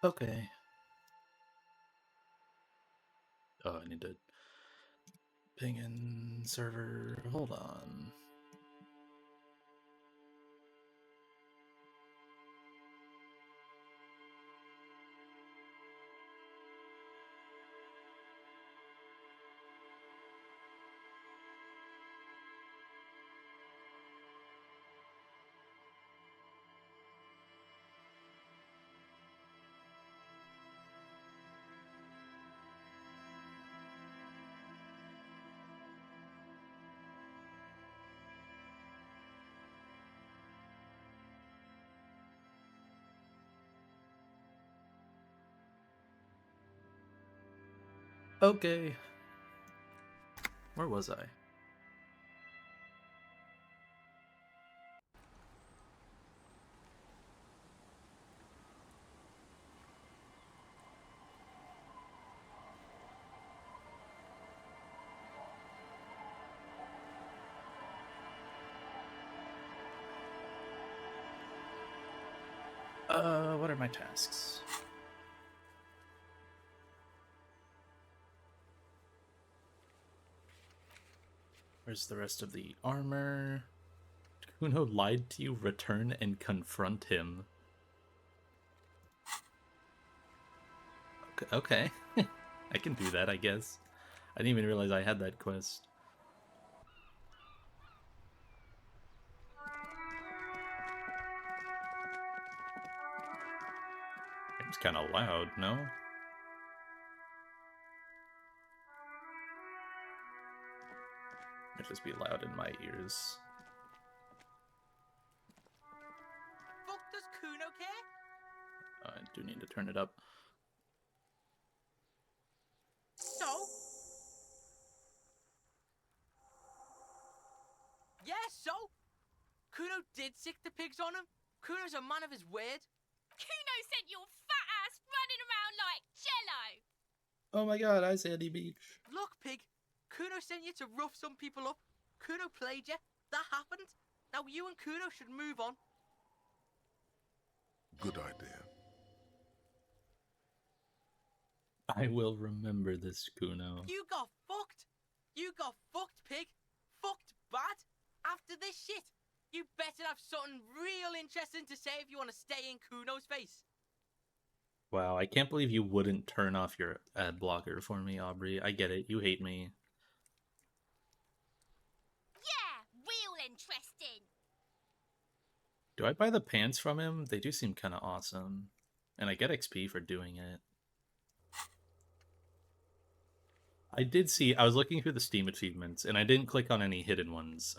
Okay. Oh, I need to ping in server. Hold on. Okay. Where was I? What are my tasks? Where's the rest of the armor? Kuno lied to you. Return and confront him. Okay. I can do that, I guess. I didn't even realize I had that quest. It's kind of loud, no? It'd just be loud in my ears. Fuck does Kuno care? I do need to turn it up. So? Yeah, so? Kuno did sick the pigs on him. Kuno's a man of his word. Kuno sent your fat ass running around like jello. Oh my god, I Sandy Beach. Look, pig. Kuno sent you to rough some people up. Kuno played you. That happened. Now you and Kuno should move on. Good idea. I will remember this, Kuno. You got fucked. You got fucked, pig. Fucked bad. After this shit, you better have something real interesting to say if you want to stay in Kuno's face. Wow, I can't believe you wouldn't turn off your ad blocker for me, Aubrey. I get it. You hate me. Yeah, real interesting. Do I buy the pants from him? They do seem kind of awesome. And I get XP for doing it. I did see, I was looking through the Steam achievements, and I didn't click on any hidden ones.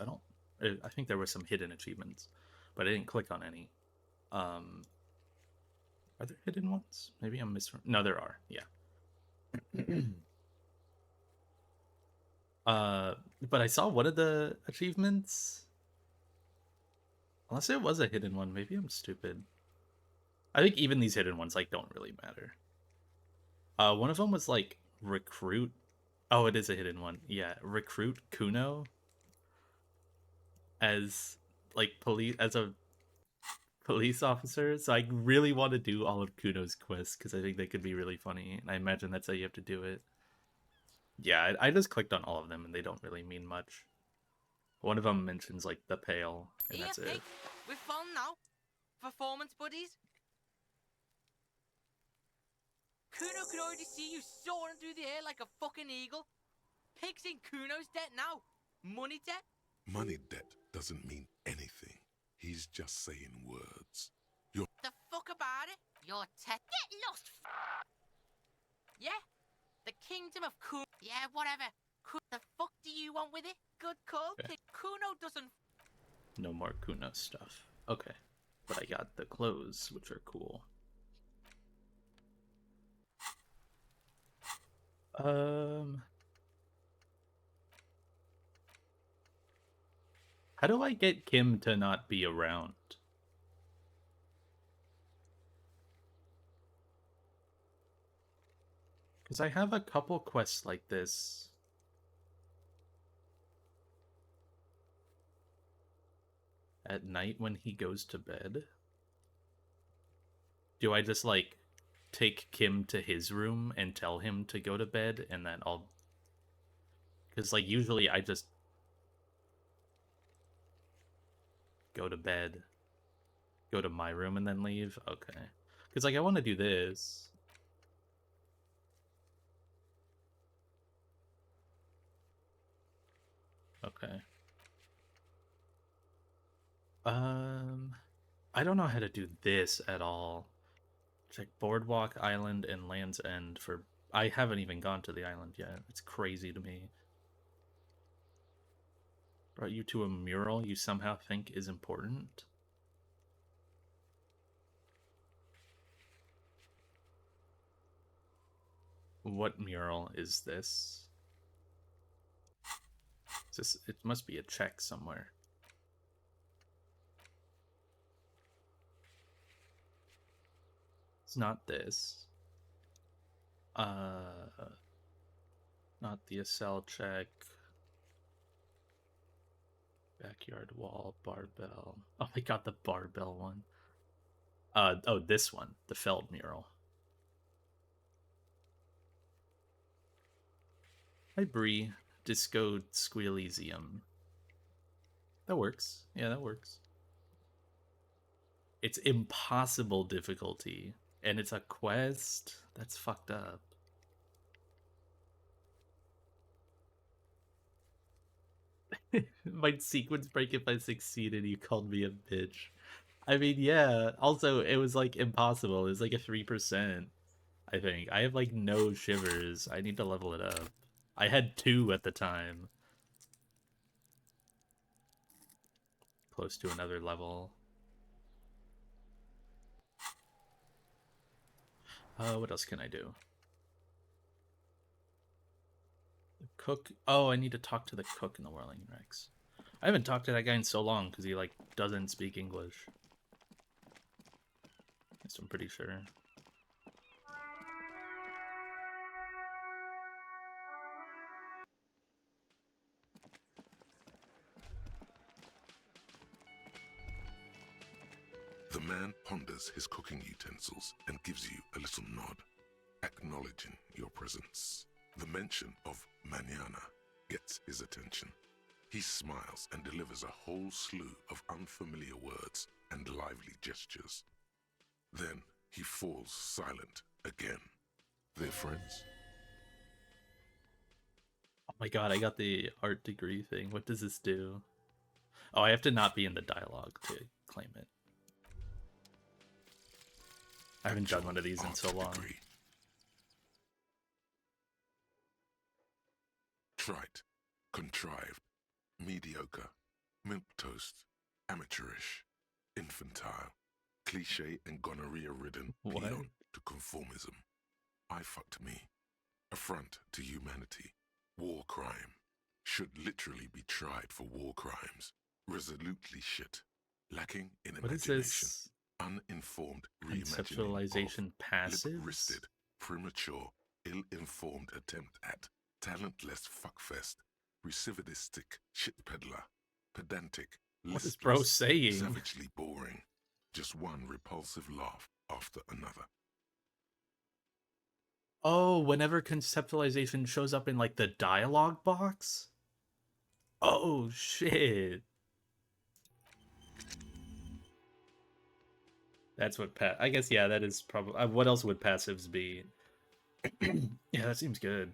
I think there were some hidden achievements, but I didn't click on any. Are there hidden ones? Maybe I'm missing. No, there are. Yeah. But I saw one of the achievements. Unless it was a hidden one, maybe I'm stupid. I think even these hidden ones like don't really matter. One of them was like recruit. Oh, it is a hidden one. Yeah, recruit Kuno as like a police officer. So I really want to do all of Kuno's quests because I think they could be really funny, and I imagine that's how you have to do it. Yeah, I just clicked on all of them, and they don't really mean much. One of them mentions like the pail, and that's Here, pig. it. We're fun now. Performance buddies. Kuno can already see you soaring through the air like a fucking eagle. Pig's in Kuno's debt now. Money debt? Money debt doesn't mean anything. He's just saying words. The fuck about it? Your debt. Get lost. Yeah? The kingdom of Kuno. Yeah, whatever. The fuck do you want with it? Good call, Okay. pig. Kuno doesn't. No more Kuno stuff. Okay, but I got the clothes, which are cool. How do I get Kim to not be around? Because I have a couple quests like this. At night when he goes to bed? Do I just, like, take Kim to his room and tell him to go to bed, and then I'll... Because, like, usually I just go to bed, go to my room, and then leave. Okay. Because, like, I want to do this. Okay. I don't know how to do this at all. Check Boardwalk Island and Land's End for... I haven't even gone to the island yet. It's crazy to me. Brought you to a mural you somehow think is important? What mural is this? Is this... It must be a check somewhere. It's not this. Not the Acel check. Backyard wall, barbell. Oh my god, the barbell one. Oh, this one. The Feld mural. Hi, Bree. Disco Elysium. That works. Yeah, that works. It's impossible difficulty. And it's a quest? That's fucked up. Might sequence break if I succeeded. You called me a bitch. I mean, yeah. Also, it was like impossible. It was like a 3%, I think. I have like no shivers. I need to level it up. I had 2 at the time. Close to another level. What else can I do? The cook. Oh, I need to talk to the cook in the Whirling Rex. I haven't talked to that guy in so long because he like doesn't speak English. Yes, I'm pretty sure. The man ponders his cooking utensils and gives you a little nod, acknowledging your presence. The mention of mañana gets his attention. He smiles and delivers a whole slew of unfamiliar words and lively gestures. Then he falls silent again. They're friends? Oh my god, I got the art degree thing. What does this do? Oh, I have to not be in the dialogue to claim it. I haven't done one of these in so long. Degree. Trite, contrived, mediocre, milquetoast, amateurish, infantile, cliche and gonorrhea-ridden, What? peon to conformism. I fucked me. Affront to humanity. War crime. Should literally be tried for war crimes. Resolutely shit. Lacking in What is imagination. this? Uninformed reimagining Conceptualization of passives? lip-wristed, premature, ill-informed attempt at talentless fuckfest, recidivistic shit peddler, pedantic, What is bro listless, saying? savagely boring, just one repulsive laugh after another. Oh, whenever conceptualization shows up in like the dialogue box? Oh shit. That's what I guess, yeah, that is probably... what else would passives be? Yeah, that seems good.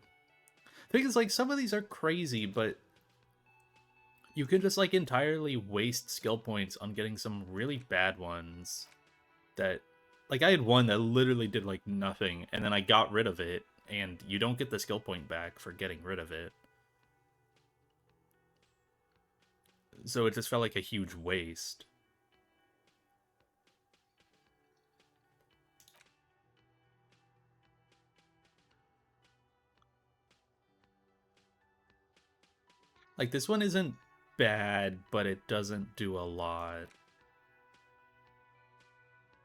The thing is, like, some of these are crazy, but you can just, like, entirely waste skill points on getting some really bad ones that... Like, I had one that literally did, like, nothing, and then I got rid of it, and you don't get the skill point back for getting rid of it. So it just felt like a huge waste. Like, this one isn't bad, but it doesn't do a lot.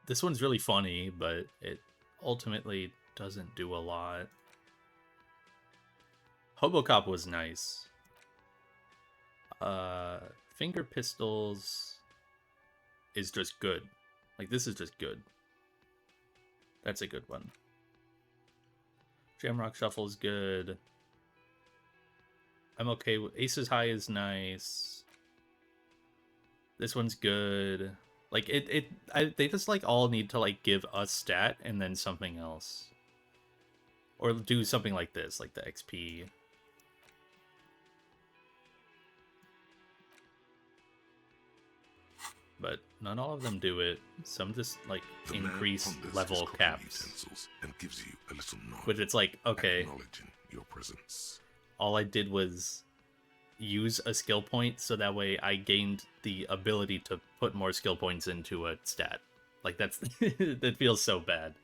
This one's really funny, but it ultimately doesn't do a lot. Hobocop was nice. Finger Pistols is just good. Like, this is just good. That's a good one. Jamrock Shuffle is good. I'm okay with Aces High is nice. This one's good. Like they just like all need to like give a stat and then something else, or do something like this, like the XP. But not all of them do it. Some just like The man increase ponders his level cooking caps, utensils and gives you a little nod, which it's like, okay, acknowledging your presence. all I did was use a skill point so that way I gained the ability to put more skill points into a stat. Like that's that feels so bad.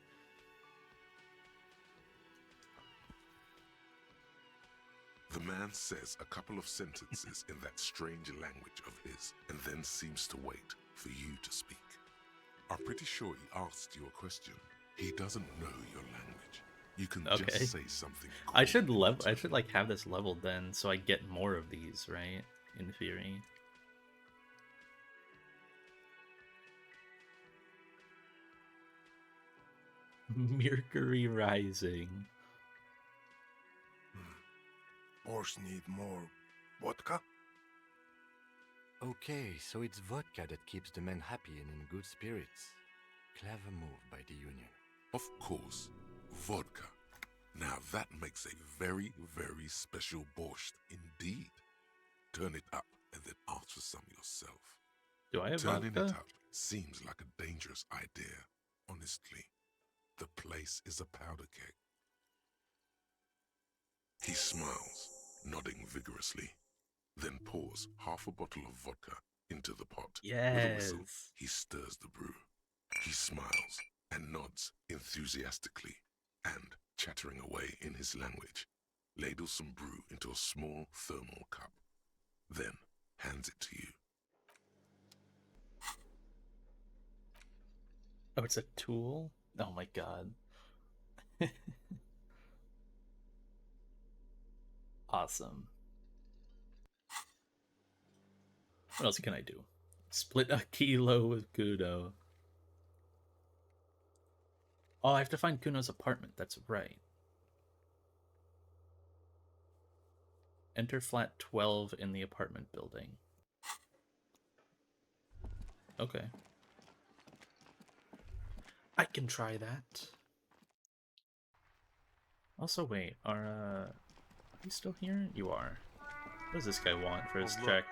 The man says a couple of sentences in that strange language of his and then seems to wait for you to speak. I'm pretty sure he asked you a question. He doesn't know your language. You can Okay. just say something. I should like have this leveled then so I get more of these, right? In theory. Mercury Rising. Borscht need more vodka? Okay, so it's vodka that keeps the men happy and in good spirits. Clever move by the Union. Of course, vodka. Now that makes a very, very special borscht indeed. Turn it up and then ask for some yourself. Do I have Turning vodka? it up seems like a dangerous idea, honestly. The place is a powder keg. He smiles, nodding vigorously, then pours half a bottle of vodka into the pot. With a whistle, Yes. he stirs the brew. He smiles and nods enthusiastically, and, chattering away in his language, ladles some brew into a small thermal cup, then hands it to you. Oh, it's a tool? Oh my god. Awesome. What else can I do? Split a kilo with Kudo. Oh, I have to find Kuno's apartment. That's right. Enter flat 12 in the apartment building. Okay. I can try that. Also, wait, are you still here? You are. What does this guy want for his Oh, look. check?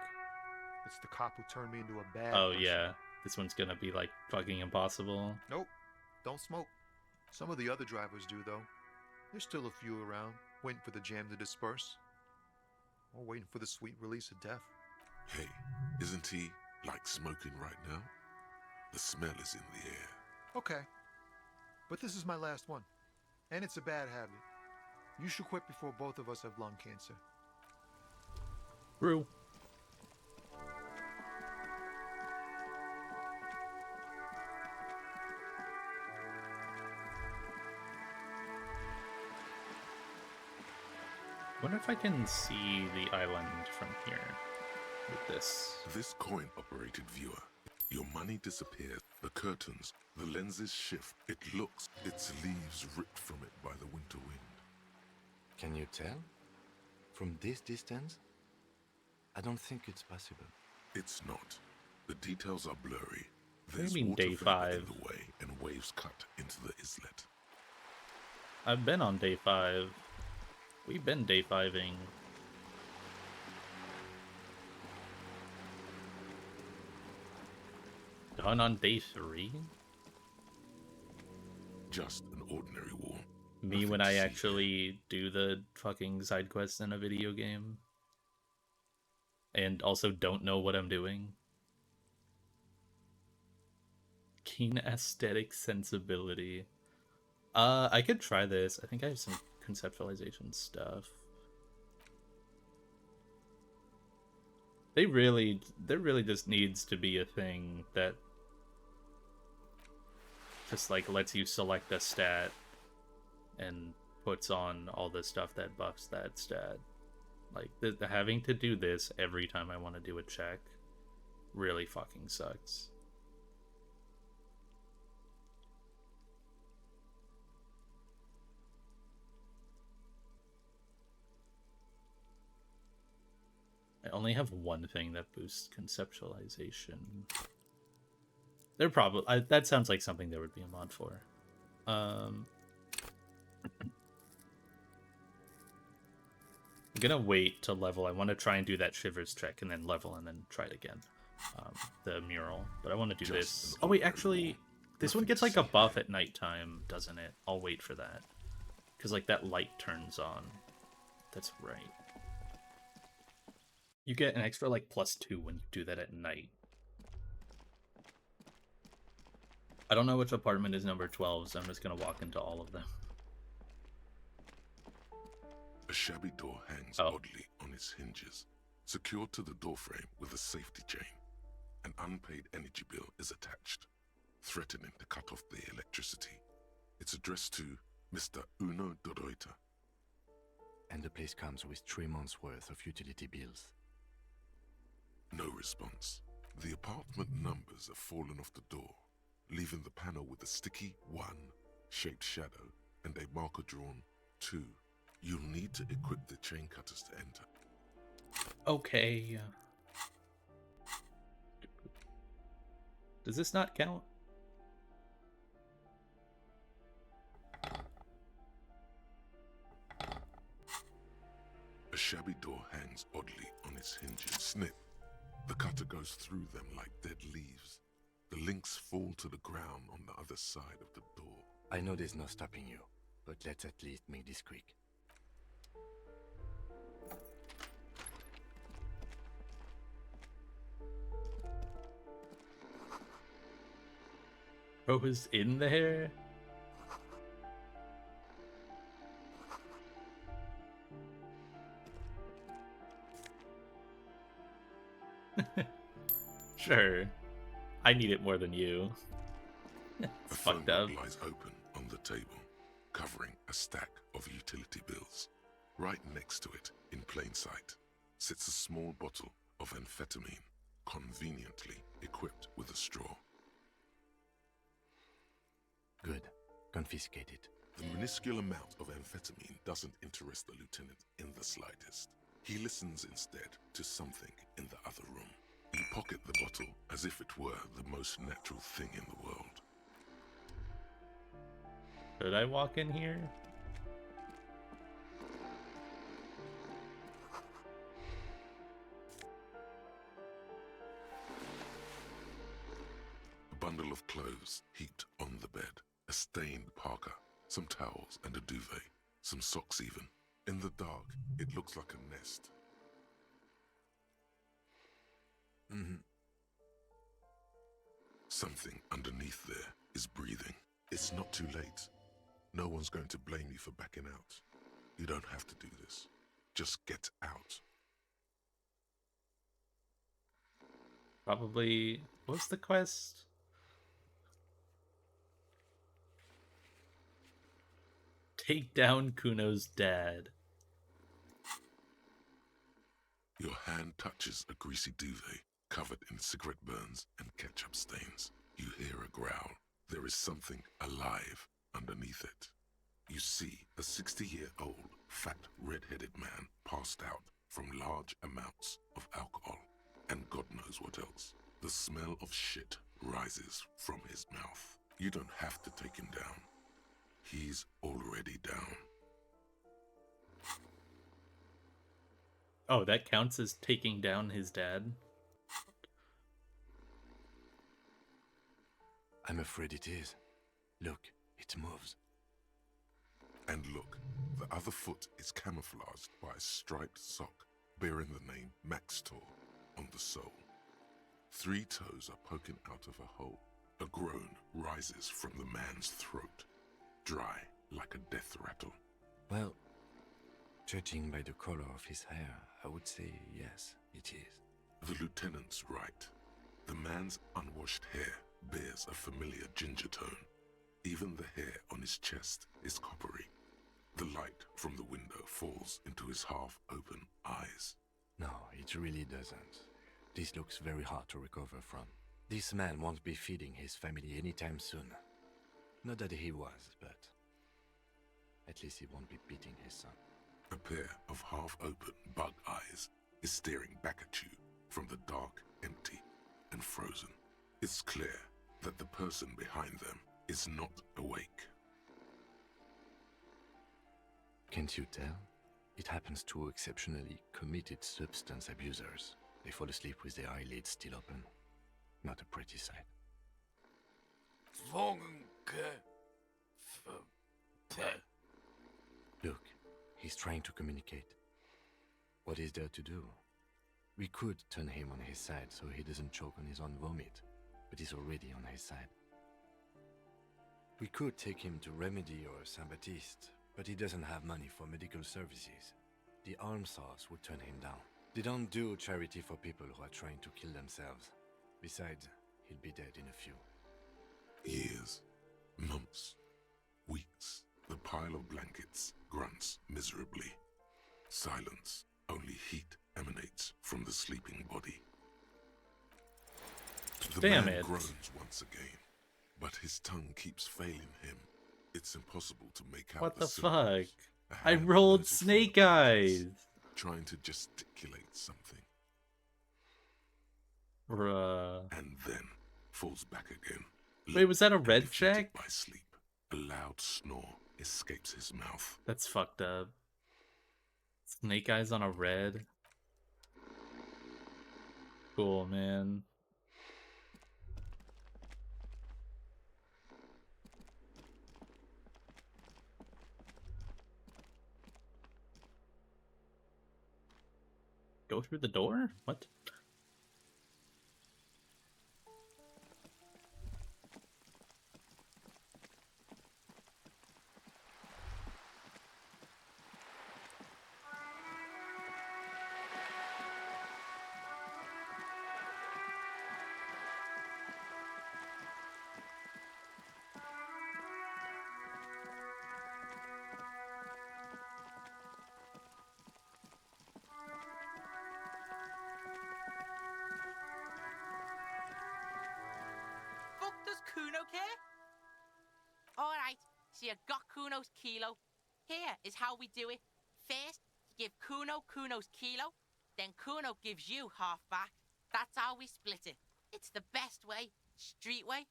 It's the cop who turned me into a bad Oh, person. yeah. This one's gonna be, like, fucking impossible. Nope. Don't smoke. Some of the other drivers do, though. There's still a few around, waiting for the jam to disperse. Or waiting for the sweet release of death. Hey, isn't he, like, smoking right now? The smell is in the air. Okay. But this is my last one. And it's a bad habit. You should quit before both of us have lung cancer. Brew. Wonder if I can see the island from here with this. This coin-operated viewer, your money disappears, the curtains, the lenses shift. It looks, its leaves ripped from it by the winter wind. Can you tell? From this distance? I don't think it's possible. It's not. The details are blurry. do you There's mean, water day vapor 5? in the way, and waves cut into the islet. I've been on day 5. We've been day 5ing. Done on day 3? Just an ordinary war. Me Nothing when to I see here. actually do the fucking side quests in a video game. And also don't know what I'm doing. Keen aesthetic sensibility. I could try this. I think I have some conceptualization stuff. There really just needs to be a thing that just like lets you select a stat and puts on all the stuff that buffs that stat. Like the having to do this every time I want to do a check really fucking sucks. only have one thing that boosts conceptualization. They're probably that sounds like something there would be a mod for. I'm gonna wait to level. I want to try and do that Shivers trick and then level and then try it again. The mural, but I want to do this. Oh wait, actually, this one gets like a buff at nighttime, doesn't it? I'll wait for that because like that light turns on. That's right. You get an extra like +2 when you do that at night. I don't know which apartment is number 12, so I'm just gonna walk into all of them. A shabby door hangs oddly on its hinges, secured to the doorframe with a safety chain. An unpaid energy bill is attached, threatening to cut off the electricity. It's addressed to Mr. Uno Doroita. And the place comes with 3 months' worth of utility bills. No response. The apartment numbers have fallen off the door, leaving the panel with a sticky 1-shaped shadow and a marker drawn 2. You'll need to equip the chain cutters to enter. Okay. Does this not count? A shabby door hangs oddly on its hinges. Snip. The cutter goes through them like dead leaves. The links fall to the ground on the other side of the door. I know there's no stopping you, but let's at least make this quick. Bro was in there? Sure. I need it more than you. It's A fucked phone up. book lies open on the table, covering a stack of utility bills. Right next to it, in plain sight, sits a small bottle of amphetamine, conveniently equipped with a straw. Good. Confiscate it. The minuscule amount of amphetamine doesn't interest the lieutenant in the slightest. He listens instead to something in the other room. You pocket the bottle as if it were the most natural thing in the world. Should I walk in here? A bundle of clothes heaped on the bed. A stained parka, some towels and a duvet, some socks even. In the dark, it looks like a nest. Something underneath there is breathing. It's not too late. No one's going to blame you for backing out. You don't have to do this. Just get out. Probably. What's the quest? Take down Kuno's dad. Your hand touches a greasy duvet covered in cigarette burns and ketchup stains. You hear a growl. There is something alive underneath it. You see a 60-year-old, fat, red-headed man passed out from large amounts of alcohol and God knows what else. The smell of shit rises from his mouth. You don't have to take him down. He's already down. Oh, that counts as taking down his dad? I'm afraid it is. Look, it moves. And look, the other foot is camouflaged by a striped sock bearing the name Maxtor on the sole. 3 toes are poking out of a hole. A groan rises from the man's throat, dry like a death rattle. Well, judging by the color of his hair, I would say yes, it is. The lieutenant's right. The man's unwashed hair bears a familiar ginger tone. Even the hair on his chest is coppery. The light from the window falls into his half-open eyes. No, it really doesn't. This looks very hard to recover from. This man won't be feeding his family anytime soon. Not that he was, but at least he won't be beating his son. A pair of half-open bug eyes is staring back at you from the dark, empty, and frozen. It's clear that the person behind them is not awake. Can't you tell? It happens to exceptionally committed substance abusers. They fall asleep with their eyelids still open. Not a pretty sight. Look, he's trying to communicate. What is there to do? We could turn him on his side so he doesn't choke on his own vomit, but he's already on his side. We could take him to Remedy or Saint-Baptiste, but he doesn't have money for medical services. The almshouse would turn him down. They don't do charity for people who are trying to kill themselves. Besides, he'll be dead in a few. Years, months, weeks. The pile of blankets grunts miserably. Silence. Only heat emanates from the sleeping body. The Damn man it. groans once again, but his tongue keeps failing him. It's impossible to make out What the syllables. fuck? A I hand rolled emerges from Snake the blankets, Eyes. trying to gesticulate something, Bruh. and then falls back again. Wait, was that a and red defeated check? by sleep. A loud snore escapes his mouth. That's fucked up. Snake Eyes on a red. Cool, man. Go through the door? What? Fuck does Kuno care? Alright, so you got Kuno's kilo. Here is how we do it. First, you give Kuno Kuno's kilo, then Kuno gives you half back. That's how we split it. It's the best way, street way.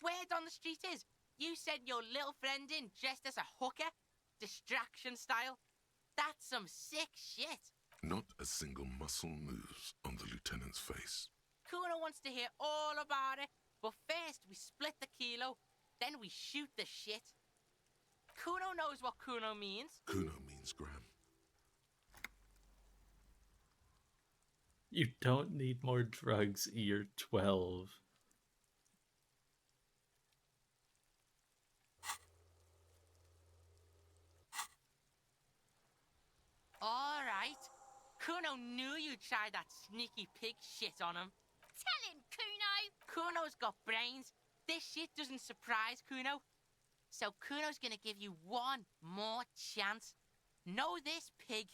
Word on the street is, you sent your little friend in dressed as a hooker, distraction style. That's some sick shit. Not a single muscle moves on the lieutenant's face. Kuno wants to hear all about it, but first we split the kilo, then we shoot the shit. Kuno knows what Kuno means. Kuno means Graham. You don't need more drugs, you're 12. Alright. Kuno knew you'd try that sneaky pig shit on him. Tell him, Kuno. Kuno's got brains. This shit doesn't surprise Kuno. So Kuno's gonna give you one more chance. Know this, pig.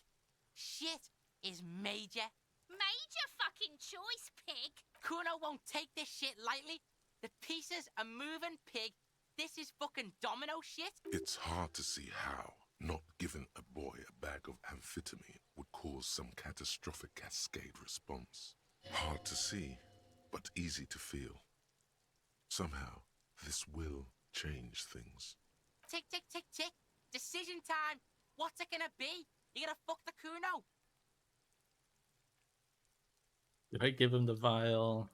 Shit is major. Major fucking choice, pig. Kuno won't take this shit lightly. The pieces are moving, pig. This is fucking domino shit. It's hard to see how not giving a boy a bag of amphetamine would cause some catastrophic cascade response. Hard to see, but easy to feel. Somehow, this will change things. Tick, tick, tick, tick. Decision time. What's it gonna be? You gonna fuck the Kuno? Did I give him the vial?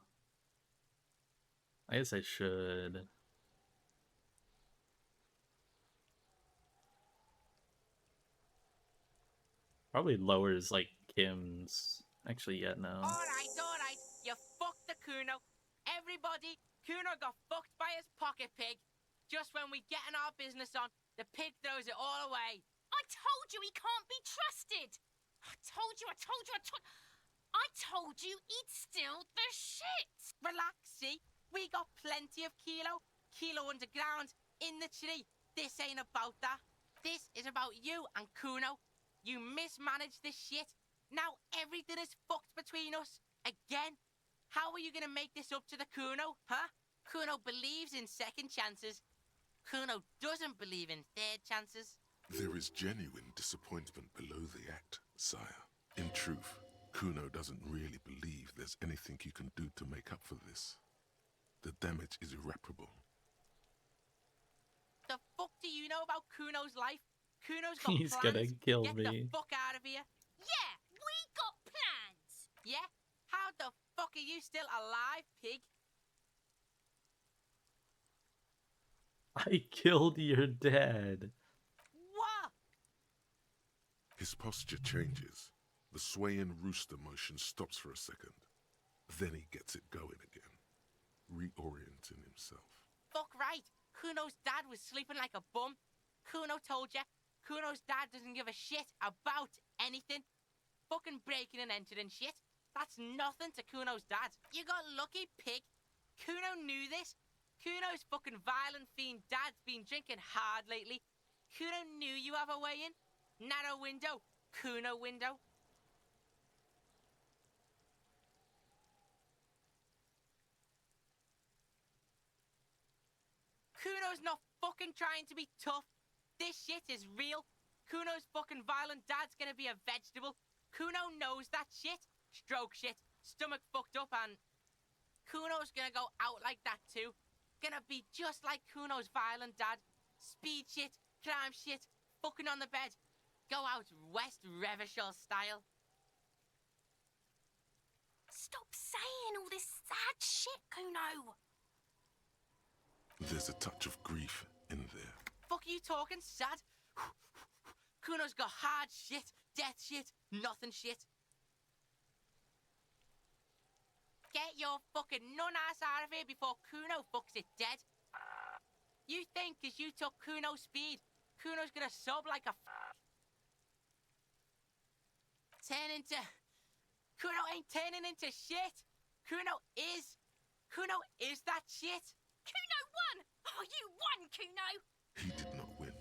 I guess I should. Probably lowers like Kim's. Actually, yeah, no. Alright. You fucked the Kuno. Everybody, Kuno got fucked by his pocket pig. Just when we getting our business on, the pig throws it all away. I told you he can't be trusted. I told you. I told you he'd steal the shit. Relax, see? We got plenty of kilo. Kilo underground, in the tree. This ain't about that. This is about you and Kuno. You mismanaged this shit. Now everything is fucked between us. Again. How are you gonna make this up to the Kuno, huh? Kuno believes in second chances. Kuno doesn't believe in third chances. There is genuine disappointment below the act, sire. In truth, Kuno doesn't really believe there's anything you can do to make up for this. The damage is irreparable. The fuck do you know about Kuno's life? Kuno's got He's plans. gonna kill Get me. the fuck out of here. Yeah, we got plans. Yeah? How the fuck are you still alive, pig? I killed your dad. What? His posture changes. The swaying rooster motion stops for a second. Then he gets it going again, reorienting himself. Fuck right. Kuno's dad was sleeping like a bum. Kuno told ya. Kuno's dad doesn't give a shit about anything. Fucking breaking and entering shit. That's nothing to Kuno's dad. You got lucky, pig. Kuno knew this. Kuno's fucking violent fiend dad's been drinking hard lately. Kuno knew you have a way in. Narrow window. Kuno window. Kuno's not fucking trying to be tough. This shit is real. Kuno's fucking violent dad's gonna be a vegetable. Kuno knows that shit. Stroke shit. Stomach fucked up and... Kuno's gonna go out like that too. Gonna be just like Kuno's violent dad. Speed shit. Crime shit. Fucking on the bed. Go out West Revachol style. Stop saying all this sad shit, Kuno. There's a touch of grief in there. Fuck you talking, sad? Kuno's got hard shit, death shit, nothing shit. Get your fucking nun-ass out of here before Kuno fucks it dead. You think 'cause you took Kuno's speed, Kuno's gonna sub like a turn into... Kuno ain't turning into shit. Kuno is that shit. Kuno won! Oh, you won, Kuno! He did not win.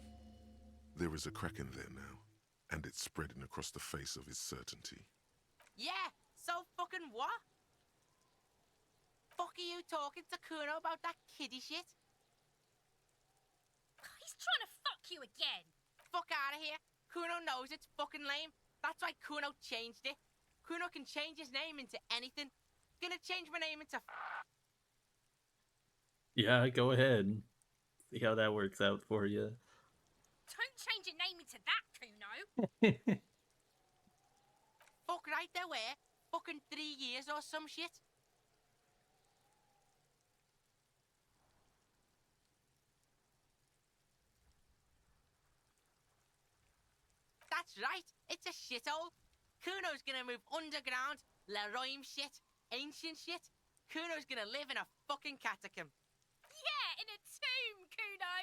There is a crack in there now, and it's spreading across the face of his certainty. Yeah, so fucking what? Fuck are you talking to Kuno about that kiddie shit? He's trying to fuck you again. Fuck out of here. Kuno knows it's fucking lame. That's why Kuno changed it. Kuno can change his name into anything. Gonna change my name into... Yeah, go ahead. See how that works out for you. Don't change your name into that, Kuno. Fuck right there where? Fucking 3 years or some shit? That's right, it's a shithole. Kuno's gonna move underground, Leroy shit, ancient shit. Kuno's gonna live in a fucking catacomb. Yeah, in a tomb, Kuno.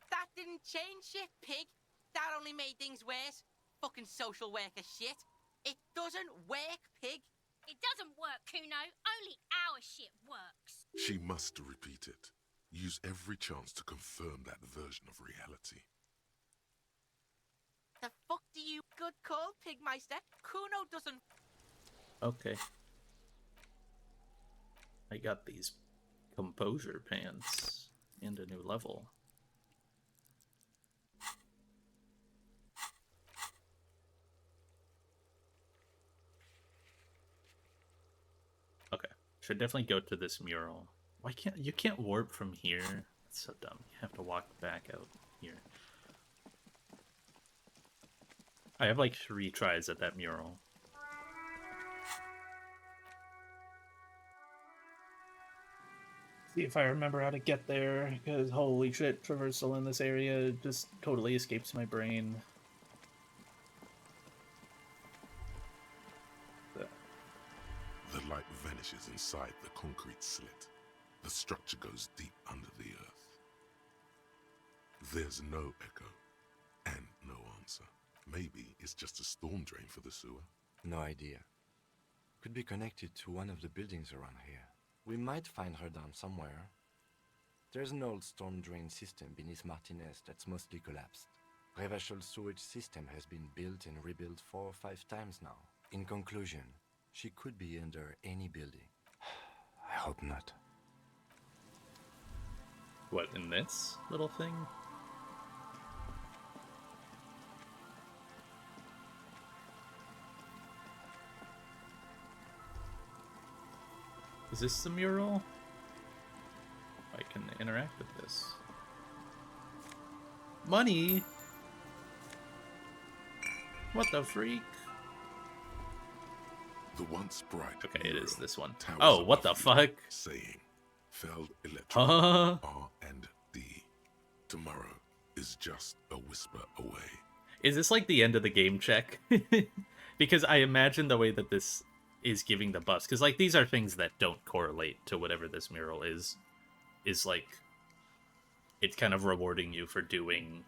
That didn't change shit, pig. That only made things worse. Fucking social worker shit. It doesn't work, pig. It doesn't work, Kuno. Only our shit works. She must repeat it. Use every chance to confirm that version of reality. The fuck do you... Good call, Pigmeister. Kuno doesn't... Okay. I got these composure pants and a new level. Okay. Should definitely go to this mural. Why can't you can't warp from here? That's so dumb. You have to walk back out here. I have like 3 tries at that mural. See if I remember how to get there, because holy shit, traversal in this area just totally escapes my brain. The light vanishes inside the concrete slit. The structure goes deep under the earth. There's no echo, and no answer. Maybe it's just a storm drain for the sewer. No idea. Could be connected to one of the buildings around here. We might find her down somewhere. There's an old storm drain system beneath Martinez that's mostly collapsed. Revachol's sewage system has been built and rebuilt 4 or 5 times now. In conclusion, she could be under any building. I hope not. What, in this little thing? Is this the mural? I can interact with this. Money? What the freak? The once bright. Okay, it is this one. towers Oh, what above the you, fuck? Saying, Feld Electric Huh? R and D. Tomorrow is just a whisper away. Is this like the end of the game check? Because I imagine the way that this is giving the buffs, because like these are things that don't correlate to whatever this mural is like it's kind of rewarding you for doing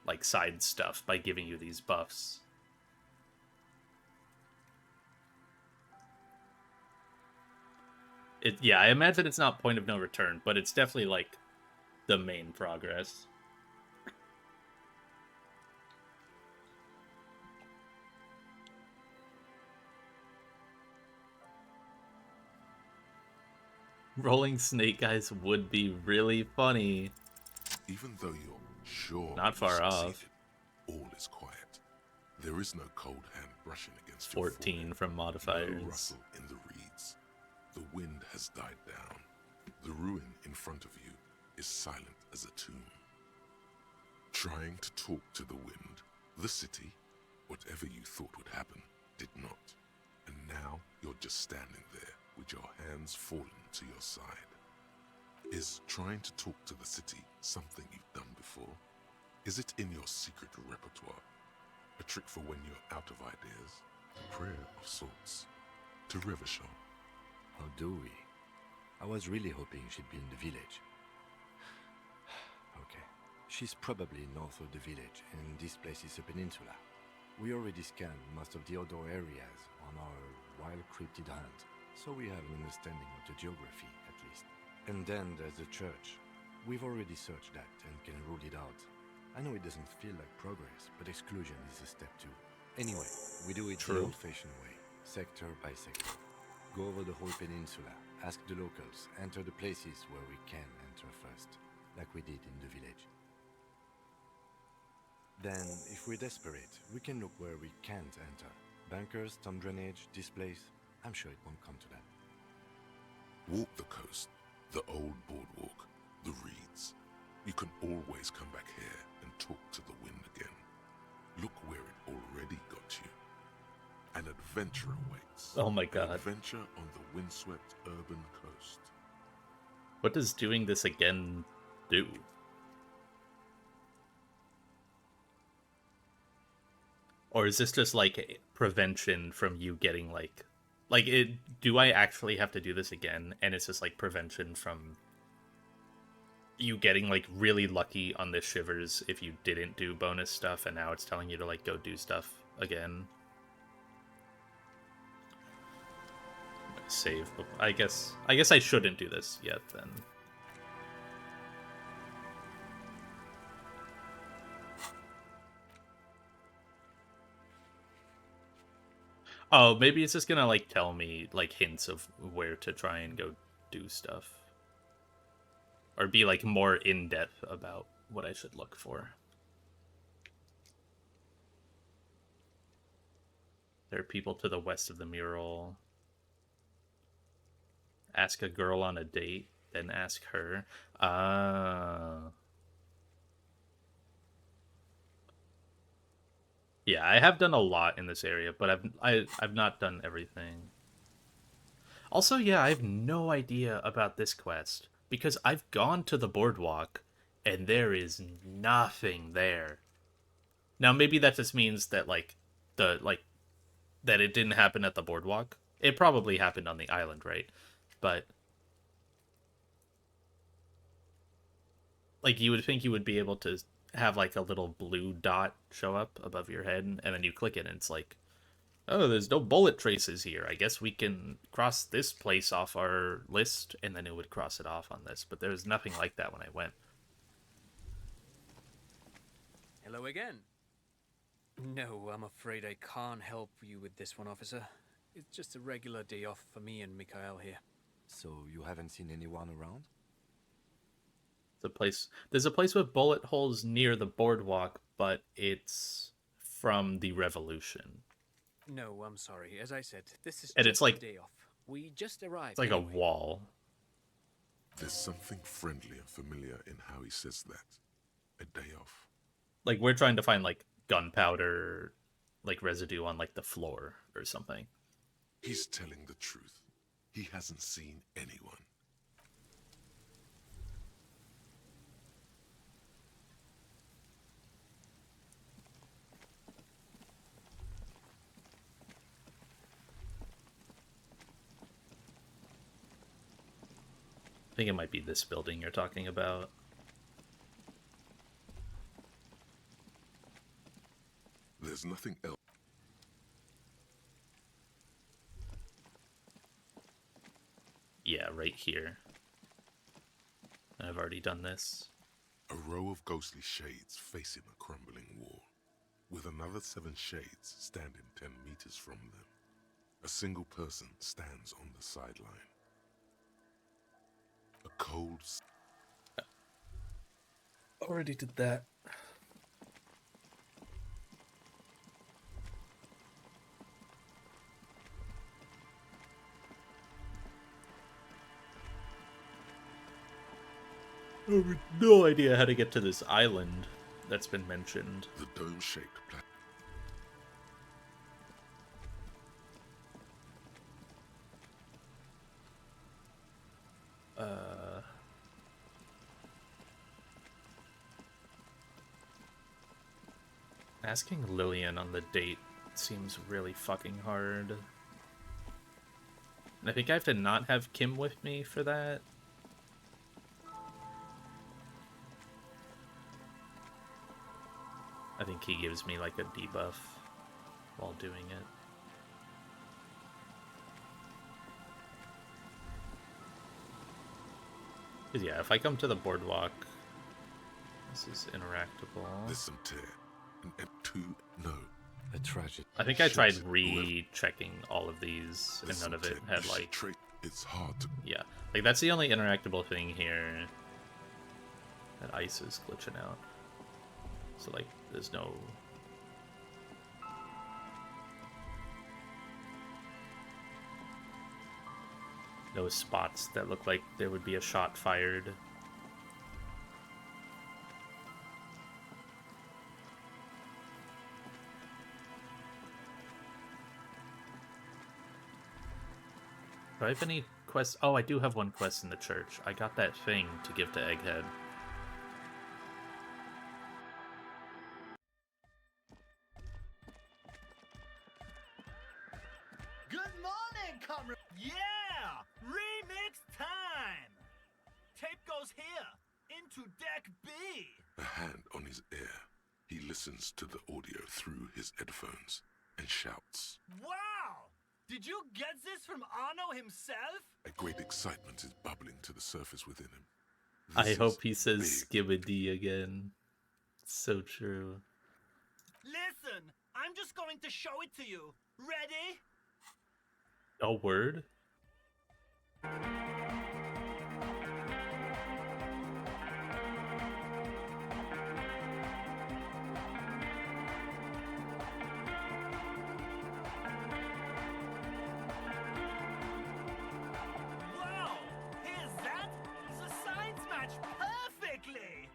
like side stuff by giving you these buffs. Yeah, I imagine it's not point of no return, but it's definitely like the main progress. Rolling snake eyes would be really funny. Even though you're sure Not far you off. succeeded, all is quiet. There is no cold hand brushing against your 14 forehead. from modifiers. No rustle in the reeds. The wind has died down. The ruin in front of you is silent as a tomb. Trying to talk to the wind, the city, whatever you thought would happen, did not. And now you're just standing there with your hands fallen to your side. Is trying to talk to the city something you've done before? Is it in your secret repertoire? A trick for when you're out of ideas? A prayer of sorts? To Revachon? How do we? I was really hoping she'd be in the village. Okay. She's probably north of the village, and this place is a peninsula. We already scanned most of the outdoor areas on our wild cryptid hunt, so we have an understanding of the geography, at least. And then there's the church. We've already searched that and can rule it out. I know it doesn't feel like progress, but exclusion is a step too. Anyway, we do it the old-fashioned way, sector by sector. Go over the whole peninsula, ask the locals, enter the places where we can enter first, like we did in the village. Then, if we're desperate, we can look where we can't enter. Bunkers, storm drainage, this place. I'm sure it won't come to that. Walk the coast, the old boardwalk, the reeds. You can always come back here and talk to the wind again. Look where it already got you. An adventure awaits. Oh my An god. adventure on the windswept urban coast. What does doing this again do? Or is this just like a prevention from you getting like it, do I actually have to do this again? And it's just like prevention from you getting like really lucky on the shivers if you didn't do bonus stuff, and now it's telling you to like go do stuff again. Save. I guess I shouldn't do this yet then. Oh, maybe it's just gonna like tell me like hints of where to try and go do stuff. Or be like more in depth about what I should look for. There are people to the west of the mural. Ask a girl on a date, then ask her. Yeah, I have done a lot in this area, but I've not done everything. Also, yeah, I have no idea about this quest because I've gone to the boardwalk and there is nothing there. Now, maybe that just means that that it didn't happen at the boardwalk. It probably happened on the island, right? But like you would think you would be able to have like a little blue dot show up above your head, and then you click it and it's like, oh, there's no bullet traces here. I guess we can cross this place off our list, and then it would cross it off on this. But there was nothing like that when I went. Hello again. No, I'm afraid I can't help you with this one, officer. It's just a regular day off for me and Mikhail here. So you haven't seen anyone around? There's a place with bullet holes near the boardwalk, but it's from the Revolution. No, I'm sorry. As I said, this is And just it's like a day off. We just arrived. It's like a anyway. wall. There's something friendly and familiar in how he says that. A day off. Like we're trying to find like gunpowder, like residue on like the floor or something. He's telling the truth. He hasn't seen anyone. I think it might be this building you're talking about. There's nothing else. Yeah, right here. I've already done this. A row of ghostly shades facing a crumbling wall, with another 7 shades standing 10 meters from them. A single person stands on the sideline. A cold... Already did that. I have no idea how to get to this island that's been mentioned. The dome-shaped platform. Asking Lillian on the date seems really fucking hard. And I think I have to not have Kim with me for that. I think he gives me like a debuff while doing it. Cause yeah, if I come to the boardwalk, this is interactable. There's some tear. And 2, no. A tragedy. I think I tried Shit, re-checking all of these, and There's none of some it tear. had like, It's hard to... yeah, like that's the only interactable thing here. That ice is glitching out. So like, there's no. No spots that look like there would be a shot fired. Do I have any quests? Oh, I do have one quest in the church. I got that thing to give to Egghead. Good morning, comrade! Yeah! Remix time! Tape goes here, into deck B! A hand on his ear. He listens to the audio through his headphones and shouts. Wow! Did you get this from Arno himself? A great excitement is bubbling to the surface within him. I This hope is he says big. Skibbity again. So true. Listen, I'm just going to show it to you. Ready? A word? Wow! Here's that! The signs match perfectly!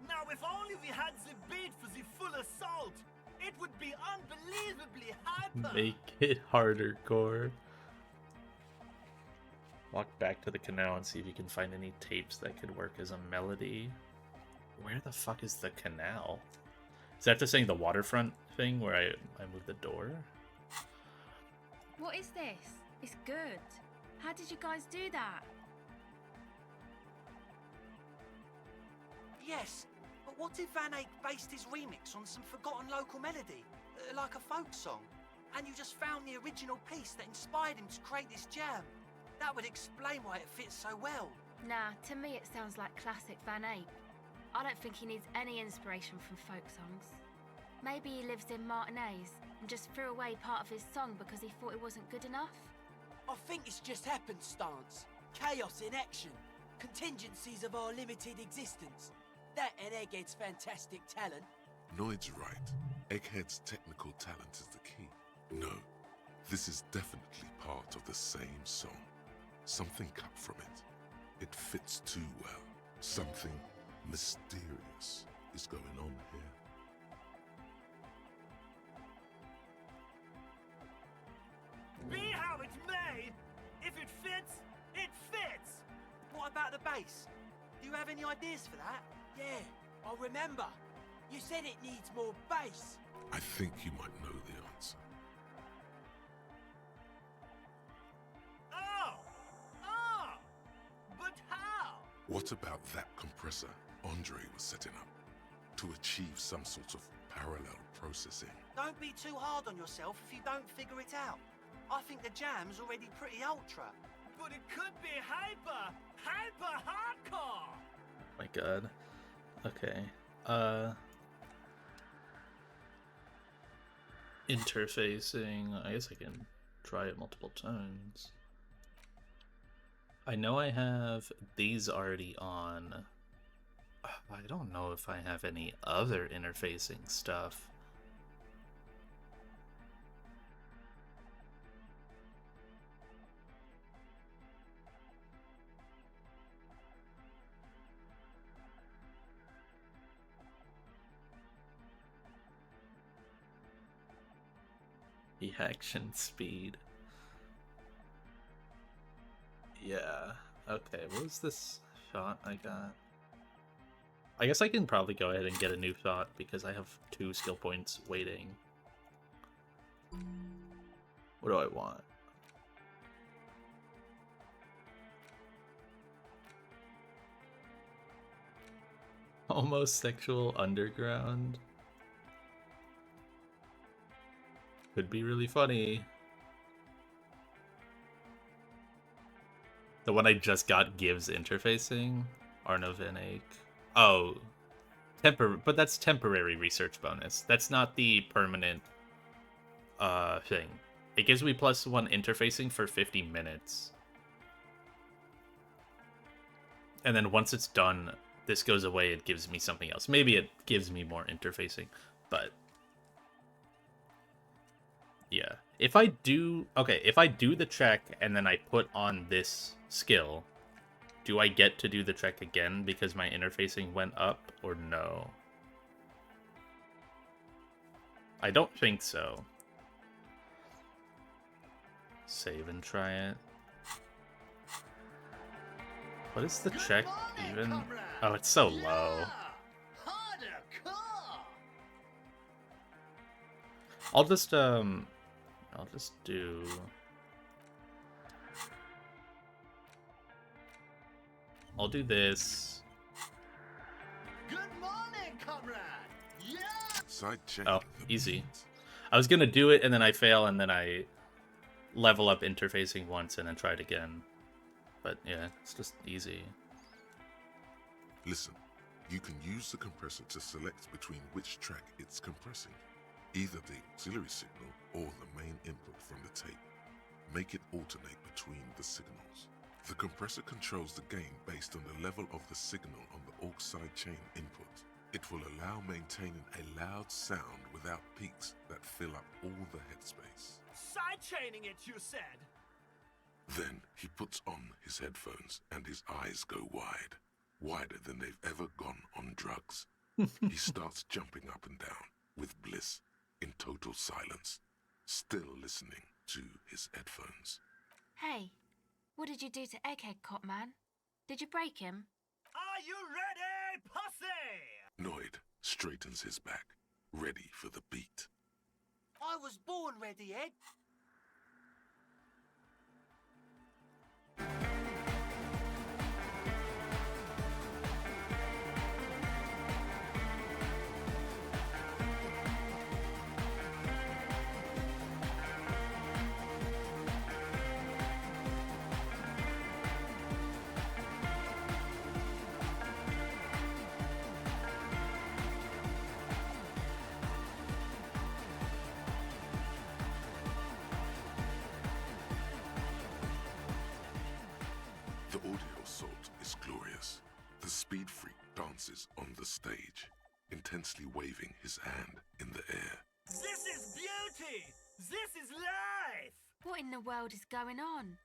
Now, if only we had the beat for the full assault, it would be unbelievably hyper! Make it harder, Core. Walk back to the canal and see if you can find any tapes that could work as a melody. Where the fuck is the canal? Is that just saying the waterfront thing where I moved the door? What is this? It's good. How did you guys do that? Yes, but what if Van Eyck based his remix on some forgotten local melody, like a folk song, and you just found the original piece that inspired him to create this jam? That would explain why it fits so well. Nah, to me it sounds like classic Van Eyck. I don't think he needs any inspiration from folk songs. Maybe he lives in Martinez and just threw away part of his song because he thought it wasn't good enough. I think it's just happenstance. Chaos in action. Contingencies of our limited existence. That and Egghead's fantastic talent. Noid's right. Egghead's technical talent is the key. No, This is definitely part of the same song. Something cut from it. It fits too well. Something mysterious is going on here. Be how it may, if it fits, it fits! What about the bass? Do you have any ideas for that? Yeah, I remember. You said it needs more bass. I think you might know the answer. Oh! But how? What about that compressor Andre was setting up to achieve some sort of parallel processing? Don't be too hard on yourself if you don't figure it out. I think the jam's already pretty ultra. But it could be hyper hardcore! My god. Okay. Interfacing. I guess I can try it multiple times. I know I have these already on. I don't know if I have any other interfacing stuff. Reaction speed. Yeah. Okay, what was this shot I got? I guess I can probably go ahead and get a new shot because I have 2 skill points waiting. What do I want? Homosexual underground? Could be really funny. The one I just got gives interfacing. Arnovinake. Oh. But that's temporary research bonus. That's not the permanent thing. It gives me +1 interfacing for 50 minutes. And then once it's done, this goes away, it gives me something else. Maybe it gives me more interfacing, but yeah. If I do the check and then I put on this skill, do I get to do the check again because my interfacing went up, or no? I don't think so. Save and try it. What is the check even? Oh, it's so low. I'll just do. I'll do this. Good morning, comrade! Yeah! Side chain. Oh, easy. I was gonna do it and then I fail and then I level up interfacing once and then try it again. But yeah, it's just easy. Listen, you can use the compressor to select between which track it's compressing, either the auxiliary signal or the main input from the tape. Make it alternate between the signals. The compressor controls the gain based on the level of the signal on the aux side chain input. It will allow maintaining a loud sound without peaks that fill up all the headspace. Side-chaining it, you said? Then he puts on his headphones and his eyes go wide, wider than they've ever gone on drugs. He starts jumping up and down with bliss in total silence, still listening to his headphones. Hey, what did you do to Egghead Cop Man? Did you break him? Are you ready, pussy? Noid straightens his back, ready for the beat. I was born ready, Ed. The audio assault is glorious. The speed freak dances on the stage, intensely waving his hand in the air. This is beauty! This is life! What in the world is going on?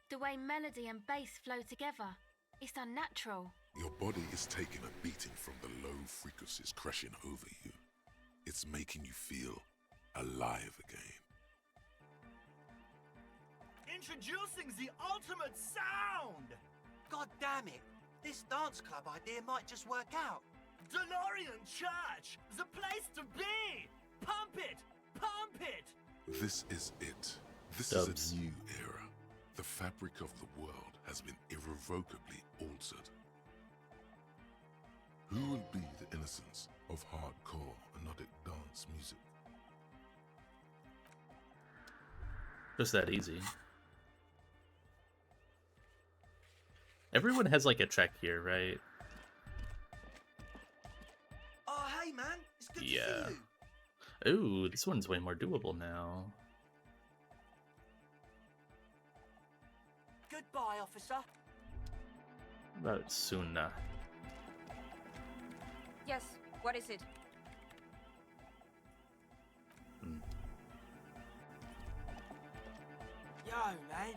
The way melody and bass flow together, it's unnatural. Your body is taking a beating from the low frequencies crashing over you. It's making you feel alive again. Introducing the ultimate sound! God damn it! This dance club idea might just work out. DeLorean Church! The place to be! Pump it! Pump it! This is it. This Dubs. is a new era. The fabric of the world has been irrevocably altered. Who will be the innocence of hardcore anodic dance music? Just that easy. Everyone has like a check here, right? Oh, hey man, it's good Yeah. to see you. Ooh, this one's way more doable now. Goodbye, officer. What about Suna? Yes, what is it? Yo, man,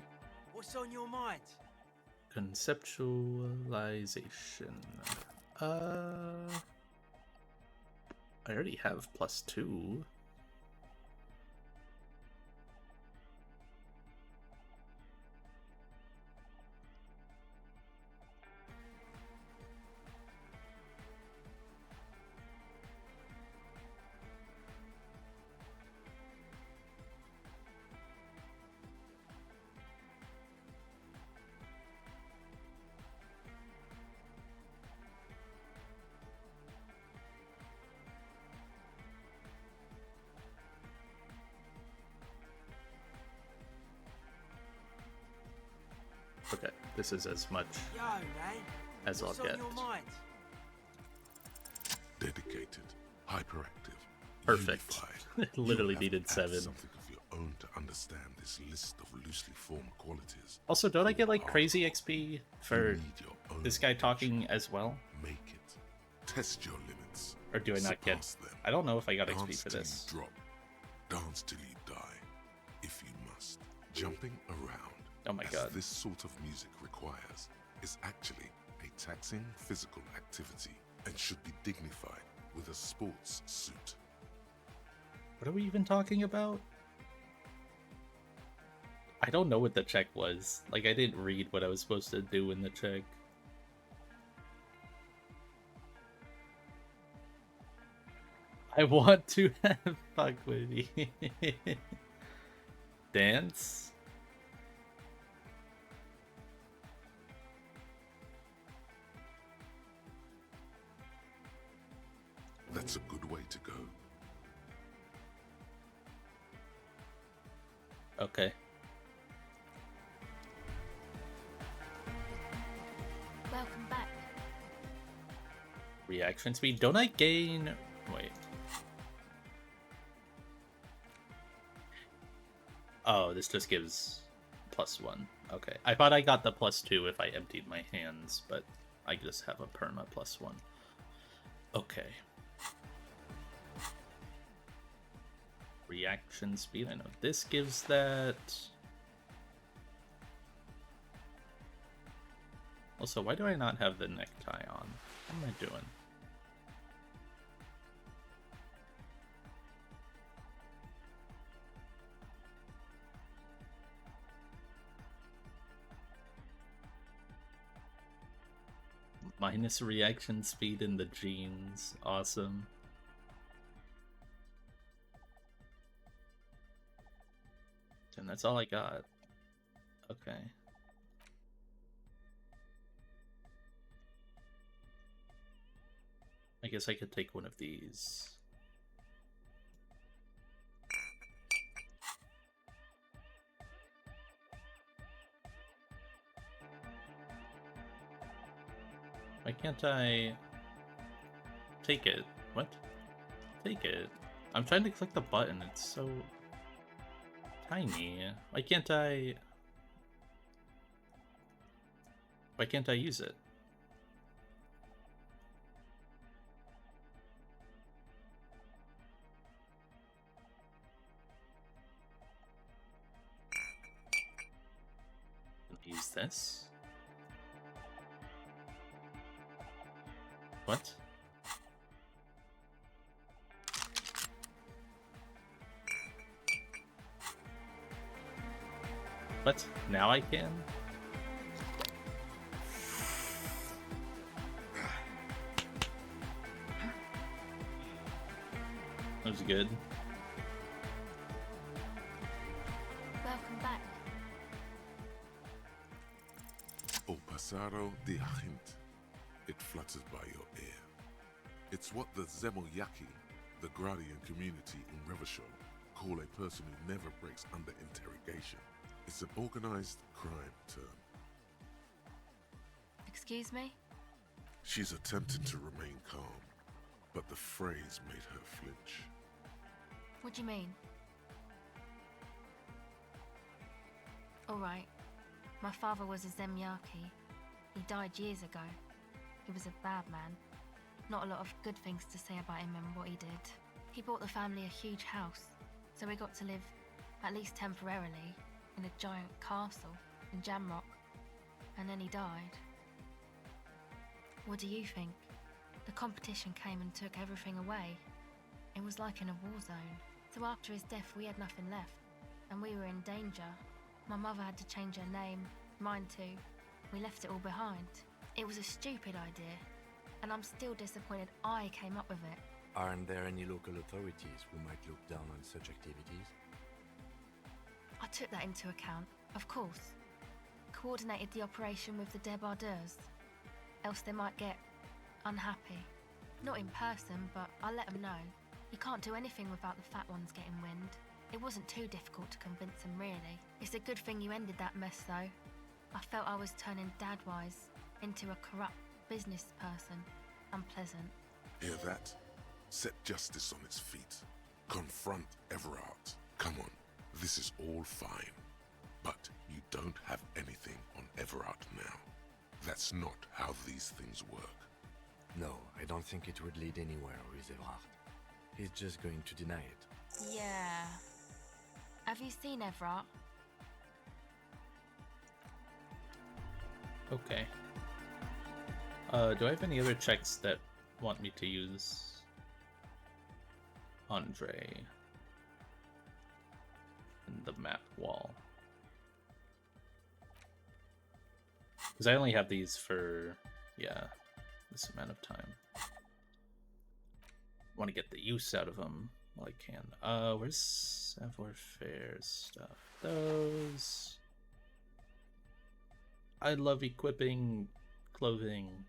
what's on your mind? Conceptualization. I already have +2. Okay, this is as much Yo, man, as I'll what's get. on your mind? Dedicated, hyperactive, Perfect. unified. Literally You have needed to add 7. something of your own to understand this list of loosely formed qualities. Also, don't I get like crazy XP for You need your own this guy talking as well? Make it. Test your limits. Or do I not get? Surpass them. I don't know if I got Dance XP for till this. you drop. Dance till you die, if you must. Jumping around, Oh my as god. this sort of music requires, is actually a taxing physical activity and should be dignified with a sports suit. What are we even talking about? I don't know what the check was. Like, I didn't read what I was supposed to do in the check. I want to have fuck with me. Dance? That's a good way to go. Okay. Welcome back. Reaction speed. Don't I gain... Wait. Oh, this just gives +1. Okay. I thought I got the +2 if I emptied my hands, but I just have a perma +1. Okay. Reaction speed. I know this gives that. Also, why do I not have the necktie on? What am I doing? Minus reaction speed in the jeans. Awesome. And that's all I got. Okay. I guess I could take one of these. Why can't I take it? What? Take it? I'm trying to click the button. It's so tiny. Why can't I use it? this? What? What? Now I can? That was good. Welcome back. O pasaro de agint. It flutters by your ear. It's what the Zemoyaki, the Gradian community in Revachol, call a person who never breaks under interrogation. It's an organized crime term. Excuse me? She's attempting to remain calm, but the phrase made her flinch. What do you mean? Alright. My father was a Zemyaki. He died years ago. He was a bad man. Not a lot of good things to say about him and what he did. He bought the family a huge house, so we got to live, at least temporarily, in a giant castle in Jamrock. And then he died. What do you think? The competition came and took everything away. It was like in a war zone. So after his death, we had nothing left, and we were in danger. My mother had to change her name, mine too. We left it all behind. It was a stupid idea, and I'm still disappointed I came up with it. Aren't there any local authorities who might look down on such activities? I took that into account, of course. Coordinated the operation with the débardeurs. Else they might get unhappy. Not in person, but I let them know. You can't do anything without the fat ones getting wind. It wasn't too difficult to convince them, really. It's a good thing you ended that mess, though. I felt I was turning Dadwise into a corrupt business person. Unpleasant. Hear that? Set justice on its feet. Confront Everard. Come on, this is all fine. But you don't have anything on Everard now. That's not how these things work. No, I don't think it would lead anywhere with Everard. He's just going to deny it. Yeah. Have you seen Everard? Okay. Do I have any other checks that want me to use Andre in the map wall? Because I only have these for, yeah, this amount of time. Want to get the use out of them while I can. Where's savoir faire stuff? Those. I love equipping clothing.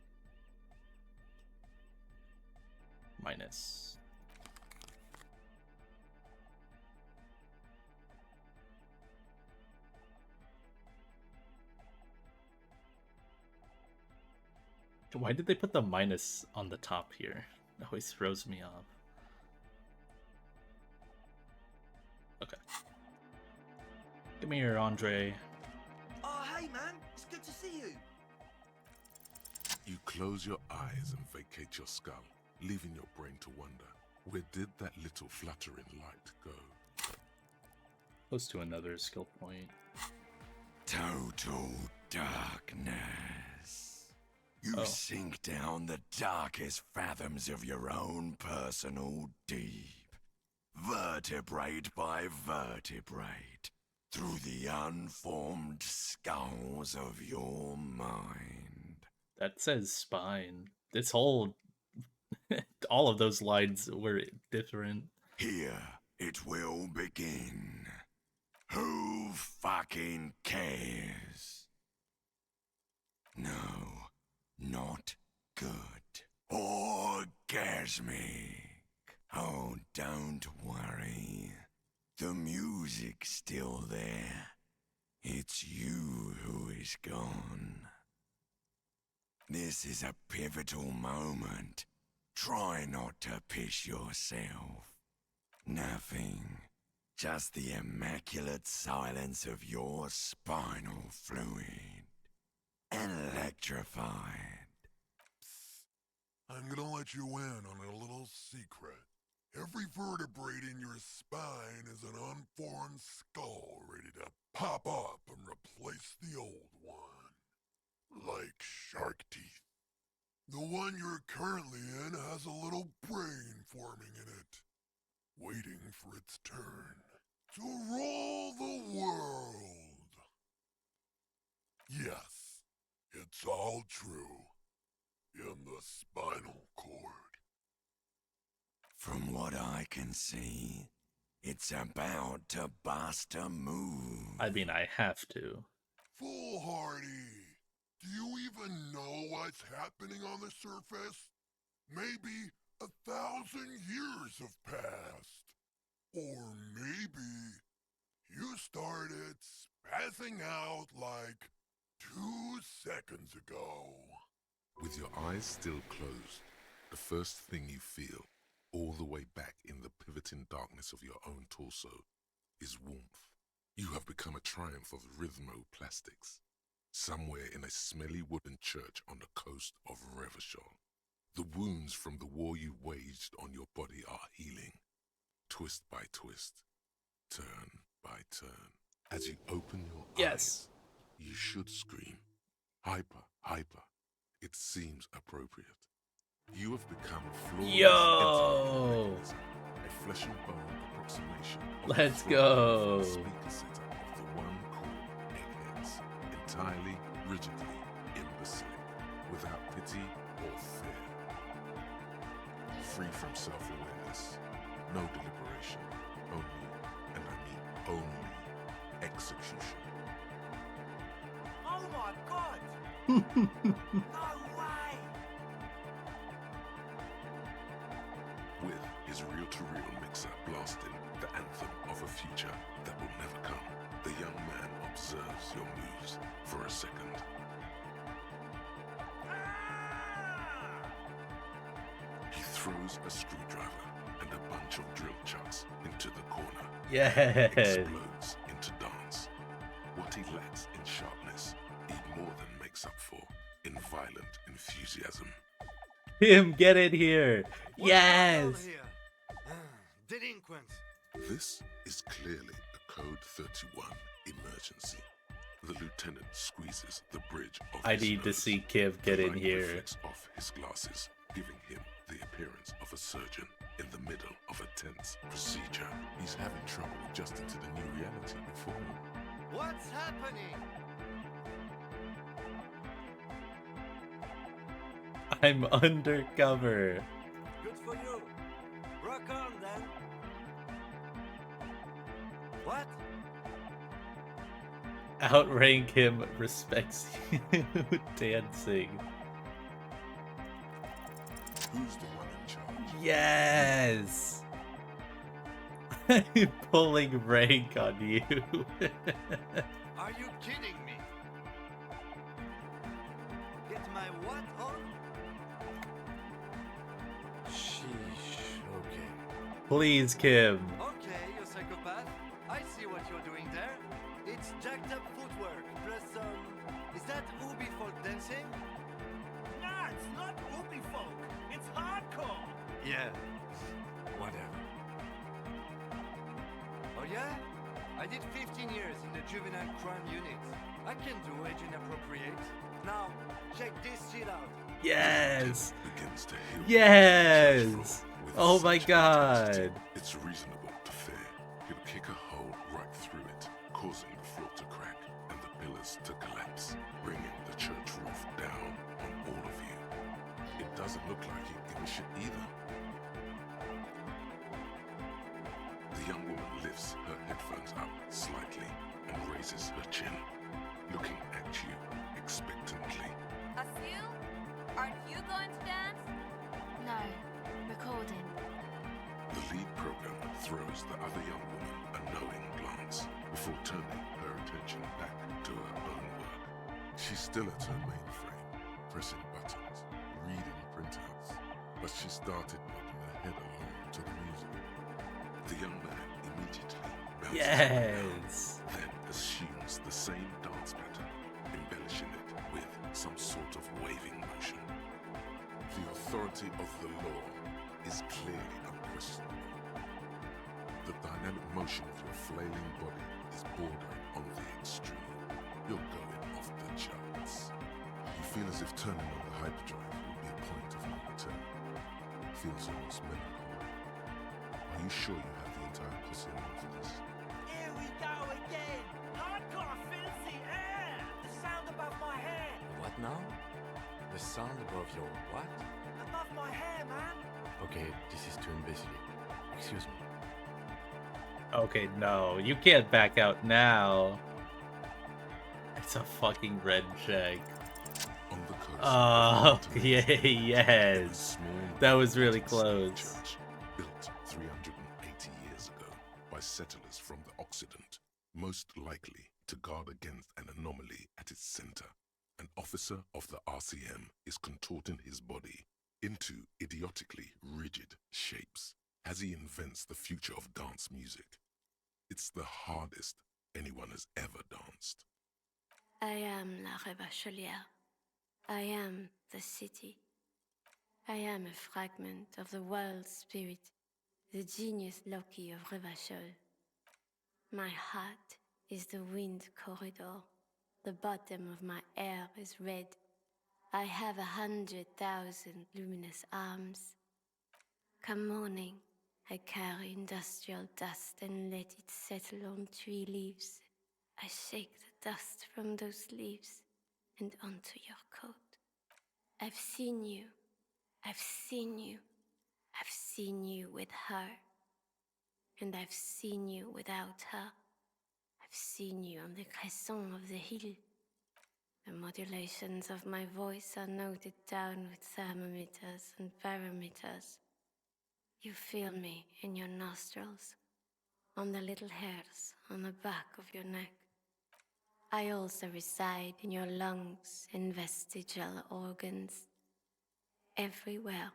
Minus. Why did they put the minus on the top here? It always throws me off. Okay. Come here, Andre. Oh, hey, man. It's good to see you. You close your eyes and vacate your skull, leaving your brain to wonder, where did that little fluttering light go? Close to another skill point. Total darkness. You sink down the darkest fathoms of your own personal deep, vertebrate by vertebrate, through the unformed skulls of your mind. That says spine. This whole... all of those lines were different. Here it will begin. Who fucking cares? No, not good. Orgasmic. Oh, don't worry. The music's still there. It's you who is gone. This is a pivotal moment. Try not to piss yourself. Nothing. Just the immaculate silence of your spinal fluid. Electrified. I'm gonna let you in on a little secret. Every vertebrae in your spine is an unformed skull ready to pop up and replace the old one. like shark teeth. The one you're currently in has a little brain forming in it, waiting for its turn to rule the world. Yes, it's all true. In the spinal cord. From what I can see, it's about to bust a move. I mean, I have to. Foolhardy! Do you even know what's happening on the surface? Maybe 1,000 years have passed. Or maybe you started spazzing out like 2 seconds ago. With your eyes still closed, the first thing you feel, all the way back in the pivoting darkness of your own torso, is warmth. You have become a triumph of rhythmoplastics, somewhere in a smelly wooden church on the coast of Revachol. The wounds from the war you waged on your body are healing, twist by twist, turn by turn. As you open your eyes, you should scream, hyper, hyper. It seems appropriate. You have become a flawless a flesh and bone approximation of Let's the go. speaker setup of the one called eggheads, entirely, rigidly imbecilic, without pity or fear. Free from self-awareness, no deliberation, only, and I mean only, execution. Oh my god! No way! With his reel-to-reel mixer blasting the anthem of a future that will never come, the young man observes your moves for a second. He throws a screwdriver and a bunch of drill chucks into the corner. Yes. Explodes into dance. What he lacks in sharpness, he more than makes up for in violent enthusiasm. Him, get in here. Yes. Delinquents. This is clearly a Code 31 emergency. The lieutenant squeezes the bridge of I his need to nose. see Kiv get The in light here. reflects off his glasses, giving him the appearance of a surgeon in the middle of a tense procedure. He's having trouble adjusting to the new reality before him. What's happening? I'm undercover. Good for you. Rock on then. What? Outrank him, respects you, dancing. Who's the one in charge? Yes. I'm pulling rank on you. Are you kidding me? Get my what on? Sheesh, okay. Please, Kim. Okay, you psychopath. I see what you're doing there. It's jacked up footwork, plus is that Ubi folk dancing? Nah, it's not Ubi folk. It's hardcore. Yeah. Whatever. Oh yeah? I did 15 years in the juvenile crime unit. I can do age inappropriate. Now, check this shit out. Yes. Begins to heal Yes. with Oh my such god. intensity, it's reasonable to fear he'll kick a hole right through it, causing the floor to crack and the pillars to collapse, bringing the church roof down on all of you. It doesn't look like he'd give a shit either. The young woman lifts her headphones up slightly and raises her chin, looking at you expectantly. Asil? Aren't you going to dance? No, recording. The lead programmer throws the other young woman a knowing glance before turning her attention back to her own work. She's still at her mainframe, pressing buttons, reading printouts, but she started nodding her head along to the music. The young man immediately bounces Yes. around, then assumes the same dance pattern, embellishing it with some sort of waving motion. The authority of the law is clearly unquestionable. The dynamic motion of your flailing body is bordering on the extreme. You're going off the charts. You feel as if turning on the hyperdrive will be a point of no return. Feels almost melancholy. Are you sure you have the entire posse on for this? Here we go again! Hardcore fills the air! The sound above my hair! What now? The sound above your what? Above my hair, man! Okay, this is too imbecile. Excuse me. Okay, no, you can't back out now. It's a fucking red check. On the coast Oh, of yeah, Mountain, yes. That was really close. Church, built 380 years ago by settlers from the Occident, most likely to guard against an anomaly at its center. An officer of the RCM is contorting his body into idiotically rigid shapes as he invents the future of dance music. It's the hardest anyone has ever danced. I am La Rebachelière. I am the city. I am a fragment of the world spirit, the genius Loki of Revachol. My heart is the wind corridor. The bottom of my air is red. I have 100,000 luminous arms. Come morning, I carry industrial dust and let it settle on tree leaves. I shake the dust from those leaves and onto your coat. I've seen you. I've seen you. I've seen you with her. And I've seen you without her. I've seen you on the crescent of the hill. The modulations of my voice are noted down with thermometers and barometers. You feel me in your nostrils, on the little hairs on the back of your neck. I also reside in your lungs and vestigial organs. Everywhere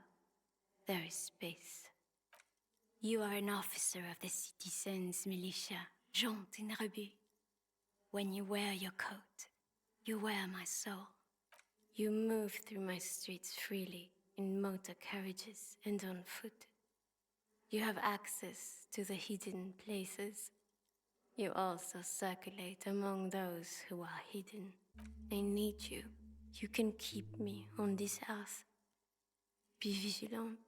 there is space. You are an officer of the citizens' militia, Jante and Rebut. When you wear your coat, you wear my soul. You move through my streets freely, in motor carriages and on foot. You have access to the hidden places. You also circulate among those who are hidden. I need you. You can keep me on this earth. Be vigilant.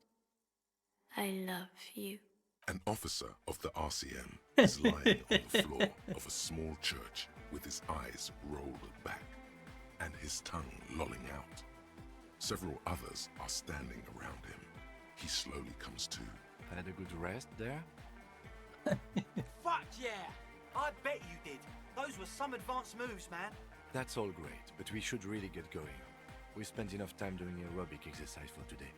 I love you. An officer of the RCM is lying on the floor of a small church with his eyes rolled back and his tongue lolling out. Several others are standing around him. He slowly comes to. Had a good rest there? Fuck yeah! I bet you did. Those were some advanced moves, man. That's all great, but we should really get going. We spent enough time doing aerobic exercise for today.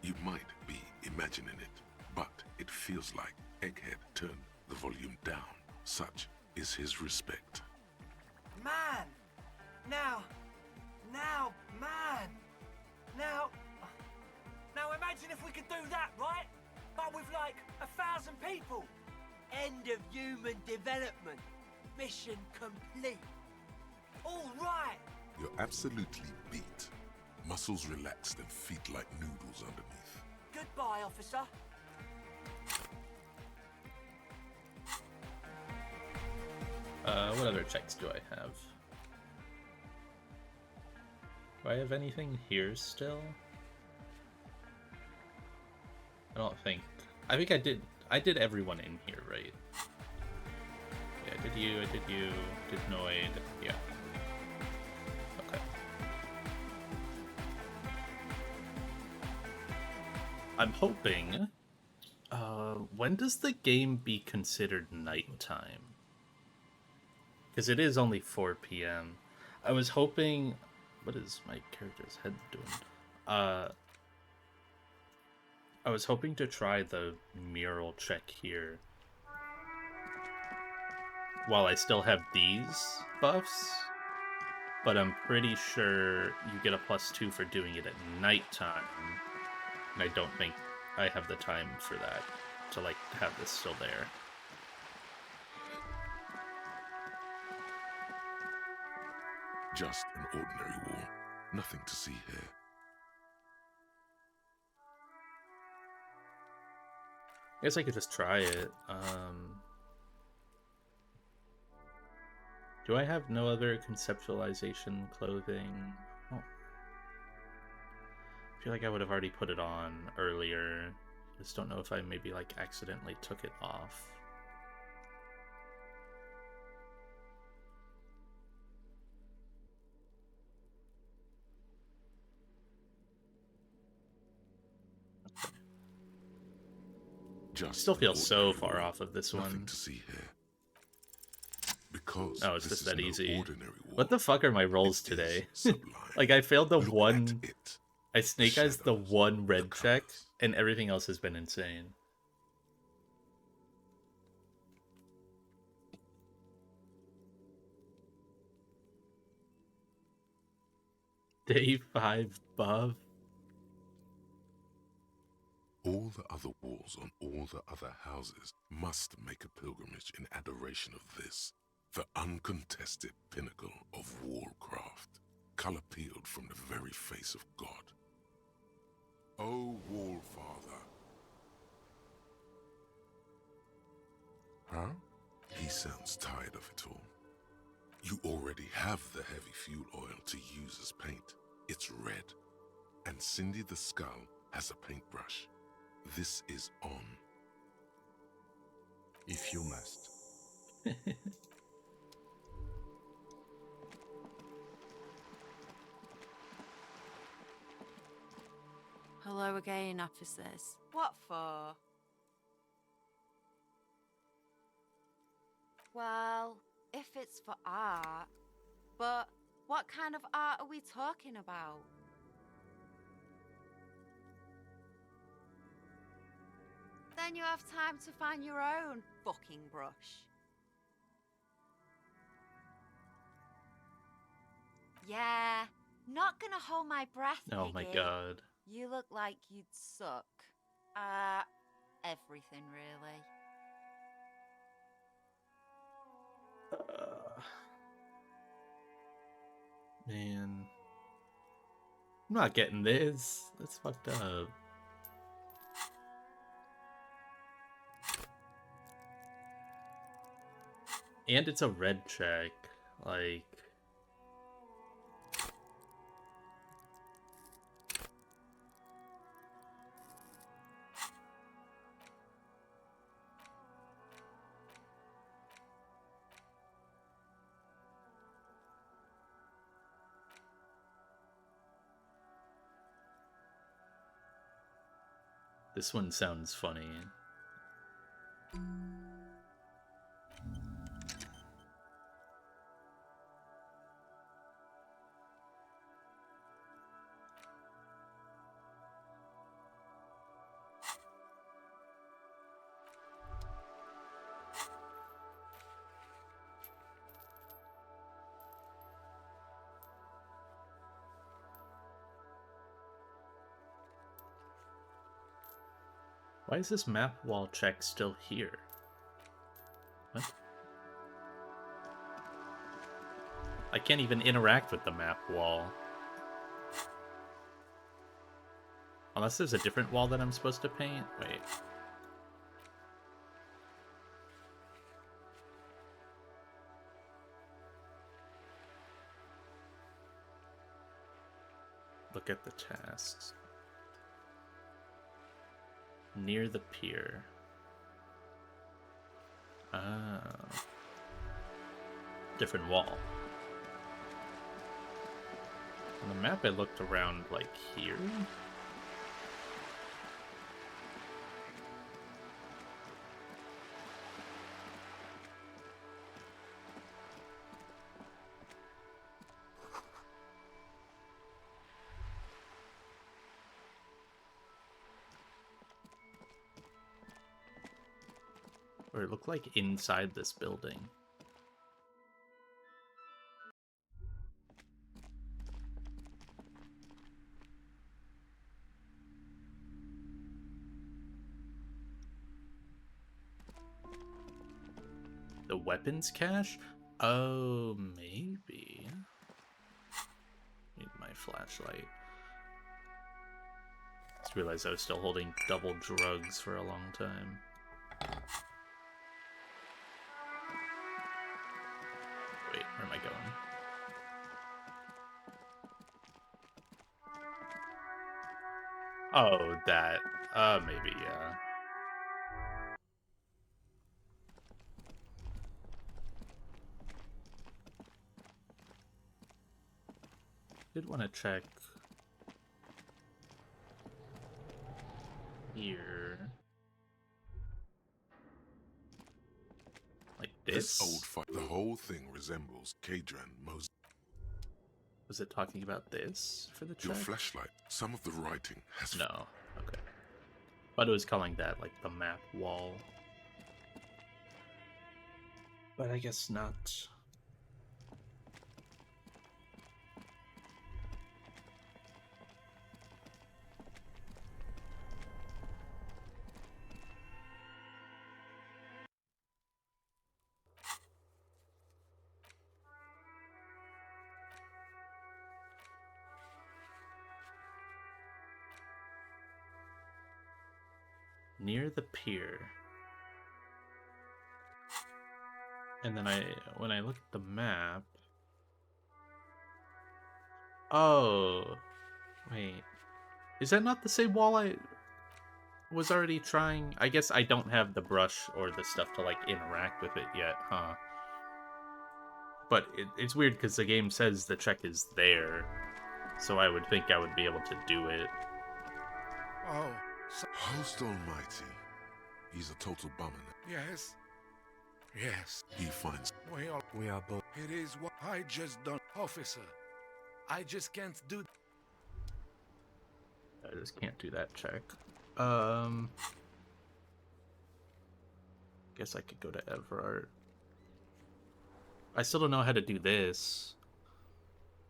You might be imagining it, but it feels like Egghead turned the volume down. Such is his respect. Man! Now imagine if we could do that, right? But with like 1,000 people. End of human development. Mission complete. All right. You're absolutely beat. Muscles relaxed and feet like noodles underneath. Goodbye, officer. What other checks do I have? Do I have anything here still? I don't think. I think I did. I did everyone in here, right? Yeah, I did you, did Noid, yeah. Okay. I'm hoping... when does the game be considered nighttime? Because it is only 4 p.m. I was hoping... What is my character's head doing? I was hoping to try the mural check here while I still have these buffs, but I'm pretty sure you get a +2 for doing it at nighttime, and I don't think I have the time for that, to like have this still there. Just an ordinary war. Nothing to see here. I guess I could just try it. Do I have no other conceptualization clothing? Oh. I feel like I would have already put it on earlier. I just don't know if I maybe like accidentally took it off. Just Still feel an so ordinary far wall. off of this Nothing one. to see here. Because Oh, it's this just is that no easy. ordinary wall. What the fuck are my rolls It today? is sublime. Like, I failed the Look one... at it. I snake eyes the shadows, one red the check, colours. and everything else has been insane. Day 5 buff? All the other walls on all the other houses must make a pilgrimage in adoration of this, the uncontested pinnacle of wallcraft, colour peeled from the very face of God. O Wallfather. Huh? He sounds tired of it all. You already have the heavy fuel oil to use as paint. It's red. And Cindy the Skull has a paintbrush. This is on. If you must. Hello again, officers. What for? Well, if it's for art. But what kind of art are we talking about? Then you have time to find your own fucking brush. Yeah, not gonna hold my breath, Oh my Piggy. god. You look like you'd suck. Everything really. Man. I'm not getting this. That's fucked up. And it's a red check. Like... This one sounds funny. Why is this map wall check still here? What? I can't even interact with the map wall. Unless there's a different wall that I'm supposed to paint? Wait. Look at the tasks. Near the pier. Ah. Different wall. On the map I looked around like here. Or it looked like inside this building. The weapons cache? Oh, maybe. Need my flashlight. Just realized I was still holding double drugs for a long time. Wait, Where am I going? Oh, that. Maybe, yeah. Did want to check here. Like this? Old fight. The whole thing resembles Kadran Moses. Was it talking about this for the check? Your flashlight. Some of the writing has. No. Okay. But it was calling that like the map wall. But I guess not. Near the pier. And then when I look at the map... Oh, wait. Is that not the same wall I was already trying? I guess I don't have the brush or the stuff to, like, interact with it yet, huh? But it's weird because the game says the check is there. So I would think I would be able to do it. Oh, so Host Almighty. He's a total bummer. Yes. Yes. He finds... We are both. It is what I just done. Officer, I just can't do... I just can't do that check. Guess I could go to Everard. I still don't know how to do this.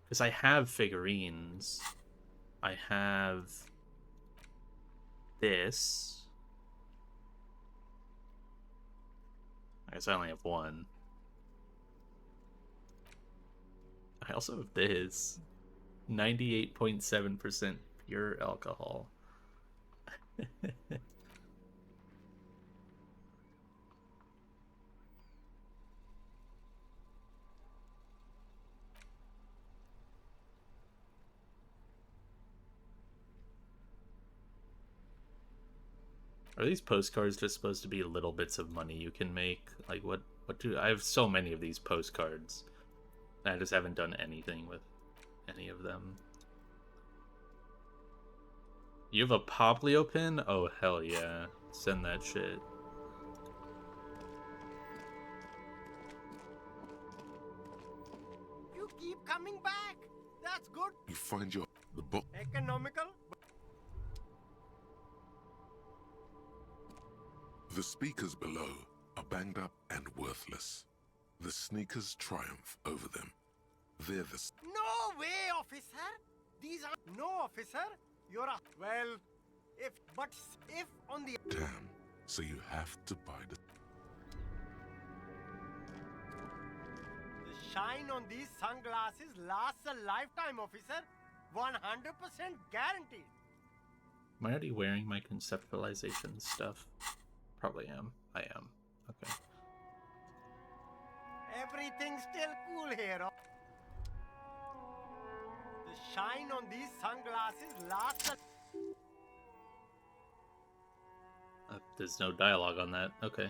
Because I have figurines. I have... this. I guess I only have one. I also have this. 98.7% pure alcohol. Are these postcards just supposed to be little bits of money you can make? Like, what do... I have so many of these postcards. I just haven't done anything with any of them. You have a Poplio pin? Oh, hell yeah. Send that shit. You keep coming back. That's good. You find the book. Economical. The speakers below are banged up and worthless. The sneakers triumph over them. They're the... No way, officer. These are... No, officer. You're a... Well, if on the... Damn. So you have to buy the... The shine on these sunglasses lasts a lifetime, officer. 100% guaranteed. Am I already wearing my conceptualization stuff? Probably am. I am. Okay. Everything's still cool here. The shine on these sunglasses lasts a... There's no dialogue on that. Okay.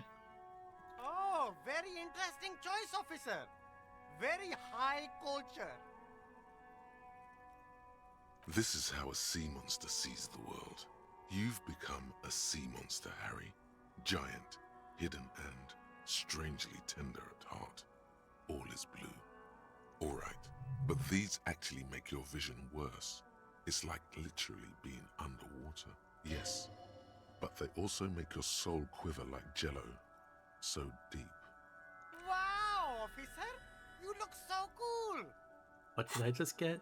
Oh, very interesting choice, officer. Very high culture. This is how a sea monster sees the world. You've become a sea monster, Harry. Giant, hidden, and strangely tender at heart. All is blue. Alright, but these actually make your vision worse. It's like literally being underwater. Yes, but they also make your soul quiver like jello. So deep. Wow, officer! You look so cool! What did I just get?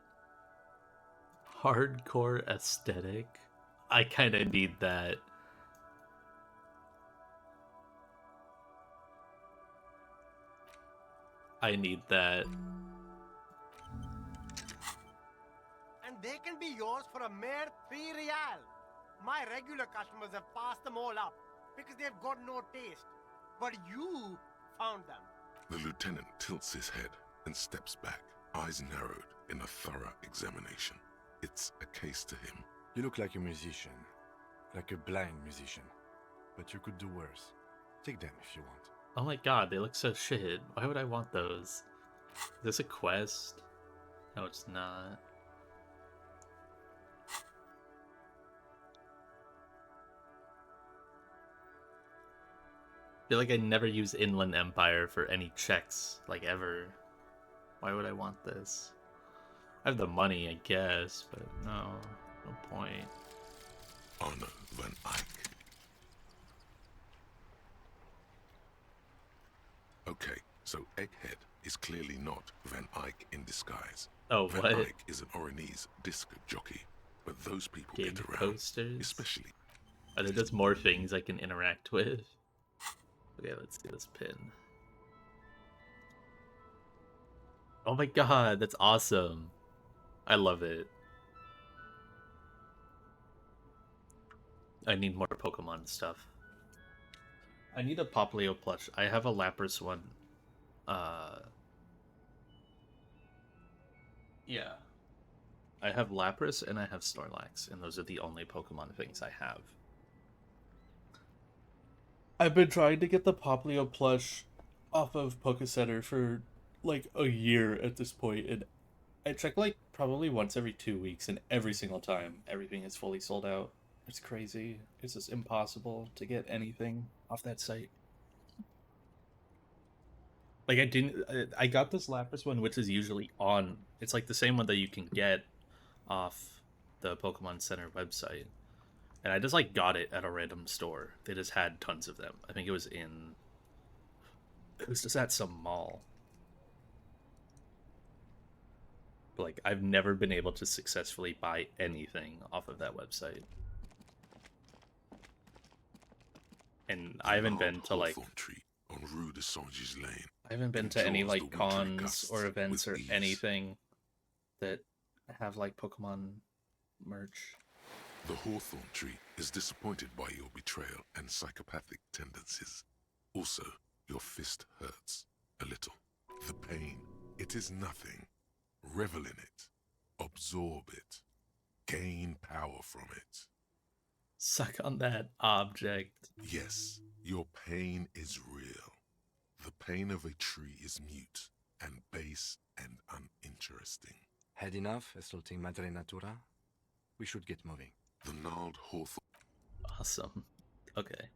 Hardcore aesthetic? I kinda need that. I need that. And they can be yours for a mere 3 real. My regular customers have passed them all up because they've got no taste. But you found them. The lieutenant tilts his head. and steps back, eyes narrowed in a thorough examination. It's a case to him. You look like a musician. Like a blind musician. But you could do worse. Take them if you want. Oh my god, they look so shit. Why would I want those? Is this a quest? No, it's not. I feel like I never use Inland Empire for any checks, like ever. Why would I want this? I have the money, I guess, but no point. Arno van Eyck. Okay, so Egghead is clearly not Van Eyck in disguise. Oh, Van what? Eyck is an Oranese disc jockey, but those people Game get around, posters? especially. Are there just more things I can interact with? Okay, let's see this pin. Oh my god, that's awesome. I love it. I need more Pokemon stuff. I need a Poplio plush. I have a Lapras one. Yeah. I have Lapras and I have Snorlax, and those are the only Pokemon things I have. I've been trying to get the Poplio plush off of Pokecenter for like a year at this point, and I check like probably once every 2 weeks, and every single time everything is fully sold out. It's crazy. It's just impossible to get anything off that site. Like I got this Lapras one, which is usually on. It's like the same one that you can get off the Pokemon Center website. And I just like got it at a random store. They just had tons of them. I think it was just at some mall. But like I've never been able to successfully buy anything off of that website. And I haven't been to like on Rue de Saint-Gilles Lane. I haven't been to any like cons or events or anything that have like Pokemon merch. The hawthorn tree is disappointed by your betrayal and psychopathic tendencies. Also, your fist hurts a little. The pain, it is nothing. Revel in it. Absorb it. Gain power from it. Suck on that object. Yes, your pain is real. The pain of a tree is mute and base and uninteresting. Had enough assaulting Madre Natura? We should get moving. The gnarled hawthorn. Awesome. Okay.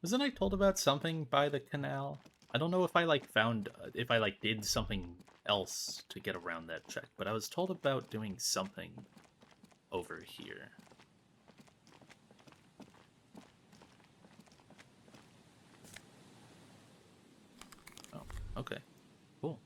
Wasn't I told about something by the canal? I don't know if I did something else to get around that check, but I was told about doing something over here. Oh, okay. Cool.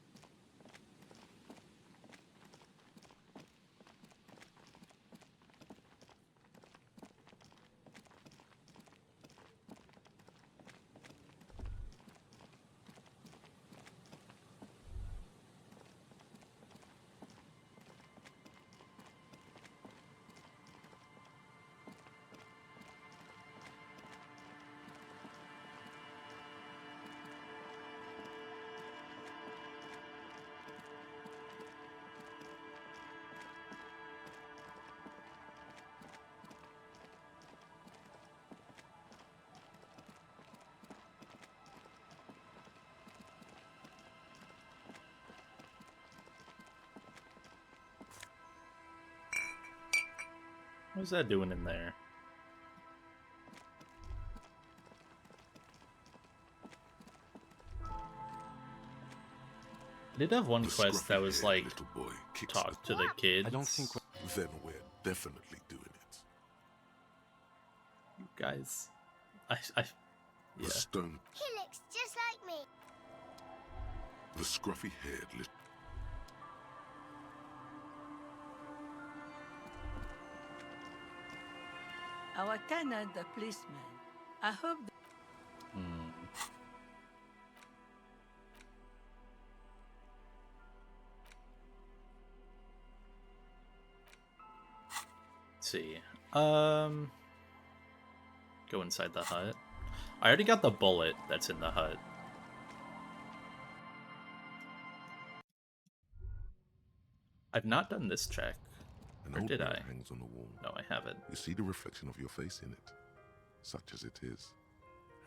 What's that doing in there? I did have one quest that was like, talk to the kids. I don't think then we're definitely doing it. You guys, The yeah. stone, He looks just like me. the scruffy-haired little. Our tenant, the policeman. I hope. Let's see. Go inside the hut. I already got the bullet that's in the hut. I've not done this check. An Or old did mirror I? hangs on the wall. No, I haven't. You see the reflection of your face in it, such as it is.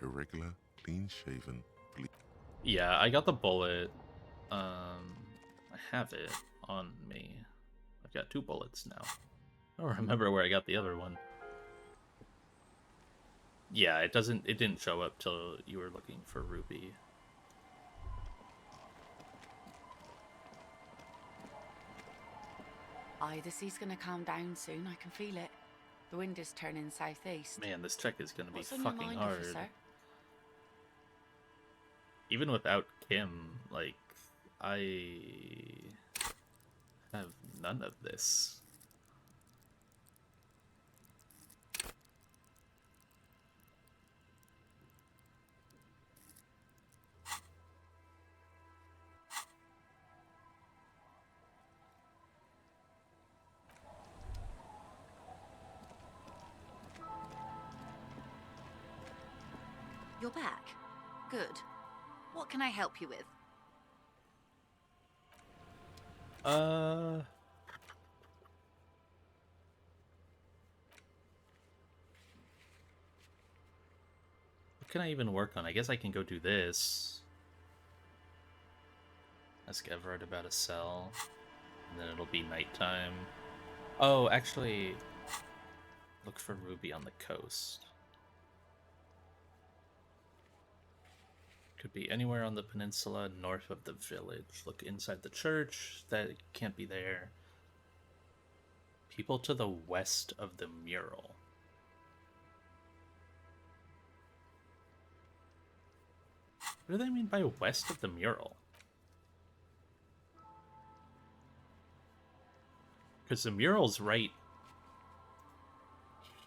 A regular, clean-shaven police. Yeah, I got the bullet. I have it on me. I've got 2 bullets now. I don't remember where I got the other one. Yeah, it didn't show up till you were looking for Ruby. Aye, the sea's gonna calm down soon. I can feel it. The wind is turning southeast. Man, this check is gonna be What's on your fucking mind, hard. officer? Even without Kim, like, I have none of this. You're back. Good. What can I help you with? What can I even work on? I guess I can go do this. Ask Everard about a cell. And then it'll be nighttime. Oh, actually, look for Ruby on the coast. Could be anywhere on the peninsula north of the village. Look inside the church. That can't be there. People to the west of the mural. What do they mean by west of the mural? Because the mural's right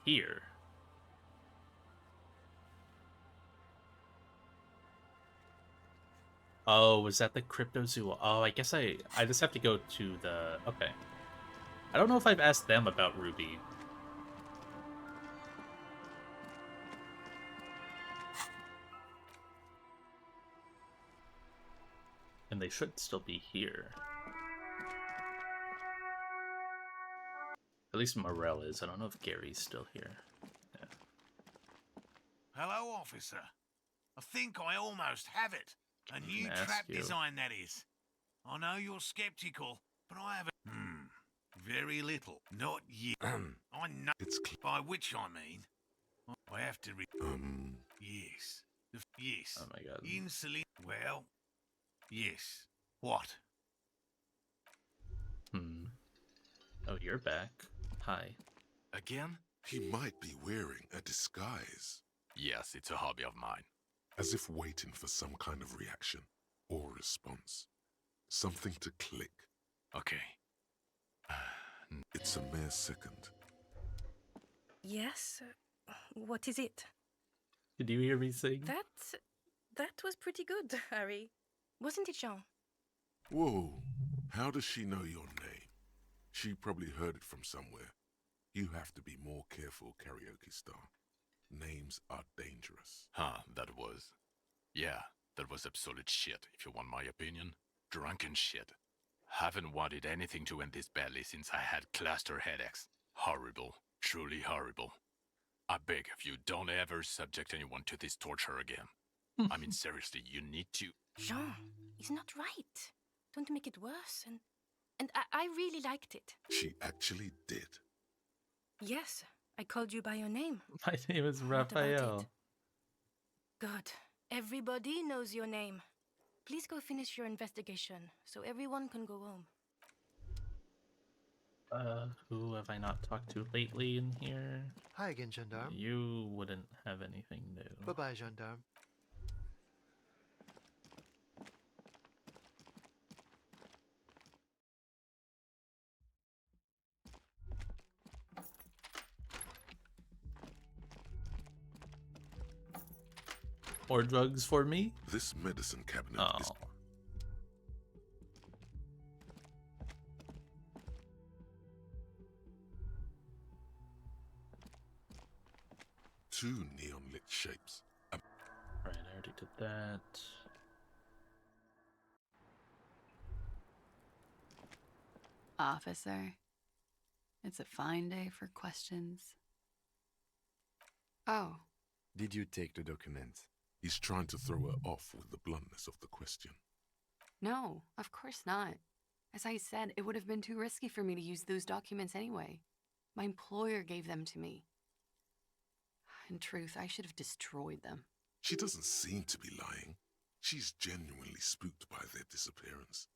here. Oh, was that the cryptozool? Oh, I guess I just have to go to the... Okay. I don't know if I've asked them about Ruby. And they should still be here. At least Morel is. I don't know if Gary's still here. Yeah. Hello, officer. I think I almost have it. A new trap design, that is. I know you're skeptical, but I have very little. Not yet. I know. By which I mean, I have to yes. Yes. Oh my god. Insulin. Well, yes. What? Oh, you're back. Hi. Again? He might be wearing a disguise. Yes, it's a hobby of mine. As if waiting for some kind of reaction or response. Something to click. Okay. It's a mere second. Yes? What is it? Did you hear me sing? That was pretty good, Harry. Wasn't it, Jean? Whoa. How does she know your name? She probably heard it from somewhere. You have to be more careful, karaoke star. Names are dangerous. That was absolute shit, if you want my opinion. Drunken shit. Haven't wanted anything to end this badly since I had cluster headaches. Horrible. Truly horrible. I beg of you, don't ever subject anyone to this torture again. I mean, seriously, you need to... Jean, it's not right. Don't make it worse. And I really liked it. She actually did. Yes, I called you by your name. My name is Raphael. Good. Everybody knows your name. Please go finish your investigation, so everyone can go home. Who have I not talked to lately in here? Hi again, Gendarme. You wouldn't have anything new. Bye-bye, Gendarme. More drugs for me? This medicine cabinet is... Two neon-lit shapes. A did that. Officer, it's a fine day for questions. Oh. Did you take the documents? He's trying to throw her off with the bluntness of the question. No, of course not. As I said, it would have been too risky for me to use those documents anyway. My employer gave them to me. In truth, I should have destroyed them. She doesn't seem to be lying. She's genuinely spooked by their disappearance.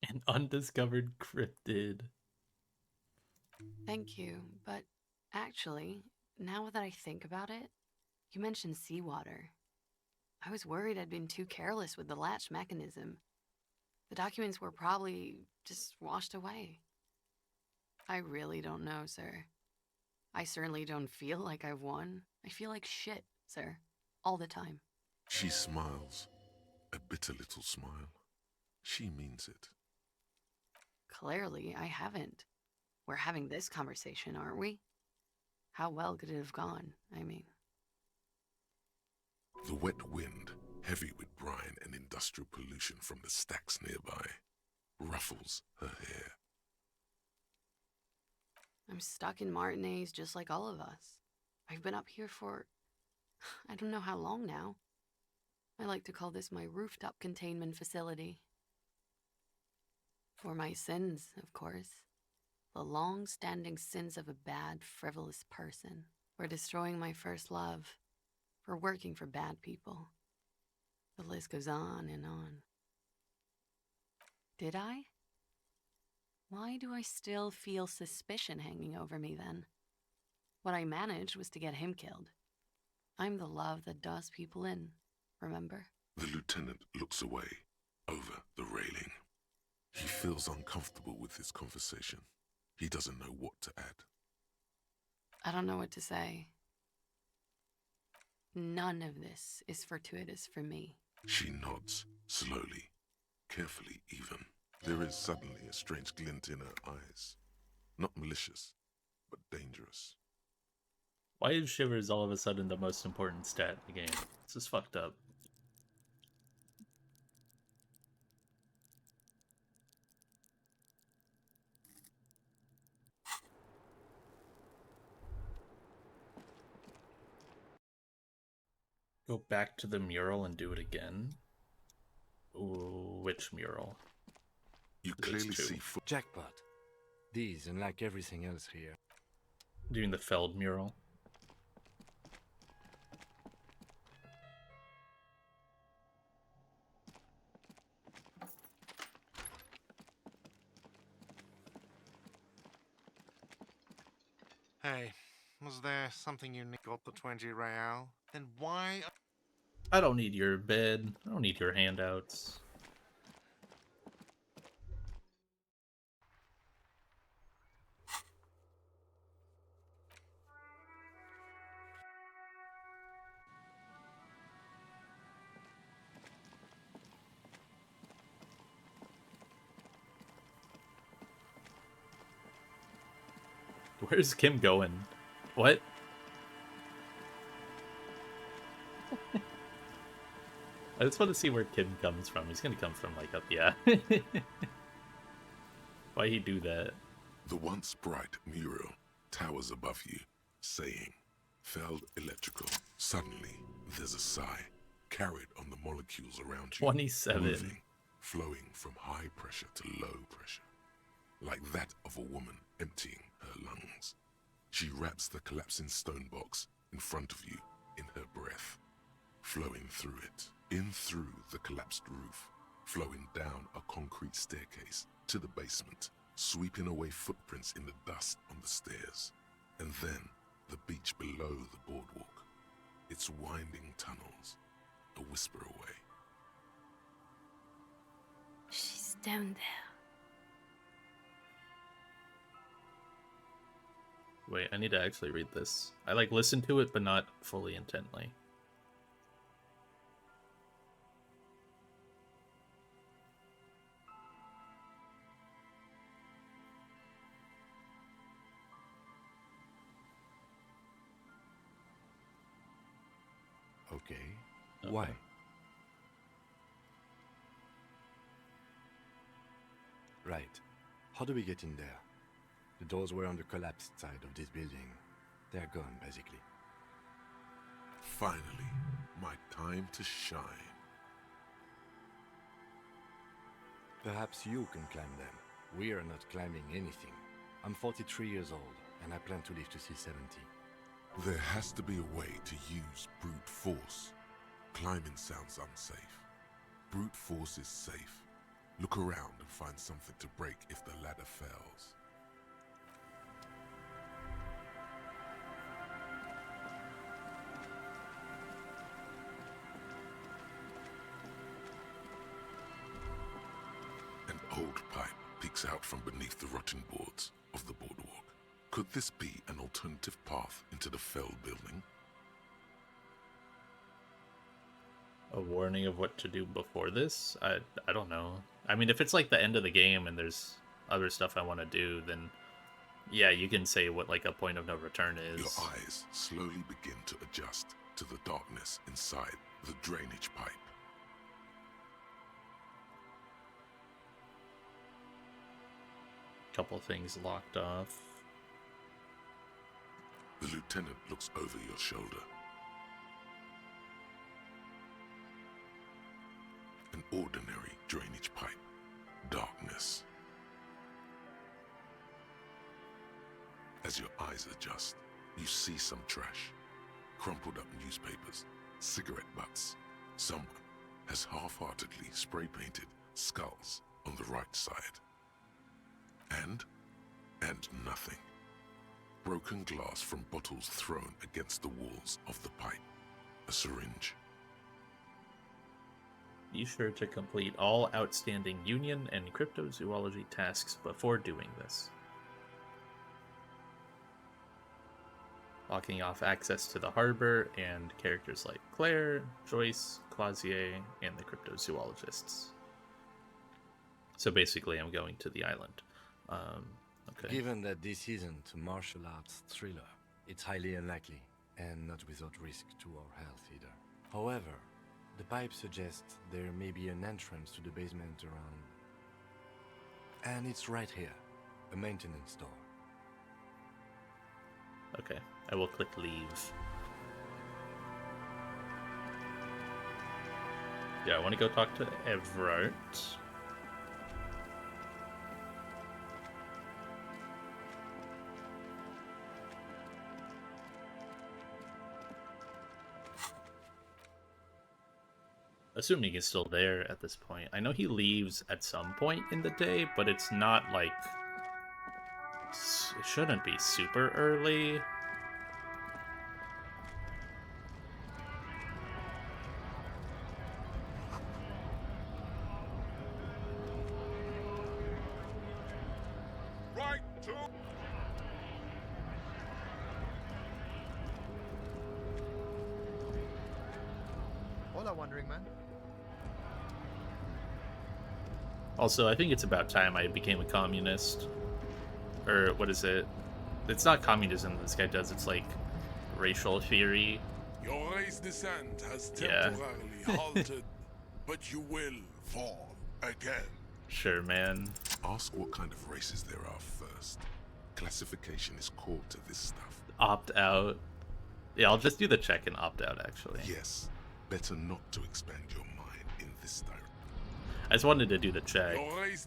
An undiscovered cryptid. Thank you, but actually, now that I think about it, you mentioned seawater. I was worried I'd been too careless with the latch mechanism. The documents were probably just washed away. I really don't know, sir. I certainly don't feel like I've won. I feel like shit, sir. All the time. She smiles. A bitter little smile. She means it. Clearly, I haven't. We're having this conversation, aren't we? How well could it have gone, I mean? The wet wind, heavy with brine and industrial pollution from the stacks nearby, ruffles her hair. I'm stuck in Martinez just like all of us. I've been up here for... I don't know how long now. I like to call this my rooftop containment facility. For my sins, of course. The long-standing sins of a bad, frivolous person. For destroying my first love. For working for bad people. The list goes on and on. Did I? Why do I still feel suspicion hanging over me then? What I managed was to get him killed. I'm the love that does people in, remember? The lieutenant looks away, over the railing. He feels uncomfortable with this conversation. He doesn't know what to add. I don't know what to say. None of this is fortuitous for me. She nods, slowly, carefully even. There is suddenly a strange glint in her eyes. Not malicious, but dangerous. Why is Shivers all of a sudden the most important stat in the game? This is fucked up. Go back to the mural and do it again? Ooh, which mural? You clearly see jackpot. These, unlike everything else here. Doing the Feld mural. Hey, was there something you got the 20 real? Then why... I don't need your bed. I don't need your handouts. Where's Kim going? What? I just want to see where Kim comes from. He's gonna come from like up, yeah. Why he do that? The once bright mural towers above you, saying, Feld Electrical. Suddenly, there's a sigh, carried on the molecules around you. 27. Moving, flowing from high pressure to low pressure. Like that of a woman emptying her lungs. She wraps the collapsing stone box in front of you in her breath, flowing through it, in through the collapsed roof, flowing down a concrete staircase to the basement, sweeping away footprints in the dust on the stairs, and then the beach below the boardwalk, its winding tunnels, a whisper away. She's down there. Wait, I need to actually read this. I like listened to it, but not fully intently. Okay. Why? Right. How do we get in there? The doors were on the collapsed side of this building. They're gone, basically. Finally, my time to shine. Perhaps you can climb them. We are not climbing anything. I'm 43 years old, and I plan to live to see 70. There has to be a way to use brute force. Climbing sounds unsafe. Brute force is safe. Look around and find something to break if the ladder fails. An old pipe peeks out from beneath the rotting boards of the boardwalk. Could this be an alternative path into the felled building? A warning of what to do before this? I don't know. I mean, if it's like the end of the game and there's other stuff I want to do, then yeah, you can say what like a point of no return is. Your eyes slowly begin to adjust to the darkness inside the drainage pipe. Couple things locked off. The lieutenant looks over your shoulder. An ordinary drainage pipe. Darkness. As your eyes adjust, you see some trash. Crumpled up newspapers, cigarette butts. Someone has half-heartedly spray-painted skulls on the right side. And nothing. Broken glass from bottles thrown against the walls of the pipe. A syringe. Be sure to complete all outstanding Union and cryptozoology tasks before doing this. Locking off access to the harbor and characters like Claire, Joyce, Clausier, and the cryptozoologists. So basically, I'm going to the island. Okay. Given that this isn't a martial arts thriller, it's highly unlikely, and not without risk to our health either. However, the pipe suggests there may be an entrance to the basement around... And it's right here, a maintenance door. Okay, I will click leave. Yeah, I want to go talk to Everett. Assuming he's still there at this point. I know he leaves at some point in the day, but it's not like... It shouldn't be super early. Right to... Hola, Wandering Man. Also, I think it's about time I became a communist. Or, what is it? It's not communism this guy does, it's like racial theory. Your race descent has temporarily halted, but you will fall again. Sure, man. Ask what kind of races there are first. Classification is core to this stuff. Opt out. Yeah, I'll just do the check and opt out, actually. Yes, better not to expand your mind in this direction. I just wanted to do the check. Your race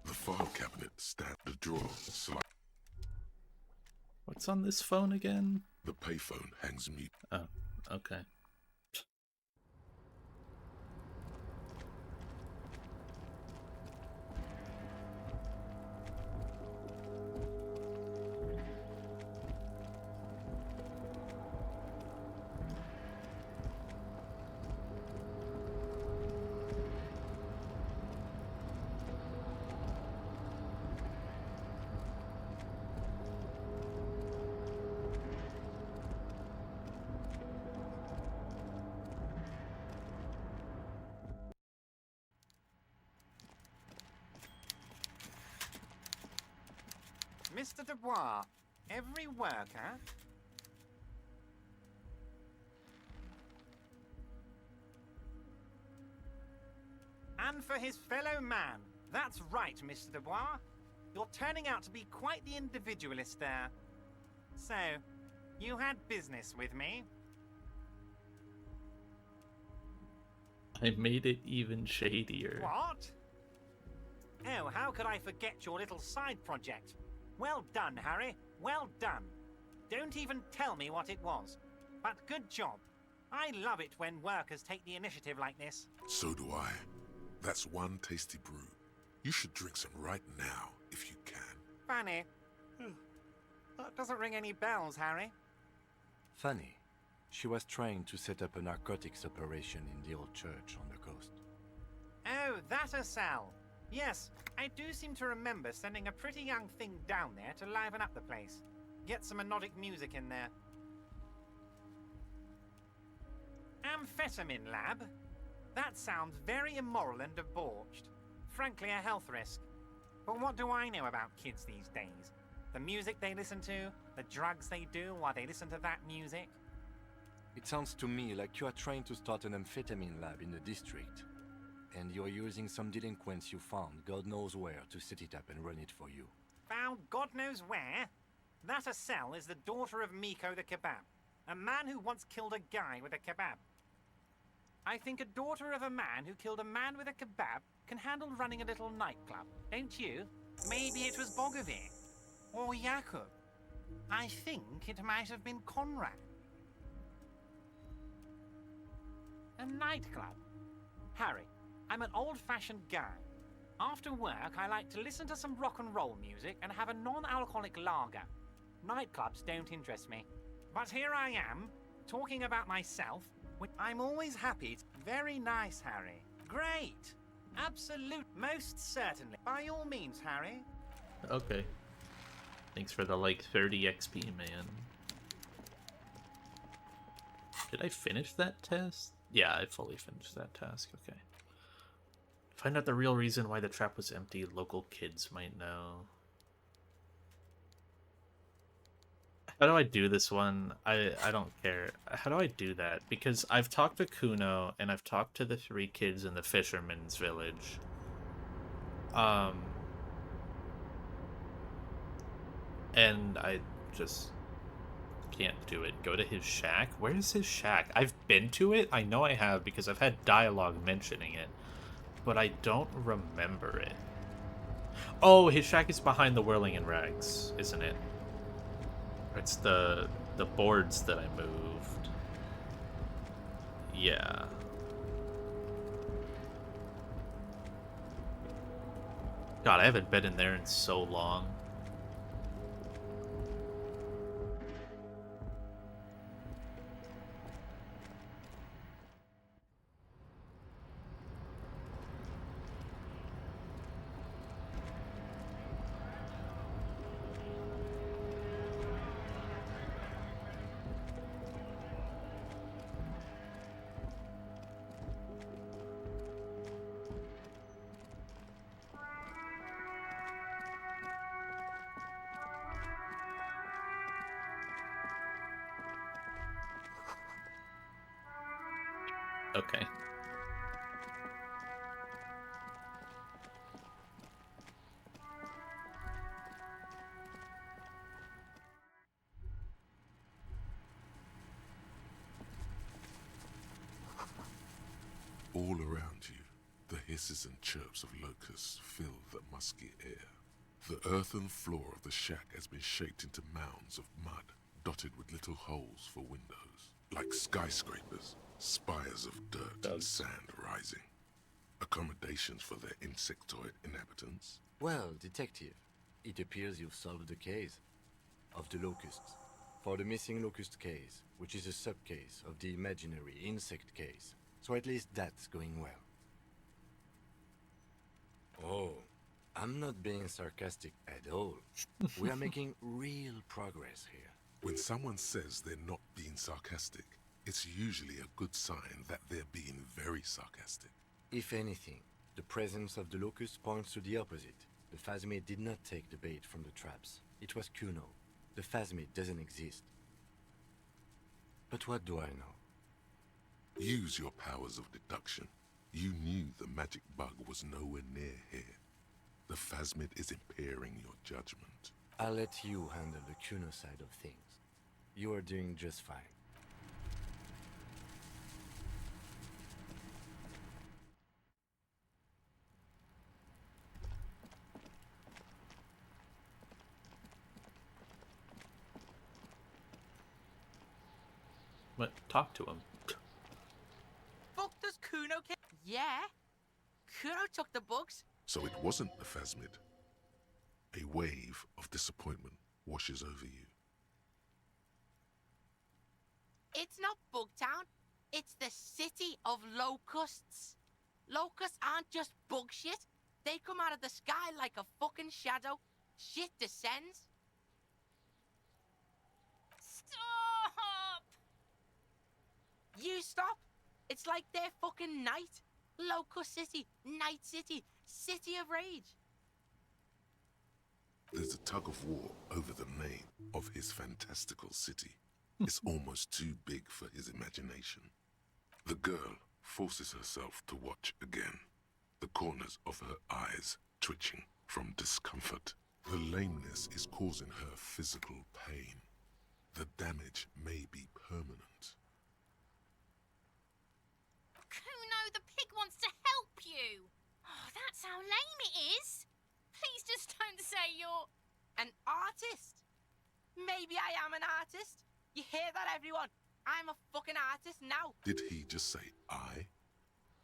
The file cabinet stand the drawer slide. What's on this phone again? The payphone hangs mute. Oh, okay. Mr. Dubois, every worker... And for his fellow man. That's right, Mr. Dubois. You're turning out to be quite the individualist there. So, you had business with me? I made it even shadier. What? Oh, how could I forget your little side project? Well done, Harry. Well done. Don't even tell me what it was. But good job. I love it when workers take the initiative like this. So do I. That's one tasty brew. You should drink some right now, if you can. Funny. That doesn't ring any bells, Harry. Funny. She was trying to set up a narcotics operation in the old church on the coast. Oh, that a Sal. Yes, I do seem to remember sending a pretty young thing down there to liven up the place. Get some melodic music in there. Amphetamine lab? That sounds very immoral and debauched. Frankly, a health risk. But what do I know about kids these days? The music they listen to, the drugs they do while they listen to that music? It sounds to me like you are trying to start an amphetamine lab in the district. And you're using some delinquents you found, God knows where, to set it up and run it for you. Found God knows where? That Asel is the daughter of Miko the Kebab, a man who once killed a guy with a kebab. I think a daughter of a man who killed a man with a kebab can handle running a little nightclub, don't you? Maybe it was Bogovir. Or Jakub. I think it might have been Conrad. A nightclub? Harry, I'm an old-fashioned guy. After work, I like to listen to some rock and roll music and have a non-alcoholic lager. Nightclubs don't interest me. But here I am, talking about myself. I'm always happy. Very nice, Harry. Great. Absolute. Most certainly. By all means, Harry. Okay. Thanks for the, 30 XP, man. Did I finish that test? Yeah, I fully finished that task. Okay. Find out the real reason why the trap was empty. Local kids might know. How do I do this one? I don't care. How do I do that? Because I've talked to Kuno, and I've talked to the 3 kids in the fisherman's village. And I just can't do it. Go to his shack? Where is his shack? I've been to it? I know I have, because I've had dialogue mentioning it. But I don't remember it. Oh, his shack is behind the Whirling in Rags, isn't it? It's the boards that I moved. Yeah. God, I haven't been in there in so long. Okay. All around you, the hisses and chirps of locusts fill the musky air. The earthen floor of the shack has been shaped into mounds of mud, dotted with little holes for windows, like skyscrapers, spires of dirt and sand rising. Accommodations for their insectoid inhabitants. Well, detective, it appears you've solved the case of the locusts. For the missing locust case, which is a sub-case of the imaginary insect case. So at least that's going well. Oh, I'm not being sarcastic at all. We are making real progress here. When someone says they're not being sarcastic, it's usually a good sign that they're being very sarcastic. If anything, the presence of the locust points to the opposite. The Phasmid did not take the bait from the traps. It was Kuno. The Phasmid doesn't exist. But what do I know? Use your powers of deduction. You knew the magic bug was nowhere near here. The Phasmid is impairing your judgment. I'll let you handle the Kuno side of things. You are doing just fine. But talk to him. Fuck does Kuno care? Yeah. Kuno took the bugs. So it wasn't the Phasmid. A wave of disappointment washes over you. It's not Bugtown. It's the city of locusts. Locusts aren't just bug shit. They come out of the sky like a fucking shadow. Shit descends. Stop! You stop. It's like their fucking night. Locust City, Night City, City of Rage. There's a tug of war over the name of his fantastical city. It's almost too big for his imagination. The girl forces herself to watch again, the corners of her eyes twitching from discomfort. The lameness is causing her physical pain. The damage may be permanent. Kuno, the pig wants to help you. Oh, that's how lame it is. Please just don't say you're... An artist? Maybe I am an artist. You hear that, everyone? I'm a fucking artist now. Did he just say I?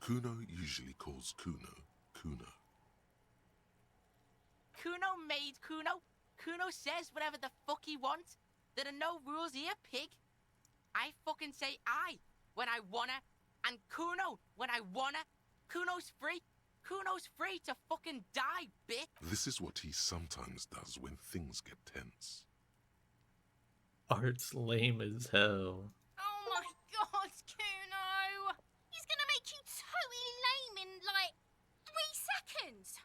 Kuno usually calls Kuno, Kuno. Kuno made Kuno. Kuno says whatever the fuck he wants. There are no rules here, pig. I fucking say I when I wanna, and Kuno when I wanna. Kuno's free. Kuno's free to fucking die, bitch. This is what he sometimes does when things get tense. Art's lame as hell. Oh my god, Kuno! He's gonna make you totally lame in, like, 3 seconds.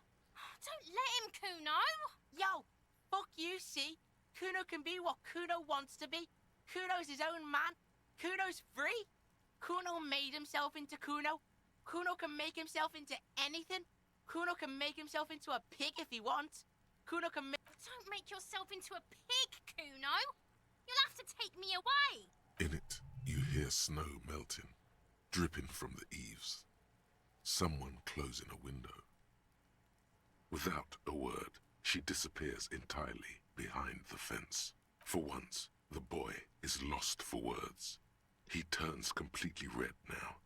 Don't let him, Kuno. Yo, fuck you, see? Kuno can be what Kuno wants to be. Kuno's his own man. Kuno's free. Kuno made himself into Kuno. Kuno can make himself into anything. Kuno can make himself into a pig if he wants. Kuno can make... Don't make yourself into a pig, Kuno. You'll have to take me away. In it, you hear snow melting, dripping from the eaves. Someone closing a window. Without a word, she disappears entirely behind the fence. For once, the boy is lost for words. He turns completely red now,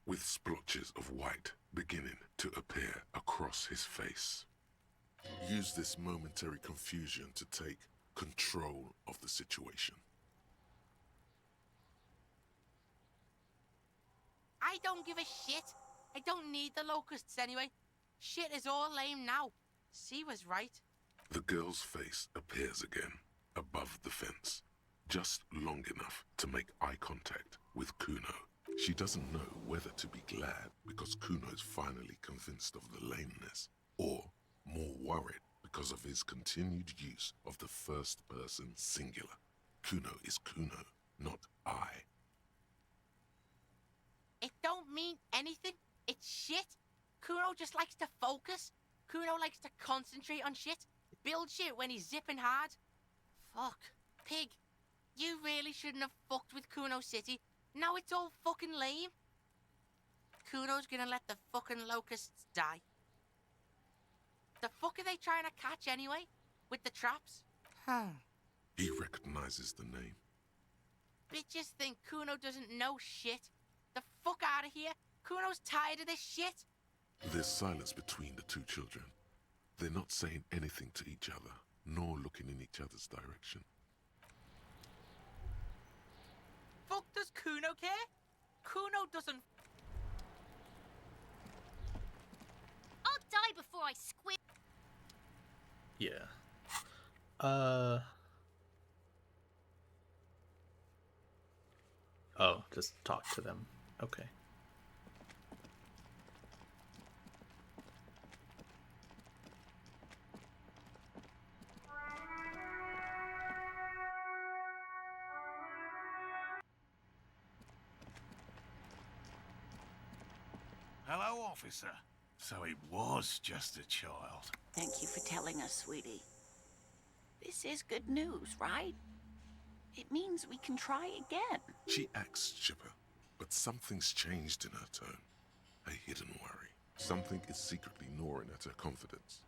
with splotches of white beginning to appear across his face. Use this momentary confusion to take control of the situation. I don't give a shit. I don't need the locusts anyway. Shit is all lame now. C was right. The girl's face appears again, above the fence, just long enough to make eye contact with Kuno. She doesn't know whether to be glad because Kuno's finally convinced of the lameness, or more worried because of his continued use of the first person singular. Kuno is Kuno, not I. It don't mean anything. It's shit. Kuno just likes to focus. Kuno likes to concentrate on shit. Build shit when he's zipping hard. Fuck. Pig. You really shouldn't have fucked with Kuno City. Now it's all fucking lame. Kuno's gonna let the fucking locusts die. The fuck are they trying to catch anyway? With the traps? He recognizes the name. Bitches think Kuno doesn't know shit. The fuck out of here. Kuno's tired of this shit. There's silence between the two children. They're not saying anything to each other, nor looking in each other's direction. Fuck does Kuno care? Kuno doesn't... I'll die before I squib. Yeah. Oh, just talk to them. Okay. Hello, officer. So it was just a child. Thank you for telling us, sweetie. This is good news, right? It means we can try again. She acts chipper, but something's changed in her tone. A hidden worry. Something is secretly gnawing at her confidence.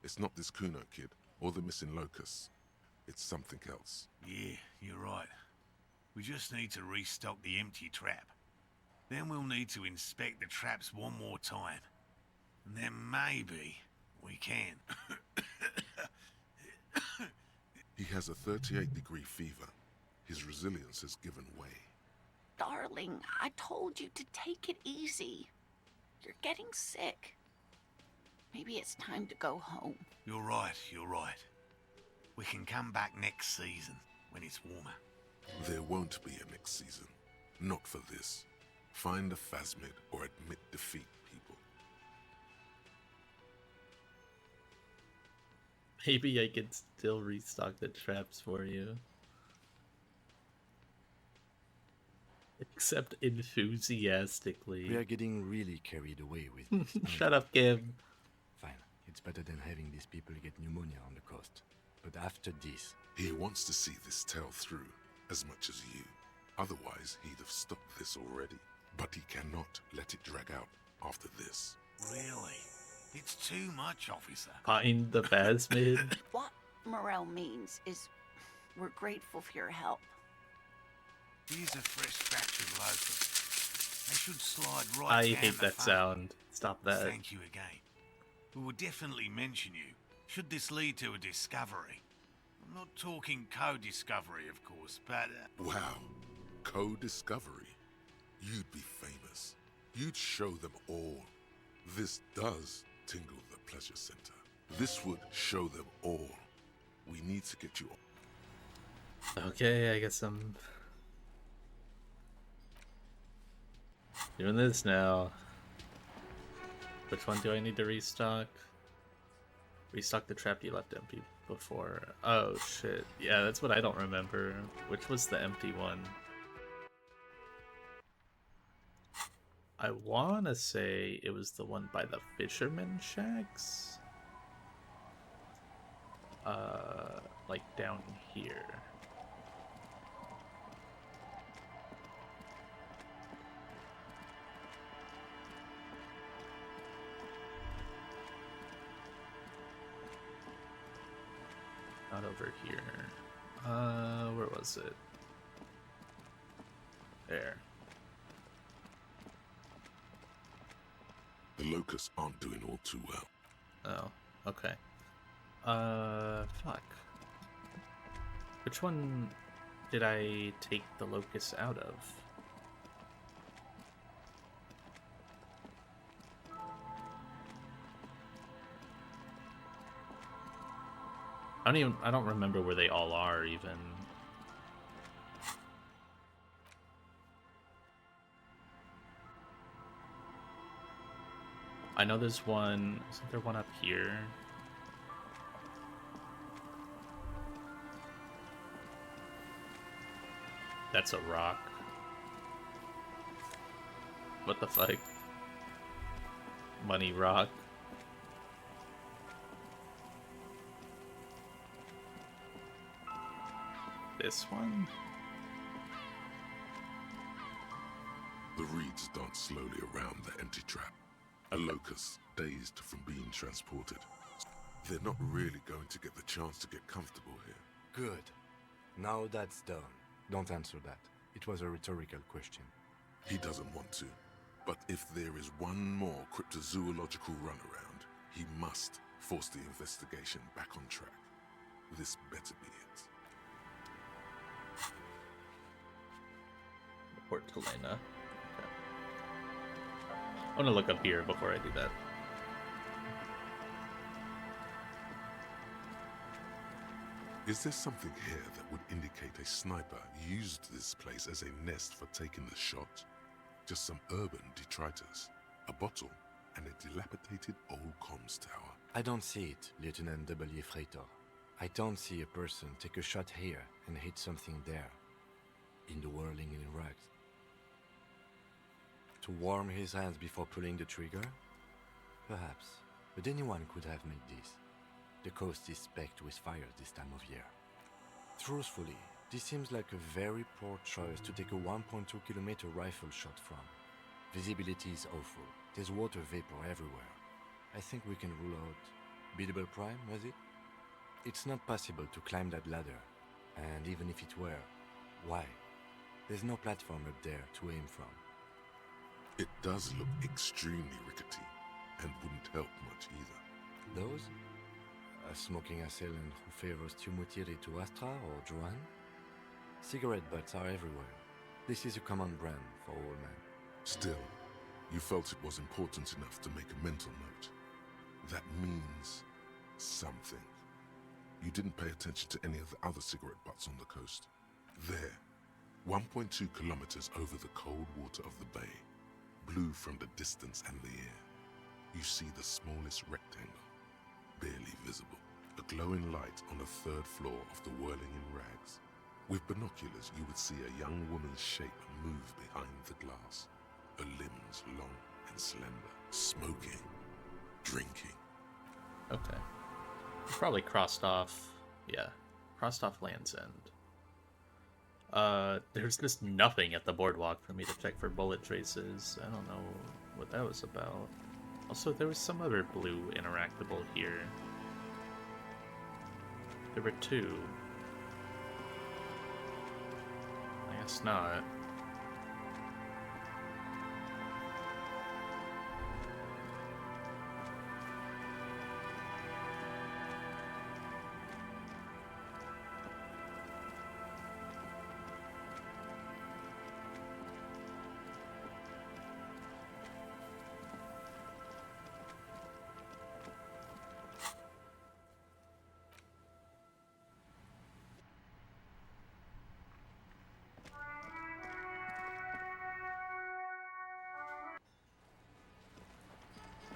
It's not this Kuno kid or the missing locust. It's something else. Yeah, you're right. We just need to restock the empty trap. Then we'll need to inspect the traps one more time. And then maybe we can. He has a 38-degree fever. His resilience has given way. Darling, I told you to take it easy. You're getting sick. Maybe it's time to go home. You're right, you're right. We can come back next season, when it's warmer. There won't be a next season. Not for this. Find a phasmid or admit defeat, people. Maybe I can still restock the traps for you. Except enthusiastically. We are getting really carried away with this. Shut up, Kim. Fine. It's better than having these people get pneumonia on the coast. But after this... He wants to see this tale through, as much as you. Otherwise, he'd have stopped this already. But he cannot let it drag out after this. Really? It's too much, officer. Find the phasmid. What Morel means is we're grateful for your help. Here's a fresh batch of locusts. They should slide right I down hate the that funnel. sound. Stop that. Thank you again. We will definitely mention you, should this lead to a discovery. I'm not talking co-discovery, of course, but... Wow. Co-discovery. You'd be famous. You'd show them all. This does tingle the pleasure center. This would show them all. We need to get you on. Okay, I guess I'm doing this now. Which one do I need to restock? Restock the trap you left empty before. Oh shit. Yeah, that's what I don't remember. Which was the empty one? I wanna say it was the one by the fisherman shacks. Like down here. Not over here. Where was it? There. The locusts aren't doing all too well. Oh, okay. Fuck. Which one did I take the locust out of? I don't remember where they all are even. I know there's one, isn't there one up here? That's a rock. What the fuck? Money rock. This one? The reeds dance slowly around the empty trap. A locust, dazed from being transported. They're not really going to get the chance to get comfortable here. Good. Now that's done. Don't answer that. It was a rhetorical question. He doesn't want to. But if there is one more cryptozoological runaround, he must force the investigation back on track. This better be it. Port Helena. Okay. I want to look up here before I do that. Is there something here that would indicate a sniper used this place as a nest for taking the shot? Just some urban detritus, a bottle, and a dilapidated old comms tower. I don't see it, Lieutenant W. Freighter. I don't see a person take a shot here and hit something there. In the whirling in rags. To warm his hands before pulling the trigger? Perhaps, but anyone could have made this. The coast is specked with fires this time of year. Truthfully, this seems like a very poor choice to take a 1.2-kilometer rifle shot from. Visibility is awful. There's water vapor everywhere. I think we can rule out Biddable Prime, was it? It's not possible to climb that ladder. And even if it were, why? There's no platform up there to aim from. It does look extremely rickety, and wouldn't help much either. Those? A smoking assailant who favors Tumutiri to Astra or Joan? Cigarette butts are everywhere. This is a common brand for all men. Still, you felt it was important enough to make a mental note. That means something. You didn't pay attention to any of the other cigarette butts on the coast. There, 1.2 kilometers over the cold water of the bay, blue from the distance and the air, you see the smallest rectangle, barely visible, a glowing light on the third floor of the whirling in rags. With binoculars, you would see a young woman's shape move behind the glass, her limbs long and slender, smoking, drinking. Okay. Probably crossed off, yeah, crossed off Land's End. There's just nothing at the boardwalk for me to check for bullet traces. I don't know what that was about. Also, there was some other blue interactable here. There were two. I guess not.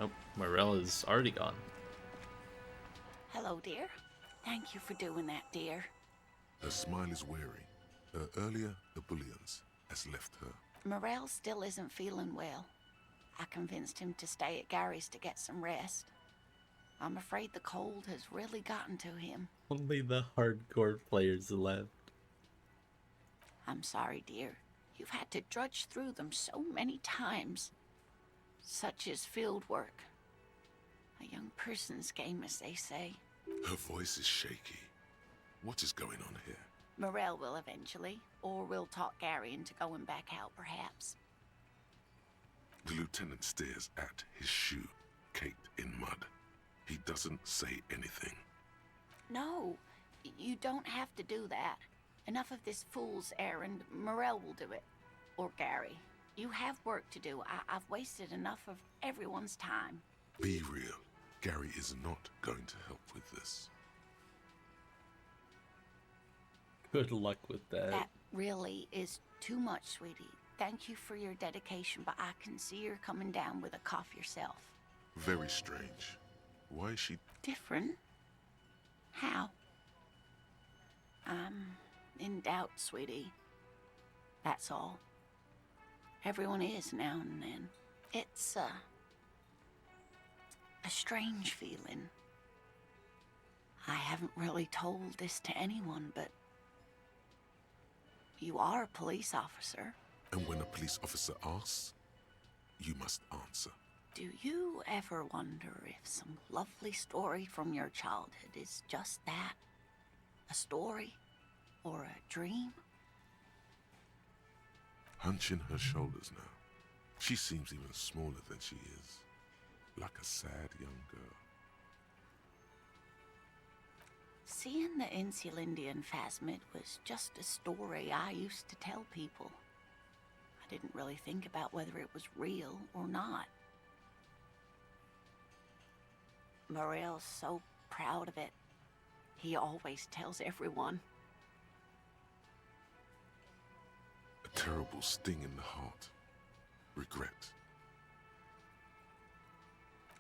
Nope, Morel is already gone. Hello, dear. Thank you for doing that, dear. Her smile is weary. Her earlier ebullience has left her. Morel still isn't feeling well. I convinced him to stay at Gary's to get some rest. I'm afraid the cold has really gotten to him. Only the hardcore players left. I'm sorry, dear. You've had to drudge through them so many times. Such is field work. A young person's game, as they say. Her voice is shaky. What is going on here? Morel will eventually, or we'll talk Gary into going back out, perhaps. The lieutenant stares at his shoe, caked in mud. He doesn't say anything. No, you don't have to do that. Enough of this fool's errand. Morel will do it. Or Gary. You have work to do. I've wasted enough of everyone's time. Be real. Gary is not going to help with this. Good luck with that. That really is too much, sweetie. Thank you for your dedication, but I can see you're coming down with a cough yourself. Very strange. Why is she... Different? How? I'm in doubt, sweetie. That's all. Everyone is now and then. It's, a strange feeling. I haven't really told this to anyone, but you are a police officer. And when a police officer asks, you must answer. Do you ever wonder if some lovely story from your childhood is just that? A story? Or a dream? Hunching her shoulders now. She seems even smaller than she is. Like a sad young girl. Seeing the Insulindian phasmid was just a story I used to tell people. I didn't really think about whether it was real or not. Morel's so proud of it. He always tells everyone. A terrible sting in the heart. Regret.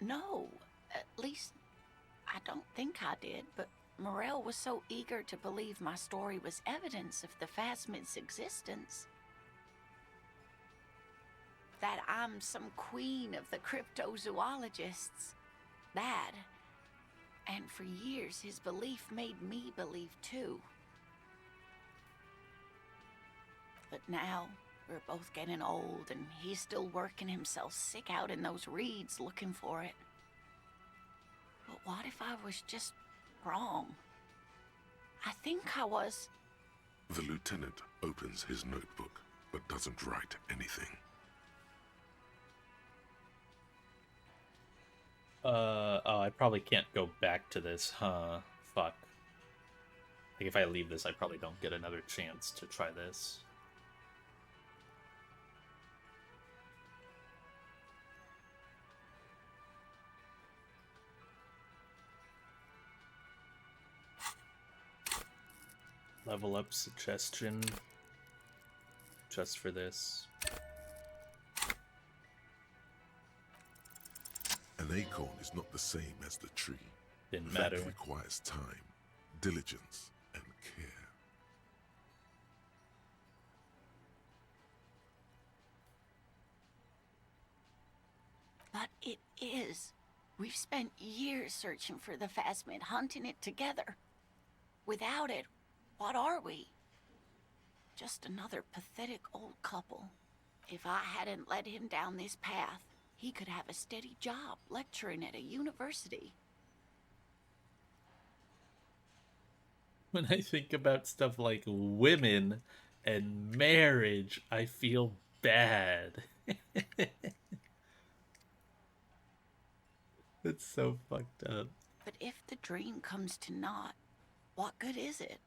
No, at least I don't think I did, but Morel was so eager to believe my story was evidence of the phasmid's existence that I'm some queen of the cryptozoologists. That. And for years, his belief made me believe too. But now, we're both getting old, and he's still working himself sick out in those reeds looking for it. But what if I was just wrong? I think I was. The lieutenant opens his notebook, but doesn't write anything. Oh, I probably can't go back to this, huh? Fuck. Like, if I leave this, I probably don't get another chance to try this. Level up suggestion. Just for this. An acorn is not the same as the tree. Didn't that matter. Requires time, diligence, and care. But it is. We've spent years searching for the phasmid, hunting it together. Without it, what are we? Just another pathetic old couple. If I hadn't led him down this path, he could have a steady job lecturing at a university. When I think about stuff like women and marriage, I feel bad. It's so fucked up. But if the dream comes to naught, what good is it?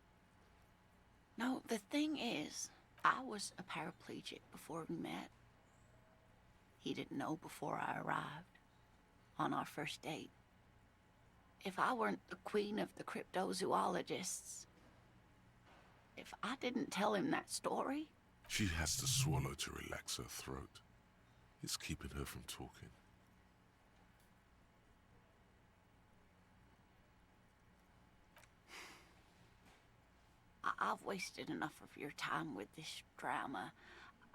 No, the thing is, I was a paraplegic before we met. He didn't know before I arrived, on our first date. If I weren't the queen of the cryptozoologists, if I didn't tell him that story... She has to swallow to relax her throat. It's keeping her from talking. I've wasted enough of your time with this drama.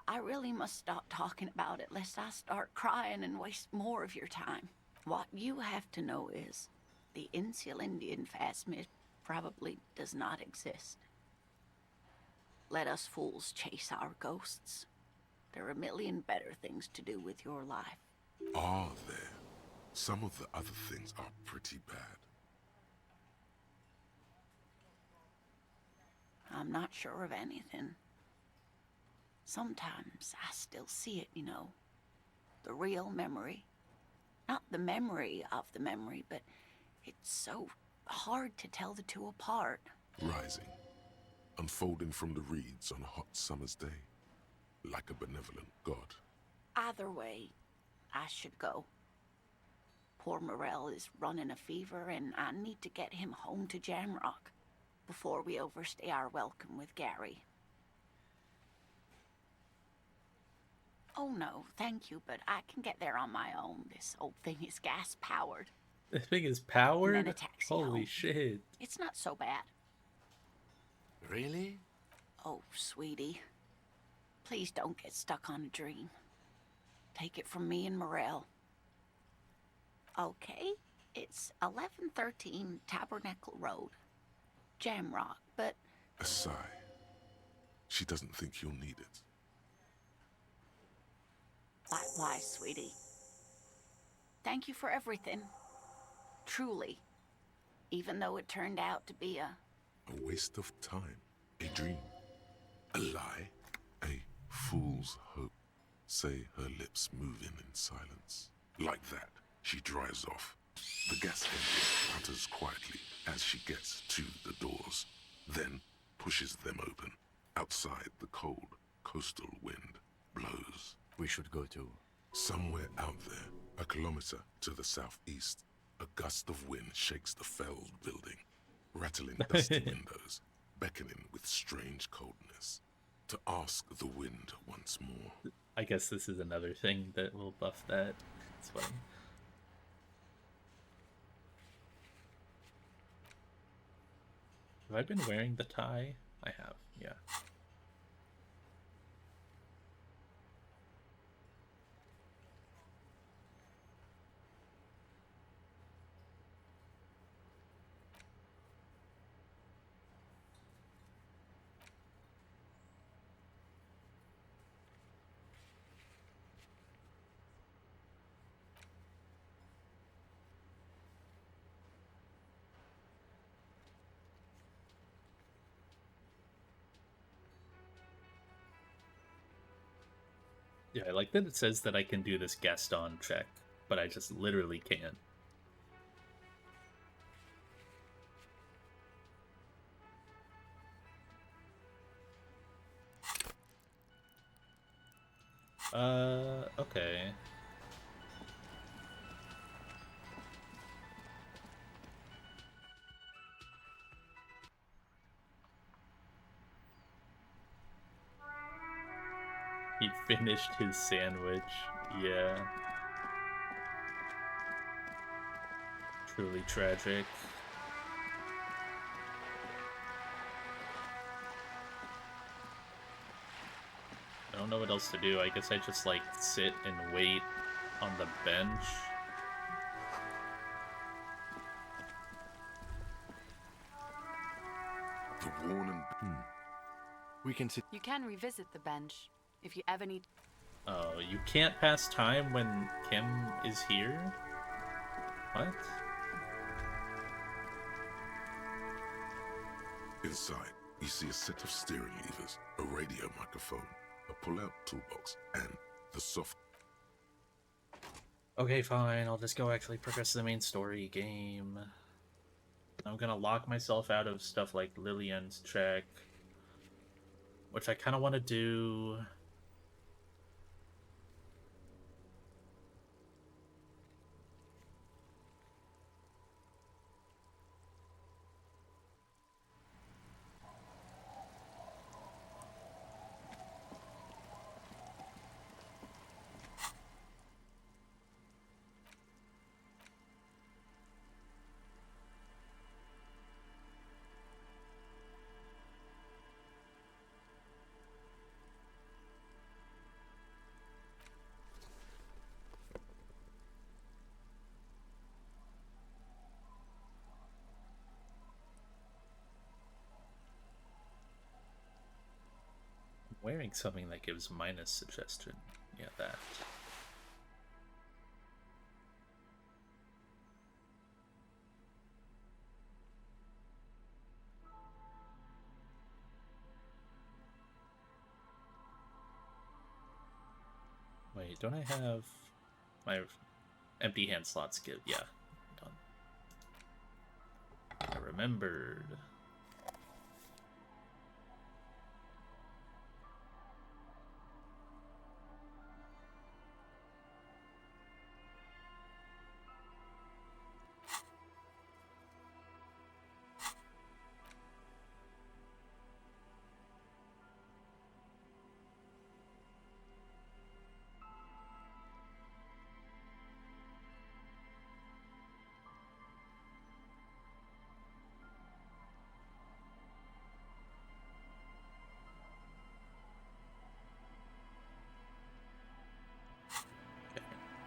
I really must stop talking about it lest I start crying and waste more of your time. What you have to know is the Insulindian phasmid probably does not exist. Let us fools chase our ghosts. There are a million better things to do with your life. Are there? Some of the other things are pretty bad. I'm not sure of anything. Sometimes I still see it, you know. The real memory. Not the memory of the memory, but it's so hard to tell the two apart. Rising, unfolding from the reeds on a hot summer's day, like a benevolent god. Either way, I should go. Poor Morel is running a fever, and I need to get him home to Jamrock before we overstay our welcome with Gary. Oh no, thank you, but I can get there on my own. This old thing is gas-powered. The thing is And powered? then a taxi Holy home. shit. It's not so bad. Really? Oh, sweetie. Please don't get stuck on a dream. Take it from me and Morel. Okay, it's 1113 Tabernacle Road. Jamrock, but... A sigh. She doesn't think you'll need it. Likewise, sweetie. Thank you for everything. Truly. Even though it turned out to be a waste of time. A dream. A lie. A fool's hope. Say her lips moving in silence. Like that, she drives off. The gas engine putters quietly as she gets to the doors, then pushes them open. Outside, the cold, coastal wind blows. We should go to... Somewhere out there, a kilometer to the southeast, a gust of wind shakes the felled building, rattling dusty windows, beckoning with strange coldness. To ask the wind once more. I guess this is another thing that will buff that. It's funny. Have I been wearing the tie? I have, yeah. Yeah, I like that it says that I can do this Gaston check, but I just literally can't. Okay. He finished his sandwich. Yeah. Truly tragic. I don't know what else to do. I guess I just, like, sit and wait on the bench. The worn and... We can sit... You can revisit the bench if you ever need... Oh, you can't pass time when Kim is here? What? Inside, you see a set of steering levers, a radio microphone, a pull-out toolbox, and the soft... Okay, fine. I'll just go actually progress the main story game. I'm gonna lock myself out of stuff like Lillian's check, which I kind of want to do. Wearing something that gives minus suggestion. Yeah, that. Wait, don't I have my empty hand slots give? Yeah, done. I remembered.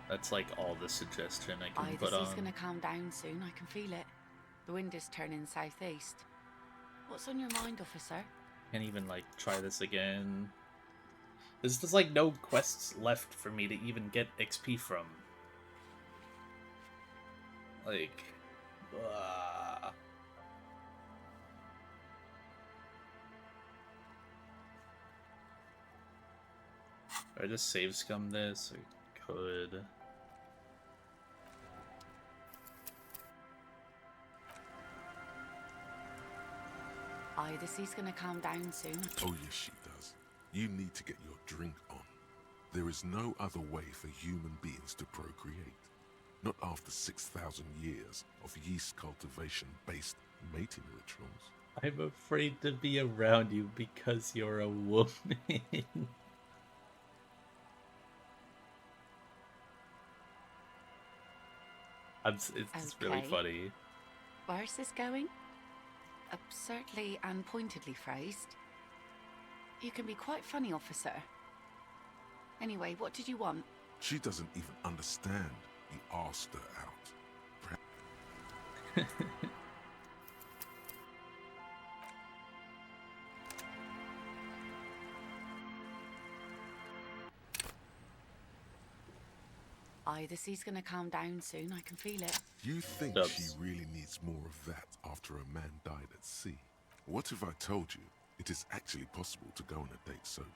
That's like all the suggestion I can put The on. sea's gonna calm down soon, I can feel it. The wind is turning southeast. What's on your mind, officer? Can't even like try this again. There's like no quests left for me to even get XP from. Like, I just save scum this. I could. The sea's gonna calm down soon. Oh yes, she does. You need to get your drink on. There is no other way for human beings to procreate. Not after 6,000 years of yeast cultivation-based mating rituals. I'm afraid to be around you because you're a woman. It's really funny. Where's this going? Absurdly and pointedly phrased. You can be quite funny, officer. Anyway, what did you want? She doesn't even understand. You asked her out. The sea's gonna calm down soon, I can feel it. You think she really needs more of that after a man died at sea? What if I told you it is actually possible to go on a date sober?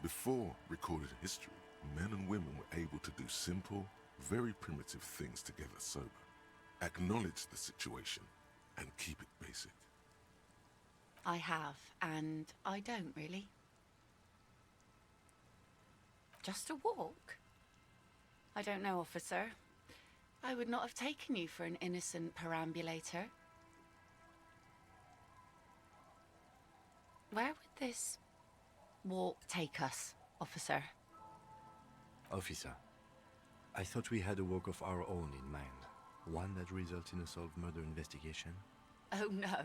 Before recorded history, men and women were able to do simple, very primitive things together sober. Acknowledge the situation and keep it basic. I have, and I don't really. Just a walk? I don't know, officer. I would not have taken you for an innocent perambulator. Where would this walk take us, officer? Officer, I thought we had a work of our own in mind. One that results in a solved murder investigation. Oh no.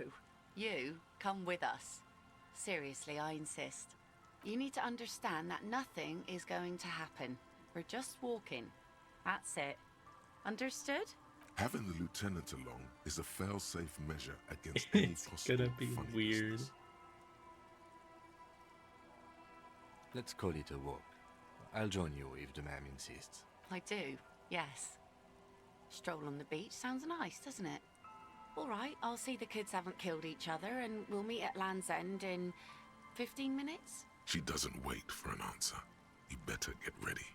You, come with us. Seriously, I insist. You need to understand that nothing is going to happen. We're just walking. That's it. Understood? Having the lieutenant along is a fail-safe measure against any It's possible gonna be funny weird. business. Let's call it a walk. I'll join you if the ma'am insists. I do, yes. Stroll on the beach sounds nice, doesn't it? All right, I'll see the kids haven't killed each other and we'll meet at Land's End in 15 minutes? She doesn't wait for an answer. You better get ready.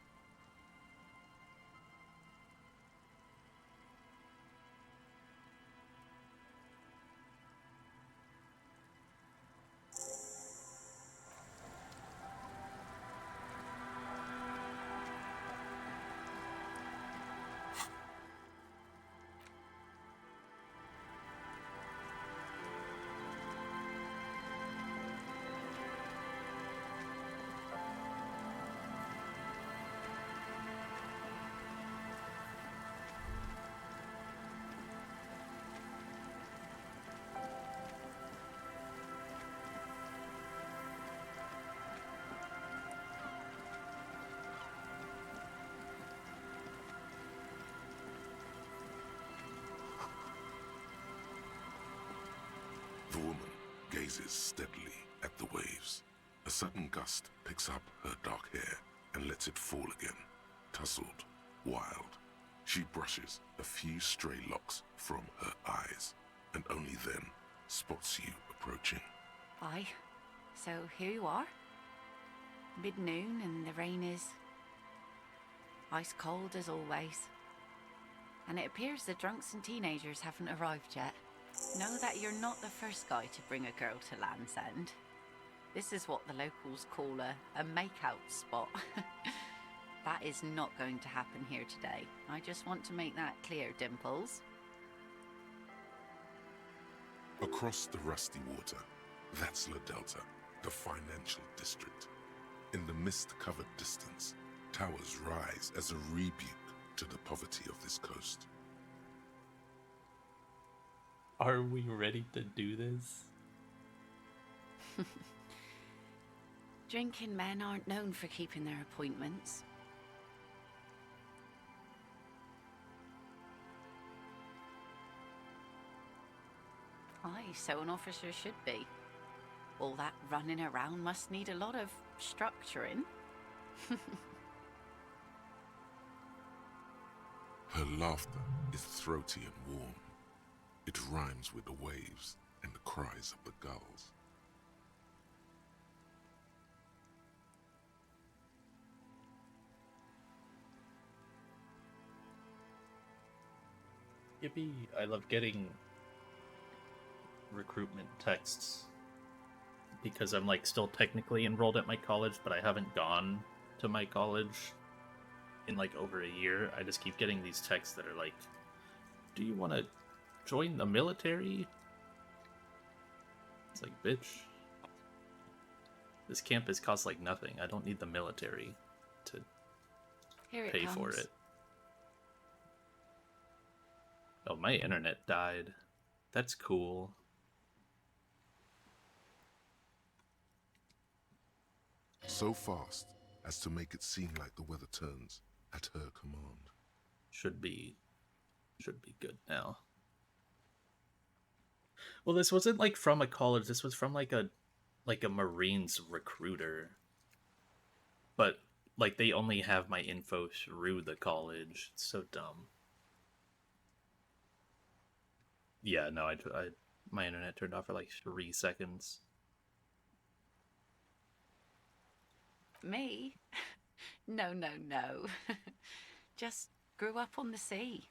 The woman gazes steadily at the waves. A sudden gust picks up her dark hair and lets it fall again, tousled, wild. She brushes a few stray locks from her eyes, and only then spots you approaching. Aye. So here you are. Mid-noon and the rain is ice cold as always. And it appears the drunks and teenagers haven't arrived yet. Know that you're not the first guy to bring a girl to Land's End. This is what the locals call a make-out spot. That is not going to happen here today. I just want to make that clear, Dimples. Across the rusty water, that's La Delta, the financial district. In the mist-covered distance, towers rise as a rebuke to the poverty of this coast. Are we ready to do this? Drinking men aren't known for keeping their appointments. Aye, so an officer should be. All that running around must need a lot of structuring. Her laughter is throaty and warm. It rhymes with the waves and the cries of the gulls. Yippee! I love getting recruitment texts because I'm like still technically enrolled at my college, but I haven't gone to my college in like over a year. I just keep getting these texts that are like, do you want to join the military? It's like, bitch, this campus costs like nothing. I don't need the military to pay for it. Oh, my internet died. That's cool. So fast as to make it seem like the weather turns at her command. Should be good now. Well, this wasn't like from a college. This was from like a Marines recruiter. But like they only have my info through the college. It's so dumb. Yeah, no, I my internet turned off for like 3 seconds. Me? No, no, no. Just grew up on the sea.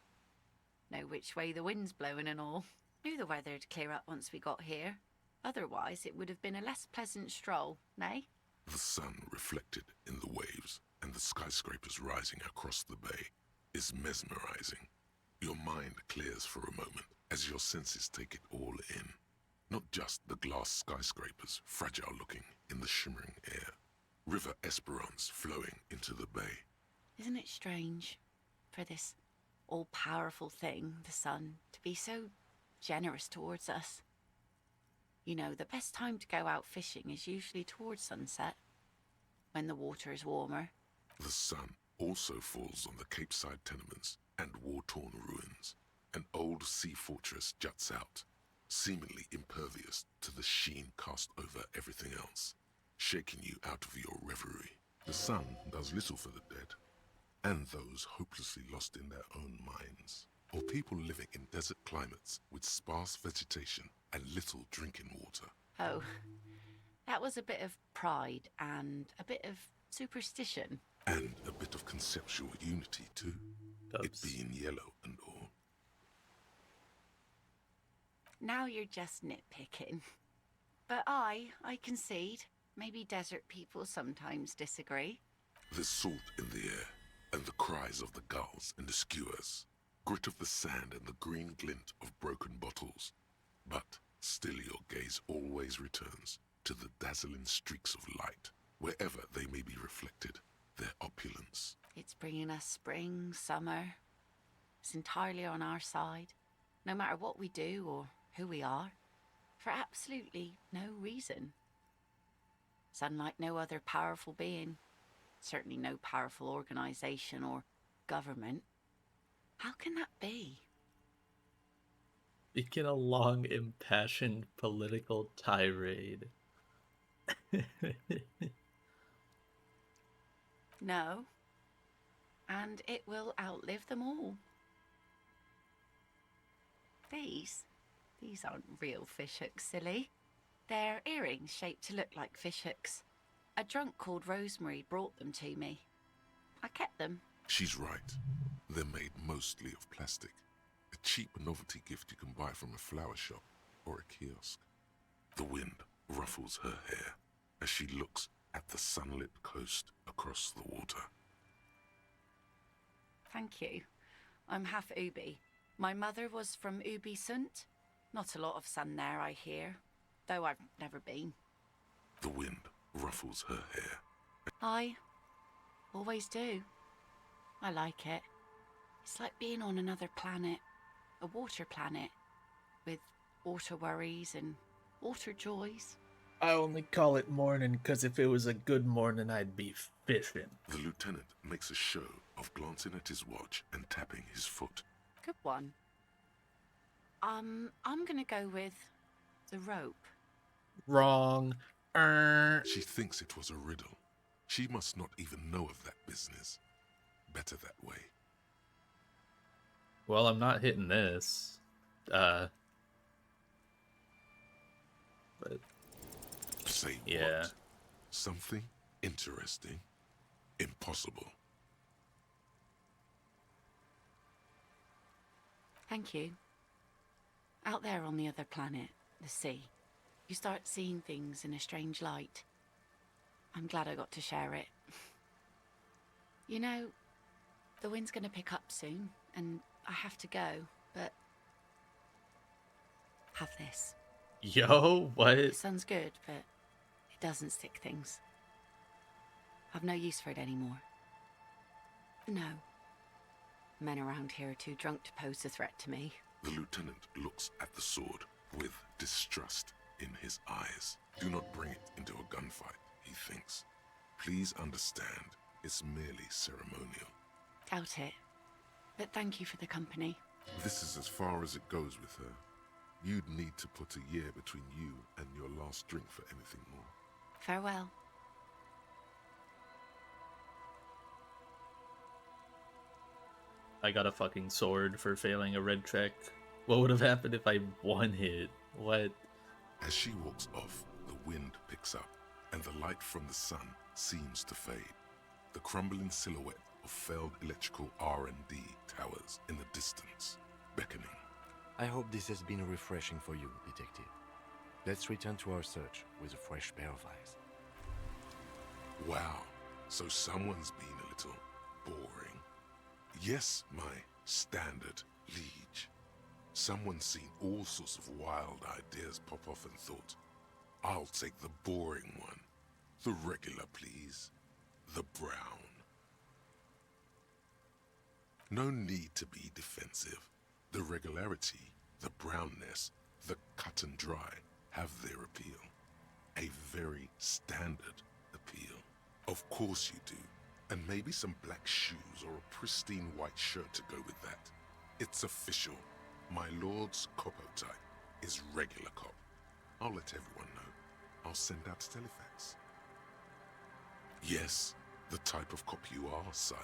Know which way the wind's blowing and all. Knew the weather'd clear up once we got here. Otherwise, it would have been a less pleasant stroll, nay? The sun reflected in the waves and the skyscrapers rising across the bay is mesmerizing. Your mind clears for a moment as your senses take it all in. Not just the glass skyscrapers, fragile looking in the shimmering air. River Esperance flowing into the bay. Isn't it strange for this all-powerful thing, the sun, to be so generous towards us? You know, the best time to go out fishing is usually towards sunset, when the water is warmer. The sun also falls on the Capeside tenements and war-torn ruins. An old sea fortress juts out, seemingly impervious to the sheen cast over everything else, shaking you out of your reverie. The sun does little for the dead, and those hopelessly lost in their own minds, or people living in desert climates with sparse vegetation and little drinking water. Oh, that was a bit of pride and a bit of superstition. And a bit of conceptual unity too, it being yellow and all. Now you're just nitpicking. But I concede. Maybe desert people sometimes disagree. There's salt in the air, and the cries of the gulls and the skuas, grit of the sand and the green glint of broken bottles. But still your gaze always returns to the dazzling streaks of light, wherever they may be reflected, their opulence. It's bringing us spring, summer. It's entirely on our side, no matter what we do or who we are, for absolutely no reason. It's unlike no other powerful being, certainly no powerful organization or government. How can that be? Begin a long, impassioned political tirade. No. And it will outlive them all. These aren't real fishhooks, silly. They're earrings shaped to look like fishhooks. A drunk called Rosemary brought them to me. I kept them. She's right. They're made mostly of plastic. A cheap novelty gift you can buy from a flower shop or a kiosk. The wind ruffles her hair as she looks at the sunlit coast across the water. Thank you. I'm half Ubi. My mother was from Ubi Sunt. Not a lot of sun there, I hear, though I've never been. The wind ruffles her hair. I always do. I like it. It's like being on another planet, a water planet, with water worries and water joys. I only call it morning because if it was a good morning, I'd be fishing. The lieutenant makes a show of glancing at his watch and tapping his foot. Good one. I'm gonna go with the rope. Wrong. She thinks it was a riddle. She must not even know of that business. Better that way. Well, I'm not hitting this. But say yeah. What? Something interesting? Impossible. Thank you. Out there on the other planet, the sea, you start seeing things in a strange light. I'm glad I got to share it. You know, the wind's gonna pick up soon, and I have to go, but... Have this. Yo, what? The sun's good, but it doesn't stick things. I've no use for it anymore. No. Men around here are too drunk to pose a threat to me. The lieutenant looks at the sword with distrust in his eyes. Do not bring it into a gunfight, he thinks. Please understand, it's merely ceremonial. Doubt it. But thank you for the company. This is as far as it goes with her. You'd need to put a year between you and your last drink for anything more. Farewell. I got a fucking sword for failing a red check. What would have happened if I one hit? What? As she walks off, the wind picks up, and the light from the sun seems to fade. the crumbling silhouette of failed electrical R&D towers in the distance, beckoning. I hope this has been refreshing for you, Detective. Let's return to our search with a fresh pair of eyes. Wow, so someone's been a little boring. Yes, my standard liege. Someone's seen all sorts of wild ideas pop off and thought, I'll take the boring one. The regular, please. The brown. No need to be defensive. The regularity, the brownness, the cut and dry have their appeal. A very standard appeal. Of course you do. And maybe some black shoes or a pristine white shirt to go with that. It's official. My lord's copo type is regular cop. I'll let everyone know. I'll send out a telefax. Yes, the type of cop you are, sire.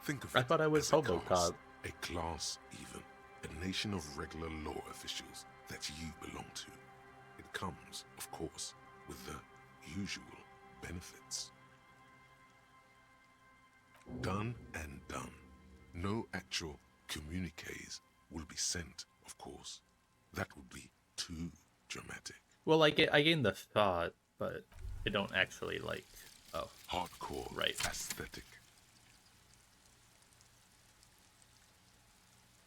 Think of it. I thought I was as a Hobo class, Cop. a class even. A nation of regular law officials that you belong to. It comes, of course, with the usual benefits. Done and done. No actual communiques will be sent, of course. That would be too dramatic. Well, I gain the thought, but I don't actually like. Oh, hardcore, right? Aesthetic.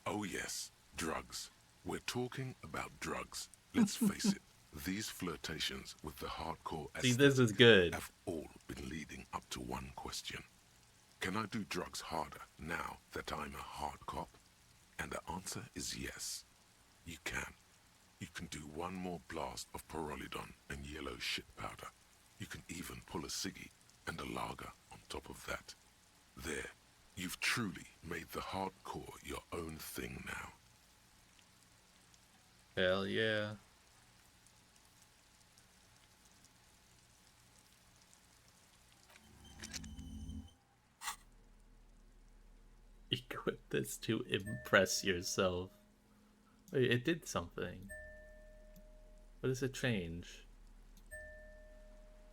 Oh yes, drugs. We're talking about drugs. Let's face it. These flirtations with the hardcore aesthetic See, this is good. have all been leading up to one question. Can I do drugs harder now that I'm a hard cop? And the answer is yes. You can. You can do one more blast of pyrrolidon and yellow shit powder. You can even pull a ciggy and a lager on top of that. There, you've truly made the hardcore your own thing now. Hell yeah. Equip this to impress yourself. Wait, it did something. What does it change?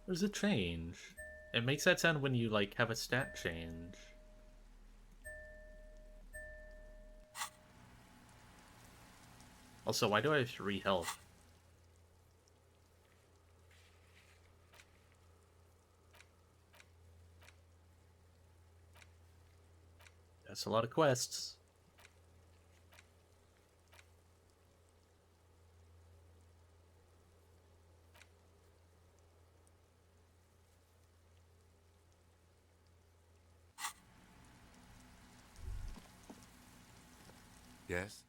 What does it change? It makes that sound when you, like, have a stat change. Also, why do I have 3 health? That's a lot of quests. Yes?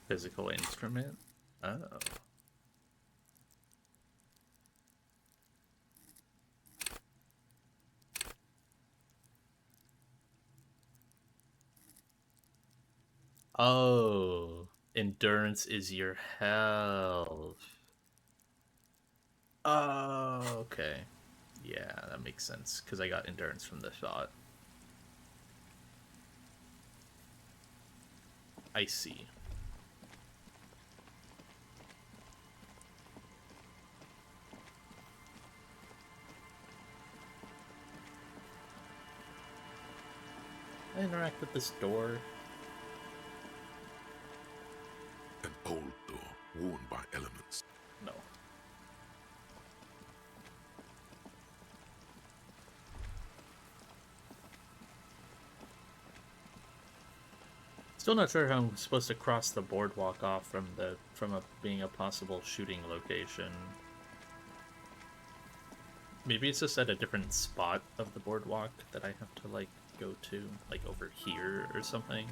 Physical instrument? Oh. Oh. Endurance is your health. Oh, okay. Yeah, that makes sense, because I got endurance from the thought. I see. I interact with this door. An old door worn by elements. No. Still not sure how I'm supposed to cross the boardwalk off from being a possible shooting location. Maybe it's just at a different spot of the boardwalk that I have to, like, go to, like, over here or something.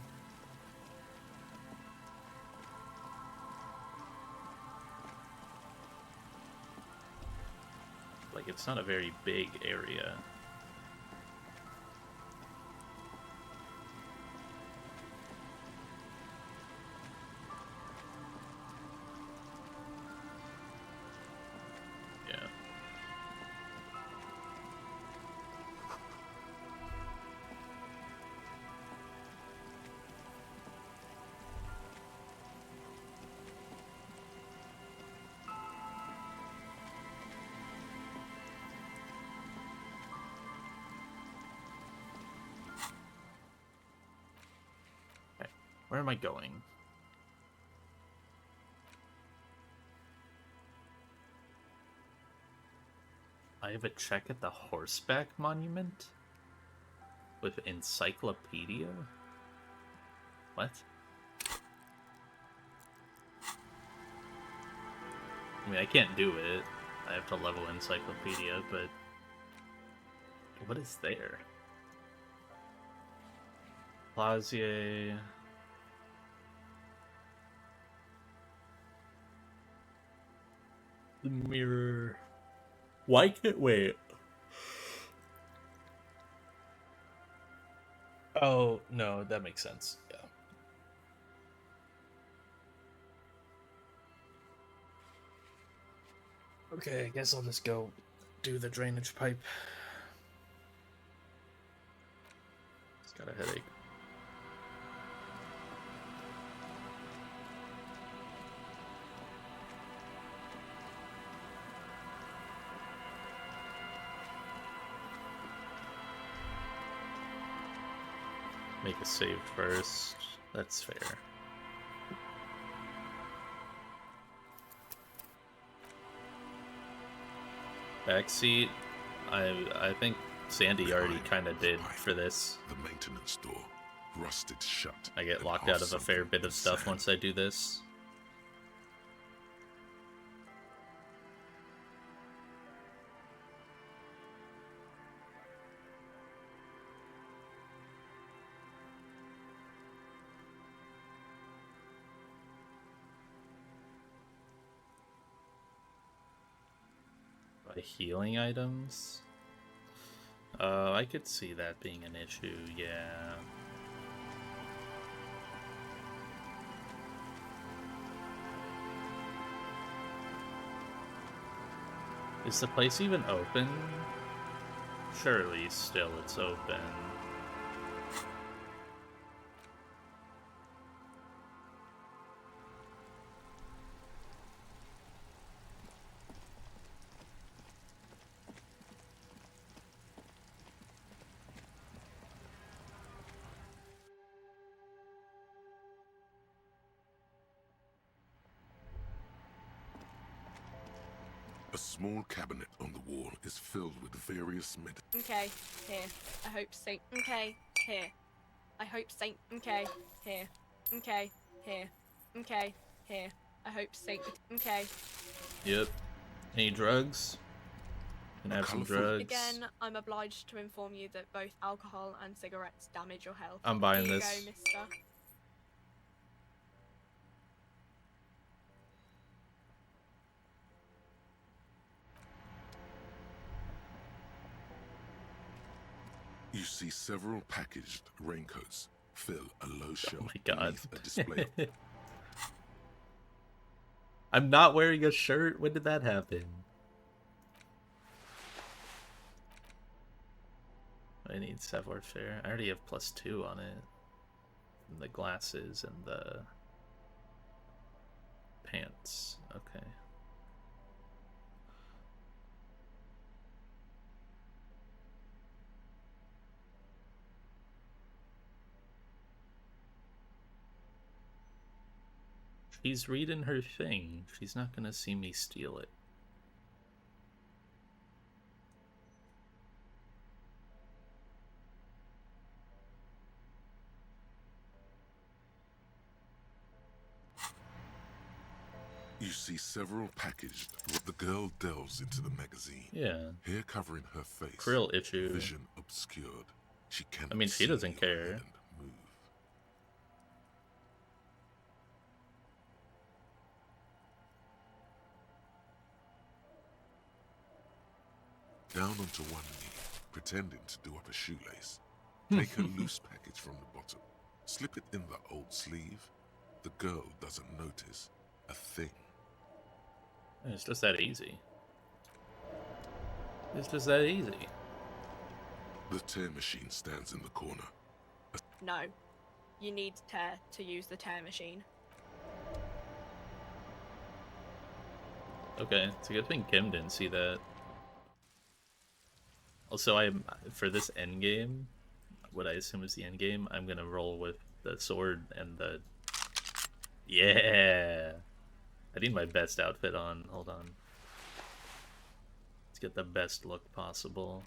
Like, it's not a very big area. Where am I going? I have a check at the Horseback Monument? With Encyclopedia? What? I mean, I can't do it. I have to level Encyclopedia, but... What is there? Plazier... The mirror... Why can't... Wait. Oh, no, that makes sense. Yeah. Okay, I guess I'll just go do the drainage pipe. It's got a headache. Make a save first. That's fair. Backseat. I think Sandy already kind of did for this. The maintenance door rusted shut. I get locked out of a fair bit of stuff once I do this. Healing items? I could see that being an issue, yeah. Is the place even open? Surely still it's open. A small cabinet on the wall is filled with various Okay, here. I hope Saint. Okay, here. I hope Saint. Okay, here. Okay, here. Okay, here. I hope Saint. Okay. Yep. Any drugs? Can have some drugs. Again, I'm obliged to inform you that both alcohol and cigarettes damage your health. I'm buying Here you this. go, mister. You see several packaged raincoats fill a low shelf Oh my god. beneath a display. I'm not wearing a shirt? When did that happen? I need savoir faire. I already have +2 on it. And the glasses and the pants. Okay. She's reading her thing. She's not gonna see me steal it. You see several packaged. The girl delves into the magazine. Yeah. Hair covering her face. Krill issue. Vision obscured. She cannot I mean, she see doesn't your care. hand move. Down onto one knee, pretending to do up a shoelace. Take a loose package from the bottom. Slip it in the old sleeve. The girl doesn't notice a thing. It's just that easy. It's just that easy. The tear machine stands in the corner. No. You need tear to use the tear machine. Okay, it's a good thing Kim didn't see that. Also, for this end game, what I assume is the end game, I'm gonna roll with the sword and the... Yeah! I need my best outfit on. Hold on. Let's get the best look possible.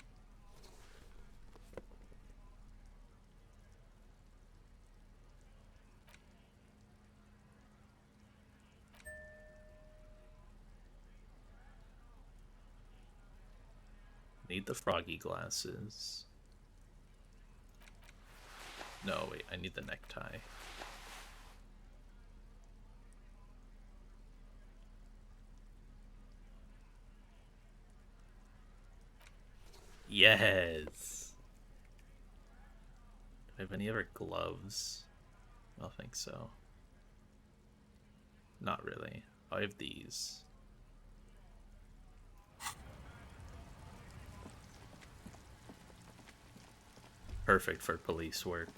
Need the froggy glasses. No, wait, I need the necktie. Yes! Do I have any other gloves? I don't think so. Not really. I have these. Perfect for police work.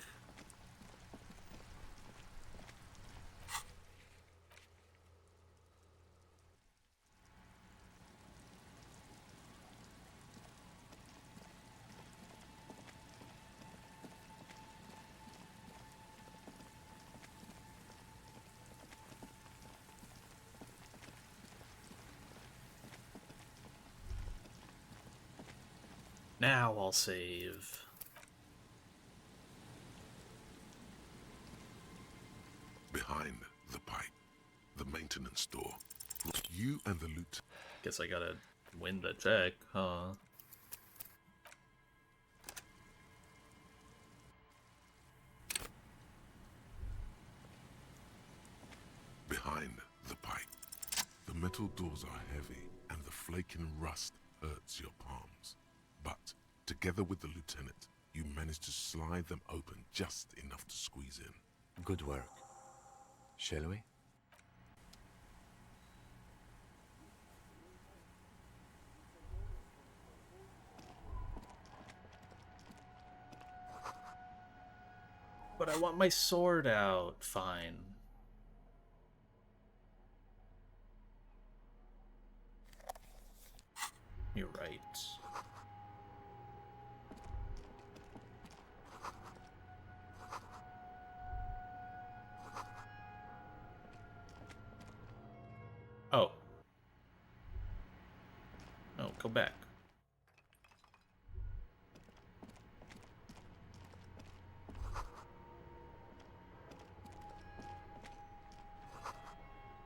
Now I'll save. Behind the pipe, the maintenance door. You and the loot. Guess I gotta win the check, huh? Behind the pipe, the metal doors are heavy and the flaking rust hurts your palms. But together with the lieutenant, you manage to slide them open just enough to squeeze in. Good work. Shall we? But I want my sword out. Fine. You're right. Oh. No, go back.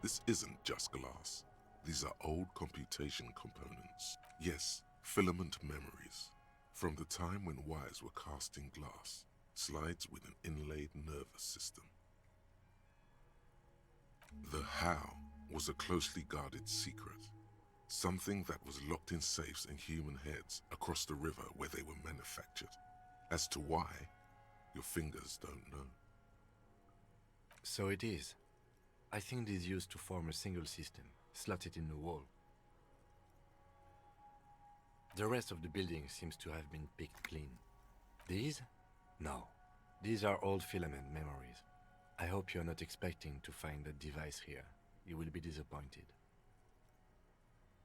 This isn't just glass. These are old computation components. Yes, filament memories. From the time when wires were cast in glass, slides with an inlaid nervous system. The how was a closely guarded secret. Something that was locked in safes in human heads across the river where they were manufactured. As to why, your fingers don't know. So it is. I think these used to form a single system, slotted in the wall. The rest of the building seems to have been picked clean. These? No. These are old filament memories. I hope you're not expecting to find that device here. You will be disappointed.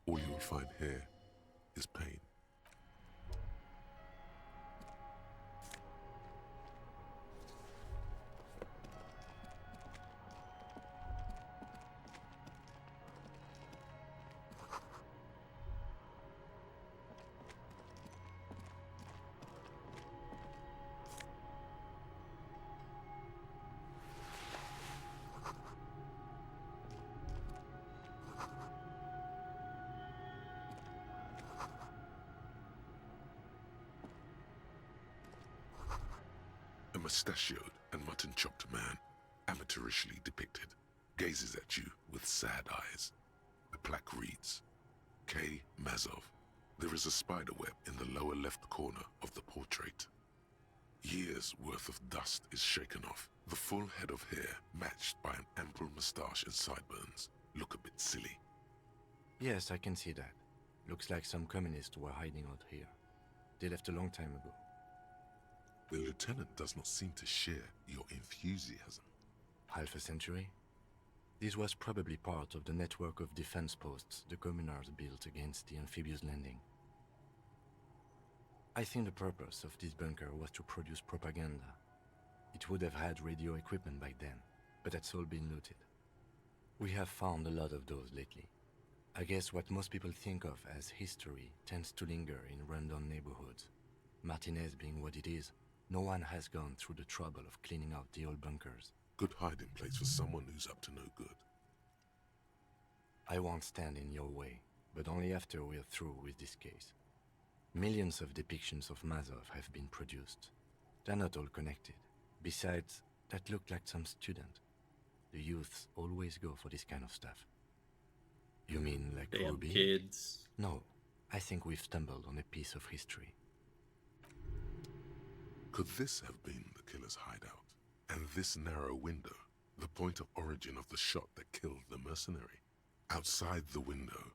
All you will find here is pain. A mustachioed and mutton-chopped man, amateurishly depicted, gazes at you with sad eyes. The plaque reads, K. Mazov. There is a spiderweb in the lower left corner of the portrait. Years' worth of dust is shaken off. The full head of hair, matched by an ample moustache and sideburns, look a bit silly. Yes, I can see that. Looks like some communists were hiding out here. They left a long time ago. The lieutenant does not seem to share your enthusiasm. Half a century? This was probably part of the network of defense posts the communards built against the amphibious landing. I think the purpose of this bunker was to produce propaganda. It would have had radio equipment back then, but that's all been looted. We have found a lot of those lately. I guess what most people think of as history tends to linger in rundown neighborhoods. Martinez being what it is, no one has gone through the trouble of cleaning out the old bunkers. Good hiding place for someone who's up to no good. I won't stand in your way, but only after we're through with this case. Millions of depictions of Mazov have been produced. They're not all connected. Besides, that looked like some student. The youths always go for this kind of stuff. You mean like Damn Ruby? kids. No, I think we've stumbled on a piece of history. Could this have been the killer's hideout? And this narrow window, the point of origin of the shot that killed the mercenary? Outside the window,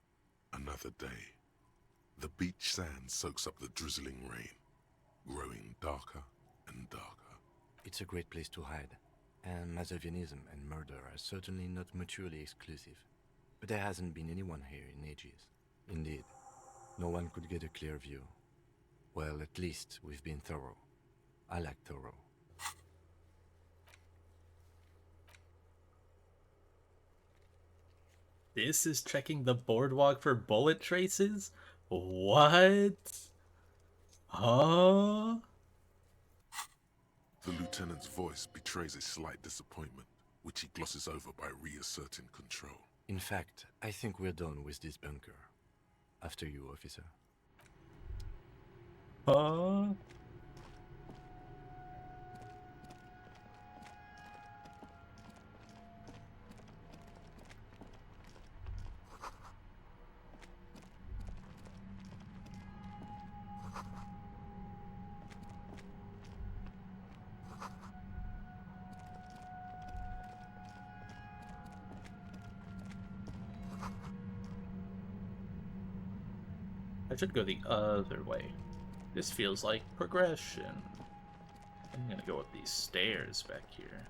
another day. The beach sand soaks up the drizzling rain, growing darker and darker. It's a great place to hide, and Mazovianism and murder are certainly not mutually exclusive. But there hasn't been anyone here in ages. Indeed, no one could get a clear view. Well, at least we've been thorough. I like thorough. This is checking the boardwalk for bullet traces? What? Huh? The lieutenant's voice betrays a slight disappointment, which he glosses over by reasserting control. In fact, I think we're done with this bunker. After you, officer. Huh? I should go the other way. This feels like progression. I'm gonna go up these stairs back here.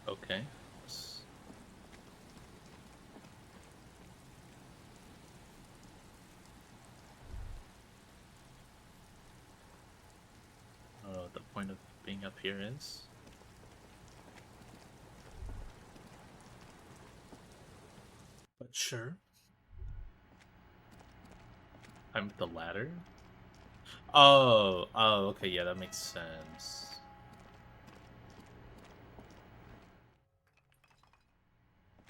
Okay. I don't know what the point of being up here is. But sure. I'm at the ladder? Oh, okay, yeah, that makes sense.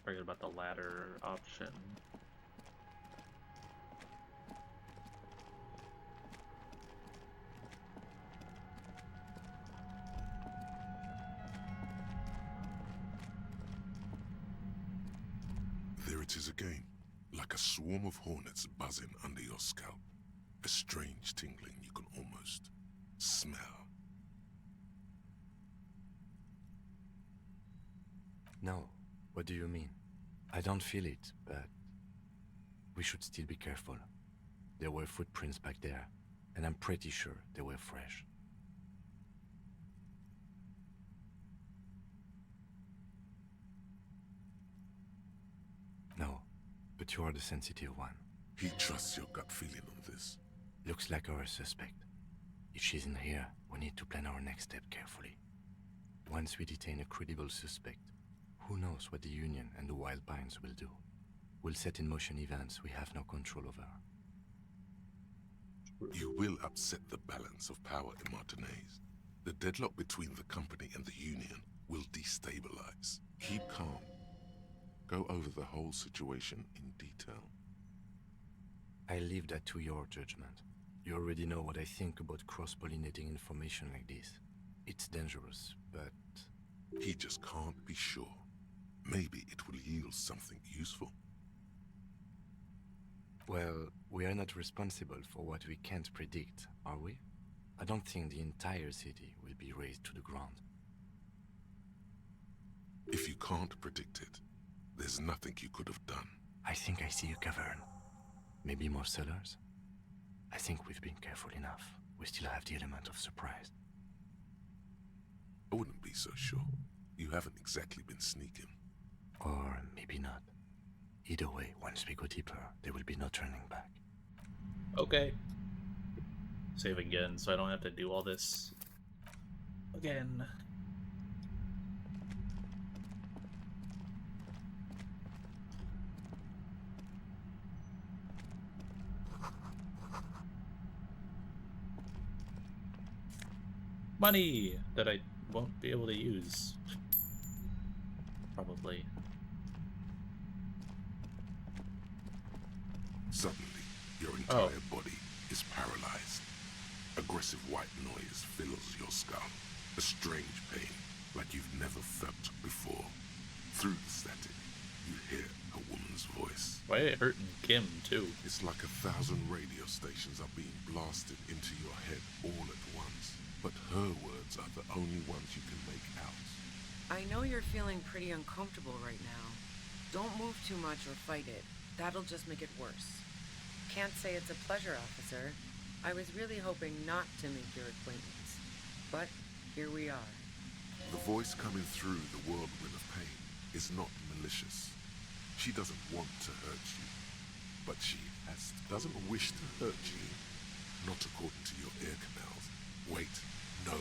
Forget about the ladder option. There it is again, like a swarm of hornets buzzing under your scalp. A strange tingling you can almost smell. No, what do you mean? I don't feel it, but we should still be careful. There were footprints back there, and I'm pretty sure they were fresh. No, but you are the sensitive one. He trusts your gut feeling on this. Looks like our suspect. If she's in here, we need to plan our next step carefully. Once we detain a credible suspect, who knows what the Union and the Wild Pines will do? We'll set in motion events we have no control over. You will upset the balance of power in Martinez. The deadlock between the company and the Union will destabilize. Keep calm. Go over the whole situation in detail. I leave that to your judgment. You already know what I think about cross-pollinating information like this. It's dangerous, but... He just can't be sure. Maybe it will yield something useful. Well, we are not responsible for what we can't predict, are we? I don't think the entire city will be razed to the ground. If you can't predict it, there's nothing you could have done. I think I see a cavern. Maybe more cellars? I think we've been careful enough. We still have the element of surprise. I wouldn't be so sure. You haven't exactly been sneaking. Or maybe not. Either way, once we go deeper, there will be no turning back. Okay. Save again, so I don't have to do all this again. Money that I won't be able to use. Probably. Suddenly, your entire body is paralyzed. Aggressive white noise fills your skull. A strange pain, like you've never felt before. Through the static, you hear a woman's voice. Why are it hurting Kim, too? It's like 1,000 radio stations are being blasted into your head all at once. But her words are the only ones you can make out. I know you're feeling pretty uncomfortable right now. Don't move too much or fight it. That'll just make it worse. Can't say it's a pleasure, officer. I was really hoping not to make your acquaintance. But here we are. The voice coming through the whirlwind of pain is not malicious. She doesn't want to hurt you, but she doesn't wish to hurt you. Not according to your ear canals. Wait, no,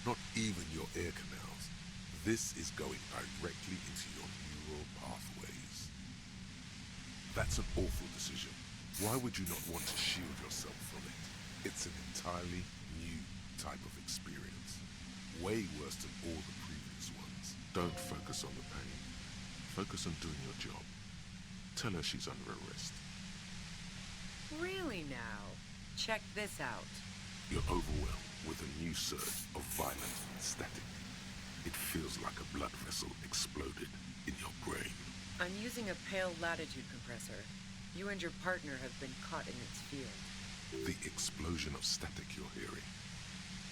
not even your ear canals. This is going directly into your neural pathways. That's an awful decision. Why would you not want to shield yourself from it? It's an entirely new type of experience. Way worse than all the previous ones. Don't focus on the pain. Focus on doing your job. Tell her she's under arrest. Really now? Check this out. You're overwhelmed with a new surge of violent static. It feels like a blood vessel exploded in your brain. I'm using a pale latitude compressor. You and your partner have been caught in its field. The explosion of static you're hearing,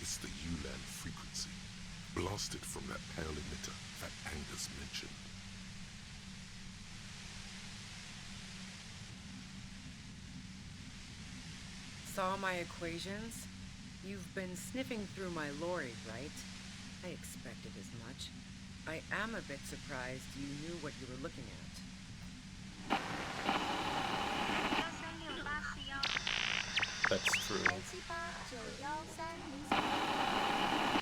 it's the ULAN frequency, blasted from that pale emitter that Angus mentioned. Saw my equations? You've been sniffing through my lorry, right? I expected as much. I am a bit surprised you knew what you were looking at. That's true.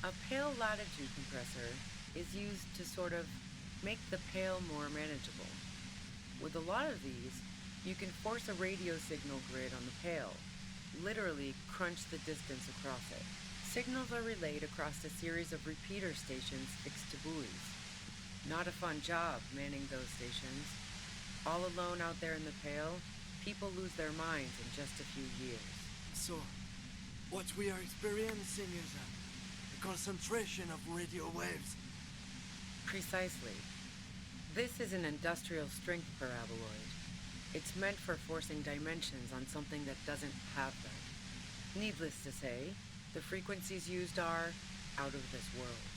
A pale latitude compressor is used to sort of make the pale more manageable. With a lot of these, you can force a radio signal grid on the pale, literally crunch the distance across it. Signals are relayed across a series of repeater stations fixed to buoys. Not a fun job manning those stations. All alone out there in the pale, people lose their minds in just a few years. So, what we are experiencing is a concentration of radio waves. Precisely. This is an industrial strength paraboloid. It's meant for forcing dimensions on something that doesn't have them. Needless to say, the frequencies used are out of this world.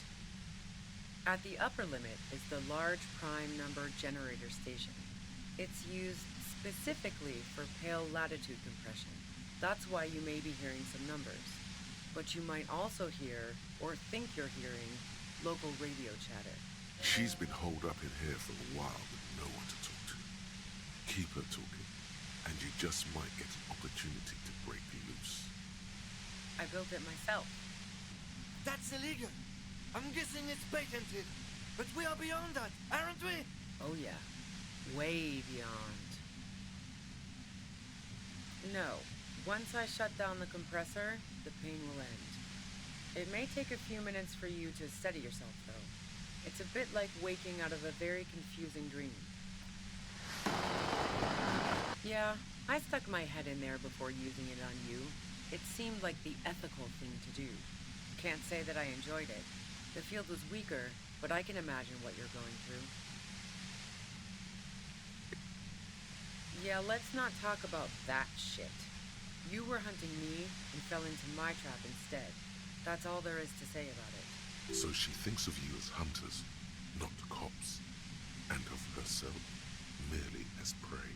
At the upper limit is the large prime number generator station. It's used specifically for pale latitude compression. That's why you may be hearing some numbers. But you might also hear, or think you're hearing, local radio chatter. She's been holed up in here for a while with no one to talk to. Keep her talking, and you just might get an opportunity to break loose. I built it myself. That's illegal. I'm guessing it's patented. But we are beyond that, aren't we? Oh yeah. Way beyond. No. Once I shut down the compressor, the pain will end. It may take a few minutes for you to steady yourself, though. It's a bit like waking out of a very confusing dream. Yeah, I stuck my head in there before using it on you. It seemed like the ethical thing to do. Can't say that I enjoyed it. The field was weaker, but I can imagine what you're going through. Yeah, let's not talk about that shit. You were hunting me and fell into my trap instead. That's all there is to say about it. So she thinks of you as hunters, not cops, and of herself merely as prey.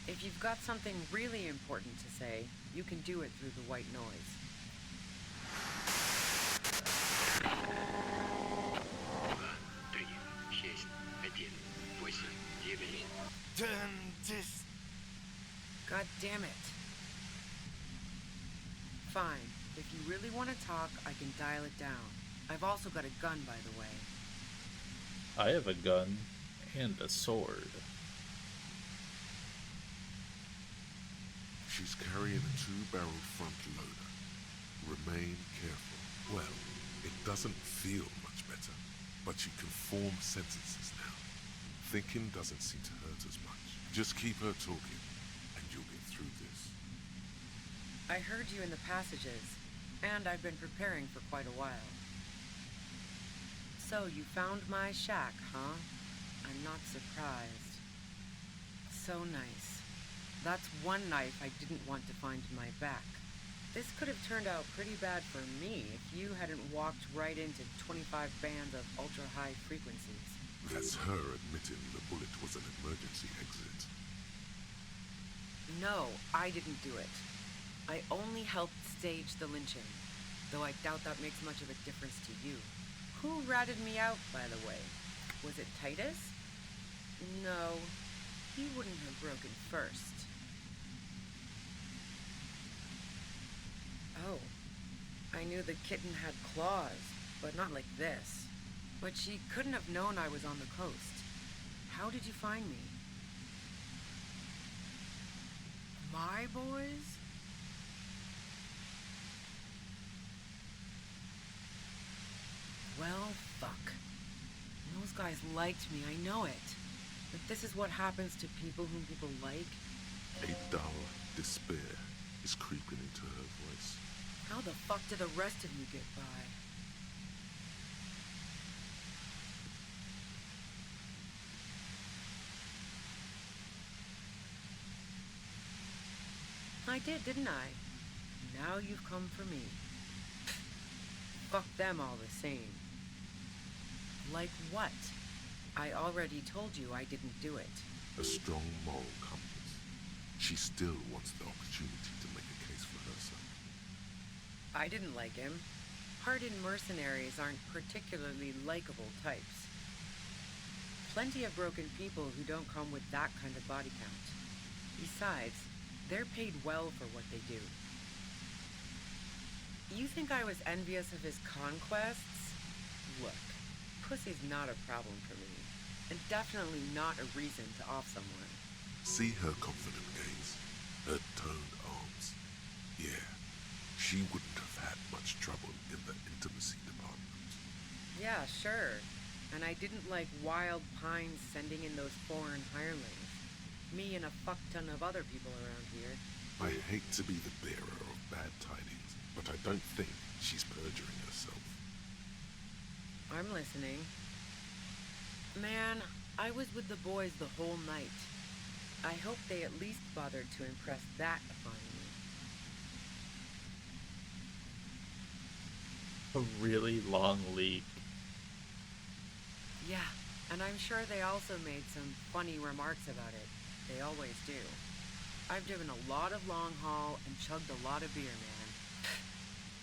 If you've got something really important to say, you can do it through the white noise. God damn it. Fine. If you really want to talk, I can dial it down. I've also got a gun, by the way. I have a gun and a sword. She's carrying a 2-barrel front loader. Remain careful. Well, it doesn't feel much better, but you can form sentences now. Thinking doesn't seem to hurt as much. Just keep her talking, and you'll get through this. I heard you in the passages, and I've been preparing for quite a while. So you found my shack, huh? I'm not surprised. So nice. That's one knife I didn't want to find in my back. This could have turned out pretty bad for me if you hadn't walked right into 25 bands of ultra-high frequencies. That's her admitting the bullet was an emergency exit. No, I didn't do it. I only helped stage the lynching, though I doubt that makes much of a difference to you. Who ratted me out, by the way? Was it Titus? No, he wouldn't have broken first. Oh, I knew the kitten had claws, but not like this. But she couldn't have known I was on the coast. How did you find me? My boys? Well, fuck. Those guys liked me, I know it. But this is what happens to people whom people like. A dull despair is creeping into her voice. How the fuck do the rest of you get by? I did, didn't I? Now you've come for me. Fuck them all the same. Like what? I already told you I didn't do it. A strong moral compass. She still wants the opportunity to make a case for herself. I didn't like him. Hardened mercenaries aren't particularly likable types. Plenty of broken people who don't come with that kind of body count. Besides, they're paid well for what they do. You think I was envious of his conquests? Look, pussy's not a problem for me, and definitely not a reason to off someone. See her confident gaze, her toned arms. Yeah, she wouldn't have had much trouble in the intimacy department. Yeah, sure. And I didn't like Wild Pines sending in those foreign hirelings. Me and a fuck ton of other people around here. I hate to be the bearer of bad tidings, but I don't think she's perjuring herself. I'm listening. Man, I was with the boys the whole night. I hope they at least bothered to impress that upon A me. really long leak. Yeah, and I'm sure they also made some funny remarks about it. They always do. I've driven a lot of long haul and chugged a lot of beer, man.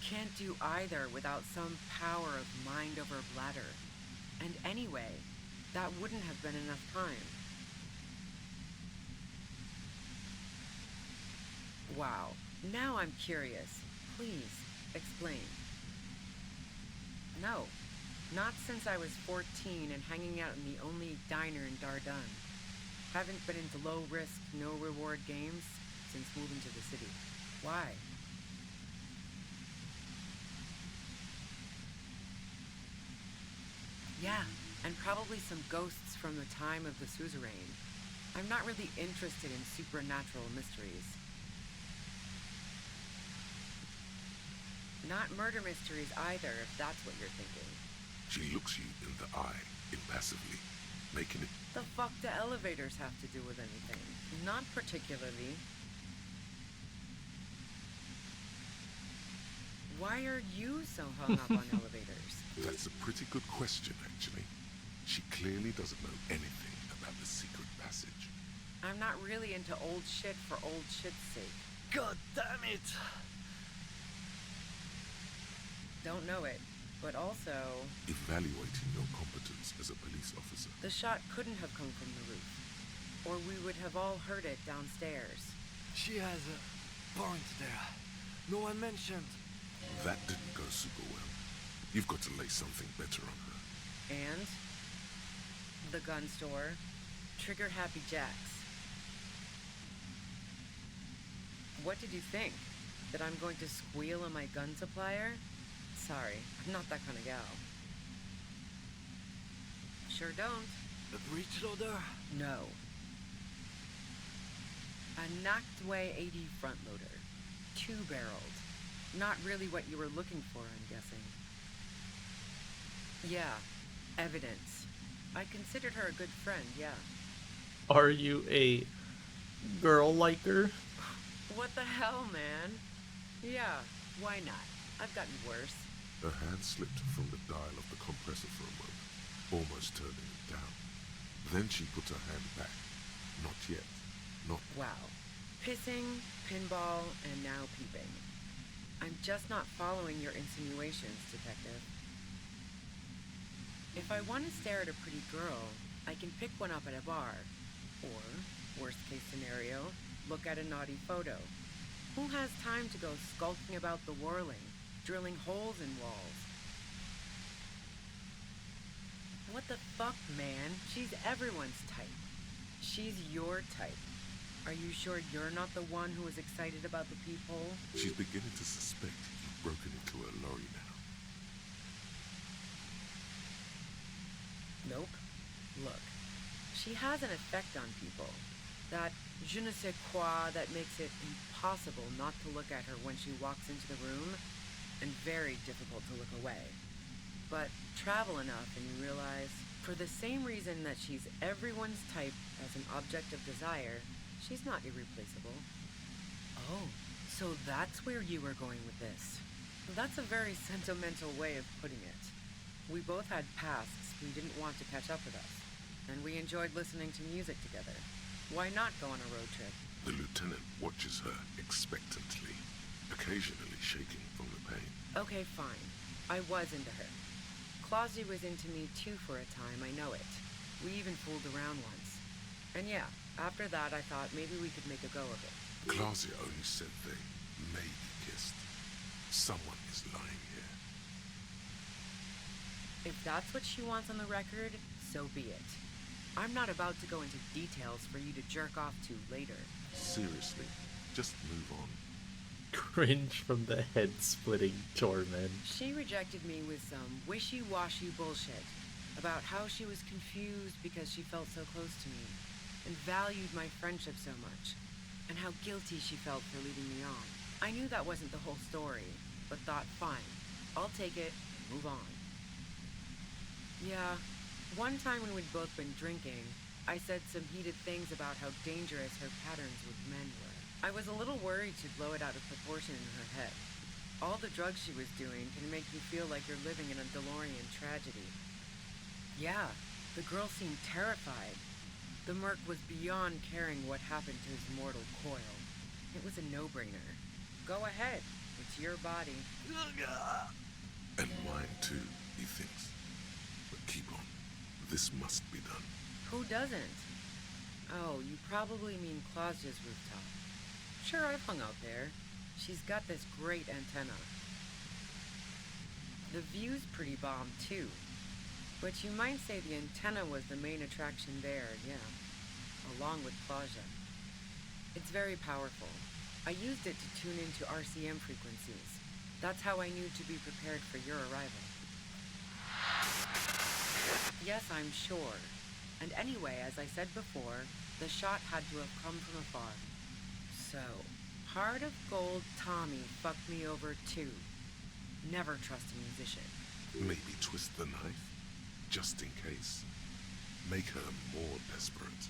Can't do either without some power of mind over bladder. And anyway, that wouldn't have been enough time. Wow, now I'm curious. Please, explain. No, not since I was 14 and hanging out in the only diner in Dardun. Haven't been into low-risk, no-reward games since moving to the city. Why? Yeah, and probably some ghosts from the time of the suzerain. I'm not really interested in supernatural mysteries. Not murder mysteries either, if that's what you're thinking. She looks you in the eye, impassively, making it... The fuck do elevators have to do with anything? Not particularly. Why are you so hung up on elevators? That's a pretty good question, actually. She clearly doesn't know anything about the secret passage. I'm not really into old shit for old shit's sake. God damn it! Don't know it, but also... Evaluating your competence as a police officer. The shot couldn't have come from the roof, or we would have all heard it downstairs. She has a point there. No one mentioned. That didn't go super well. You've got to lay something better on her. And? The gun store. Trigger Happy Jacks. What did you think? That I'm going to squeal on my gun supplier? Sorry, I'm not that kind of gal. Sure don't. A breech loader? No. A Nachtway 80 front loader. 2-barreled. Not really what you were looking for, I'm guessing. Yeah, evidence. I considered her a good friend, yeah. Are you a girl liker? What the hell, man? Yeah, why not? I've gotten worse. Her hand slipped from the dial of the compressor for a moment, almost turning it down. Then she put her hand back. Not yet. Not... Wow. Pissing, pinball, and now peeping. I'm just not following your insinuations, detective. If I want to stare at a pretty girl, I can pick one up at a bar. Or, worst case scenario, look at a naughty photo. Who has time to go skulking about the whirling, drilling holes in walls? What the fuck, man? She's everyone's type. She's your type. Are you sure you're not the one who is excited about the peephole? She's beginning to suspect you've broken into her lorry now. Nope. Look, she has an effect on people. That je ne sais quoi that makes it impossible not to look at her when she walks into the room, and very difficult to look away. But travel enough and you realize, for the same reason that she's everyone's type as an object of desire, she's not irreplaceable. Oh, so that's where you were going with this. That's a very sentimental way of putting it. We both had pasts who didn't want to catch up with us, and we enjoyed listening to music together. Why not go on a road trip? The lieutenant watches her expectantly, occasionally shaking from the pain. Okay, fine. I was into her. Clausy was into me too for a time, I know it. We even fooled around once. And yeah, after that I thought maybe we could make a go of it. Clausia only said they maybe kissed. Someone is lying here. If that's what she wants on the record, so be it. I'm not about to go into details for you to jerk off to later. Seriously, just move on. Cringe from the head-splitting torment. She rejected me with some wishy-washy bullshit about how she was confused because she felt so close to me and valued my friendship so much, and how guilty she felt for leading me on. I knew that wasn't the whole story, but thought, fine, I'll take it and move on. Yeah, one time when we'd both been drinking, I said some heated things about how dangerous her patterns with men were. I was a little worried she'd blow it out of proportion in her head. All the drugs she was doing can make you feel like you're living in a DeLorean tragedy. Yeah, the girl seemed terrified. The merc was beyond caring what happened to his mortal coil. It was a no-brainer. Go ahead. It's your body. And mine too, he thinks. But keep on. This must be done. Who doesn't? Oh, you probably mean Clausia's rooftop. Sure, I've hung out there. She's got this great antenna. The view's pretty bomb, too. But you might say the antenna was the main attraction there, yeah. Along with Clausia. It's very powerful. I used it to tune into RCM frequencies. That's how I knew to be prepared for your arrival. Yes, I'm sure. And anyway, as I said before, the shot had to have come from afar. So, Heart of Gold Tommy fucked me over too. Never trust a musician. Maybe twist the knife, just in case. Make her more desperate.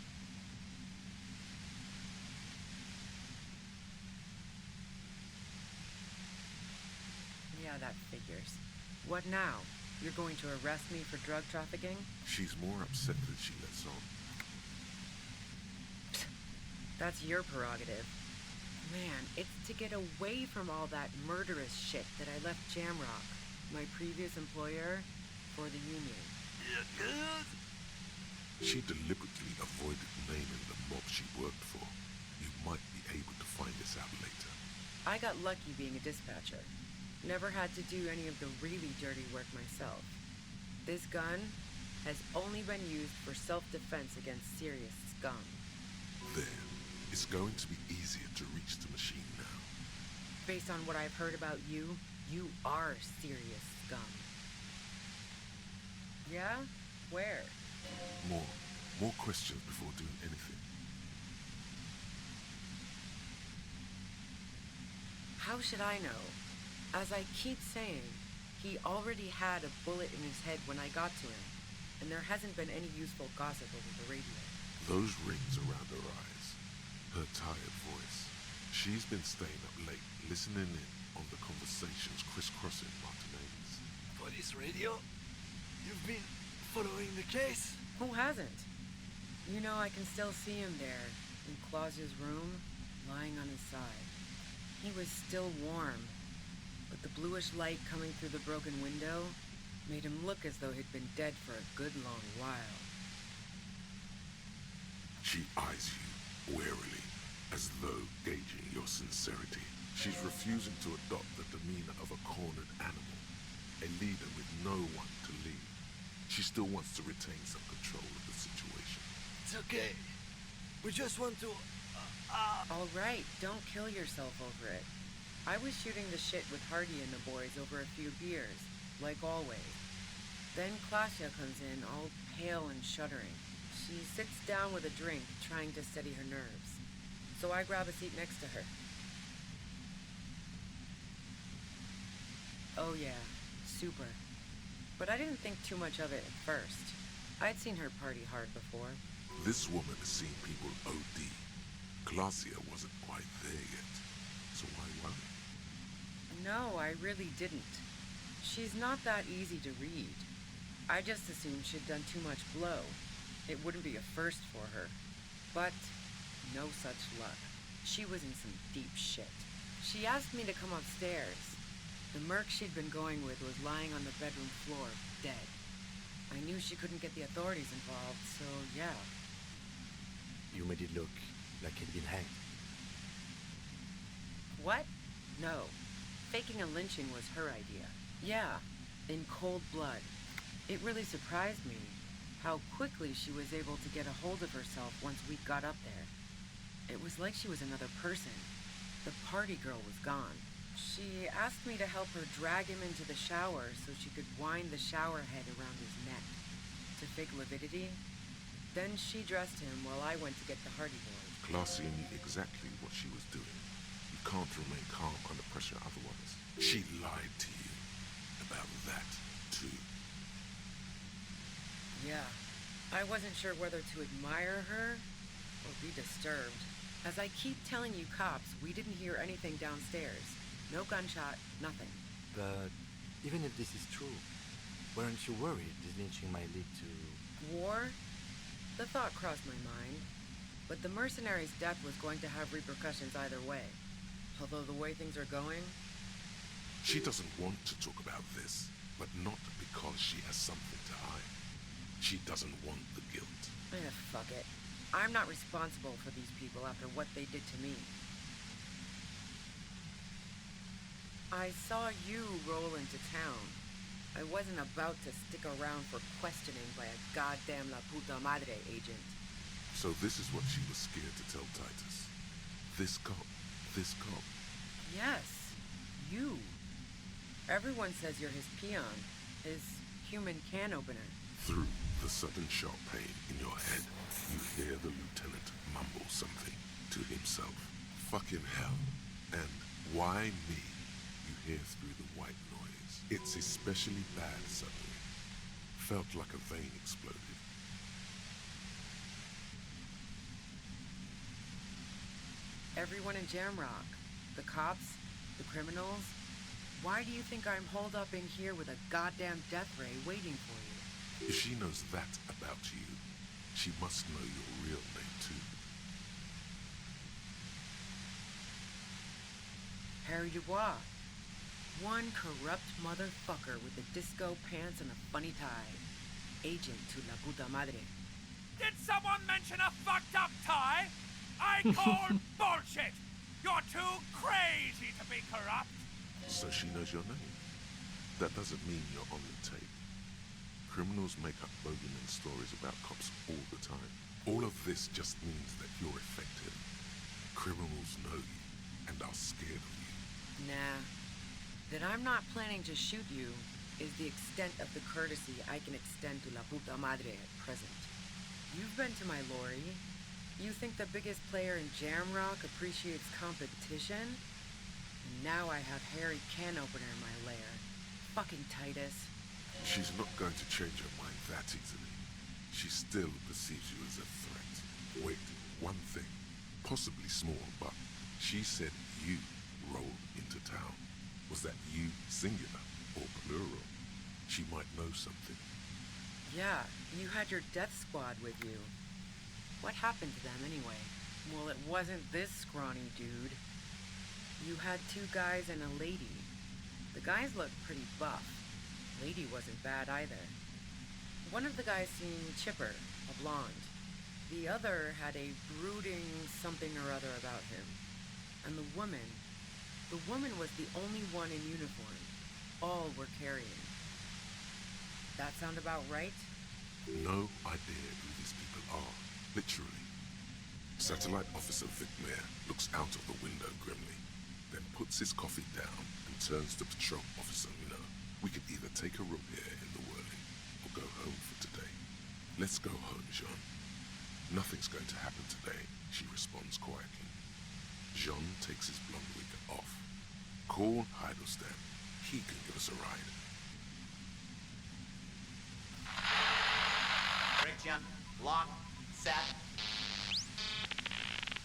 Yeah, that figures. What now? You're going to arrest me for drug trafficking? She's more upset than she lets on. That's your prerogative. Man, it's to get away from all that murderous shit that I left Jamrock, my previous employer, for the Union. She deliberately avoided naming the mob she worked for. You might be able to find this out later. I got lucky being a dispatcher. Never had to do any of the really dirty work myself. This gun has only been used for self-defense against serious scum. There. It's going to be easier to reach the machine now. Based on what I've heard about you, you are serious scum. Yeah? Where? More questions before doing anything. How should I know? As I keep saying, he already had a bullet in his head when I got to him, and there hasn't been any useful gossip over the radio. Those rings around her eyes, her tired voice. She's been staying up late, listening in on the conversations crisscrossing Martinez. Police radio? You've been following the case? Who hasn't? You know, I can still see him there, in Claus's room, lying on his side. He was still warm, but the bluish light coming through the broken window made him look as though he'd been dead for a good long while. She eyes you warily, as though gauging your sincerity. She's refusing to adopt the demeanor of a cornered animal, a leader with no one to lead. She still wants to retain some control of the situation. It's okay. We just want to... All right, don't kill yourself over it. I was shooting the shit with Hardy and the boys over a few beers, like always. Then Klasia comes in, all pale and shuddering. She sits down with a drink, trying to steady her nerves. So I grab a seat next to her. Oh yeah, super. But I didn't think too much of it at first. I'd seen her party hard before. This woman has seen people OD. Klasia wasn't quite there yet. So why worry? No, I really didn't. She's not that easy to read. I just assumed she'd done too much blow. It wouldn't be a first for her. But no such luck. She was in some deep shit. She asked me to come upstairs. The merc she'd been going with was lying on the bedroom floor, dead. I knew she couldn't get the authorities involved, so yeah. You made it look like he'd been hanged. What? No. Faking a lynching was her idea. Yeah, in cold blood. It really surprised me how quickly she was able to get a hold of herself once we got up there. It was like she was another person. The party girl was gone. She asked me to help her drag him into the shower so she could wind the shower head around his neck. To fake lividity. Then she dressed him while I went to get the Hardy boys. Klasia knew exactly what she was doing. You can't remain calm under pressure otherwise. She lied to you about that, too. Yeah. I wasn't sure whether to admire her or be disturbed. As I keep telling you cops, we didn't hear anything downstairs. No gunshot, nothing. But even if this is true, weren't you worried this lynching might lead to... War? The thought crossed my mind. But the mercenary's death was going to have repercussions either way. Although the way things are going... She doesn't want to talk about this, but not because she has something to hide. She doesn't want the guilt. Fuck it. I'm not responsible for these people after what they did to me. I saw you roll into town. I wasn't about to stick around for questioning by a goddamn La Puta Madre agent. So this is what she was scared to tell Titus. This cop. Yes, you. Everyone says you're his peon, his human can opener. Through the sudden sharp pain in your head, you hear the lieutenant mumble something to himself. Fucking hell. And why me? You hear through the white noise. It's especially bad suddenly. Felt like a vein exploded. Everyone in Jamrock, the cops, the criminals, why do you think I'm holed up in here with a goddamn death ray waiting for you? If she knows that about you, she must know your real name too. Harry Dubois. One corrupt motherfucker with a disco pants and a funny tie. Agent to la puta madre. Did someone mention a fucked up tie? I call bullshit! You're too crazy to be corrupt! So she knows your name. That doesn't mean you're on the tape. Criminals make up bogeyman stories about cops all the time. All of this just means that you're effective. Criminals know you and are scared of you. Nah. That I'm not planning to shoot you is the extent of the courtesy I can extend to la puta madre at present. You've been to my lorry. You think the biggest player in Jamrock appreciates competition? And now I have Harry Can Opener in my lair. Fucking Titus. She's not going to change her mind that easily. She still perceives you as a threat. Wait, one thing. Possibly small, but she said you rolled into town. Was that you singular or plural? She might know something. Yeah, you had your death squad with you. What happened to them anyway? Well, it wasn't this scrawny dude. You had 2 guys and a lady. The guys looked pretty buff. Lady wasn't bad either. One of the guys seemed chipper, a blonde. The other had a brooding something or other about him. And the woman was the only one in uniform. All were carrying. That sound about right? No idea who these people are, literally. Satellite Officer Vic Mayer looks out of the window grimly, then puts his coffee down and turns to Patrol Officer Minot. We could either take a room here in the whirling or go home for today. Let's go home, Jean. Nothing's going to happen today, she responds quietly. Jean takes his blonde wig off. Call Heidelstein. He can give us a ride. Friction, lock, set.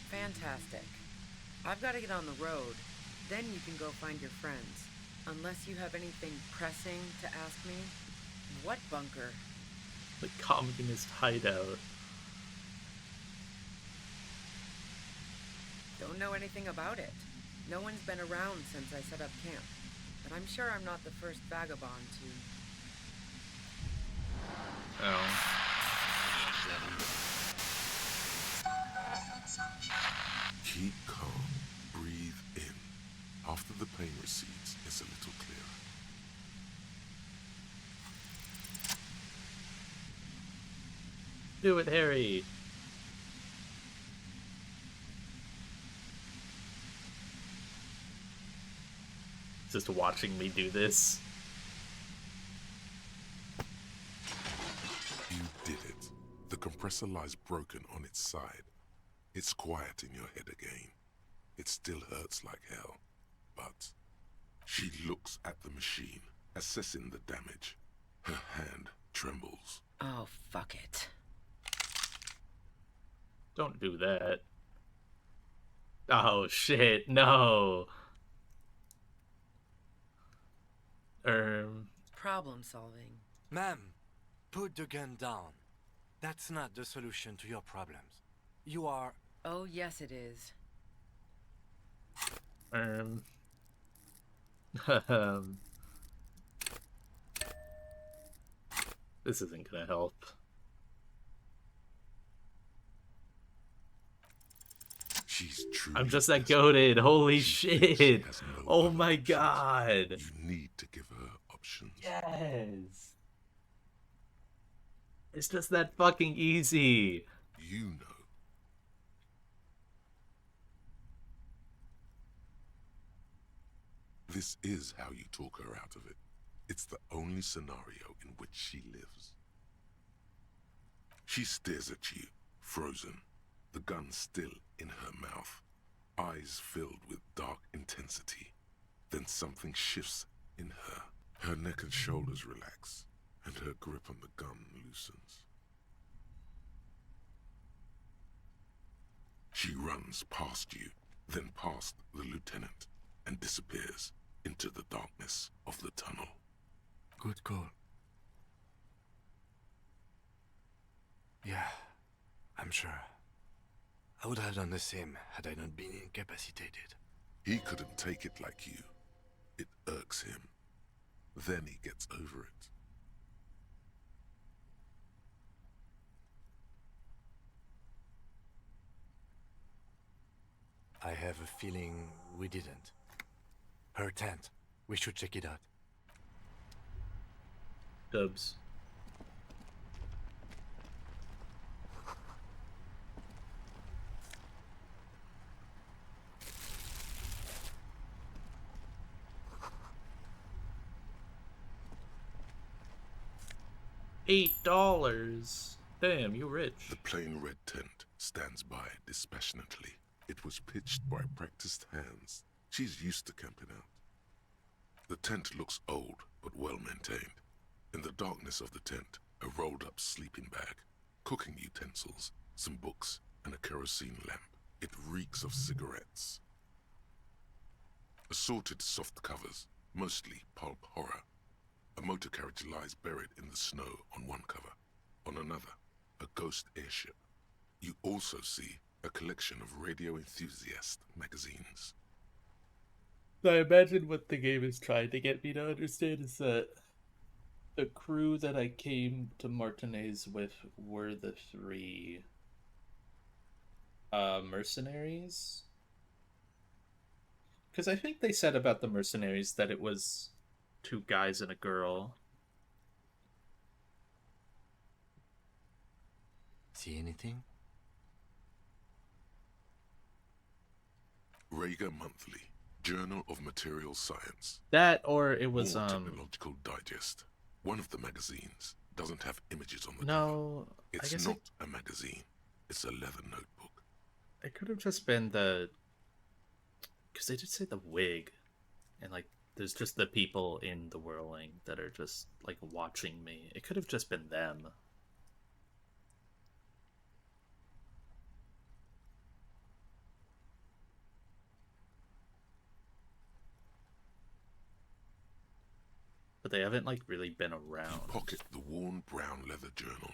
Fantastic. I've got to get on the road. Then you can go find your friends. Unless you have anything pressing to ask me. What bunker? The communist hideout. Don't know anything about it. No one's been around since I set up camp. But I'm sure I'm not the first vagabond to... Oh. Keep calm. Breathe in. After the pain recedes, it's a little clearer. Do it, Harry. Just watching me do this. You did it. The compressor lies broken on its side. It's quiet in your head again. It still hurts like hell. But she looks at the machine, assessing the damage. Her hand trembles. Oh, fuck it. Don't do that. Oh, shit, no. Problem solving. Ma'am, put the gun down. That's not the solution to your problems. You are... Oh, yes it is. This isn't gonna help. She's true. I'm just that goated. Holy shit. Oh my god. You need to give her options. Yes. It's just that fucking easy. You know. This is how you talk her out of it. It's the only scenario in which she lives. She stares at you, frozen, the gun still in her mouth, eyes filled with dark intensity. Then something shifts in her. Her neck and shoulders relax, and her grip on the gun loosens. She runs past you, then past the lieutenant, and disappears into the darkness of the tunnel. Good call. Yeah, I'm sure. I would have done the same had I not been incapacitated. He couldn't take it like you. It irks him. Then he gets over it. I have a feeling we didn't. Her tent. We should check it out. Dubs. $8. Damn, you rich. The plain red tent stands by dispassionately. It was pitched by practiced hands. She's used to camping out. The tent looks old, but well maintained. In the darkness of the tent, a rolled-up sleeping bag, cooking utensils, some books, and a kerosene lamp. It reeks of cigarettes. Assorted soft covers, mostly pulp horror. A motor carriage lies buried in the snow on one cover. On another, a ghost airship. You also see a collection of radio enthusiast magazines. I imagine what the game is trying to get me to understand is that the crew that I came to Martinez with were the 3 mercenaries. Because I think they said about the mercenaries that it was 2 guys and a girl. See anything? Rhaegar Monthly, Journal of Material Science. That, or it was More Technological Digest. One of the magazines doesn't have images on the no, cover. It's not a magazine. It's a leather notebook. It could have just been the... Because they did say the wig. And, like, there's just the people in the whirling that are just, like, watching me. It could have just been them. But they haven't, like, really been around. You pocket the worn brown leather journal.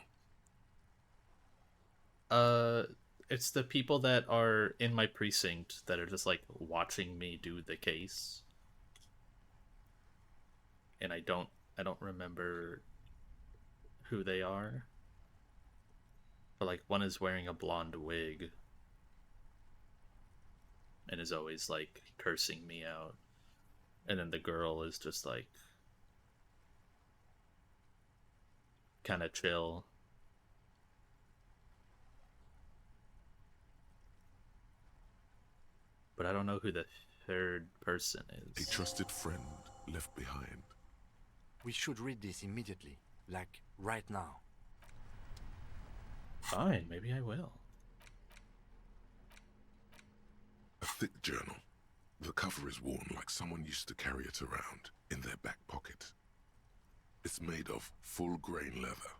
It's the people that are in my precinct that are just, like, watching me do the case. And I don't remember who they are. But, like, one is wearing a blonde wig. And is always, like, cursing me out. And then the girl is just, like, kind of chill. But I don't know who the 3rd person is. A trusted friend left behind. We should read this immediately. Like, right now. Fine, maybe I will. A thick journal. The cover is worn like someone used to carry it around in their back pocket. It's made of full-grain leather.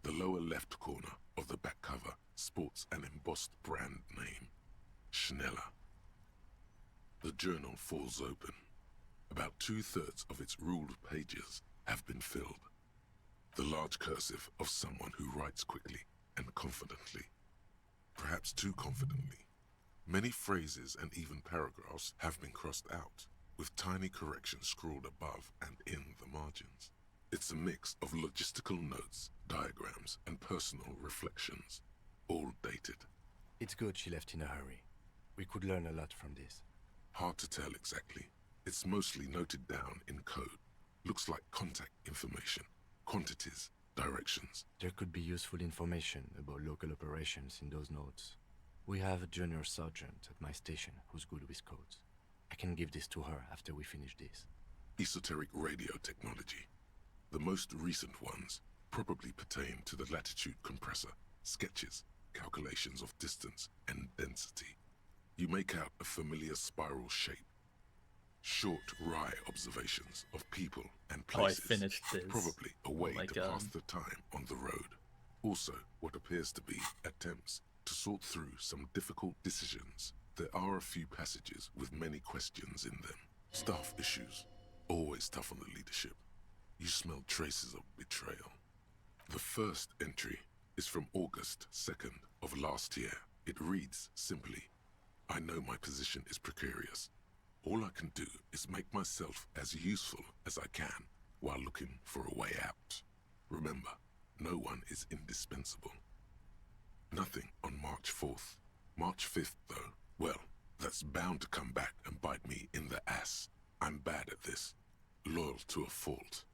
The lower left corner of the back cover sports an embossed brand name, Schneller. The journal falls open. About 2/3 of its ruled pages have been filled. The large cursive of someone who writes quickly and confidently. Perhaps too confidently. Many phrases and even paragraphs have been crossed out, with tiny corrections scrawled above and in the margins. It's a mix of logistical notes, diagrams, and personal reflections, all dated. It's good she left in a hurry. We could learn a lot from this. Hard to tell exactly. It's mostly noted down in code. Looks like contact information, quantities, directions. There could be useful information about local operations in those notes. We have a junior sergeant at my station who's good with codes. I can give this to her after we finish this. Esoteric radio technology. The most recent ones probably pertain to the latitude compressor, sketches, calculations of distance and density. You make out a familiar spiral shape. Short, wry observations of people and Oh, I places. finished this. Probably a way my to God. pass the time on the road. Also, what appears to be attempts to sort through some difficult decisions. There are a few passages with many questions in them. Staff issues. Always tough on the leadership. You smell traces of betrayal. The first entry is from August 2nd of last year. It reads simply, I know my position is precarious. All I can do is make myself as useful as I can while looking for a way out. Remember, no one is indispensable. Nothing on March 4th. March 5th, though, well, that's bound to come back and bite me in the ass. I'm bad at this. Loyal to a fault.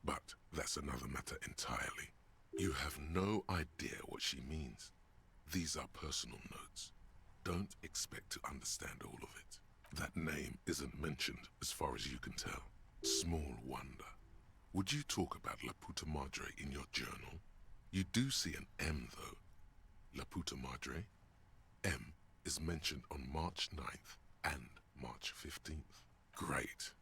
But that's another matter entirely. You have no idea what she means. These are personal notes. Don't expect to understand all of it. That name isn't mentioned as far as you can tell. Small wonder. Would you talk about La Puta Madre in your journal? You do see an M, though. La Puta Madre. M is mentioned on March 9th and March 15th. Great.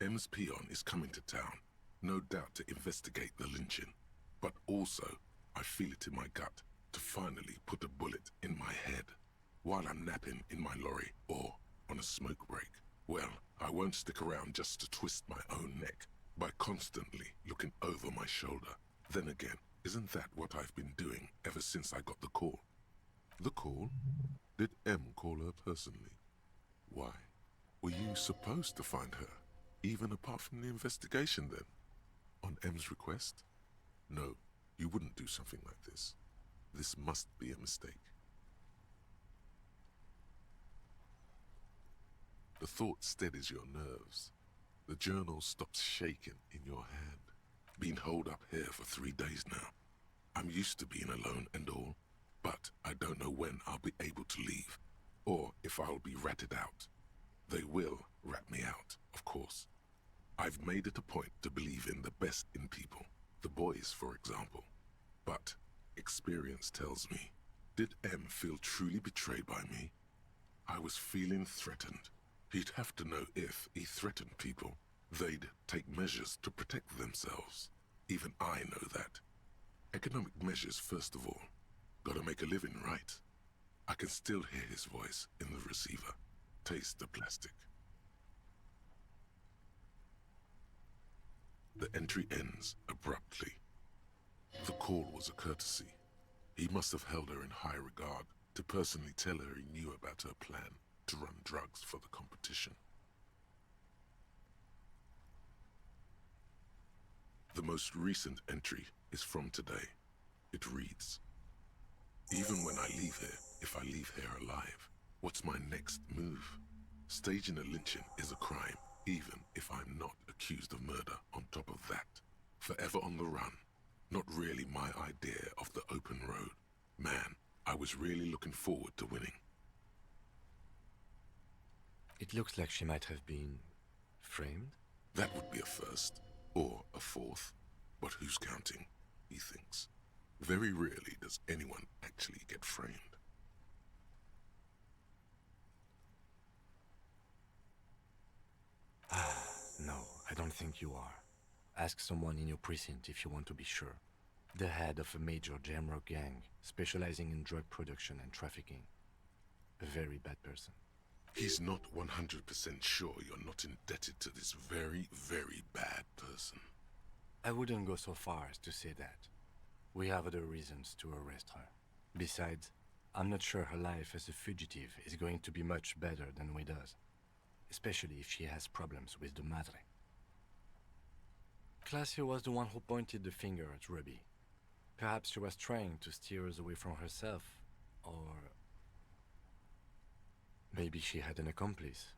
M's peon is coming to town, no doubt to investigate the lynching. But also, I feel it in my gut to finally put a bullet in my head while I'm napping in my lorry or on a smoke break. Well, I won't stick around just to twist my own neck by constantly looking over my shoulder. Then again, isn't that what I've been doing ever since I got the call? The call? Did M call her personally? Why? Were you supposed to find her, even apart from the investigation then? On M's request? No, you wouldn't do something like this. This must be a mistake. The thought steadies your nerves. The journal stops shaking in your hand. Been holed up here for 3 days now. I'm used to being alone and all, but I don't know when I'll be able to leave, or if I'll be ratted out. They will rat me out, of course. I've made it a point to believe in the best in people, the boys, for example. But experience tells me, did M feel truly betrayed by me? I was feeling threatened. He'd have to know if he threatened people, they'd take measures to protect themselves. Even I know that. Economic measures, first of all. Gotta make a living, right? I can still hear his voice in the receiver. Taste the plastic. The entry ends abruptly. The call was a courtesy. He must have held her in high regard to personally tell her he knew about her plan to run drugs for the competition. The most recent entry is from today. It reads, even when I leave here, if I leave here alive, what's my next move? Staging a lynching is a crime, even if I'm not accused of murder on top of that. Forever on the run. Not really my idea of the open road. Man, I was really looking forward to winning. It looks like she might have been framed. That would be a first, or a fourth. But who's counting, he thinks. Very rarely does anyone actually get framed. No, I don't think you are. Ask someone in your precinct if you want to be sure. The head of a major jamrock gang, specializing in drug production and trafficking. A very bad person. He's not 100% sure you're not indebted to this very, very bad person. I wouldn't go so far as to say that. We have other reasons to arrest her. Besides, I'm not sure her life as a fugitive is going to be much better than we does. Especially if she has problems with the Madre. Clasia was the one who pointed the finger at Ruby. Perhaps she was trying to steer us away from herself, or maybe she had an accomplice.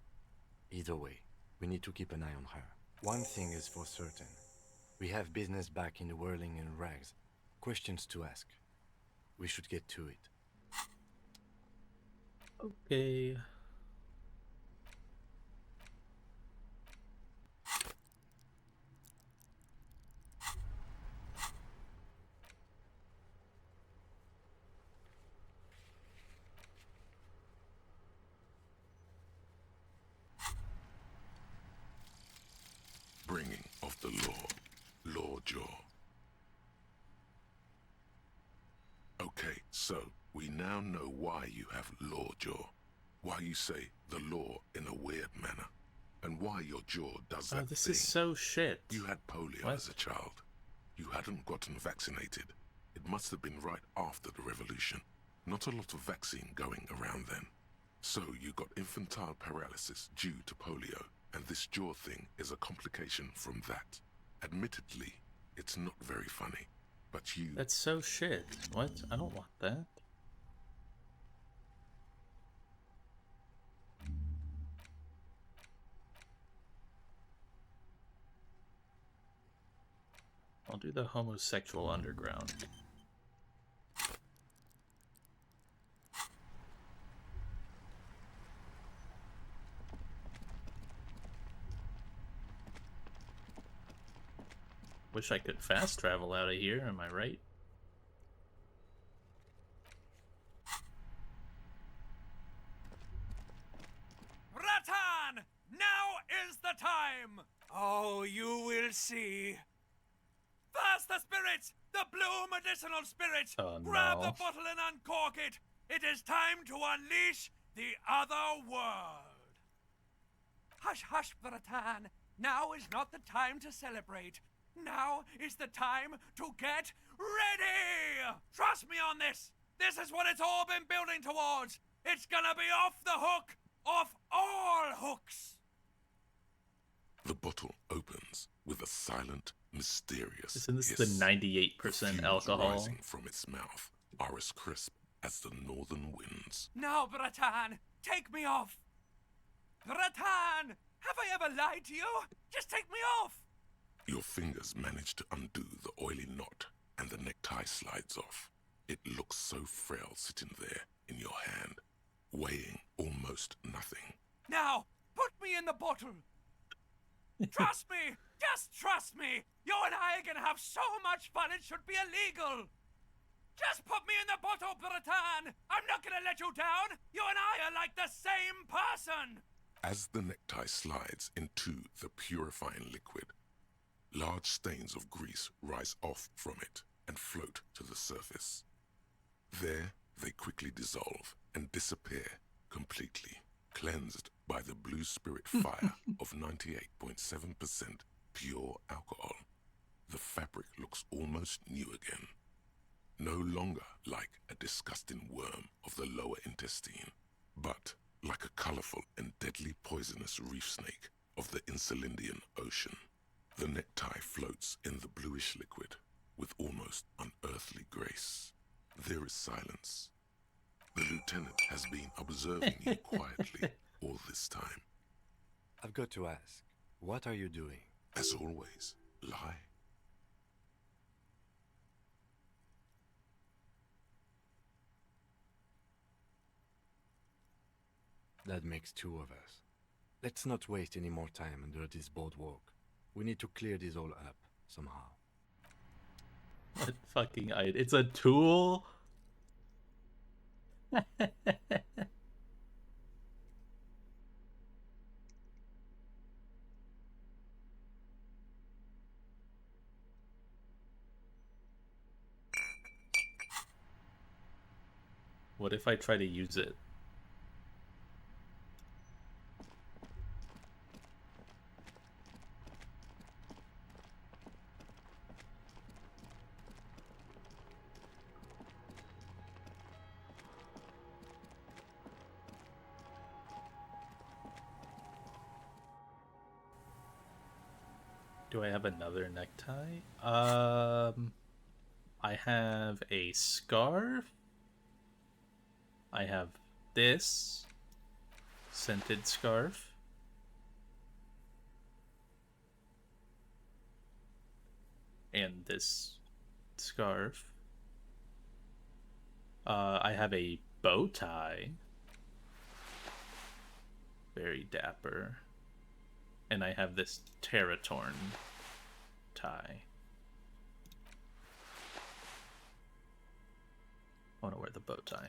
Either way, we need to keep an eye on her. One thing is for certain. We have business back in the whirling and rags. Questions to ask. We should get to it. Okay. So, we now know why you have law jaw, why you say the law in a weird manner, and why your jaw does that this thing. is so shit. You had polio as a child. You hadn't gotten vaccinated. It must have been right after the revolution. Not a lot of vaccine going around then. So you got infantile paralysis due to polio, and this jaw thing is a complication from that. Admittedly, it's not very funny, but you... That's so shit. What? I don't want that. I'll do the homosexual underground. Wish I could fast travel out of here, am I right? Ratan! Now is the time! Oh, you will see. First the spirits! The blue medicinal spirits! Oh, Grab no. the bottle and uncork it! It is time to unleash the other world! Hush, hush, Ratan! Now is not the time to celebrate. Now is the time to get ready! Trust me on this! This is what it's all been building towards! It's gonna be off the hook! Off all hooks! The bottle opens with a silent, mysterious Isn't this hiss. the 98% Fumes alcohol? rising from its mouth are as crisp as the northern winds. Now, Bratan, take me off! Bratan! Have I ever lied to you? Just take me off! Your fingers manage to undo the oily knot, and the necktie slides off. It looks so frail sitting there in your hand, weighing almost nothing. Now, put me in the bottle! Trust me! Just trust me! You and I are gonna have so much fun it should be illegal! Just put me in the bottle, Bratan! I'm not gonna let you down! You and I are like the same person! As the necktie slides into the purifying liquid, large stains of grease rise off from it and float to the surface. There, they quickly dissolve and disappear completely, cleansed by the blue spirit fire of 98.7% pure alcohol. The fabric looks almost new again, no longer like a disgusting worm of the lower intestine, but like a colorful and deadly poisonous reef snake of the Insulindian Ocean. The necktie floats in the bluish liquid with almost unearthly grace. There is silence. The lieutenant has been observing you quietly all this time. I've got to ask, what are you doing? As always, lie. That makes two of us. Let's not waste any more time under this boardwalk. We need to clear this all up, somehow. What fucking it's a tool? What if I try to use it? Do I have another necktie? I have a scarf. I have this scented scarf. And this scarf. I have a bow tie. Very dapper. And I have this Terratorn tie. I want to wear the bow tie.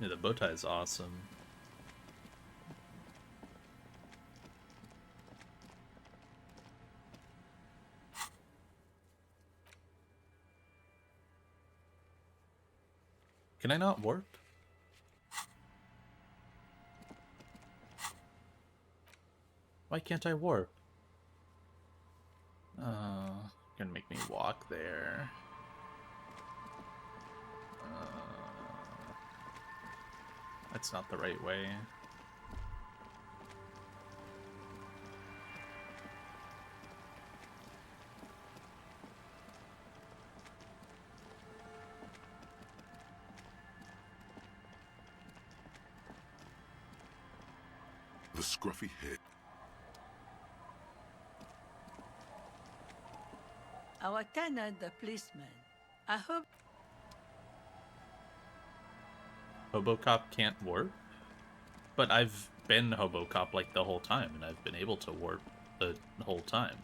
Yeah, the bow tie is awesome. Can I not warp? Why can't I warp? Gonna make me walk there. That's not the right way. The scruffy head. Our tenant, the policeman. I hope. Hobocop can't warp? But I've been Hobocop like the whole time, and I've been able to warp the whole time.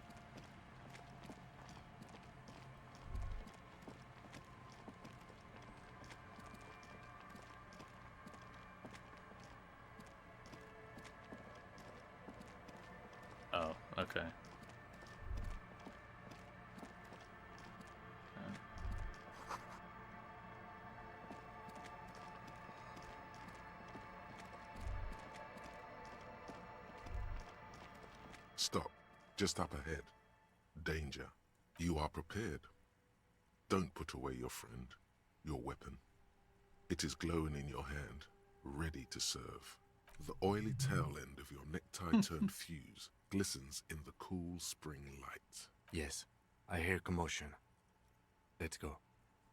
Oh, okay. Stop. Just up ahead. Danger. You are prepared. Don't put away your friend, your weapon. It is glowing in your hand, ready to serve. The oily tail end of your necktie-turned fuse glistens in the cool spring light. Yes, I hear commotion. Let's go.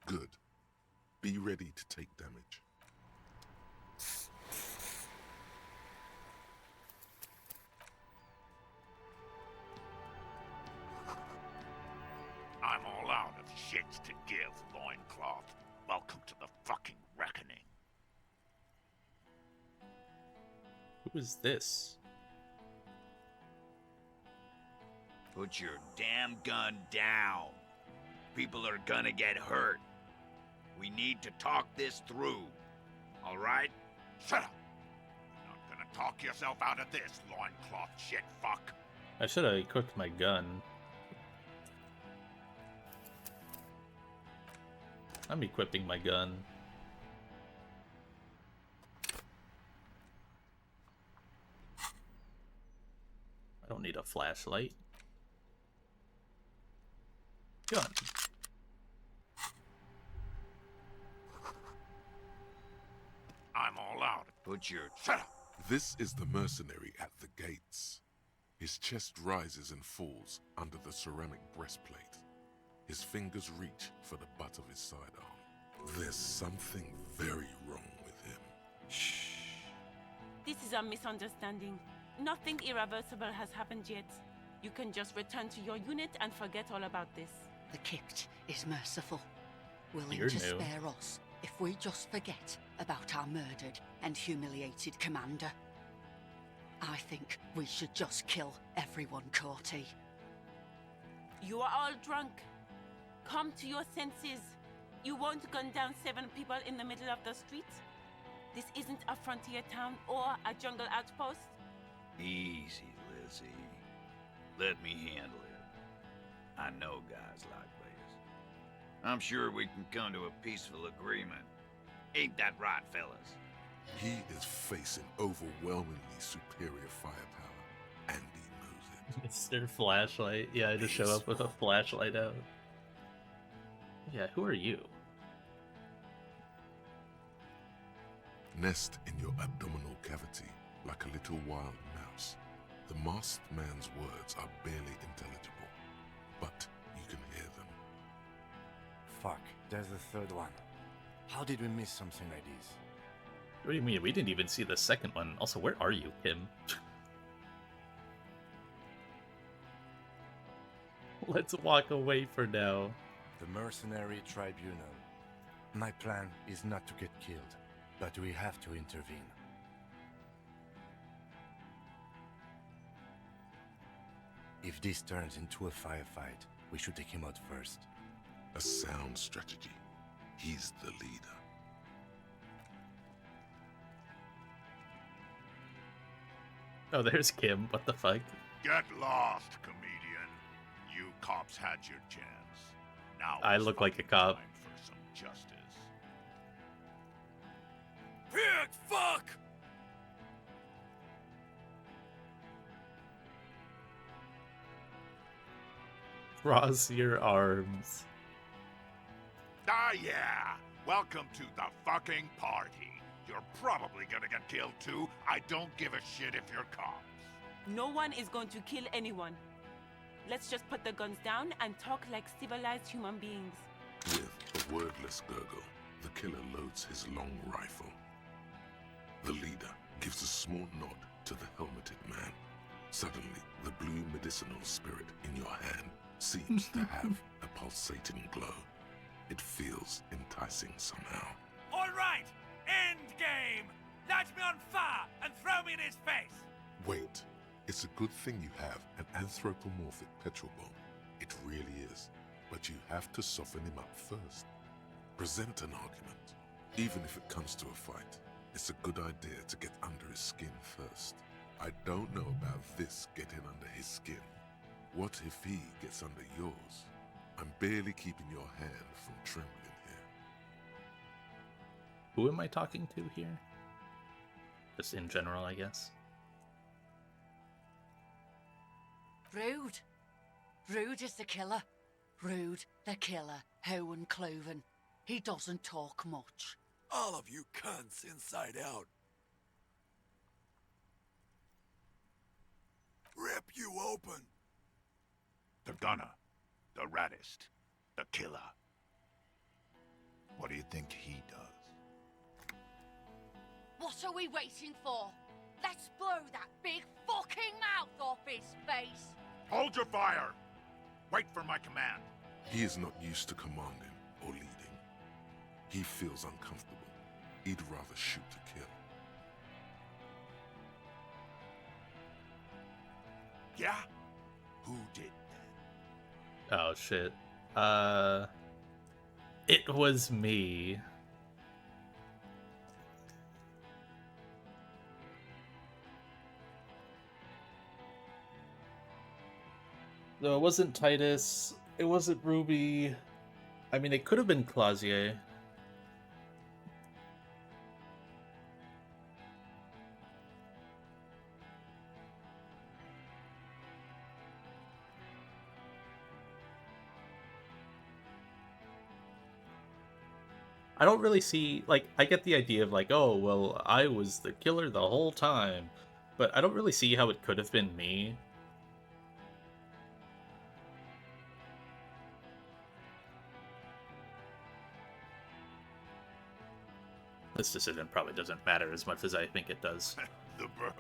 Good. Be ready to take damage. I'm all out of shits to give, Loincloth. Welcome to the fucking reckoning. Who is this? Put your damn gun down. People are gonna get hurt. We need to talk this through. All right? Shut up! You're not gonna talk yourself out of this, loincloth shit fuck. I should have equipped my gun. I'm equipping my gun. I don't need a flashlight. Gun. I'm all out. Put your... Shut up! This is the mercenary at the gates. His chest rises and falls under the ceramic breastplate. His fingers reach for the butt of his sidearm. There's something very wrong with him. Shh. This is a misunderstanding. Nothing irreversible has happened yet. You can just return to your unit and forget all about this. The Kipt is merciful, willing You're to new. spare us if we just forget about our murdered and humiliated commander. I think we should just kill everyone, Corty. You are all drunk. Come to your senses. You won't gun down 7 people in the middle of the street. This isn't a frontier town or a jungle outpost. Easy, Lizzie. Let me handle it. I know guys like this. I'm sure we can come to a peaceful agreement. Ain't that right, fellas? He is facing overwhelmingly superior firepower, and he knows it. Mr. Flashlight. Yeah, I just show up with a flashlight out. Yeah, who are you? Nest in your abdominal cavity like a little wild mouse. The masked man's words are barely intelligible, but you can hear them. Fuck, there's the third one. How did we miss something like this? What do you mean? We didn't even see the second one. Also, where are you, Kim? Let's walk away for now. The Mercenary Tribunal. My plan is not to get killed, but we have to intervene. If this turns into a firefight, we should take him out first. A sound strategy. He's the leader. Oh, there's Kim. What the fuck? Get lost, comedian. You cops had your chance. Now I it's look like a fucking cop. time for some justice. Pig, fuck! Cross your arms. Ah, yeah. Welcome to the fucking party. You're probably gonna get killed too. I don't give a shit if you're cops. No one is going to kill anyone. Let's just put the guns down and talk like civilized human beings. With a wordless gurgle, the killer loads his long rifle. The leader gives a small nod to the helmeted man. Suddenly, the blue medicinal spirit in your hand seems to have a pulsating glow. It feels enticing somehow. All right, end game. Light me on fire and throw me in his face. Wait, it's a good thing you have an anthropomorphic petrol bomb. It really is. But you have to soften him up first. Present an argument. Even if it comes to a fight, it's a good idea to get under his skin first. I don't know about this getting under his skin. What if he gets under yours? I'm barely keeping your hand from trembling here. Who am I talking to here? Just in general, I guess. Rude. Rude is the killer. Rude, the killer, Owen Cloven. He doesn't talk much. All of you cunts inside out. Rip you open. The gunner, the raddest, the killer. What do you think he does? What are we waiting for? Let's blow that big fucking mouth off his face. Hold your fire! Wait for my command. He is not used to commanding or leading. He feels uncomfortable. He'd rather shoot to kill. Yeah? Who did that? Oh shit. It was me. No, it wasn't Titus. It wasn't Ruby. I mean, it could have been Clausier. I don't really see, like, I get the idea of, like, oh, well, I was the killer the whole time. But I don't really see how it could have been me. This decision probably doesn't matter as much as I think it does. The bird.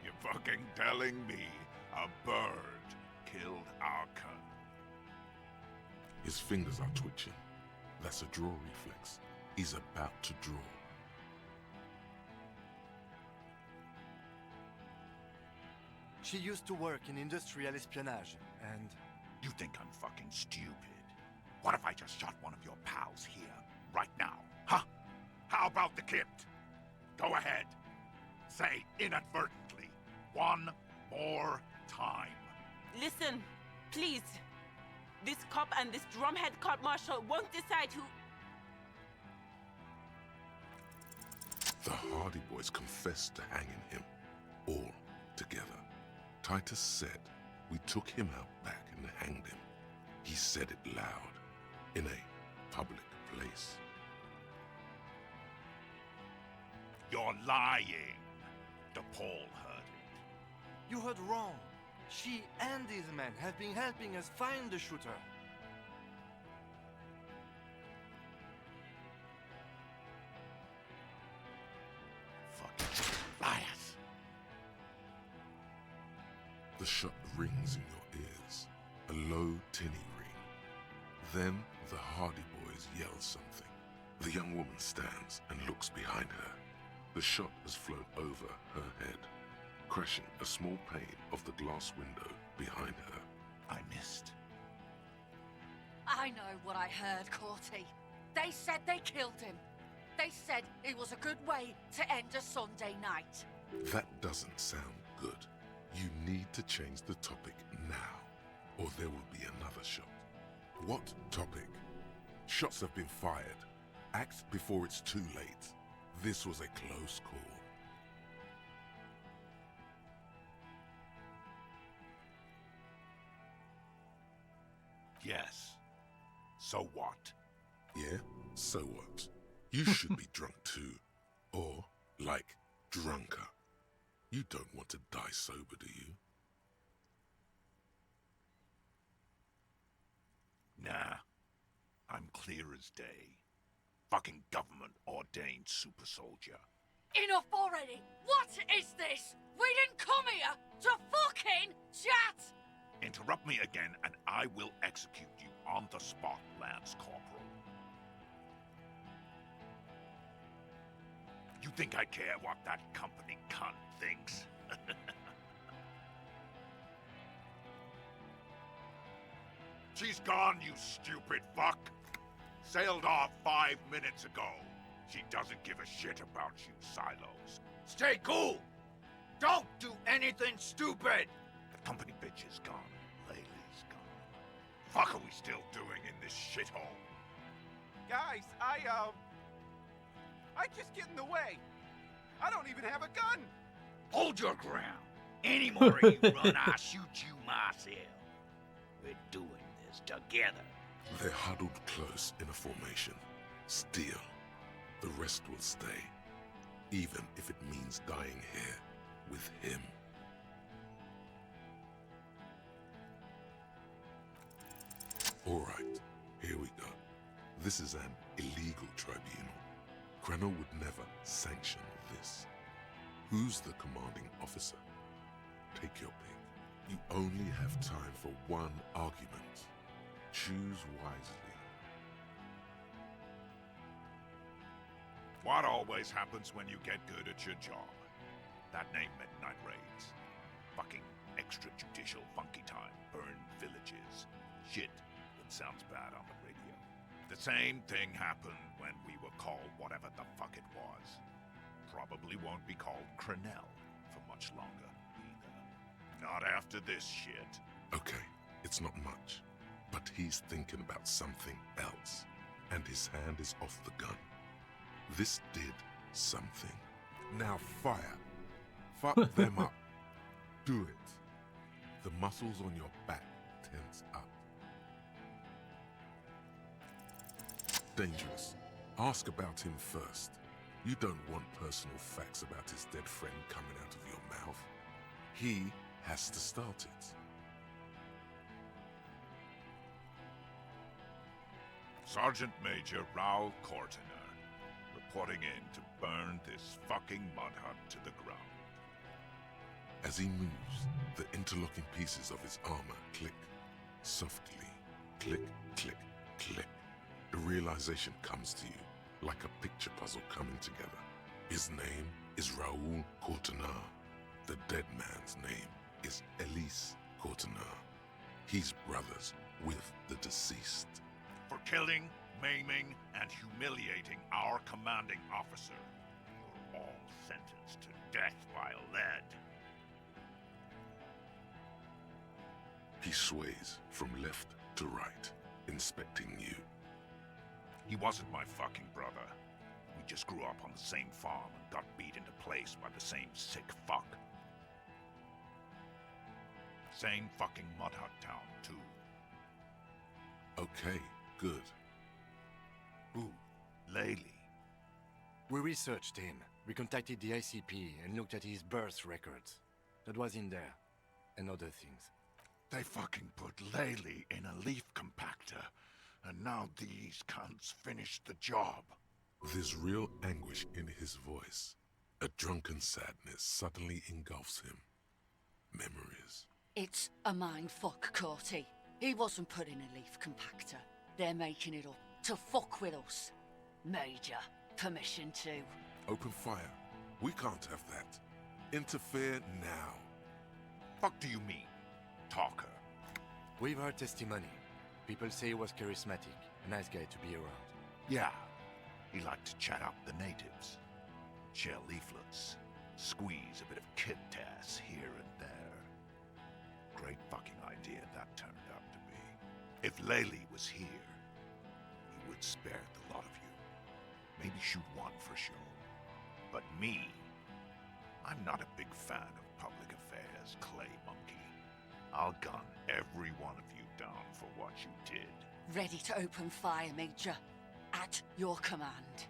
You're fucking telling me a bird killed our cub? His fingers are twitching. That's a draw reflex. He's about to draw. She used to work in industrial espionage, and... You think I'm fucking stupid? What if I just shot one of your pals here, right now? Huh? How about the kid? Go ahead. Say inadvertently. One more time. Listen, please. This cop and this drumhead cop marshal won't decide who... The Hardy Boys confessed to hanging him, all together. Titus said, we took him out back and hanged him. He said it loud, in a public place. You're lying. DePaul heard it. You heard wrong. She and these men have been helping us find the shooter. Fucking liars. The shot rings in your ears, a low, tinny ring. Then the Hardy Boys yell something. The young woman stands and looks behind her. The shot has flown over her head, crashing a small pane of the glass window behind her. I missed. I know what I heard, Corty. They said they killed him. They said it was a good way to end a Sunday night. That doesn't sound good. You need to change the topic now, or there will be another shot. What topic? Shots have been fired. Act before it's too late. This was a close call. Yes. So what? Yeah? So what? You should be drunk too. Or, like, drunker. You don't want to die sober, do you? Nah. I'm clear as day. Fucking government-ordained super soldier. Enough already! What is this? We didn't come here to fucking chat! Interrupt me again and I will execute you on the spot, Lance Corporal. You think I care what that company cunt thinks? She's gone, you stupid fuck! Sailed off 5 minutes ago. She doesn't give a shit about you, Silos. Stay cool! Don't do anything stupid! The company bitch is gone. Laylee's gone. Fuck are we still doing in this shithole? Guys, I just get in the way. I don't even have a gun. Hold your ground. Any more of you run, I'll shoot you myself. We're doing this together. They're huddled close in a formation. Still, the rest will stay. Even if it means dying here with him. Alright, here we go. This is an illegal tribunal. Krenner would never sanction this. Who's the commanding officer? Take your pick. You only have time for one argument. Choose wisely. What always happens when you get good at your job? That name meant night raids. Fucking extrajudicial funky time. Burn villages. Shit that sounds bad on the radio. The same thing happened when we were called whatever the fuck it was. Probably won't be called Crenell for much longer, either. Not after this shit. Okay, it's not much. But he's thinking about something else. And his hand is off the gun. This did something. Now fire. Fuck them up. Do it. The muscles on your back tense up. Dangerous. Ask about him first. You don't want personal facts about his dead friend coming out of your mouth. He has to start it. Sergeant Major Raoul Cortiner, reporting in to burn this fucking mud hut to the ground. As he moves, the interlocking pieces of his armor click. Softly. Click, click, click. The realization comes to you, like a picture puzzle coming together. His name is Raoul Cortiner. The dead man's name is Elise Cortiner. He's brothers with the deceased. For killing, maiming, and humiliating our commanding officer. You're all sentenced to death by lead. He sways from left to right, inspecting you. He wasn't my fucking brother. We just grew up on the same farm and got beat into place by the same sick fuck. Same fucking mud hut town, too. Okay, good. Ooh, Laylee. We researched him. We contacted the ICP and looked at his birth records. That was in there. And other things. They fucking put Laylee in a leaf compactor, and now these cunts finished the job. There's real anguish in his voice. A drunken sadness suddenly engulfs him. Memories. It's a mindfuck, Corty. He wasn't put in a leaf compactor. They're making it up to fuck with us. Major, permission to. Open fire. We can't have that. Interfere now. Fuck do you mean, talker? We've heard testimony. People say he was charismatic, a nice guy to be around. Yeah, He liked to chat up the natives, share leaflets, squeeze a bit of kid-tass here and there. Great fucking idea that turned out to be. If Laylee was here, he would spare the lot of you. Maybe shoot one for show. But me, I'm not a big fan of public affairs, Clay Monkey. I'll gun every one of you down for what you did. Ready to open fire, Major. At your command.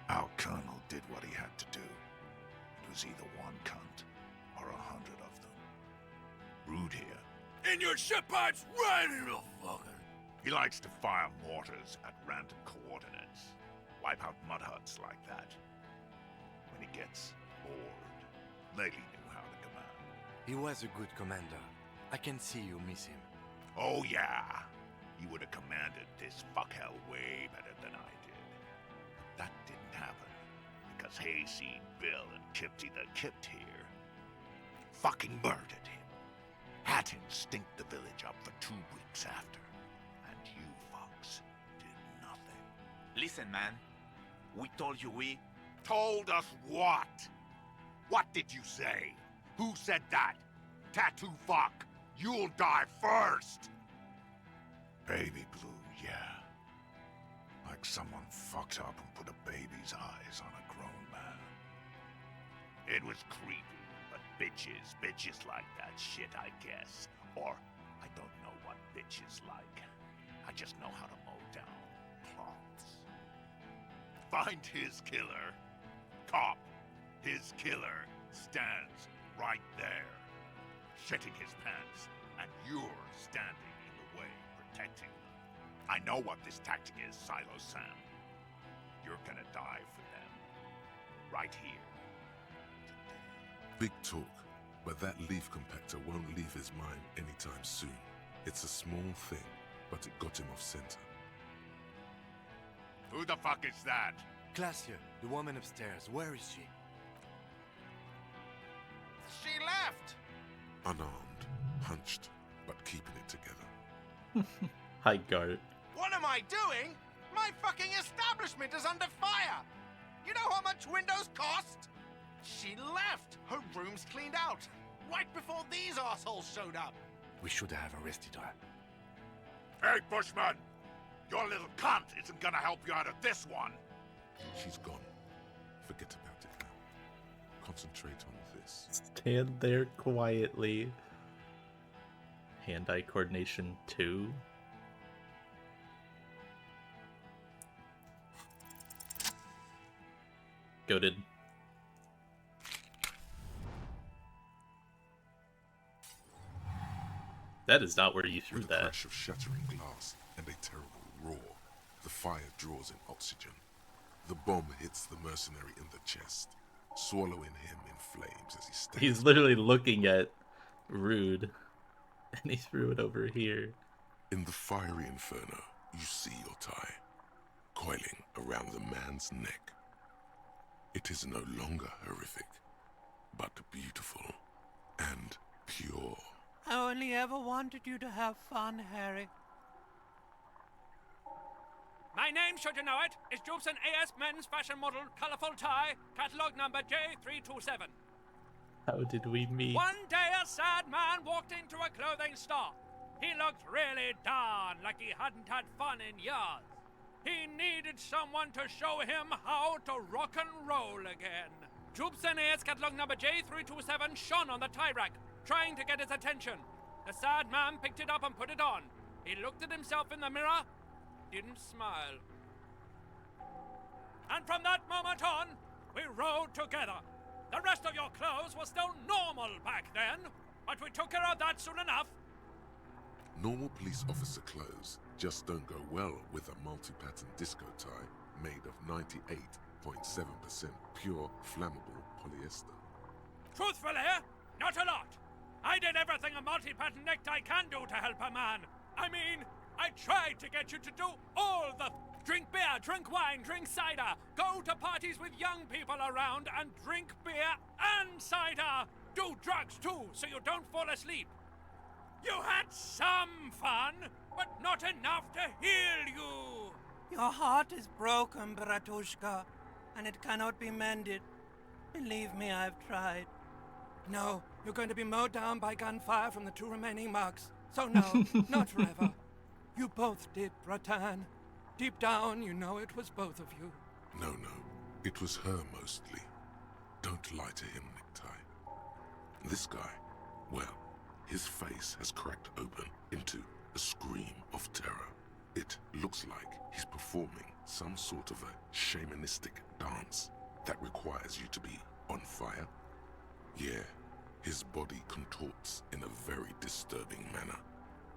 Our colonel did what he had to do. It was either one cunt or 100 of them. Rude here. In your ship pipes, right in the fucking... He likes to fire mortars at random coordinates. Wipe out mud huts like that. When he gets bored, Laylee knew how to command. He was a good commander. I can see you miss him. Oh yeah, he would have commanded this fuckhell way better than I did. But that didn't happen, because Hayseed, Bill, and Kipty the Kipt here fucking murdered him. Had him stink the village up for 2 weeks after. And you fucks did nothing. Listen, man. We told you we... Told us what? What did you say? Who said that? Tattoo fuck. You'll die first! Baby blue, yeah. Like someone fucked up and put a baby's eyes on a grown man. It was creepy, but bitches like that shit, I guess. Or, I don't know what bitches like. I just know how to mow down plants. Find his killer. Cop, his killer, stands right there. Shitting his pants, and you're standing in the way, protecting them. I know what this tactic is, Silo Sam. You're gonna die for them. Right here. Big talk, but that leaf compactor won't leave his mind anytime soon. It's a small thing, but it got him off center. Who the fuck is that? Glacier, the woman upstairs. Where is she? She left! Unarmed, hunched, but keeping it together. Hi, Gart. What am I doing? My fucking establishment is under fire! You know how much windows cost? She left! Her room's cleaned out! Right before these assholes showed up! We should have arrested her. Hey, Bushman! Your little cunt isn't gonna help you out of this one! She's gone. Forget about it now. Concentrate on this. Stand there quietly. Hand-eye coordination 2. Goated. That is not where you threw With that. a crash of shattering glass and a terrible roar, the fire draws in oxygen. The bomb hits the mercenary in the chest, swallowing him in flames as he stands. He's literally looking at Rude, and he threw it over here. In the fiery inferno, you see your tie, coiling around the man's neck. It is no longer horrific, but beautiful and pure. I only ever wanted you to have fun, Harry. My name, should you know it, is Jubson AS Men's Fashion Model, Colourful Tie, catalogue number J327. How did we meet? One day a sad man walked into a clothing store. He looked really darn like he hadn't had fun in years. He needed someone to show him how to rock and roll again. Jubson AS catalogue number J327 shone on the tie rack, trying to get his attention. The sad man picked it up and put it on. He looked at himself in the mirror, didn't smile. And from that moment on, we rode together. The rest of your clothes were still normal back then, but we took care of that soon enough. Normal police officer clothes just don't go well with a multi-pattern disco tie made of 98.7% pure flammable polyester. Truthfully, not a lot. I did everything a multi-pattern necktie can do to help a man. I mean, I tried to get you to do all the... Drink beer, drink wine, drink cider. Go to parties with young people around and drink beer and cider. Do drugs too, so you don't fall asleep. You had some fun, but not enough to heal you. Your heart is broken, Bratushka, and it cannot be mended. Believe me, I've tried. No, you're going to be mowed down by gunfire from the 2 remaining mugs. So no, not forever. You both did, Bratan. Deep down, you know it was both of you. No, it was her mostly. Don't lie to him, Necktie. This guy, well, his face has cracked open into a scream of terror. It looks like he's performing some sort of a shamanistic dance that requires you to be on fire. Yeah, his body contorts in a very disturbing manner.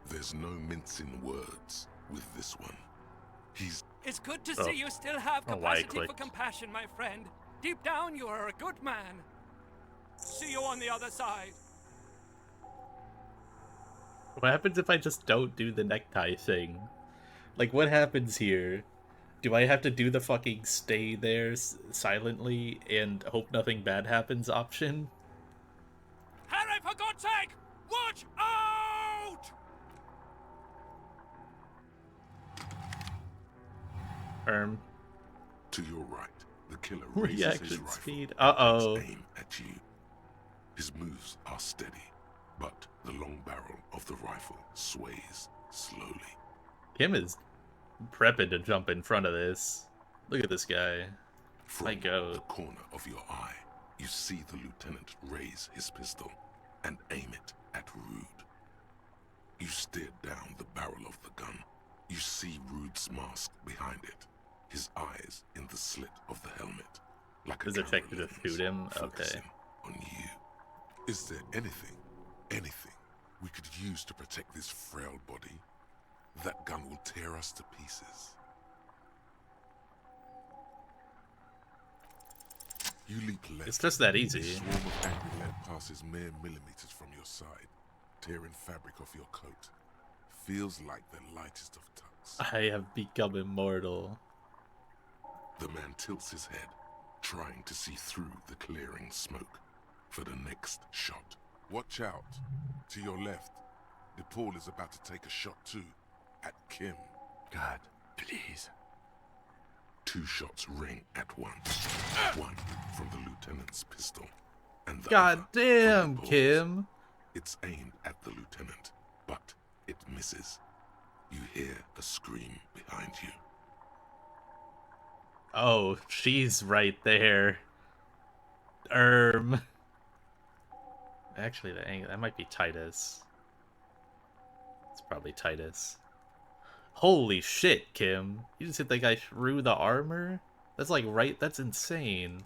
There's no mincing words with this one. It's good to see you still have capacity for compassion, my friend. Deep down, you are a good man. See you on the other side. What happens if I just don't do the necktie thing? Like, what happens here? Do I have to do the fucking stay there silently and hope nothing bad happens option? Harry, for God's sake! Watch out! To your right, the killer raises his Reaction rifle speed. and aim at you. His moves are steady, but the long barrel of the rifle sways slowly. Kim is prepping to jump in front of this. Look at this guy. From the corner of your eye, you see the lieutenant raise his pistol and aim it at Rude. You stare down the barrel of the gun. You see Rude's mask behind it, his eyes in the slit of the helmet, like Is it effective to shoot him? Okay. On you. Is there anything we could use to protect this frail body? That gun will tear us to pieces. You leap left. It's just that easy. A swarm of angry lead passes mere millimeters from your side, tearing fabric off your coat. Feels like the lightest of tucks. I have become immortal. The man tilts his head, trying to see through the clearing smoke for the next shot. Watch out. To your left, DePaul is about to take a shot too, at Kim. God, please. 2 shots ring at once. One from the lieutenant's pistol, and the God other damn, from DePaul's. Kim. It's aimed at the lieutenant, but it misses. You hear a scream behind you. Oh, she's right there. Actually, that might be Titus. It's probably Titus. Holy shit, Kim. You just hit that guy through the armor? That's like that's insane.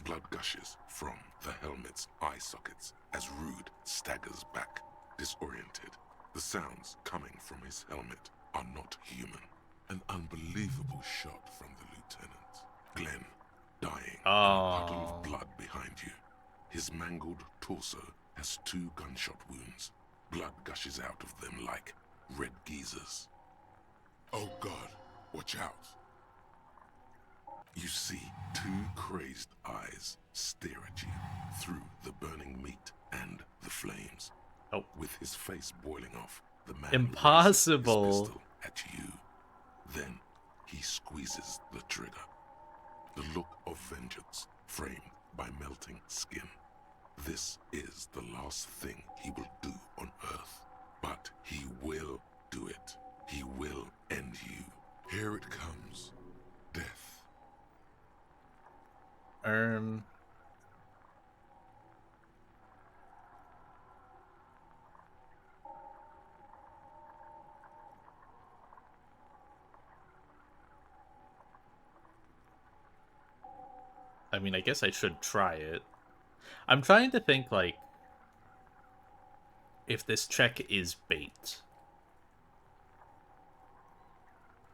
Blood gushes from the helmet's eye sockets as Rude staggers back, disoriented. The sounds coming from his helmet are not human. An unbelievable shot from the lieutenant. Glenn, dying in a puddle of blood behind you. His mangled torso has 2 gunshot wounds. Blood gushes out of them like red geysers. Oh God, watch out. You see 2 crazed eyes stare at you through the burning meat and the flames. Oh. With his face boiling off, the man Impossible. raises his pistol at you. Then he squeezes the trigger. The look of vengeance framed by melting skin. This is the last thing he will do on Earth. But he will do it. He will end you. Here it comes. Death. I mean, I guess I should try it. I'm trying to think, like, if this check is bait.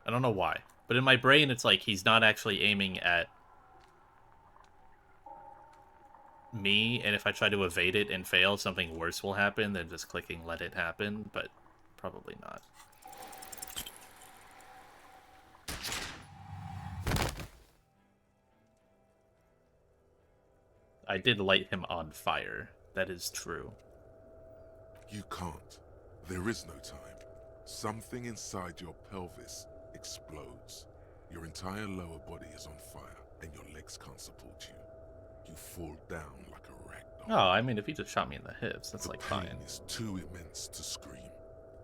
I don't know why. But in my brain, it's like he's not actually aiming at me, and if I try to evade it and fail, something worse will happen than just clicking let it happen, but probably not. I did light him on fire. That is true. You can't. There is no time. Something inside your pelvis explodes. Your entire lower body is on fire, and your legs can't support you. You fall down like a rag doll. Oh, I mean, if he just shot me in the hips, that's like fine. The pain is too immense to scream.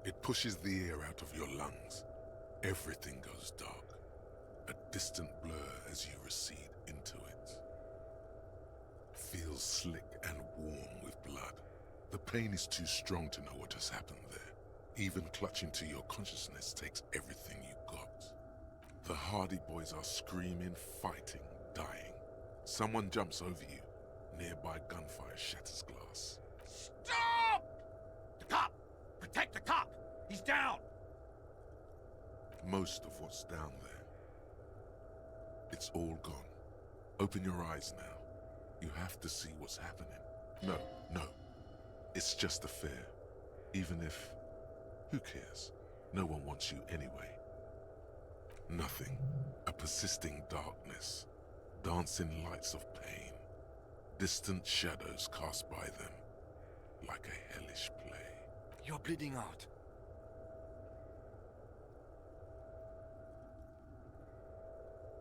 It pushes the air out of your lungs. Everything goes dark. A distant blur as you recede into it. Feels slick and warm with blood. The pain is too strong to know what has happened there. Even clutching to your consciousness takes everything you got. The Hardy Boys are screaming, fighting, dying. Someone jumps over you. Nearby gunfire shatters glass. Stop! The cop! Protect the cop! He's down! Most of what's down there. It's all gone. Open your eyes now. You have to see what's happening. No. It's just a fair. Even if... Who cares? No one wants you anyway. Nothing. A persisting darkness. Dancing lights of pain. Distant shadows cast by them. Like a hellish play. You're bleeding out.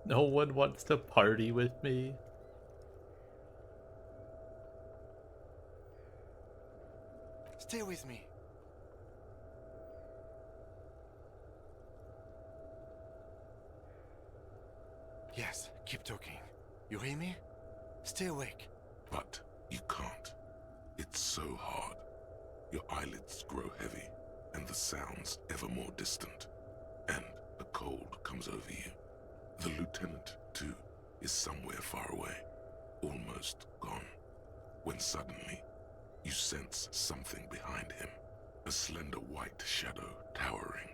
No one wants to party with me. Stay with me. Yes, keep talking. You hear me? Stay awake. But you can't. It's so hard. Your eyelids grow heavy, and the sounds ever more distant. And the cold comes over you. The lieutenant, too, is somewhere far away, almost gone. When suddenly, you sense something behind him. A slender white shadow towering.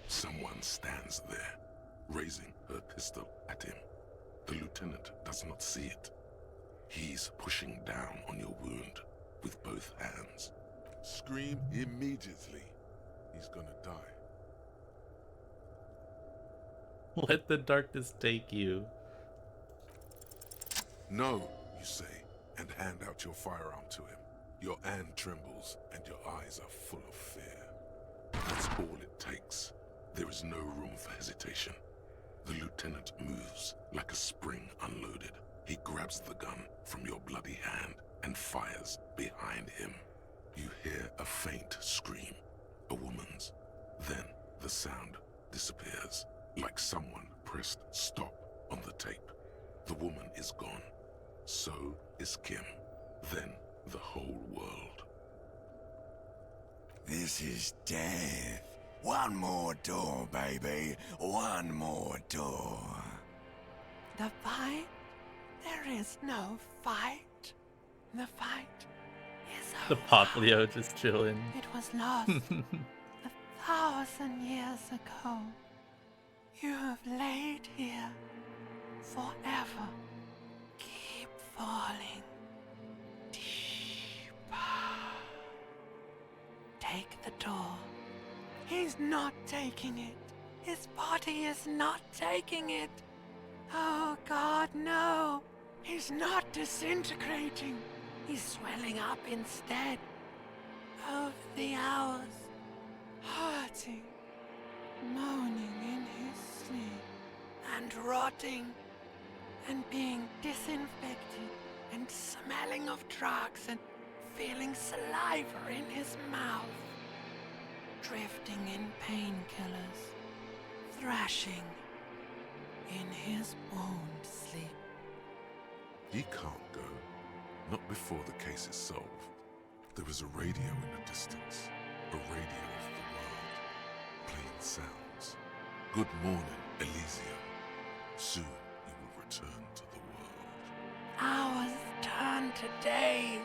Someone stands there, raising her pistol at him. The lieutenant does not see it. He's pushing down on your wound with both hands. Scream immediately. He's gonna die. Let the darkness take you. No, you say, and hand out your firearm to him. Your hand trembles, and your eyes are full of fear. That's all it takes. There is no room for hesitation. The lieutenant moves like a spring unloaded. He grabs the gun from your bloody hand and fires behind him. You hear a faint scream, a woman's. Then the sound disappears, like someone pressed stop on the tape. The woman is gone. So is Kim. Then the whole world. This is death. One more door, baby. One more door. The fight? There is no fight. The fight is The over. Poplio just chilling. It was lost 1,000 years ago. You have laid here forever. Keep falling deeper. Take the door. He's not taking it. His body is not taking it. Oh God, no. He's not disintegrating. He's swelling up instead. Over the hours, hurting, moaning in his sleep, and rotting, and being disinfected, and smelling of drugs, and feeling saliva in his mouth, drifting in painkillers, thrashing in his wound sleep. He can't go. Not before the case is solved. There is a radio in the distance. A radio of the world. Playing sounds. Good morning, Elysium. Soon you will return to the world. Hours turn to days.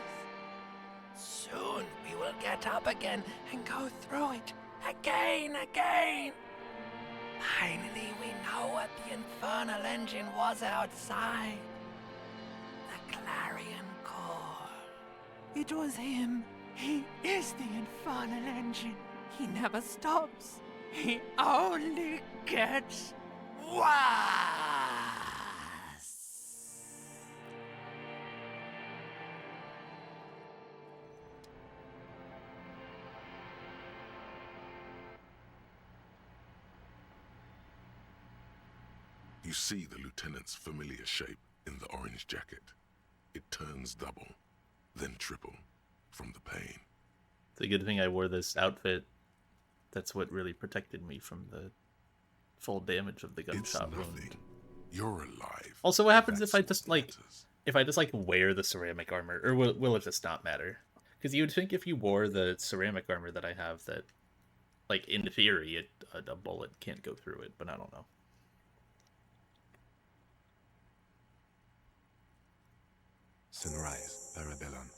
Soon we will get up again and go through it again. Finally we know what the infernal engine was outside. The clarion call. It was him. He is the infernal engine. He never stops. He only gets worse. You see the lieutenant's familiar shape in the orange jacket. It turns double, then triple, from the pain. It's a good thing I wore this outfit. That's what really protected me from the full damage of the gunshot wound. You're alive. Also, what happens if I just wear the ceramic armor, or will it just not matter? Because you would think if you wore the ceramic armor that I have, that, like, in theory, a bullet can't go through it, but I don't know. Sunrise, Parabellum.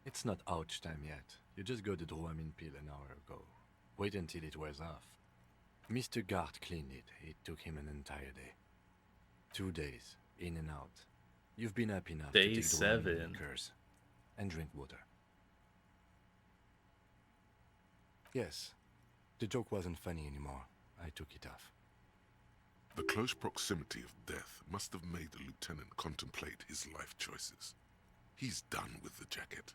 It's not ouch time yet. You just got the Dramamine pill an hour ago. Wait until it wears off. Mr. Gart cleaned it. It took him an entire day. 2 days, in and out. You've been up enough to Day take 7. Dramamine and curse. And drink water. Yes, the joke wasn't funny anymore. I took it off. The close proximity of death must have made the lieutenant contemplate his life choices. He's done with the jacket.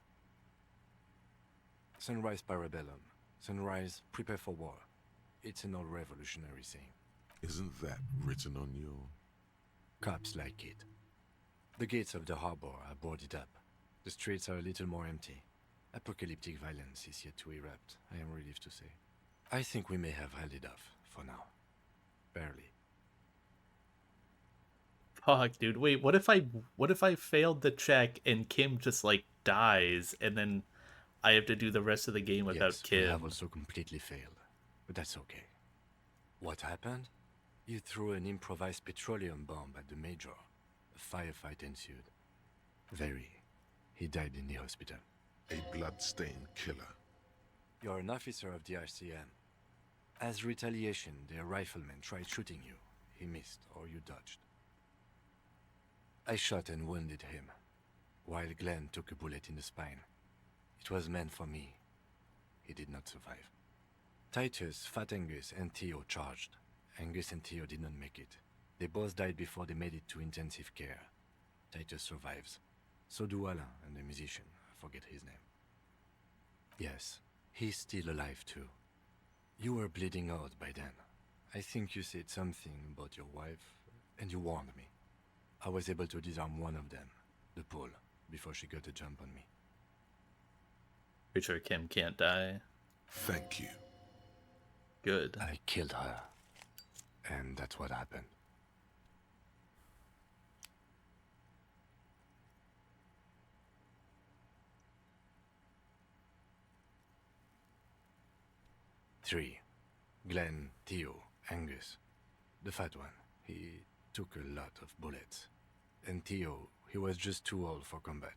Sunrise, Parabellum. Sunrise, prepare for war. It's an old revolutionary saying. Isn't that written on your... Cops like it. The gates of the harbor are boarded up. The streets are a little more empty. Apocalyptic violence is yet to erupt, I am relieved to say. I think we may have held it off, for now. Barely. Fuck, dude. Wait, what if I failed the check and Kim just, like, dies, and then I have to do the rest of the game without Kim? We have also completely failed, but that's okay. What happened? You threw an improvised petroleum bomb at the Major. A firefight ensued. He died in the hospital. A blood-stained killer. You're an officer of the RCM. As retaliation, their rifleman tried shooting you. He missed, or you dodged. I shot and wounded him, while Glenn took a bullet in the spine. It was meant for me. He did not survive. Titus, Fat Angus, and Theo charged. Angus and Theo did not make it. They both died before they made it to intensive care. Titus survives. So do Alain and the musician. I forget his name. Yes, he's still alive too. You were bleeding out by then. I think you said something about your wife, and you warned me. I was able to disarm one of them, the pole, before she got a jump on me. Pretty sure Kim can't die. Thank you. Good. I killed her. And that's what happened. Three. Glenn, Theo, Angus. The fat one. He took a lot of bullets. And Theo, he was just too old for combat.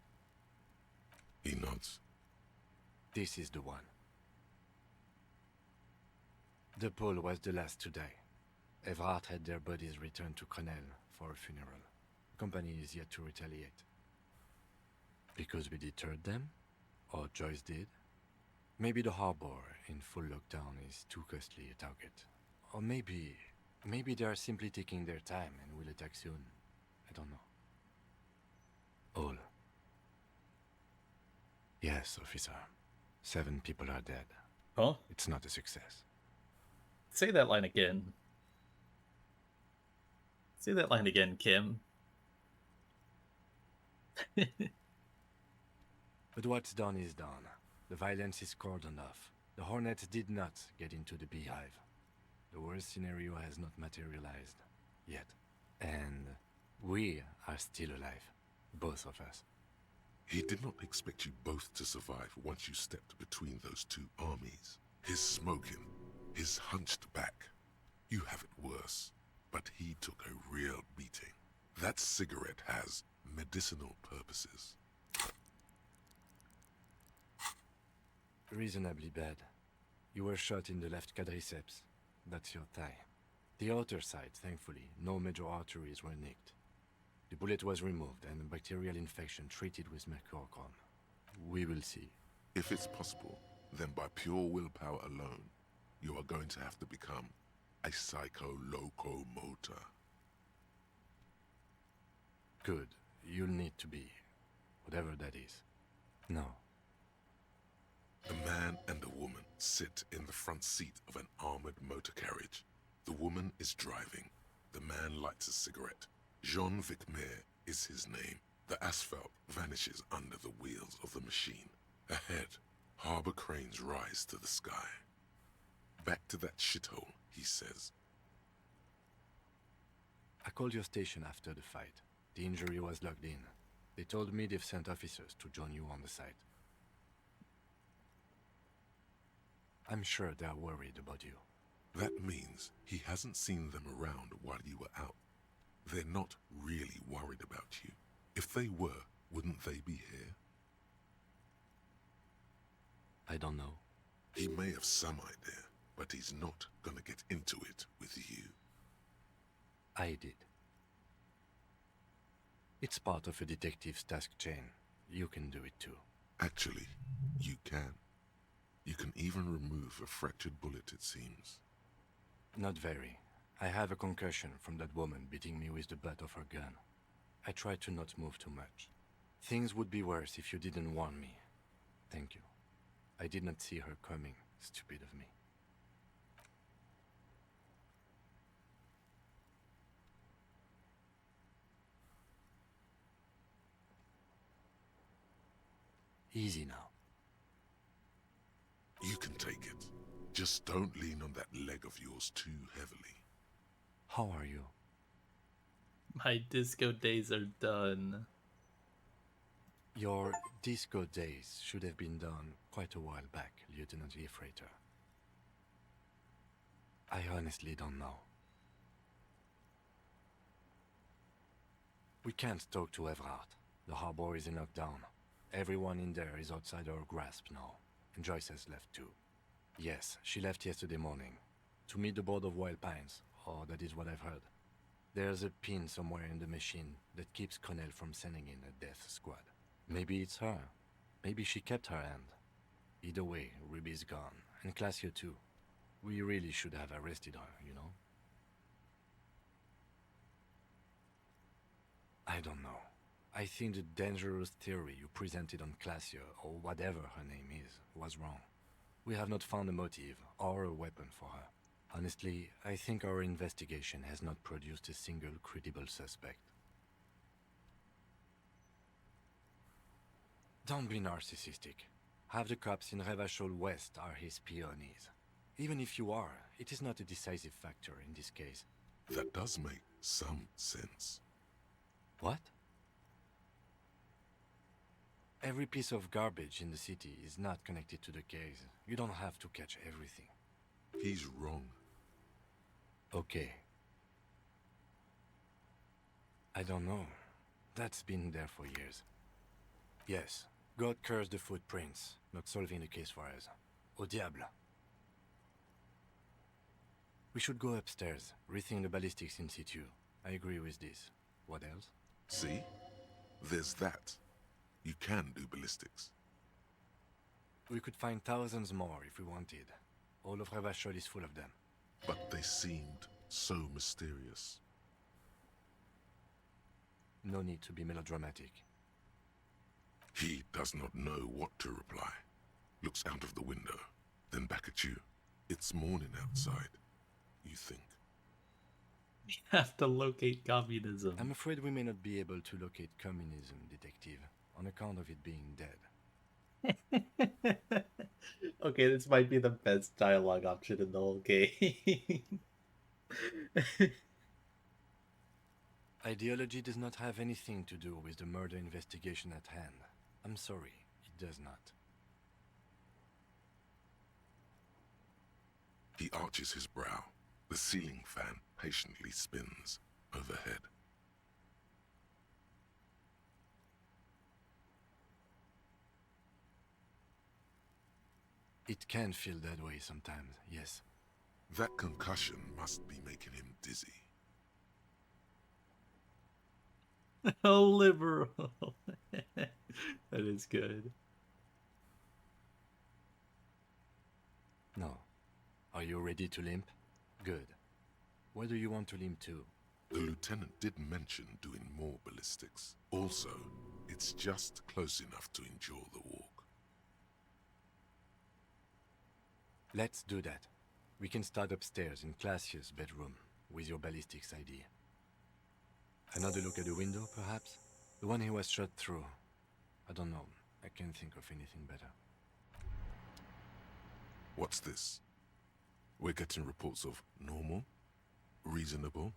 He nods. This is the one. The Pole was the last to die. Evrard had their bodies returned to Crenel for a funeral. The company is yet to retaliate. Because we deterred them? Or Joyce did? Maybe the harbor in full lockdown is too costly a target. Or maybe they are simply taking their time and will attack soon. I don't know. All. Yes, officer. 7 people are dead. Huh? It's not a success. Say that line again. Say that line again, Kim. But what's done is done. The violence is cordoned off. The Hornets did not get into the beehive. The worst scenario has not materialized. Yet. And we are still alive. Both of us. He did not expect you both to survive once you stepped between those two armies. His smoking, his hunched back. You have it worse, but he took a real beating. That cigarette has medicinal purposes. Reasonably bad. You were shot in the left quadriceps. That's your thigh. The outer side, thankfully, no major arteries were nicked. The bullet was removed and a bacterial infection treated with mercurochrome. We will see. If it's possible, then by pure willpower alone, you are going to have to become a psycho-locomotor. Good. You'll need to be. Whatever that is. No. A man and a woman sit in the front seat of an armored motor carriage. The woman is driving. The man lights a cigarette. Jean Vicmer is his name. The asphalt vanishes under the wheels of the machine. Ahead, harbor cranes rise to the sky. Back to that shithole, he says. I called your station after the fight. The injury was logged in. They told me they've sent officers to join you on the site. I'm sure they're worried about you. That means he hasn't seen them around while you were out. They're not really worried about you. If they were, wouldn't they be here? I don't know. He may have some idea, but he's not gonna get into it with you. I did. It's part of a detective's task chain. You can do it too. Actually, you can. You can even remove a fractured bullet, it seems. Not very. I have a concussion from that woman beating me with the butt of her gun. I tried to not move too much. Things would be worse if you didn't warn me. Thank you. I did not see her coming. Stupid of me. Easy now. You can take it. Just don't lean on that leg of yours too heavily. How are you? My disco days are done. Your disco days should have been done quite a while back, Lieutenant Freighter. I honestly don't know. We can't talk to Everard. The harbor is in lockdown. Everyone in there is outside our grasp now. And Joyce has left too. Yes, she left yesterday morning. To meet the board of Wild Pines, or that is what I've heard. There's a pin somewhere in the machine that keeps Connell from sending in a death squad. Maybe it's her. Maybe she kept her hand. Either way, Ruby's gone. And Classio too. We really should have arrested her, you know? I don't know. I think the dangerous theory you presented on Classio, or whatever her name is, was wrong. We have not found a motive or a weapon for her. Honestly, I think our investigation has not produced a single credible suspect. Don't be narcissistic. Half the cops in Revachol West are his peonies. Even if you are, it is not a decisive factor in this case. That does make some sense. What? Every piece of garbage in the city is not connected to the case. You don't have to catch everything. He's wrong. Okay. I don't know. That's been there for years. Yes, God cursed the footprints, not solving the case for us. Au diable. We should go upstairs, rethink the ballistics in situ. I agree with this. What else? See? There's that. You can do ballistics. We could find thousands more if we wanted. All of Revachol is full of them. But they seemed so mysterious. No need to be melodramatic. He does not know what to reply. Looks out of the window, then back at you. It's morning outside, you think. We have to locate communism. I'm afraid we may not be able to locate communism, Detective, on account of it being dead. Okay, this might be the best dialogue option in the whole game. Ideology does not have anything to do with the murder investigation at hand. I'm sorry, it does not. He arches his brow. The ceiling fan patiently spins overhead. It can feel that way sometimes, yes. That concussion must be making him dizzy. Oh, liberal. That is good. No, Are you ready to limp? Good. Where do you want to limp to? The lieutenant did mention doing more ballistics. Also, it's just close enough to endure the walk. Let's do that. We can start upstairs in Classia's bedroom with your ballistics ID. Another look at the window, perhaps? The one he was shot through. I don't know. I can't think of anything better. What's this? We're getting reports of normal, reasonable,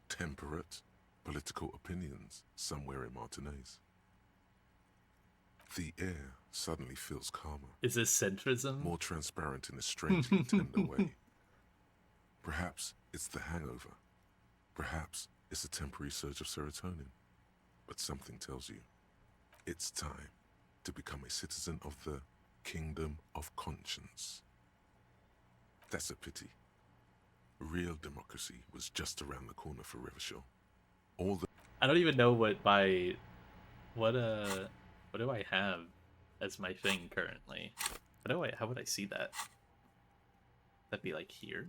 temperate, political opinions somewhere in Martinez. The air suddenly feels calmer. Is this centrism? More transparent in a strangely tender way. Perhaps it's the hangover. Perhaps it's a temporary surge of serotonin. But something tells you, it's time to become a citizen of the Kingdom of Conscience. That's a pity. Real democracy was just around the corner for Revachol. I don't even know what do I have as my thing currently? How would I see that? That'd be like here.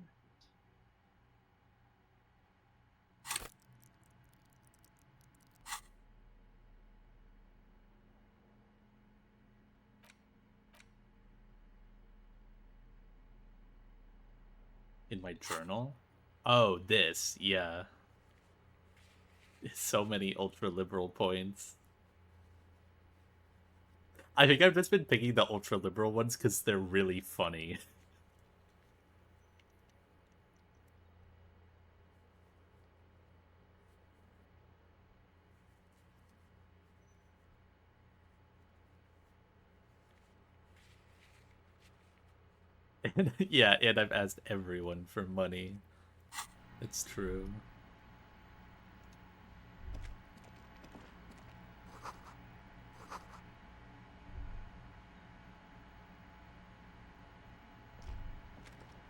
In my journal? Oh, this, yeah. So many ultra liberal points. I think I've just been picking the ultra liberal ones because they're really funny. And, yeah, and I've asked everyone for money. It's true.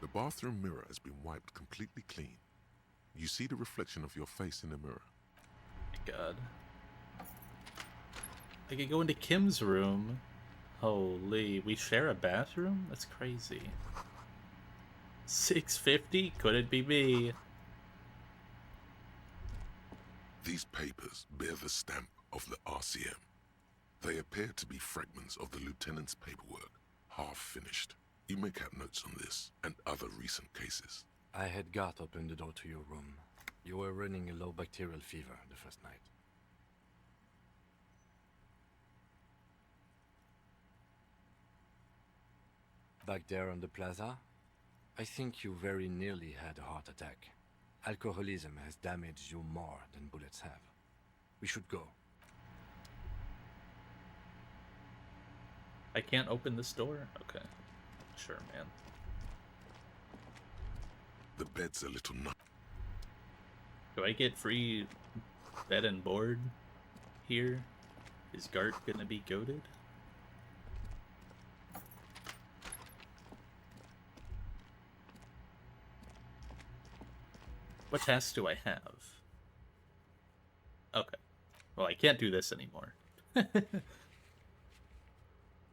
The bathroom mirror has been wiped completely clean. You see the reflection of your face in the mirror. God. I could go into Kim's room. Holy, we share a bathroom? That's crazy. 650? Couldn't be me. These papers bear the stamp of the RCM. They appear to be fragments of the lieutenant's paperwork, half finished. You make out notes on this and other recent cases. I had Gart open the door to your room. You were running a low bacterial fever the first night. Back there on the plaza, I think you very nearly had a heart attack. Alcoholism has damaged you more than bullets have. We should go. I can't open this door? Okay. Sure, man. The bed's a little nut. Do I get free bed and board here? Is Gart gonna be goated? What tasks do I have? Okay. Well, I can't do this anymore.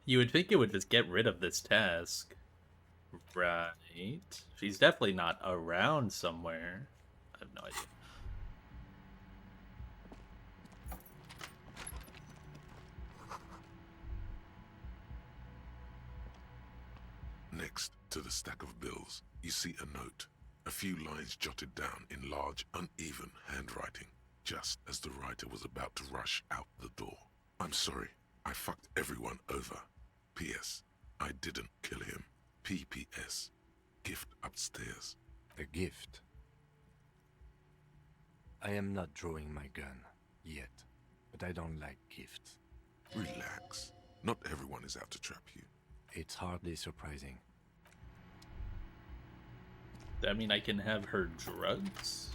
You would think it would just get rid of this task. Right. She's definitely not around somewhere. I have no idea. Next to the stack of bills, you see a note. A few lines jotted down in large, uneven handwriting, just as the writer was about to rush out the door. I'm sorry, I fucked everyone over. P.S. I didn't kill him. P.P.S. Gift upstairs. A gift? I am not drawing my gun, yet, but I don't like gifts. Relax. Not everyone is out to trap you. It's hardly surprising. I mean, I can have her drugs?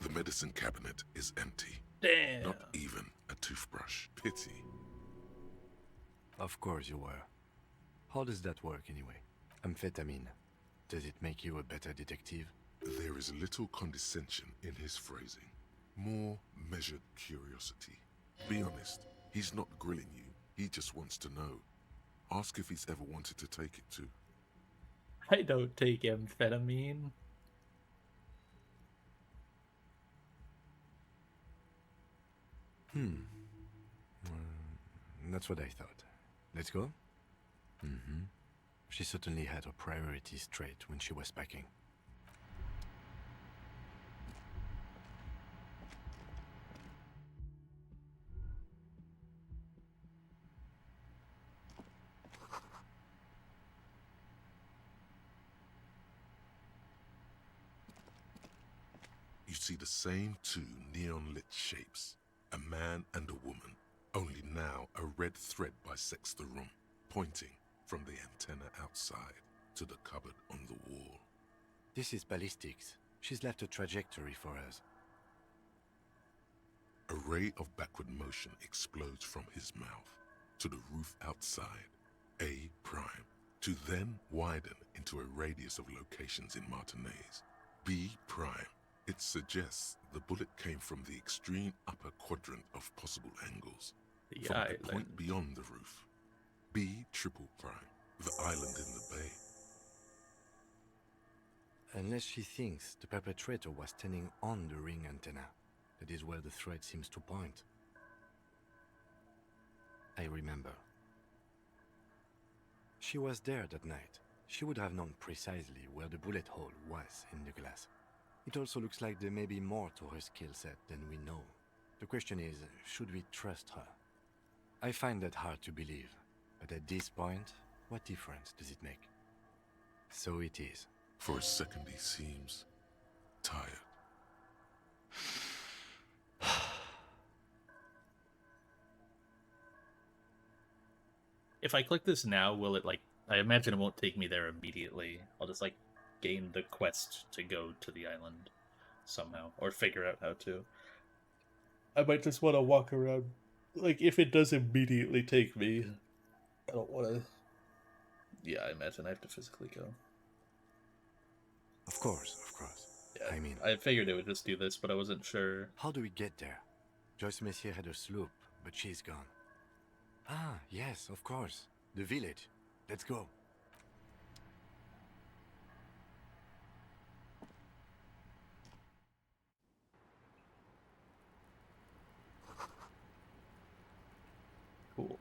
The medicine cabinet is empty. Damn. Not even a toothbrush. Pity. Of course you were. How does that work anyway? Amphetamine. Does it make you a better detective? There is little condescension in his phrasing. More measured curiosity. Be honest, he's not grilling you. He just wants to know. Ask if he's ever wanted to take it too. I don't take amphetamine. That's what I thought. Let's go? Mm-hmm. She certainly had her priorities straight when she was packing. You see the same two neon-lit shapes, a man and a woman, only now a red thread bisects the room, pointing from the antenna outside to the cupboard on the wall. This is ballistics. She's left a trajectory for us. A ray of backward motion explodes from his mouth to the roof outside, A prime, to then widen into a radius of locations in Martinez, B prime. It suggests the bullet came from the extreme upper quadrant of possible angles, from a point beyond the roof. B triple prime, the island in the bay. Unless she thinks the perpetrator was standing on the ring antenna. That is where the thread seems to point. I remember. She was there that night. She would have known precisely where the bullet hole was in the glass. It also looks like there may be more to her skill set than we know. The question is, should we trust her? I find that hard to believe, but at this point, what difference does it make? So it is. For a second he seems tired. If I click this now, will it, like, I imagine it won't take me there immediately. I'll just, like, gain the quest to go to the island somehow, or figure out how to. I might just want to walk around. Like, if it does immediately take me, I don't want to... Yeah, I imagine I have to physically go. Of course, of course. Yeah, I mean... I figured it would just do this, but I wasn't sure. How do we get there? Joyce Messier had a sloop, but she's gone. Ah, yes, of course. The village. Let's go. Cool.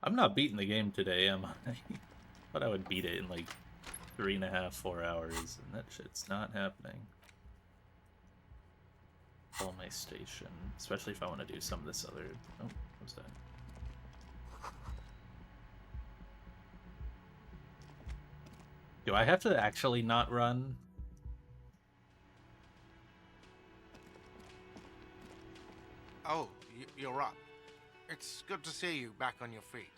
I'm not beating the game today, am I? But I would beat it in like 3.5, 4 hours, and that shit's not happening. Call my station, especially if I want to do some of this other... Oh, what's that? Do I have to actually not run? Oh, you're up. It's good to see you back on your feet.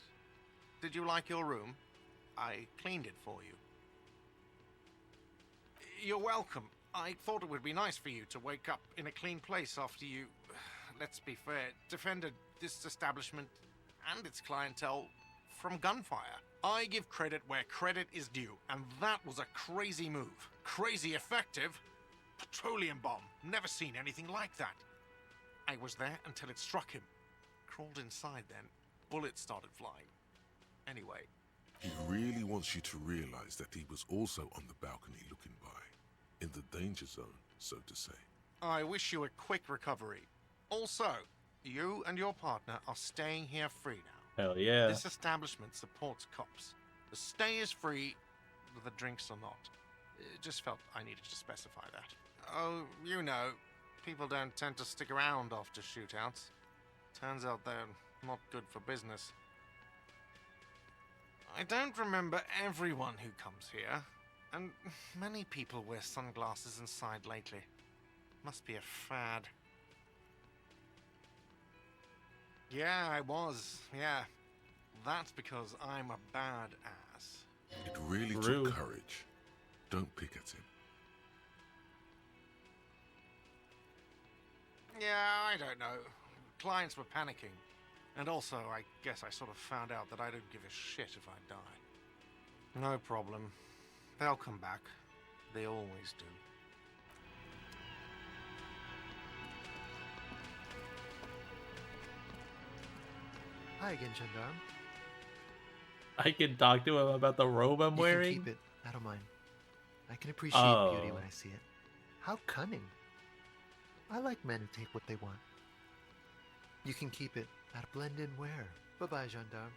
Did you like your room? I cleaned it for you. You're welcome. I thought it would be nice for you to wake up in a clean place after you, let's be fair, defended this establishment and its clientele from gunfire. I give credit where credit is due, and that was a crazy move. Crazy effective. Petroleum bomb. Never seen anything like that. I was there until it struck him. Crawled inside then. Bullets started flying. Anyway. He really wants you to realize that he was also on the balcony looking by. In the danger zone, so to say. I wish you a quick recovery. Also, you and your partner are staying here free now. Hell yeah. This establishment supports cops. The stay is free, the drinks are not. Just felt I needed to specify that. Oh, you know, people don't tend to stick around after shootouts. Turns out they're not good for business. I don't remember everyone who comes here, and many people wear sunglasses inside lately. Must be a fad. Yeah, I was. Yeah. That's because I'm a bad ass. It really took courage. Don't pick at him. Yeah, I don't know. Clients were panicking. And also, I guess I sort of found out that I don't give a shit if I die. No problem. They'll come back. They always do. Hi again, gendarme. I can talk to him about the robe I'm wearing? You can keep it. I don't mind. I can appreciate beauty when I see it. How cunning. I like men who take what they want. You can keep it at blended wear. Bye-bye, gendarme.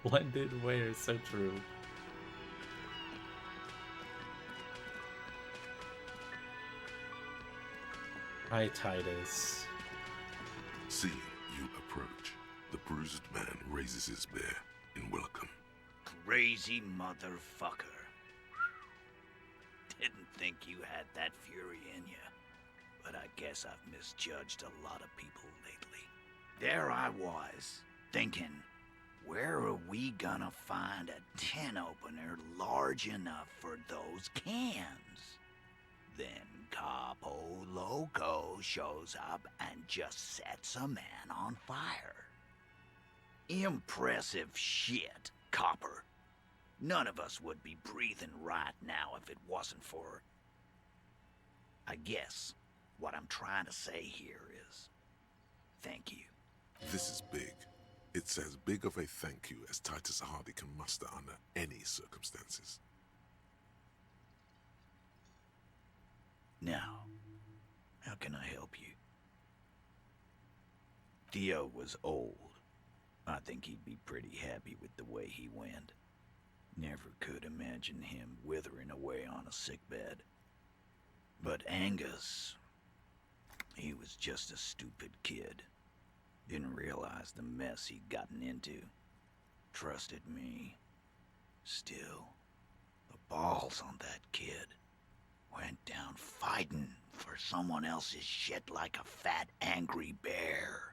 Blended wear is so true. Hi, Titus. Seeing you approach, the bruised man raises his spear in welcome. Crazy motherfucker. Didn't think you had that fury in you. But I guess I've misjudged a lot of people lately. There I was, thinking, where are we gonna find a tin opener large enough for those cans? Then Capo Loco shows up and just sets a man on fire. Impressive shit, Copper. None of us would be breathing right now if it wasn't for... I guess what I'm trying to say here is, thank you. This is big. It's as big of a thank you as Titus Hardy can muster under any circumstances. Now, how can I help you? Theo was old. I think he'd be pretty happy with the way he went. Never could imagine him withering away on a sickbed. But Angus, he was just a stupid kid. Didn't realize the mess he'd gotten into. Trusted me. Still, the balls on that kid. Went down fighting for someone else's shit like a fat, angry bear.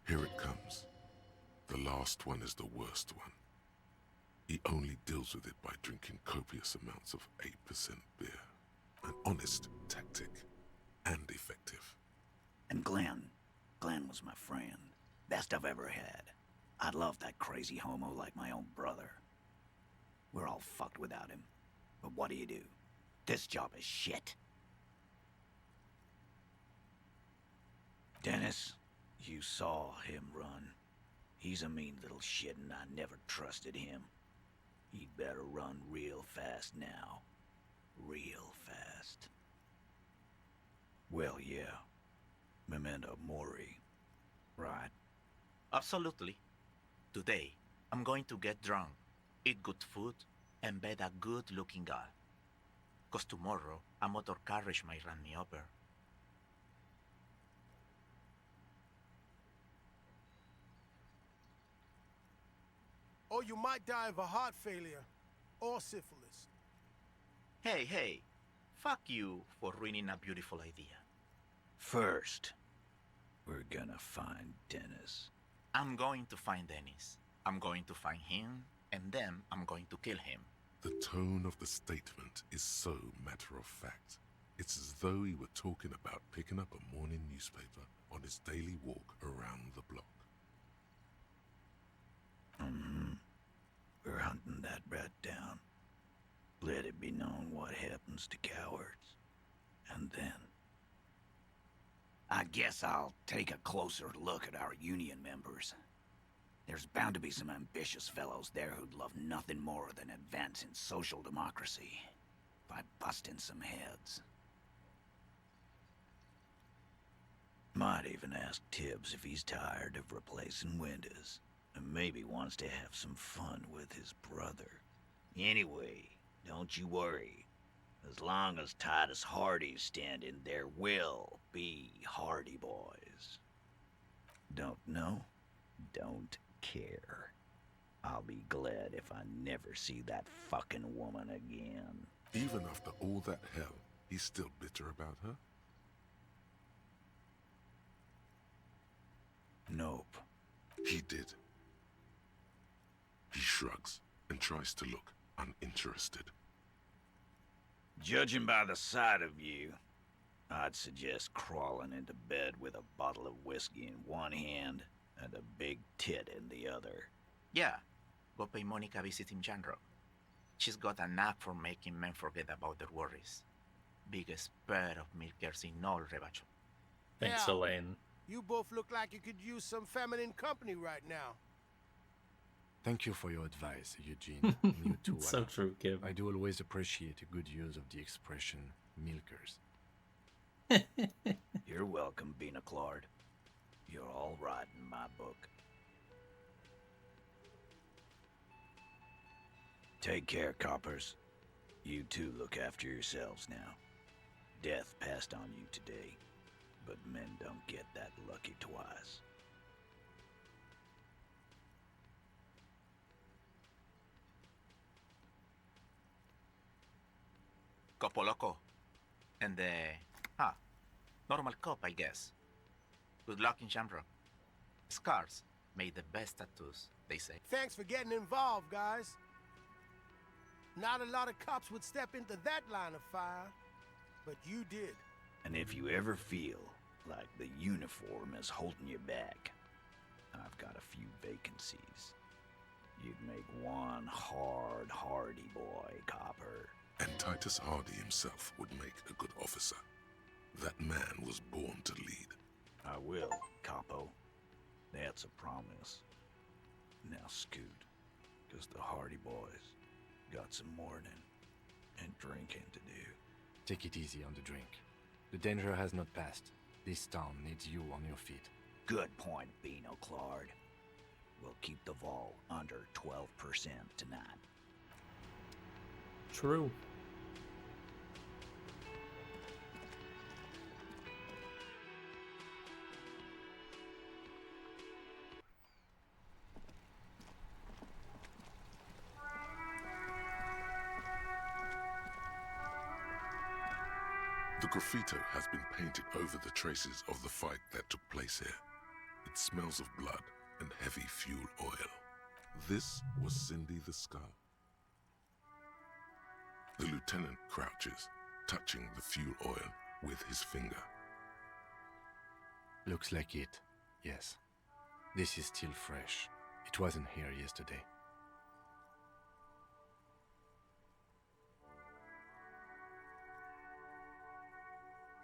Here it comes. The last one is the worst one. He only deals with it by drinking copious amounts of 8% beer. An honest tactic, and effective. And Glenn was my friend. Best I've ever had. I'd love that crazy homo like my own brother. We're all fucked without him. But what do you do? This job is shit. Dennis, you saw him run. He's a mean little shit and I never trusted him. He'd better run real fast now. Real fast. Well, yeah. Memento Mori. Right. Absolutely. Today, I'm going to get drunk, eat good food, and bed a good-looking girl. 'Cause tomorrow, a motor carriage might run me over. Or you might die of a heart failure or syphilis. Hey, fuck you for ruining a beautiful idea. First, we're gonna find Dennis. I'm going to find Dennis. I'm going to find him, and then I'm going to kill him. The tone of the statement is so matter-of-fact. It's as though he were talking about picking up a morning newspaper on his daily walk around the block. We're hunting that rat down. Let it be known what happens to cowards. And then... I guess I'll take a closer look at our union members. There's bound to be some ambitious fellows there who'd love nothing more than advance in social democracy. By busting some heads. Might even ask Tibbs if he's tired of replacing windows. And maybe wants to have some fun with his brother. Anyway, don't you worry. As long as Titus Hardy's standing, there will be Hardy Boys. Don't know? Don't care. I'll be glad if I never see that fucking woman again. Even after all that hell, he's still bitter about her? Nope. He did. He shrugs and tries to look uninterested. Judging by the sight of you, I'd suggest crawling into bed with a bottle of whiskey in one hand and a big tit in the other. Yeah, go pay Monica a visit in Janrock. She's got a knack for making men forget about their worries. Biggest pair of milkers in all Rebacho. Thanks, Yeah. Elaine. You both look like you could use some feminine company right now. Thank you for your advice, Eugene. And you too, So Anna. true, Kim. I do always appreciate a good use of the expression milkers. You're welcome, Bina Claude. You're all right in my book. Take care, coppers. You two look after yourselves now. Death passed on you today, but men don't get that lucky twice. Copo Loco. And normal cop, I guess. Good luck in Shamrock. Scars made the best tattoos, they say. Thanks for getting involved, guys. Not a lot of cops would step into that line of fire, but you did. And if you ever feel like the uniform is holding you back, I've got a few vacancies. You'd make one hardy boy, copper. And Titus Hardy himself would make a good officer. That man was born to lead. I will, Capo. That's a promise. Now scoot, because the Hardy boys got some mourning and drinking to do. Take it easy on the drink. The danger has not passed. This town needs you on your feet. Good point, Bino Claude. We'll keep the vol under 12% tonight. True. The graffito has been painted over the traces of the fight that took place here. It smells of blood and heavy fuel oil. This was Cindy the Scar. The lieutenant crouches, touching the fuel oil with his finger. Looks like it, yes. This is still fresh. It wasn't here yesterday.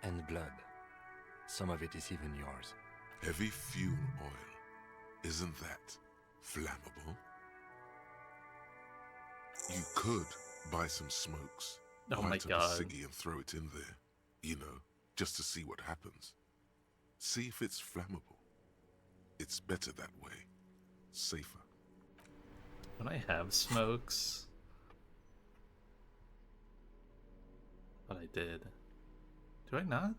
And blood. Some of it is even yours. Heavy fuel oil. Isn't that flammable? You could buy some smokes. Oh my light up God. a ciggy and throw it in there. You know, just to see what happens. See if it's flammable. It's better that way. Safer. When I have smokes. But I did. Do I not?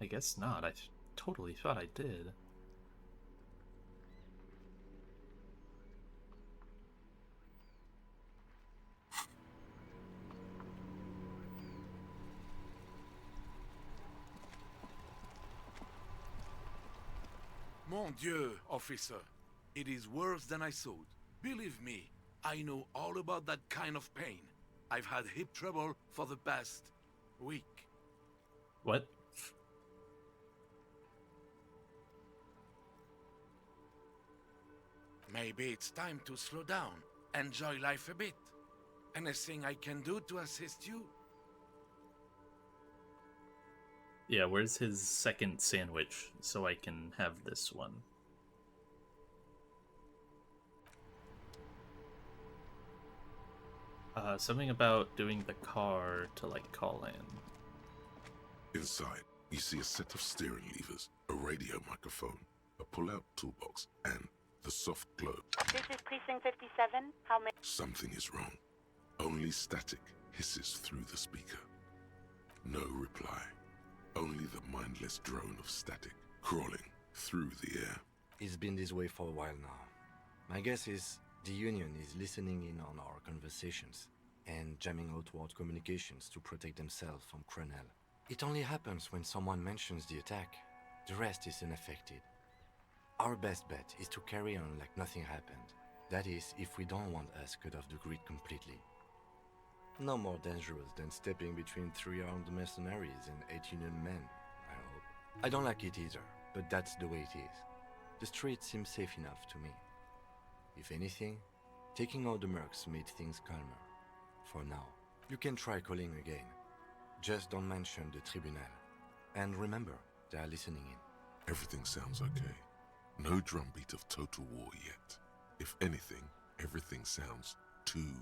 I guess not. I totally thought I did. Mon Dieu, officer. It is worse than I thought. Believe me, I know all about that kind of pain. I've had hip trouble for the past week. What? Maybe it's time to slow down, enjoy life a bit. Anything I can do to assist you? Yeah, where's his second sandwich so I can have this one? Something about doing the car to, like, call in. Inside, you see a set of steering levers, a radio microphone, a pull-out toolbox, and the soft globe. This is Precinct 57. How many? Something is wrong. Only static hisses through the speaker. No reply. Only the mindless drone of static crawling through the air. It's been this way for a while now. My guess is the Union is listening in on our conversations and jamming outward communications to protect themselves from Cronel. It only happens when someone mentions the attack. The rest is unaffected. Our best bet is to carry on like nothing happened. That is, if we don't want us cut off the grid completely. No more dangerous than stepping between 3 armed mercenaries and 8 Union men, I hope. I don't like it either, but that's the way it is. The street seems safe enough to me. If anything, taking out the mercs made things calmer. For now. You can try calling again. Just don't mention the tribunal. And remember, they are listening in. Everything sounds okay. No drumbeat of total war yet. If anything, everything sounds too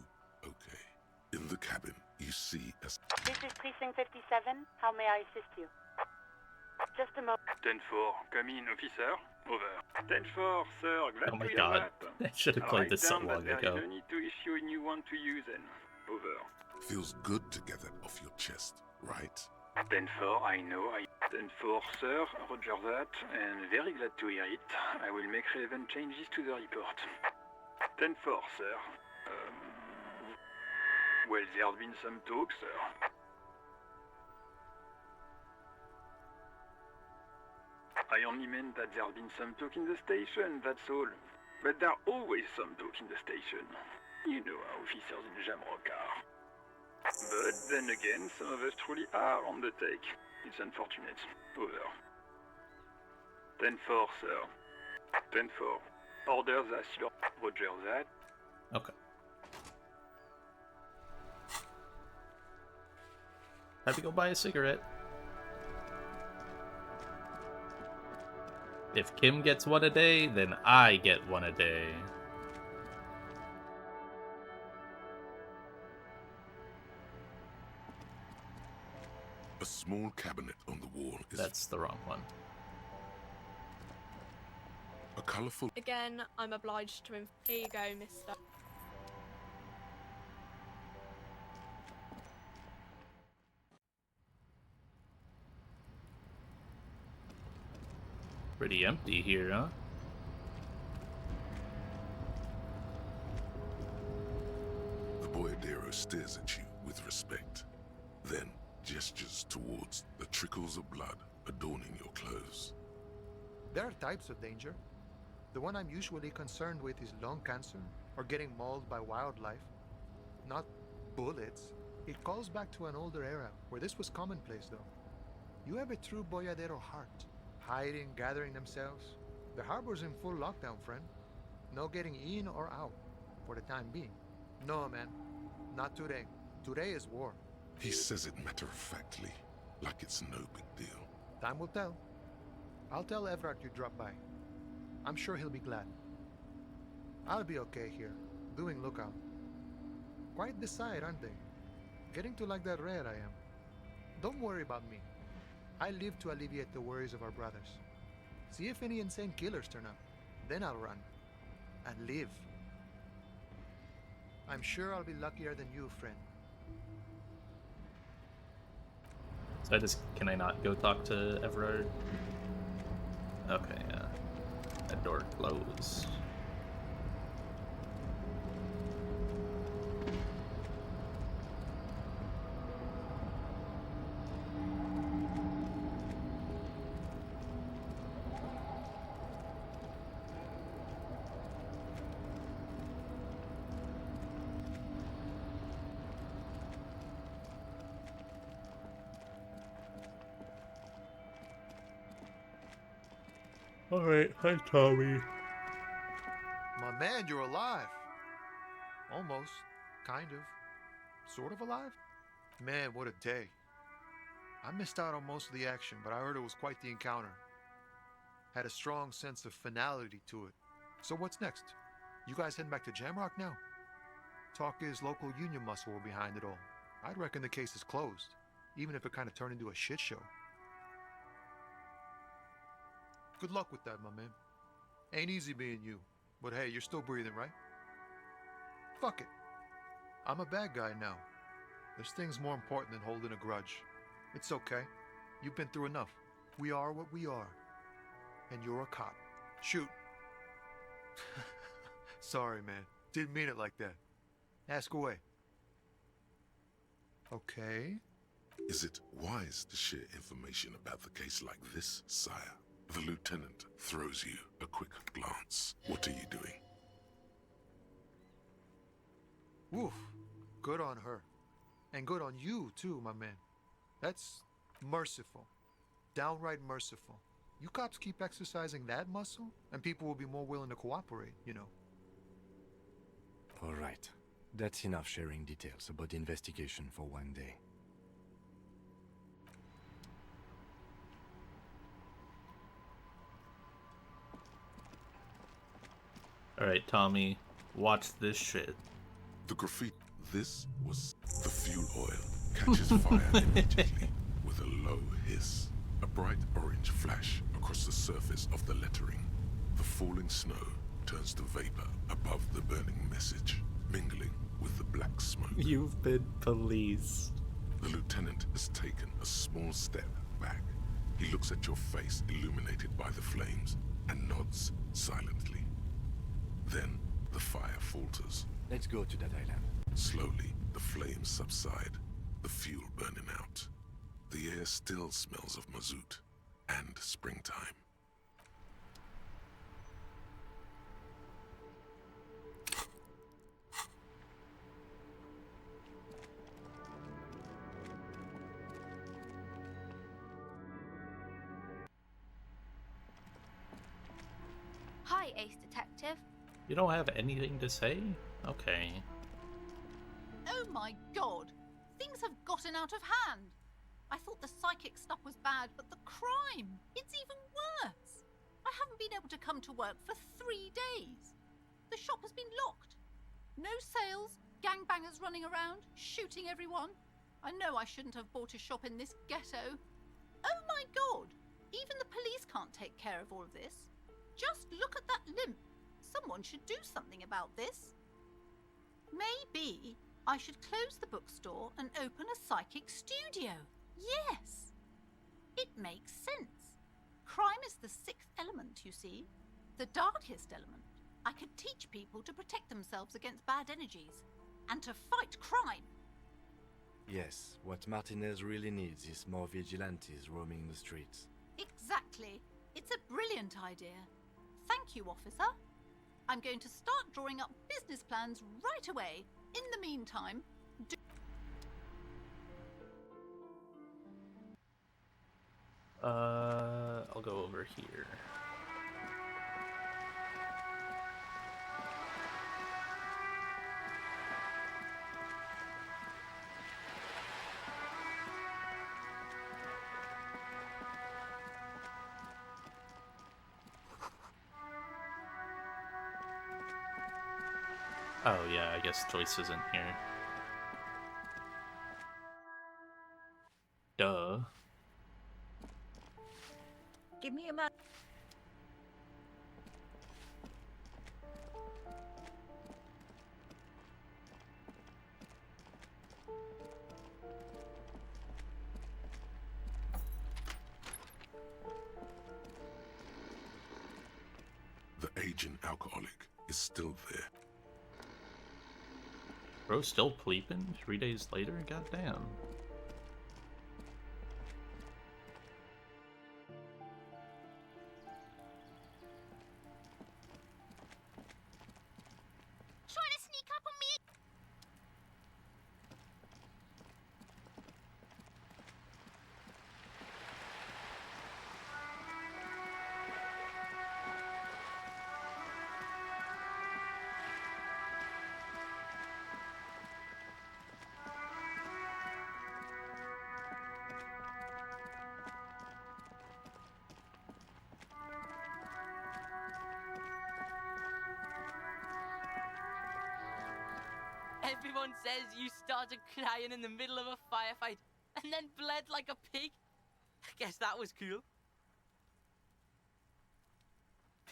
okay. In the cabin, you see as... This is Precinct 57. How may I assist you? Just a moment. 10-4, come in, officer. Over. 10-4, sir, glad Oh my to hear god. that. I should have played this so I'll write long down that ago. there is no need to issue a new one to you then. Over. Feels good to get that off your chest, right? 10-4, I know. 10-4, sir, roger that, and very glad to hear it. I will make relevant changes to the report. 10-4, sir. Well, there have been some talk, sir. I only meant that there have been some talk in the station, that's all. But there are always some talk in the station. You know how officers in Jamrock are. But then again, some of us truly are on the take. It's unfortunate. Over. 10-4, sir. 10-4. Orders as roger that. Okay. Have to go buy a cigarette. If Kim gets one a day, then I get one a day. A small cabinet on the wall is... That's the wrong one. A colourful... Again, I'm obliged to... Here you go, mister. Pretty empty here, huh? The boyadero stares at you with respect, then gestures towards the trickles of blood adorning your clothes. There are types of danger. The one I'm usually concerned with is lung cancer or getting mauled by wildlife. Not bullets. It calls back to an older era where this was commonplace, though. You have a true boyadero heart. Hiding, gathering themselves. The harbor's in full lockdown, friend. No getting in or out, for the time being. No, man. Not today. Today is war. He says it matter-of-factly, like it's no big deal. Time will tell. I'll tell Everard you dropped by. I'm sure he'll be glad. I'll be okay here, doing lookout. Quite the sight, aren't they? Getting to like that red I am. Don't worry about me. I live to alleviate the worries of our brothers. See if any insane killers turn up. Then I'll run. And live. I'm sure I'll be luckier than you, friend. So can I not go talk to Everard? Okay, yeah. That door closed. Alright, hi Tommy. My man, you're alive. Almost. Kind of. Sort of alive? Man, what a day. I missed out on most of the action, but I heard it was quite the encounter. Had a strong sense of finality to it. So what's next? You guys heading back to Jamrock now? Talk is local union muscle were behind it all. I'd reckon the case is closed, even if it kind of turned into a shit show. Good luck with that, my man. Ain't easy being you, but hey, you're still breathing, right? Fuck it. I'm a bad guy now. There's things more important than holding a grudge. It's okay. You've been through enough. We are what we are. And you're a cop. Shoot. Sorry, man. Didn't mean it like that. Ask away. Okay. Is it wise to share information about the case like this, sire? The lieutenant throws you a quick glance. What are you doing? Woof. Good on her. And good on you, too, my man. That's merciful. Downright merciful. You cops keep exercising that muscle, and people will be more willing to cooperate, you know. All right. That's enough sharing details about the investigation for one day. Alright, Tommy, watch this shit. The graffiti. This was the fuel oil. Catches fire immediately with a low hiss. A bright orange flash across the surface of the lettering. The falling snow turns to vapor above the burning message, mingling with the black smoke. You've been policed. The lieutenant has taken a small step back. He looks at your face illuminated by the flames and nods silently. Then the fire falters. Let's go to that island. Slowly, the flames subside, the fuel burning out. The air still smells of mazout and springtime. Hi, Ace Detective. You don't have anything to say? Okay. Oh my god! Things have gotten out of hand! I thought the psychic stuff was bad, but the crime! It's even worse! I haven't been able to come to work for 3 days. The shop has been locked. No sales, gangbangers running around, shooting everyone. I know I shouldn't have bought a shop in this ghetto. Oh my god! Even the police can't take care of all of this. Just look at that limp. Someone should do something about this. Maybe I should close the bookstore and open a psychic studio. Yes! It makes sense. Crime is the 6th element, you see. The darkest element. I could teach people to protect themselves against bad energies and to fight crime. Yes, what Martinez really needs is more vigilantes roaming the streets. Exactly. It's a brilliant idea. Thank you, officer. I'm going to start drawing up business plans right away. In the meantime, I'll go over here. Oh yeah, I guess Joyce isn't here. Duh. give me a moment. The aging alcoholic is still there. Bro, still pleeping 3 days later? Goddamn. Trying to sneak up on me. Everyone says you started crying in the middle of a firefight and then bled like a pig. I guess that was cool.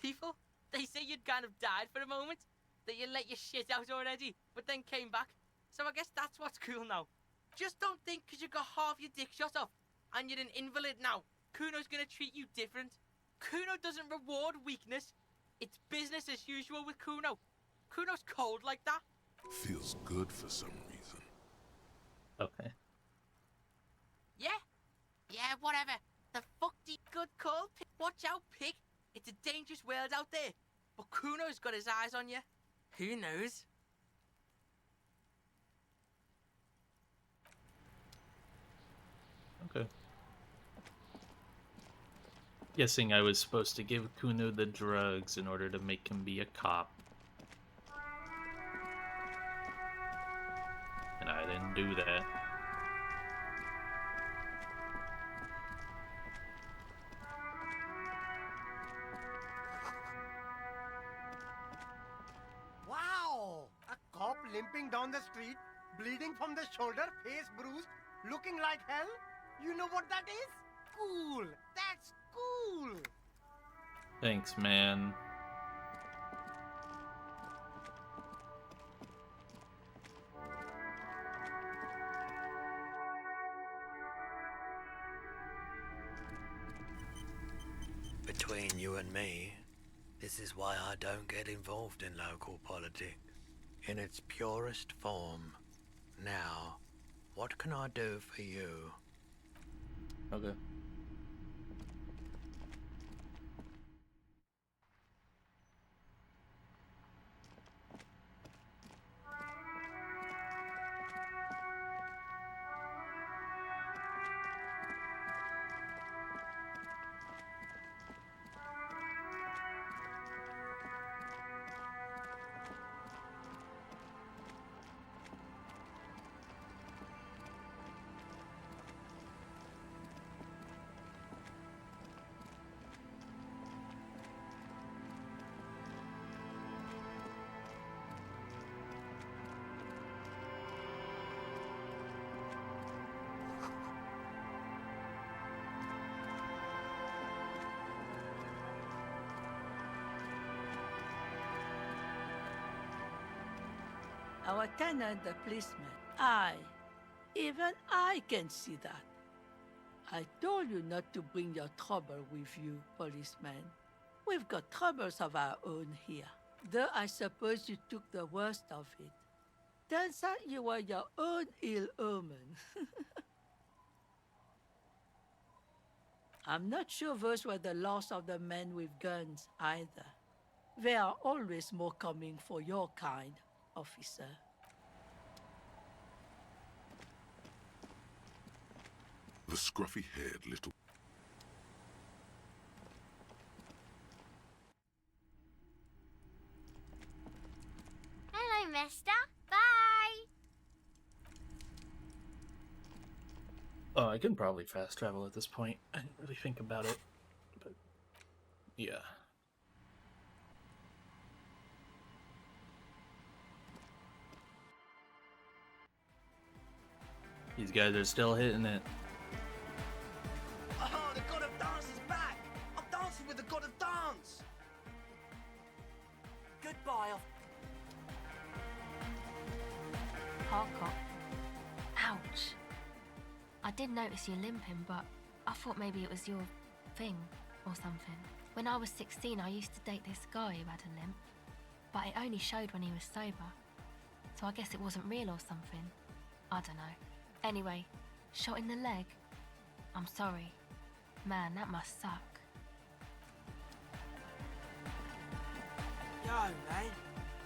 People, they say you'd kind of died for a moment, that you let your shit out already, but then came back. So I guess that's what's cool now. Just don't think because you got half your dick shot off and you're an invalid now, Kuno's gonna treat you different. Kuno doesn't reward weakness. It's business as usual with Kuno. Kuno's cold like that. Feels good for some reason. Okay. Yeah? Yeah, whatever. The fuck do you good call, pig? Watch out, pig. It's a dangerous world out there. But Kuno's got his eyes on you. Who knows? Okay. Guessing I was supposed to give Kuno the drugs in order to make him be a cop. don't do that. Wow! A cop limping down the street, bleeding from the shoulder, face bruised, looking like hell? You know what that is? Cool! That's cool! Thanks, man. Between you and me, this is why I don't get involved in local politics. In its purest form. Now, what can I do for you? Okay. Our tenant, the policeman. Even I can see that. I told you not to bring your trouble with you, policeman. We've got troubles of our own here. Though I suppose you took the worst of it. Turns out you were your own ill omen. I'm not sure those were the last of the men with guns either. There are always more coming for your kind, officer. The scruffy-haired little... Hello, mister. Bye. Oh, I can probably fast travel at this point. I didn't really think about it, but yeah. These guys are still hitting it. Oh, the god of dance is back! I'm dancing with the god of dance! Goodbye, Harcourt. Ouch. I did notice you limping, but I thought maybe it was your thing or something. When I was 16, I used to date this guy who had a limp, but it only showed when he was sober. So I guess it wasn't real or something. I don't know. Anyway, shot in the leg? I'm sorry. Man, that must suck. Yo, man.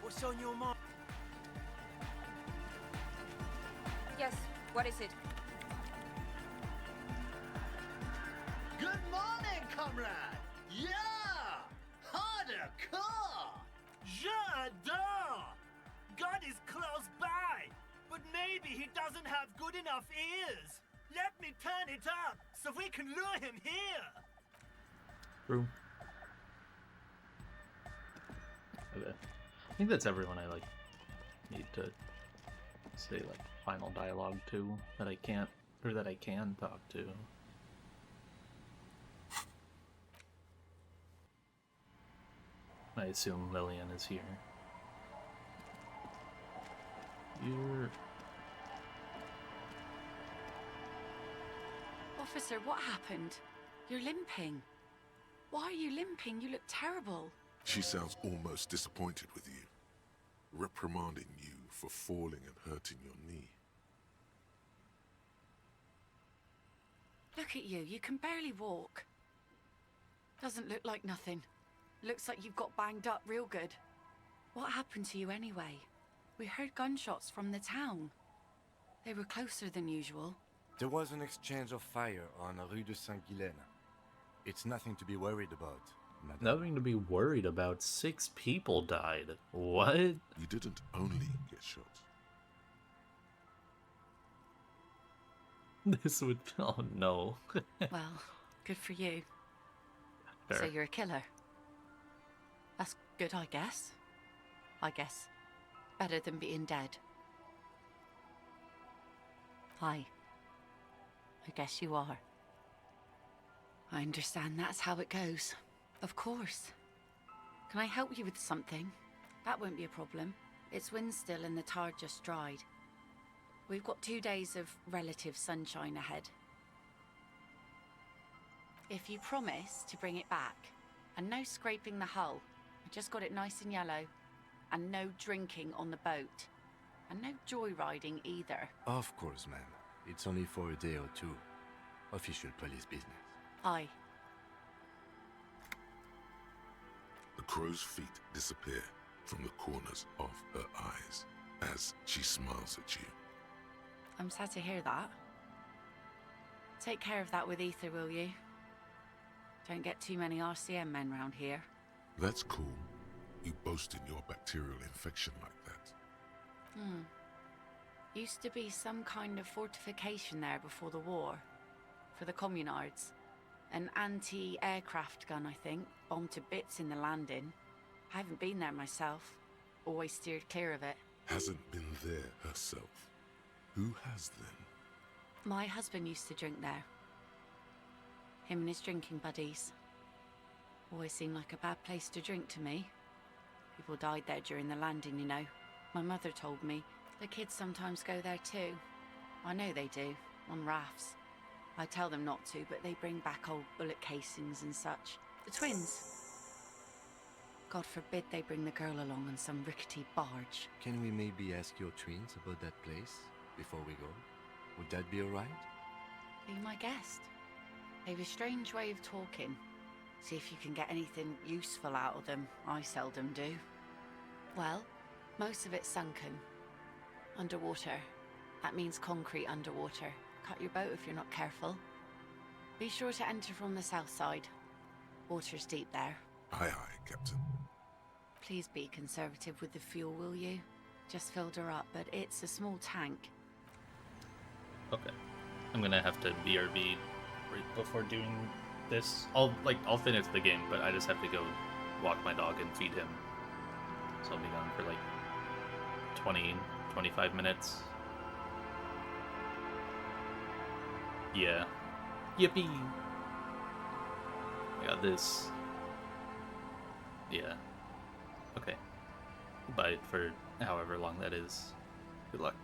What's on your mind? Yes, what is it? Good morning, comrade! Yeah! Harder car! J'adore! God is close by, but maybe he doesn't have good enough ears. Let me turn it up so we can lure him here. True. Okay. I think that's everyone I need to say final dialogue to that I can't, or that I can talk to. I assume Lillian is here. You're... Officer, what happened? You're limping. Why are you limping? You look terrible. She sounds almost disappointed with you, reprimanding you for falling and hurting your knee. Look at you. You can barely walk. Doesn't look like nothing. Looks like you've got banged up real good. What happened to you anyway? We heard gunshots from the town. They were closer than usual. There was an exchange of fire on Rue de Saint-Guylaine. It's nothing to be worried about, madame. Nothing to be worried about. 6 people died. What? You didn't only get shot. This would. Oh no. Well, good for you. Fair. So you're a killer. That's good, I guess. Better than being dead. Hi. I guess you are. I understand that's how it goes. Of course. Can I help you with something? That won't be a problem. It's wind still and the tar just dried. We've got 2 days of relative sunshine ahead. If you promise to bring it back, and no scraping the hull, I just got it nice and yellow, and no drinking on the boat, and no joyriding either. Of course, ma'am. It's only for a day or two. Official police business. Aye. The crow's feet disappear from the corners of her eyes as she smiles at you. I'm sad to hear that. Take care of that with Ether, will you? Don't get too many RCM men round here. That's cool. You boasting your bacterial infection like that. Used to be some kind of fortification there before the war. For the communards. An anti-aircraft gun, I think. Bombed to bits in the landing. I haven't been there myself. Always steered clear of it. Hasn't been there herself. Who has then? My husband used to drink there. Him and his drinking buddies. Always seemed like a bad place to drink to me. People died there during the landing, you know. My mother told me. The kids sometimes go there too. I know they do, on rafts. I tell them not to, but they bring back old bullet casings and such. The twins. God forbid they bring the girl along on some rickety barge. Can we maybe ask your twins about that place before we go? Would that be alright? Be my guest. They've a strange way of talking. See if you can get anything useful out of them. I seldom do. Well, most of it's sunken. Underwater. That means concrete underwater. Cut your boat if you're not careful. Be sure to enter from the south side. Water's deep there. Aye, aye, Captain. Please be conservative with the fuel, will you? Just filled her up, but it's a small tank. Okay. I'm gonna have to BRB right before doing this. I'll finish the game, but I just have to go walk my dog and feed him. So I'll be gone for like 20-25 minutes. Yeah. Yippee! I got this. Yeah. Okay. Bye for however long that is. Good luck.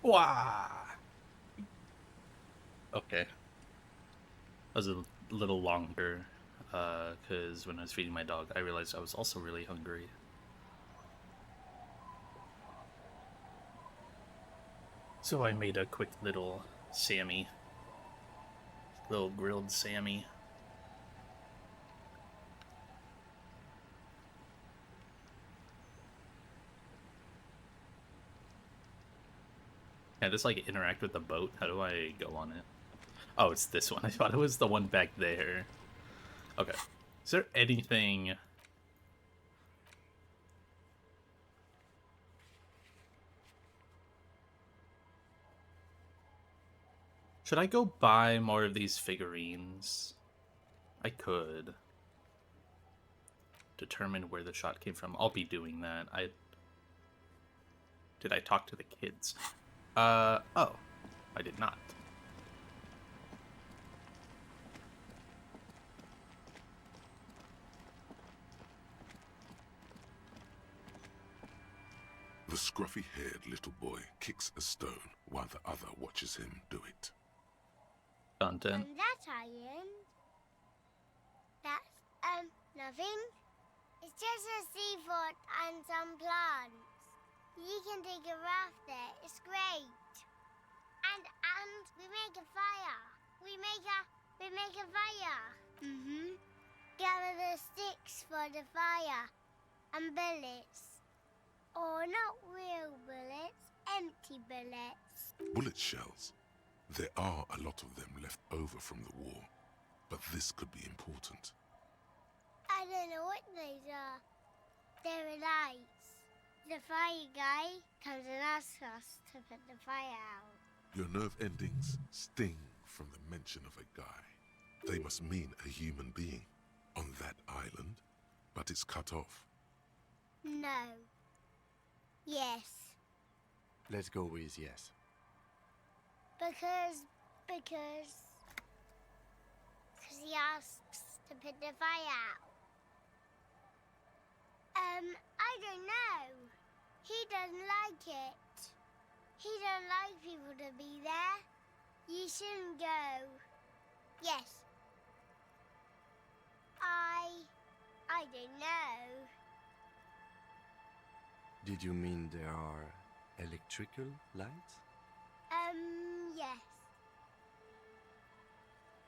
Wah! Okay. That was a little longer, because when I was feeding my dog, I realized I was also really hungry. So I made a quick little Sammy. Little grilled Sammy. Can I just, like, interact with the boat? How do I go on it? Oh, it's this one. I thought it was the one back there. Okay. Is there anything... Should I go buy more of these figurines? I could. Determine where the shot came from. I'll be doing that. Did I talk to the kids? Oh. I did not. The scruffy-haired little boy kicks a stone while the other watches him do it. Content. And that iron. That's, nothing. It's just a seafort and some plants. You can take a raft there. It's great. And we make a fire. We make a fire. Gather the sticks for the fire. And bullets. Or not real bullets, empty bullets. Bullet shells. There are a lot of them left over from the war, but this could be important. I don't know what these are. They're lights. The fire guy comes and asks us to put the fire out. Your nerve endings sting from the mention of a guy. They must mean a human being on that island, but it's cut off. No. Yes. Let's go with yes. Because he asks to put the fire out. I don't know. He doesn't like it. He doesn't like people to be there. You shouldn't go. Yes. I don't know. Did you mean there are electrical lights? Yes.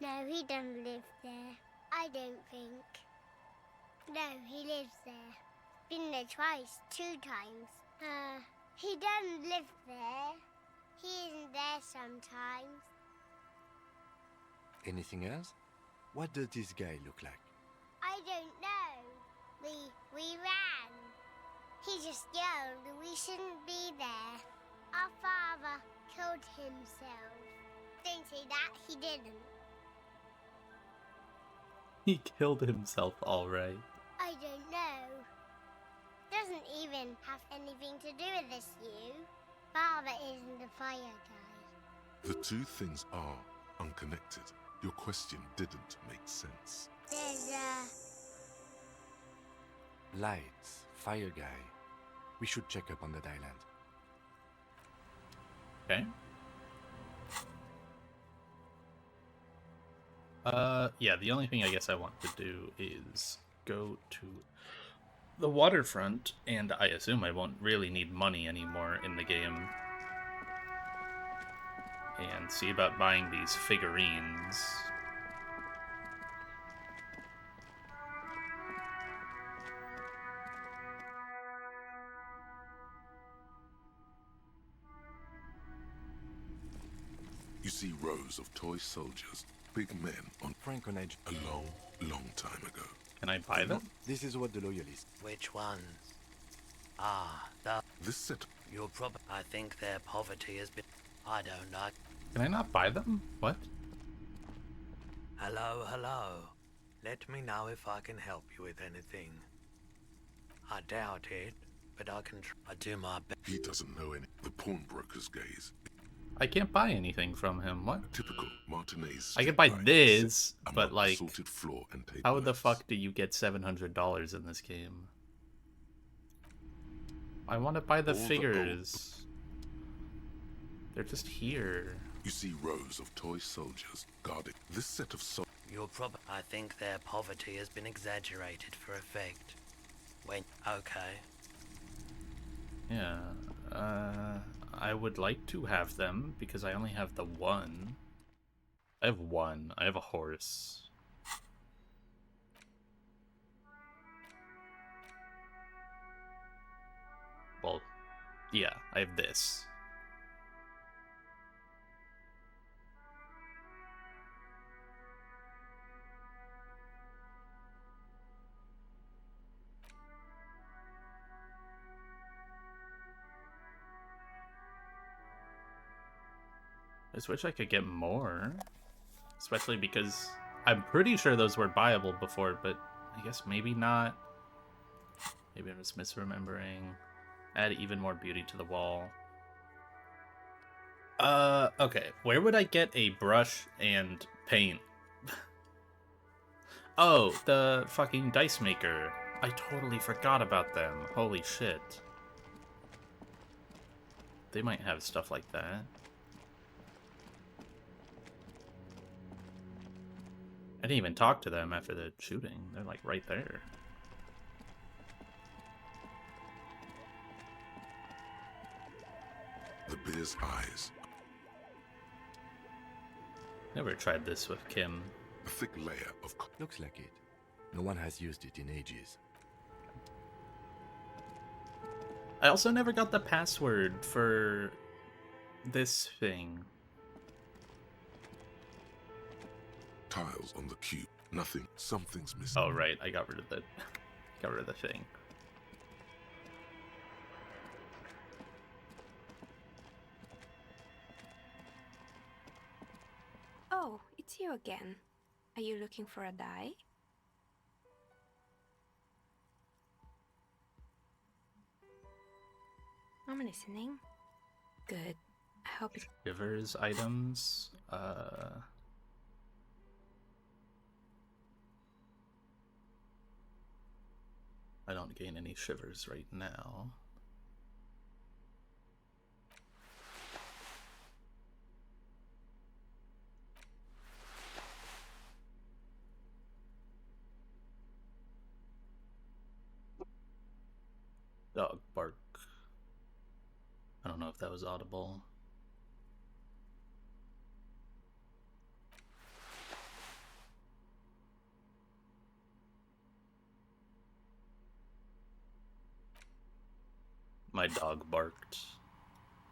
No, he doesn't live there. I don't think. No, he lives there. Been there twice, 2 times. He doesn't live there. He isn't there sometimes. Anything else? What does this guy look like? I don't know. We ran. He just yelled we shouldn't be there. Our father killed himself. Don't say that, he didn't. He killed himself, alright. I don't know. Doesn't even have anything to do with this, you. Father isn't the fire guy. The two things are unconnected. Your question didn't make sense. There's Lights, fire guy. We should check up on that island. Okay. Yeah, the only thing I guess I want to do is go to the waterfront, and I assume I won't really need money anymore in the game. And see about buying these figurines. You see rows of toy soldiers, big men on Franconage a long, long time ago. Can I buy them? This is what the loyalists. Which ones? Ah, that. This set. You're I think their poverty has been. I don't know. Can I not buy them? What? Hello, hello. Let me know if I can help you with anything. I doubt it, but I can I do my best. He doesn't know any. The pawnbroker's gaze. I can't buy anything from him. What? Typical Martinez. I can buy this, but like, floor and how the fuck do you get $700 in this game? I want to buy the figures. They're just here. You see rows of toy soldiers guarding this set of soldiers. I think their poverty has been exaggerated for effect. Okay. Yeah. I would like to have them because I only have the one. I have one. I have a horse. Well, yeah, I have this. I just wish I could get more. Especially because I'm pretty sure those were buyable before, but I guess maybe not. Maybe I'm just misremembering. Add even more beauty to the wall. Okay. Where would I get a brush and paint? Oh, the fucking dice maker. I totally forgot about them. Holy shit. They might have stuff like that. I didn't even talk to them after the shooting. They're like right there. The bear's eyes. Never tried this with Kim. A thick layer of... Looks like it. No one has used it in ages. I also never got the password for this thing. Tiles on the cube. Nothing. Something's missing. Oh, right. I got rid of the... got rid of the thing. Oh, it's you again. Are you looking for a die? I'm listening. Good. I hope it's... Shivers items. I don't gain any shivers right now. Dog bark. I don't know if that was audible. My dog barked.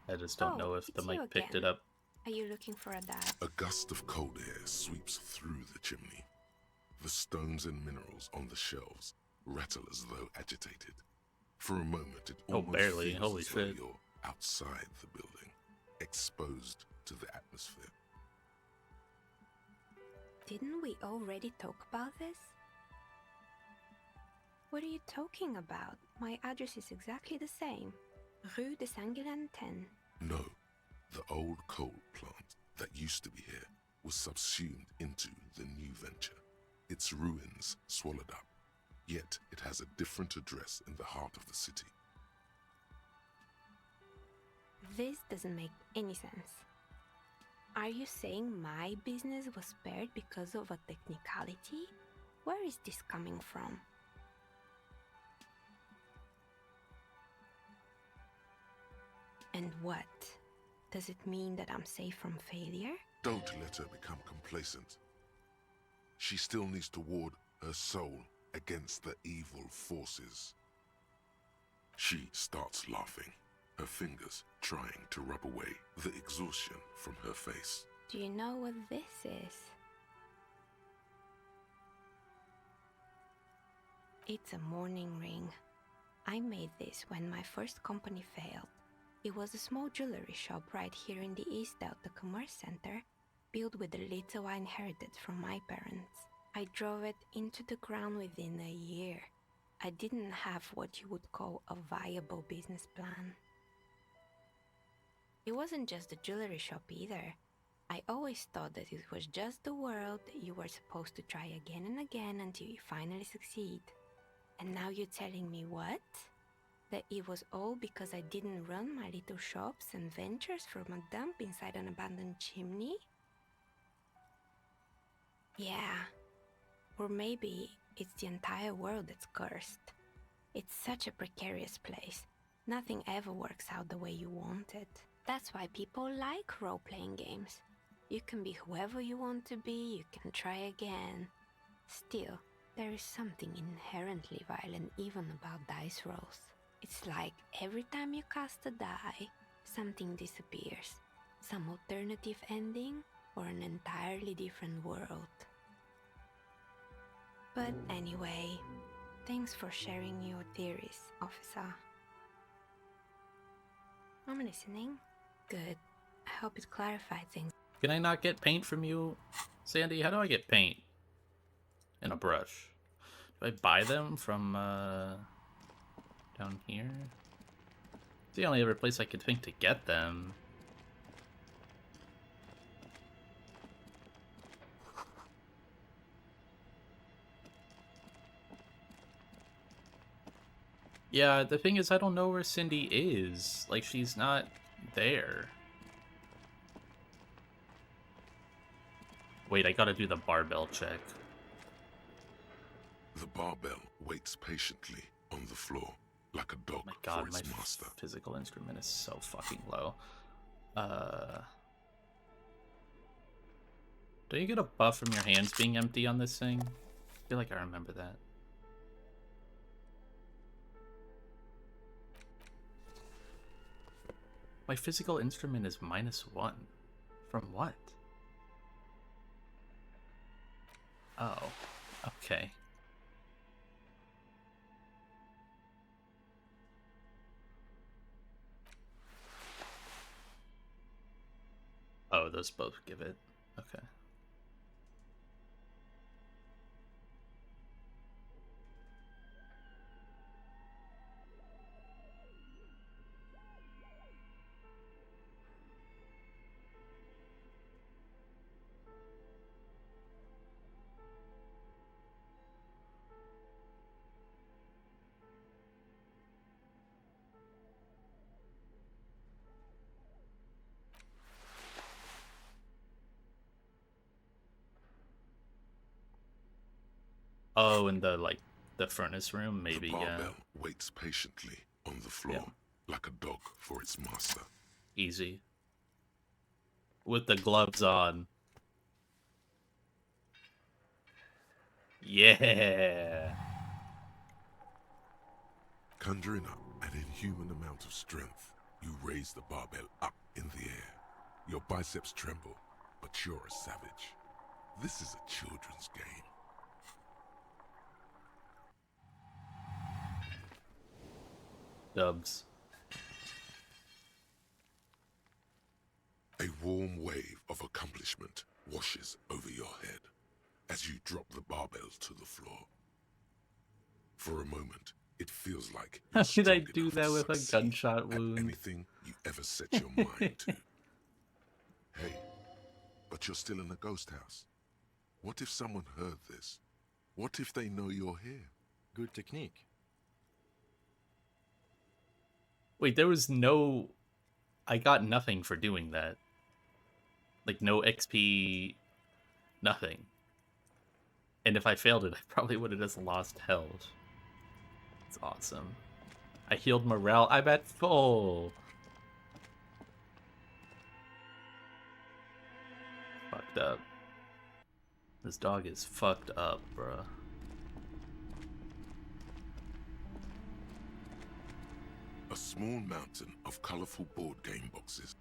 I just don't know if the mic picked it up. Are you looking for a die? A gust of cold air sweeps through the chimney. The stones and minerals on the shelves rattle as though agitated. For a moment, it almost barely. feels Holy as though shit. you're outside the building, exposed to the atmosphere. Didn't we already talk about this? What are you talking about? My address is exactly the same. Rue de Saint-Guilain 10. No, the old coal plant that used to be here was subsumed into the new venture. Its ruins swallowed up. Yet it has a different address in the heart of the city. This doesn't make any sense. Are you saying my business was spared because of a technicality? Where is this coming from? And what? Does it mean that I'm safe from failure? Don't let her become complacent. She still needs to ward her soul against the evil forces. She starts laughing, her fingers trying to rub away the exhaustion from her face. Do you know what this is? It's a mourning ring. I made this when my first company failed. It was a small jewelry shop right here in the East Delta Commerce Center, built with the little I inherited from my parents. I drove it into the ground within a year. I didn't have what you would call a viable business plan. It wasn't just the jewelry shop either. I always thought that it was just the world that you were supposed to try again and again until you finally succeed. And now you're telling me what? That it was all because I didn't run my little shops and ventures from a dump inside an abandoned chimney? Yeah. Or maybe it's the entire world that's cursed. It's such a precarious place. Nothing ever works out the way you want it. That's why people like role-playing games. You can be whoever you want to be, you can try again. Still, there is something inherently violent even about dice rolls. It's like every time you cast a die, something disappears. Some alternative ending or an entirely different world. But anyway, thanks for sharing your theories, officer. I'm listening. Good. I hope it clarified things. Can I not get paint from you, Sandy? How do I get paint? And a brush. Do I buy them from, down here? It's the only other place I could think to get them. Yeah, the thing is, I don't know where Cindy is. Like, she's not there. Wait, I gotta do the barbell check. The barbell waits patiently on the floor, like a dog My God, for its my master. physical instrument is so fucking low. Don't you get a buff from your hands being empty on this thing? I feel like I remember that. My physical instrument is -1. From what? Oh, okay. Oh, those both give it. Okay. Oh, in the, like, the furnace room, maybe, The yeah. barbell waits patiently on the floor, like a dog for its master. Easy. With the gloves on. Yeah. Conjuring up an inhuman amount of strength, you raise the barbell up in the air. Your biceps tremble, but you're a savage. This is a children's game. Dubs. A warm wave of accomplishment washes over your head as you drop the barbell to the floor. For a moment, it feels like How you're did I strong do enough that to with a succeed gunshot at wound? anything you ever set your mind to. Hey, but you're still in a ghost house. What if someone heard this? What if they know you're here? Good technique. Wait, there was no... I got nothing for doing that. Like, no XP... Nothing. And if I failed it, I probably would have just lost health. It's awesome. I healed morale. I'm at full. Fucked up. This dog is fucked up, bruh. A small mountain of colorful board game boxes.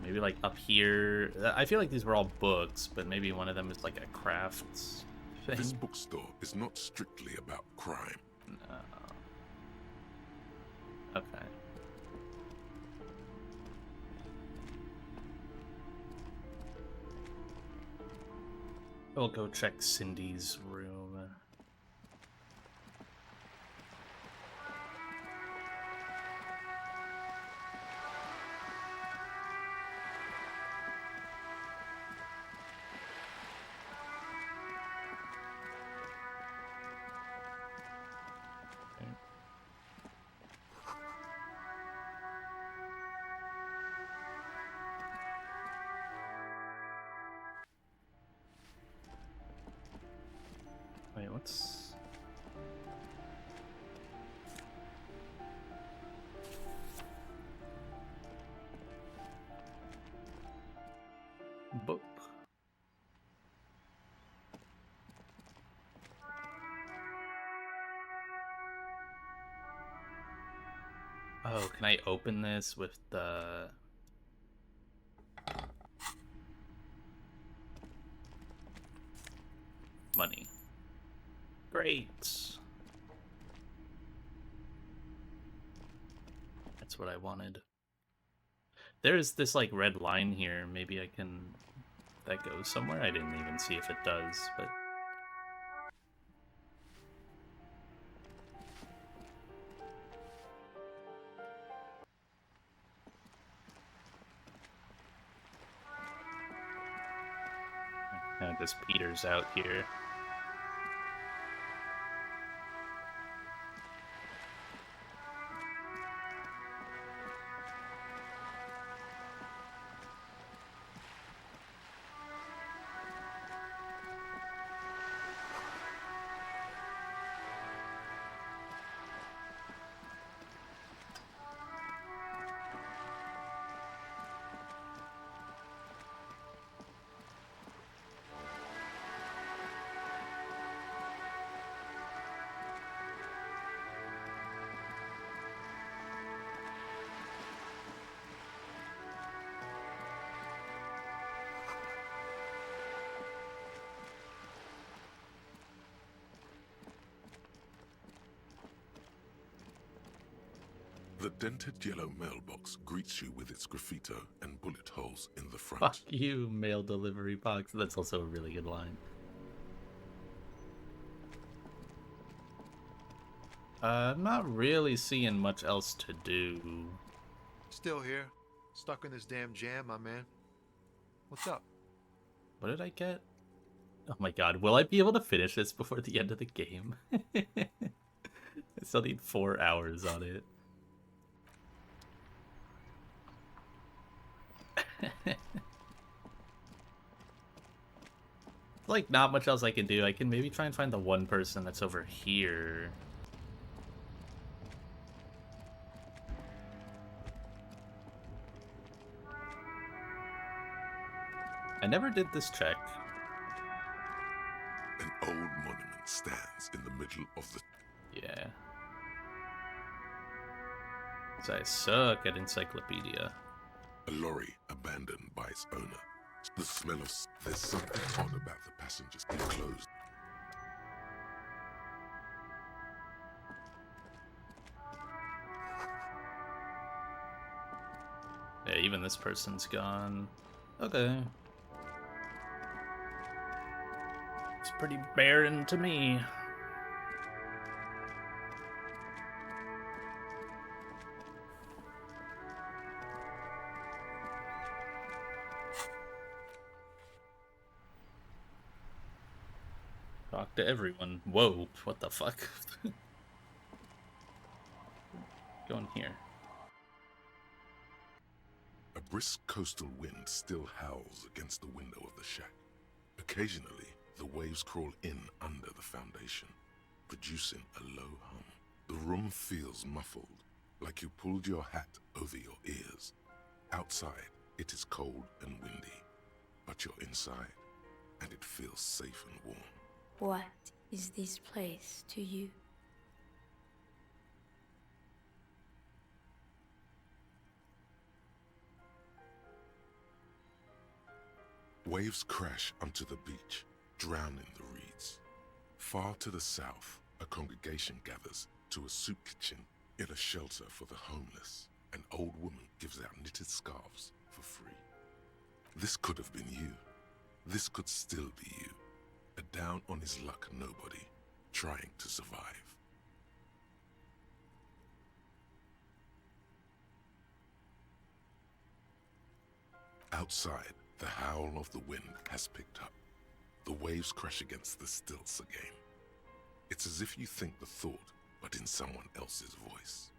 Maybe like up here. I feel like these were all books, but maybe one of them is like a crafts thing. This bookstore is not strictly about crime. No. Okay. We'll go check Cindy's room. Wait, what's... book? Oh, can I open this with the... money? Great. That's what I wanted. There's this like red line here. Maybe I can... that goes somewhere? I didn't even see if it does, but... kind of just peters out here. The dented yellow mailbox greets you with its graffito and bullet holes in the front. Fuck you, mail delivery box. That's also a really good line. I'm not really seeing much else to do. Still here. Stuck in this damn jam, my man. What's up? What did I get? Oh my god, will I be able to finish this before the end of the game? I still need 4 hours on it. Like, not much else I can do. I can maybe try and find the one person that's over here. I never did this check. An old monument stands in the middle of the... Yeah. 'Cause I suck at encyclopedia. A lorry abandoned by its owner. The smell of... There's something odd about the passengers enclosed. Yeah, even this person's gone. Okay. It's pretty barren to me. Talk to everyone. Whoa, what the fuck? Go in here. A brisk coastal wind still howls against the window of the shack. Occasionally, the waves crawl in under the foundation, producing a low hum. The room feels muffled, like you pulled your hat over your ears. Outside, it is cold and windy, but you're inside, and it feels safe and warm. What is this place to you? Waves crash onto the beach, drowning the reeds. Far to the south, a congregation gathers to a soup kitchen in a shelter for the homeless. An old woman gives out knitted scarves for free. This could have been you. This could still be you. A down on his luck nobody, trying to survive. Outside, the howl of the wind has picked up. The waves crash against the stilts again. It's as if you think the thought, but in someone else's voice.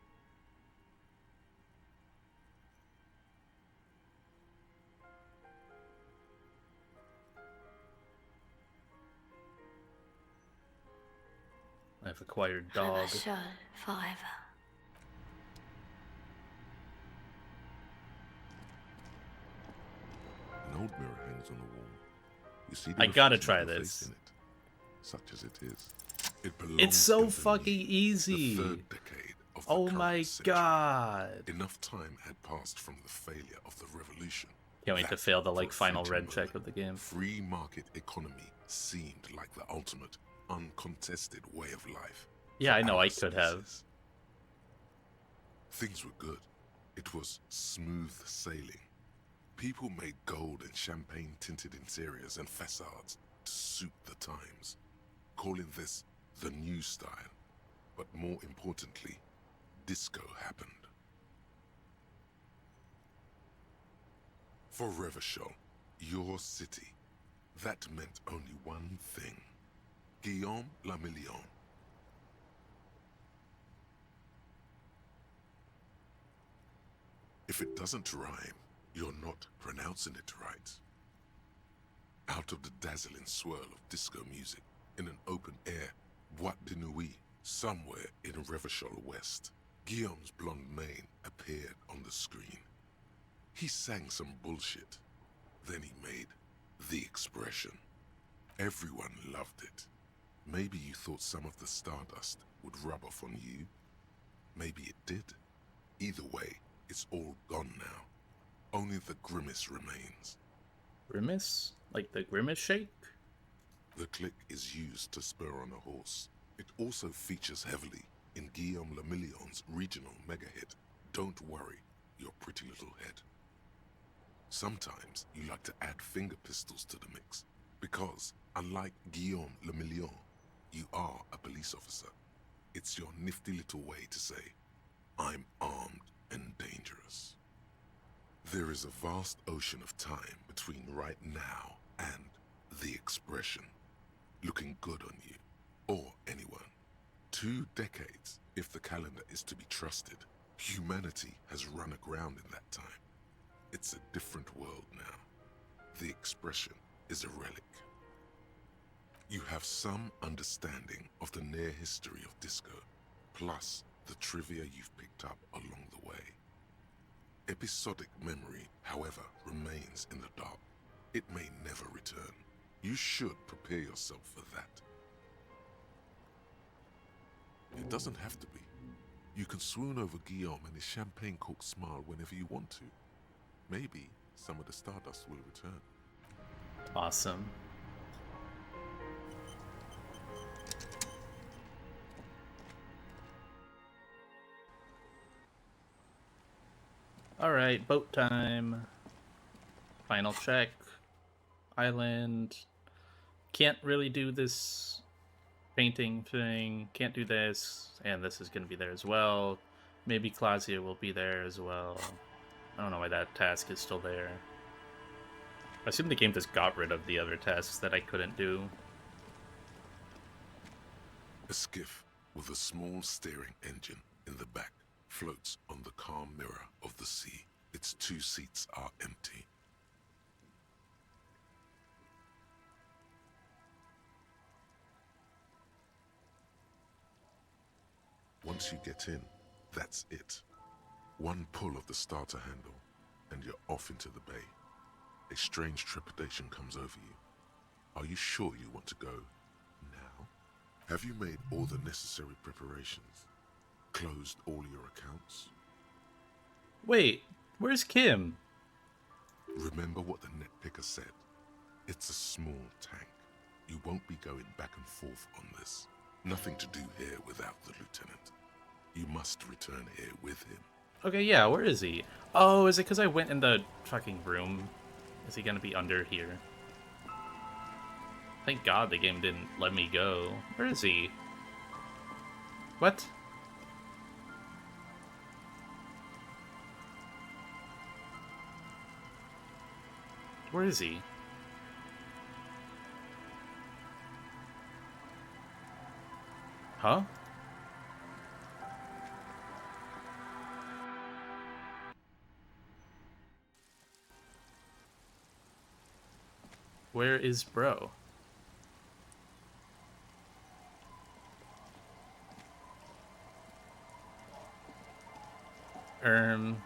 I've acquired dog. Show forever. An old mirror hangs on the wall. You see I gotta reflection try of your this. face in it, such as it is. It belongs It's so in the fucking new, easy. The third decade of the Oh current my century. god. Enough time had passed from the failure of the revolution. Can't wait to that fail the for a final fleeting red check moment, of the game. Free market economy seemed like the ultimate, uncontested way of life. Yeah, for I know our I could have. species. Things were good. It was smooth sailing. People made gold and champagne-tinted interiors and facades to suit the times, calling this the new style. But more importantly, disco happened. For Revachol, your city, that meant only one thing. Guillaume le Million. If it doesn't rhyme, you're not pronouncing it right. Out of the dazzling swirl of disco music, in an open-air boîte de nuit, somewhere in Revachol West, Guillaume's blonde mane appeared on the screen. He sang some bullshit. Then he made the expression. Everyone loved it. Maybe you thought some of the stardust would rub off on you. Maybe it did. Either way, it's all gone now. Only the grimace remains. Grimace? Like the grimace shake? The click is used to spur on a horse. It also features heavily in Guillaume le Million's regional mega hit, Don't Worry, Your Pretty Little Head. Sometimes you like to add finger pistols to the mix, because, unlike Guillaume le Million, you are a police officer. It's your nifty little way to say, I'm armed and dangerous. There is a vast ocean of time between right now and the expression, looking good on you, or anyone. 2 decades, if the calendar is to be trusted. Humanity has run aground in that time. It's a different world now. The expression is a relic. You have some understanding of the near history of disco, plus the trivia you've picked up along the way. Episodic memory, however, remains in the dark. It may never return. You should prepare yourself for that. It doesn't have to be. You can swoon over Guillaume and his champagne-corked smile whenever you want to. Maybe some of the stardust will return. Awesome. Alright, boat time. Final check. Island. Can't really do this painting thing. Can't do this. And this is going to be there as well. Maybe Clausia will be there as well. I don't know why that task is still there. I assume the game just got rid of the other tasks that I couldn't do. A skiff with a small steering engine in the back floats on the calm mirror of the sea. Its 2 seats are empty. Once you get in, that's it. One pull of the starter handle, and you're off into the bay. A strange trepidation comes over you. Are you sure you want to go now? Have you made all the necessary preparations? Closed all your accounts? Wait, where's Kim? Remember what the netpicker said. It's a small tank. You won't be going back and forth on this. Nothing to do here without the lieutenant. You must return here with him. Okay, yeah, where is he? Oh, is it because I went in the fucking room? Is he gonna be under here? Thank God the game didn't let me go. Where is he? What? Where is he? Huh? Where is bro? Um.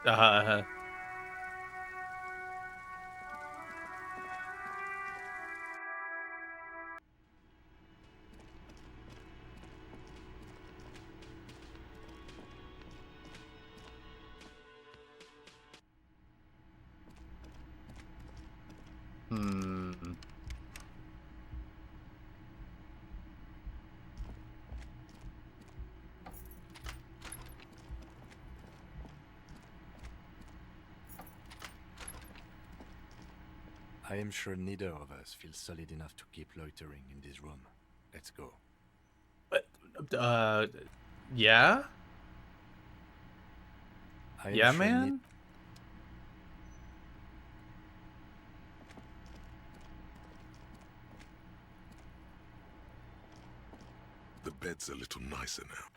Uh. Hmm. I am sure neither of us feels solid enough to keep loitering in this room. Let's go. Yeah? Yeah, sure man? The bed's a little nicer now.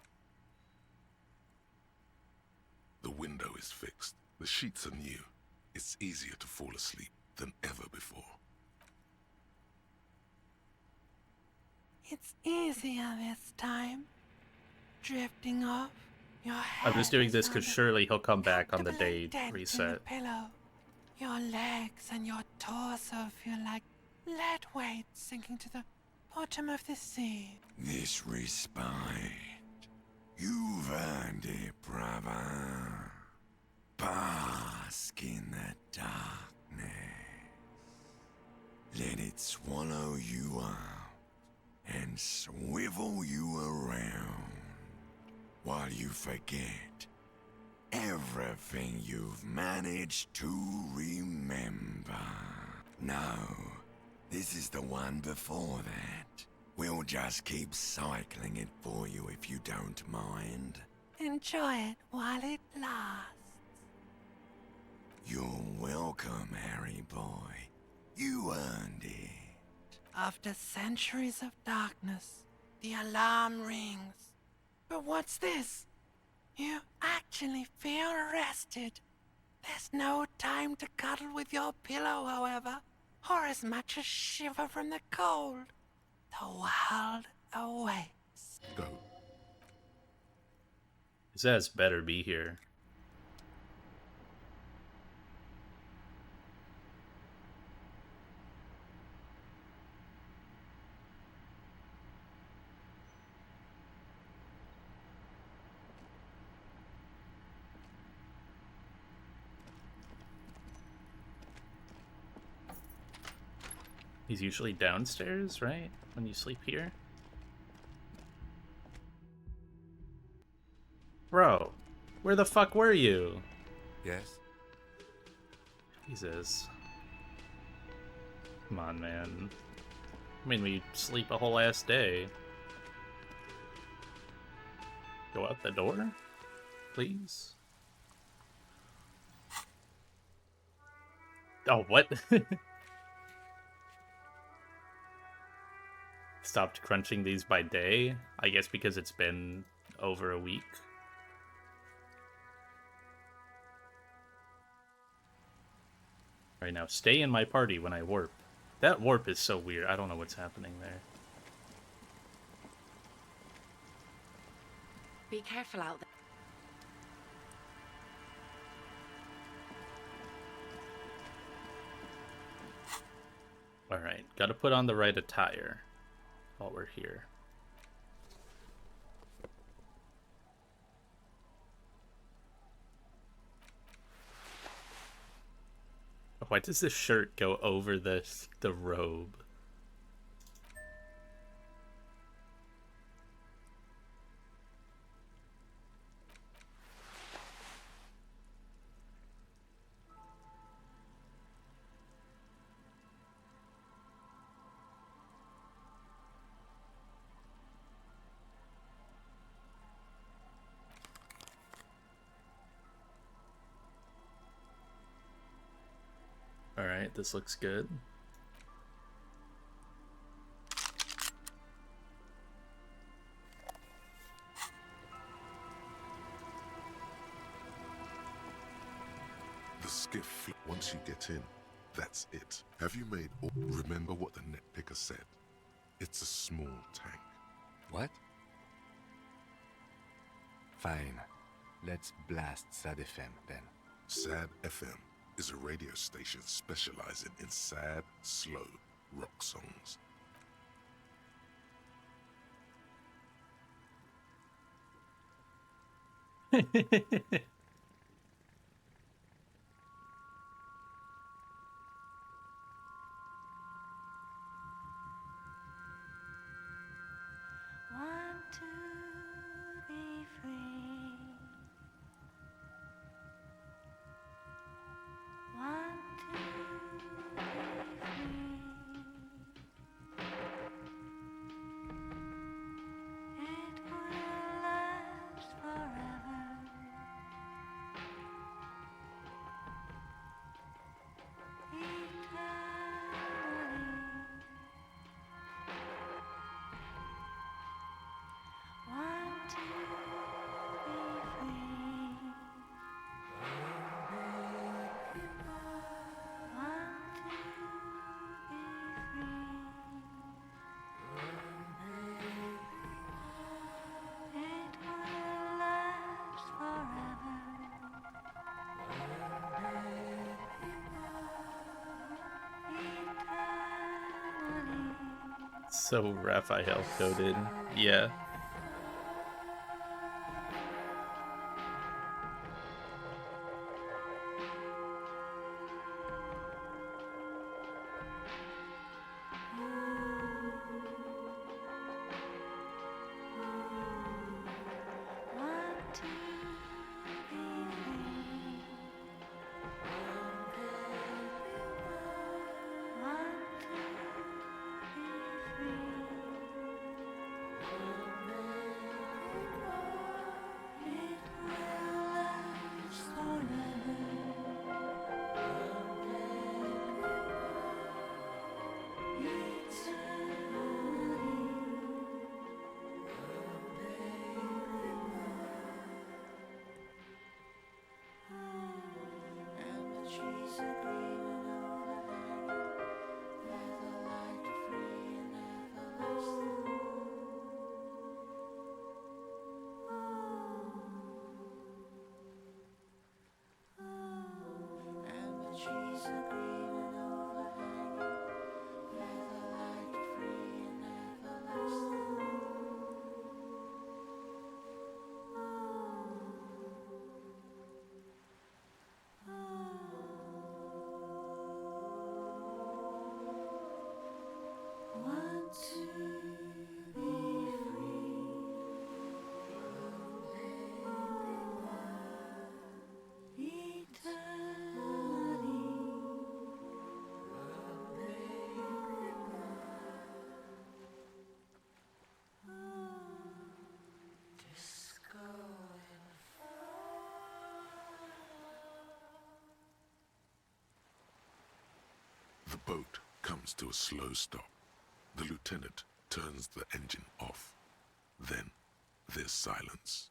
The window is fixed. The sheets are new. It's easier to fall asleep than ever before. It's easier this time. Drifting off, your I'm just head doing is this on because the surely he'll come back on the comfortable day dent in the reset. pillow. Your legs and your torso feel like lead weights sinking to the bottom of the sea. This respite. You've earned it, brother. Bask in the darkness. Let it swallow you up and swivel you around while you forget everything you've managed to remember. No, this is the one before that. We'll just keep cycling it for you if you don't mind. Enjoy it while it lasts. You're welcome, Harry boy. You earned it. After centuries of darkness, the alarm rings. But what's this? You actually feel rested. There's no time to cuddle with your pillow, however, or as much as shiver from the cold. The world awaits. Go. His ass better be here. He's usually downstairs, right? When you sleep here? Bro, where the fuck were you? Yes? Jesus. Come on, man. I mean, we sleep a whole ass day. Go out the door? Please? Oh, what? Stopped crunching these by day? I guess because it's been over a week. Right now, stay in my party when I warp. That warp is so weird. I don't know what's happening there. Be careful out there. Alright, gotta put on the right attire while we're here. Why does this shirt go over the robe? Alright, this looks good. The skiff, once you get in, that's it. Have you made... Remember what the net picker said? It's a small tank. What? Fine. Let's blast Sad FM then. Sad FM is a radio station specializing in sad, slow rock songs. Want to be free. Want to be free. It will last forever. Eternally. Want to be free. Want to be free. It will last forever. Eternally. So Raphael coded. Yeah. Want to be free. Want to be free. It will last forever. And the trees are green and overhanging, feather-light, free and everlasting. And the trees are green and overhanging, feather-light, free and everlasting. Want to be free. Eternally. Just go and The boat comes to a slow stop. The lieutenant turns the engine off. Then there's silence.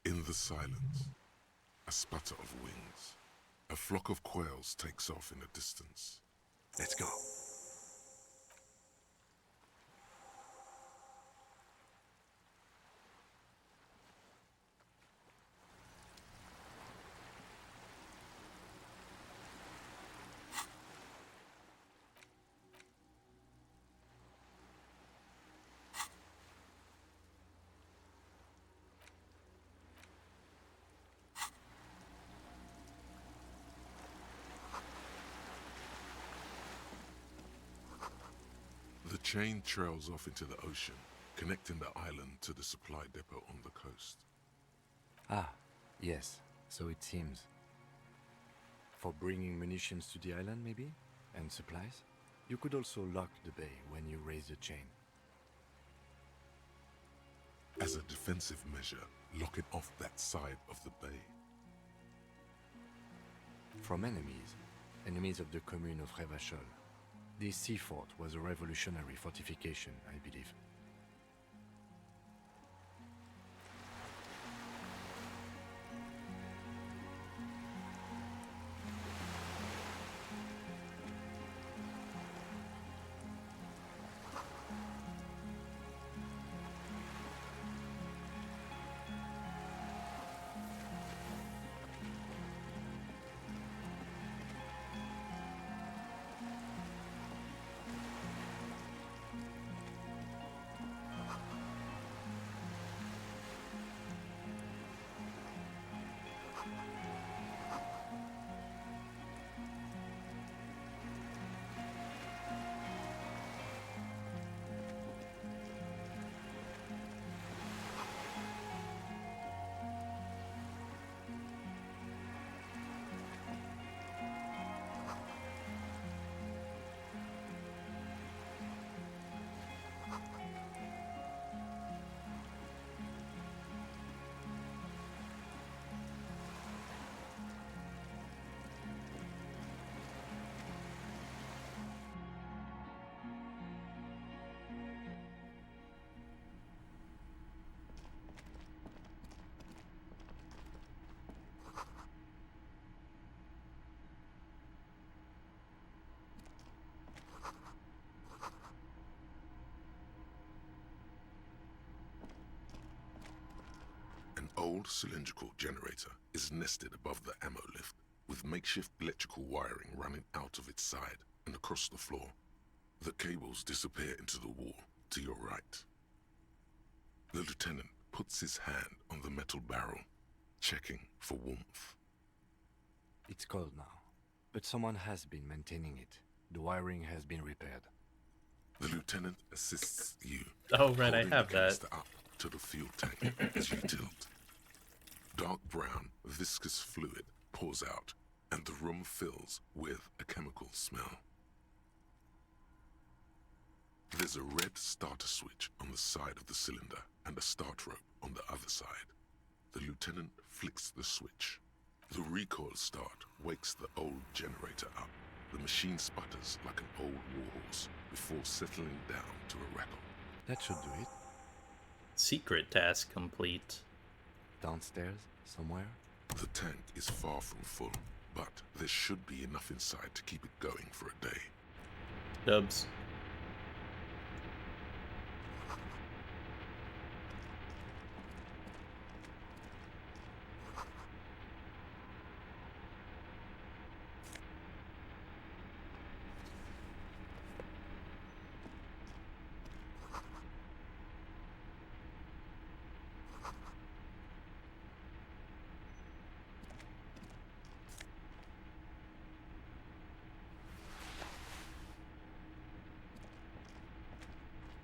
In the silence, a sputter of wings. A flock of quails takes off in the distance. Let's go. The chain trails off into the ocean, connecting the island to the supply depot on the coast. Ah, yes, so it seems. For bringing munitions to the island, maybe? And supplies? You could also lock the bay when you raise the chain. As a defensive measure, lock it off that side of the bay. From enemies of the commune of Revachol. This sea fort was a revolutionary fortification, I believe. old cylindrical generator is nested above the ammo lift, with makeshift electrical wiring running out of its side and across the floor. The cables disappear into the wall to your right. The lieutenant puts his hand on the metal barrel, checking for warmth. It's cold now, but someone has been maintaining it. The wiring has been repaired. The lieutenant assists you, Oh, right, I holding have the that. canister up to the fuel tank as you tilt. Dark brown, viscous fluid pours out, and the room fills with a chemical smell. There's a red starter switch on the side of the cylinder and a start rope on the other side. The lieutenant flicks the switch. The recoil start wakes the old generator up. The machine sputters like an old warhorse before settling down to a rattle. That should do it. Secret task complete. Downstairs, somewhere? The tank is far from full, but there should be enough inside to keep it going for a day. Dubs.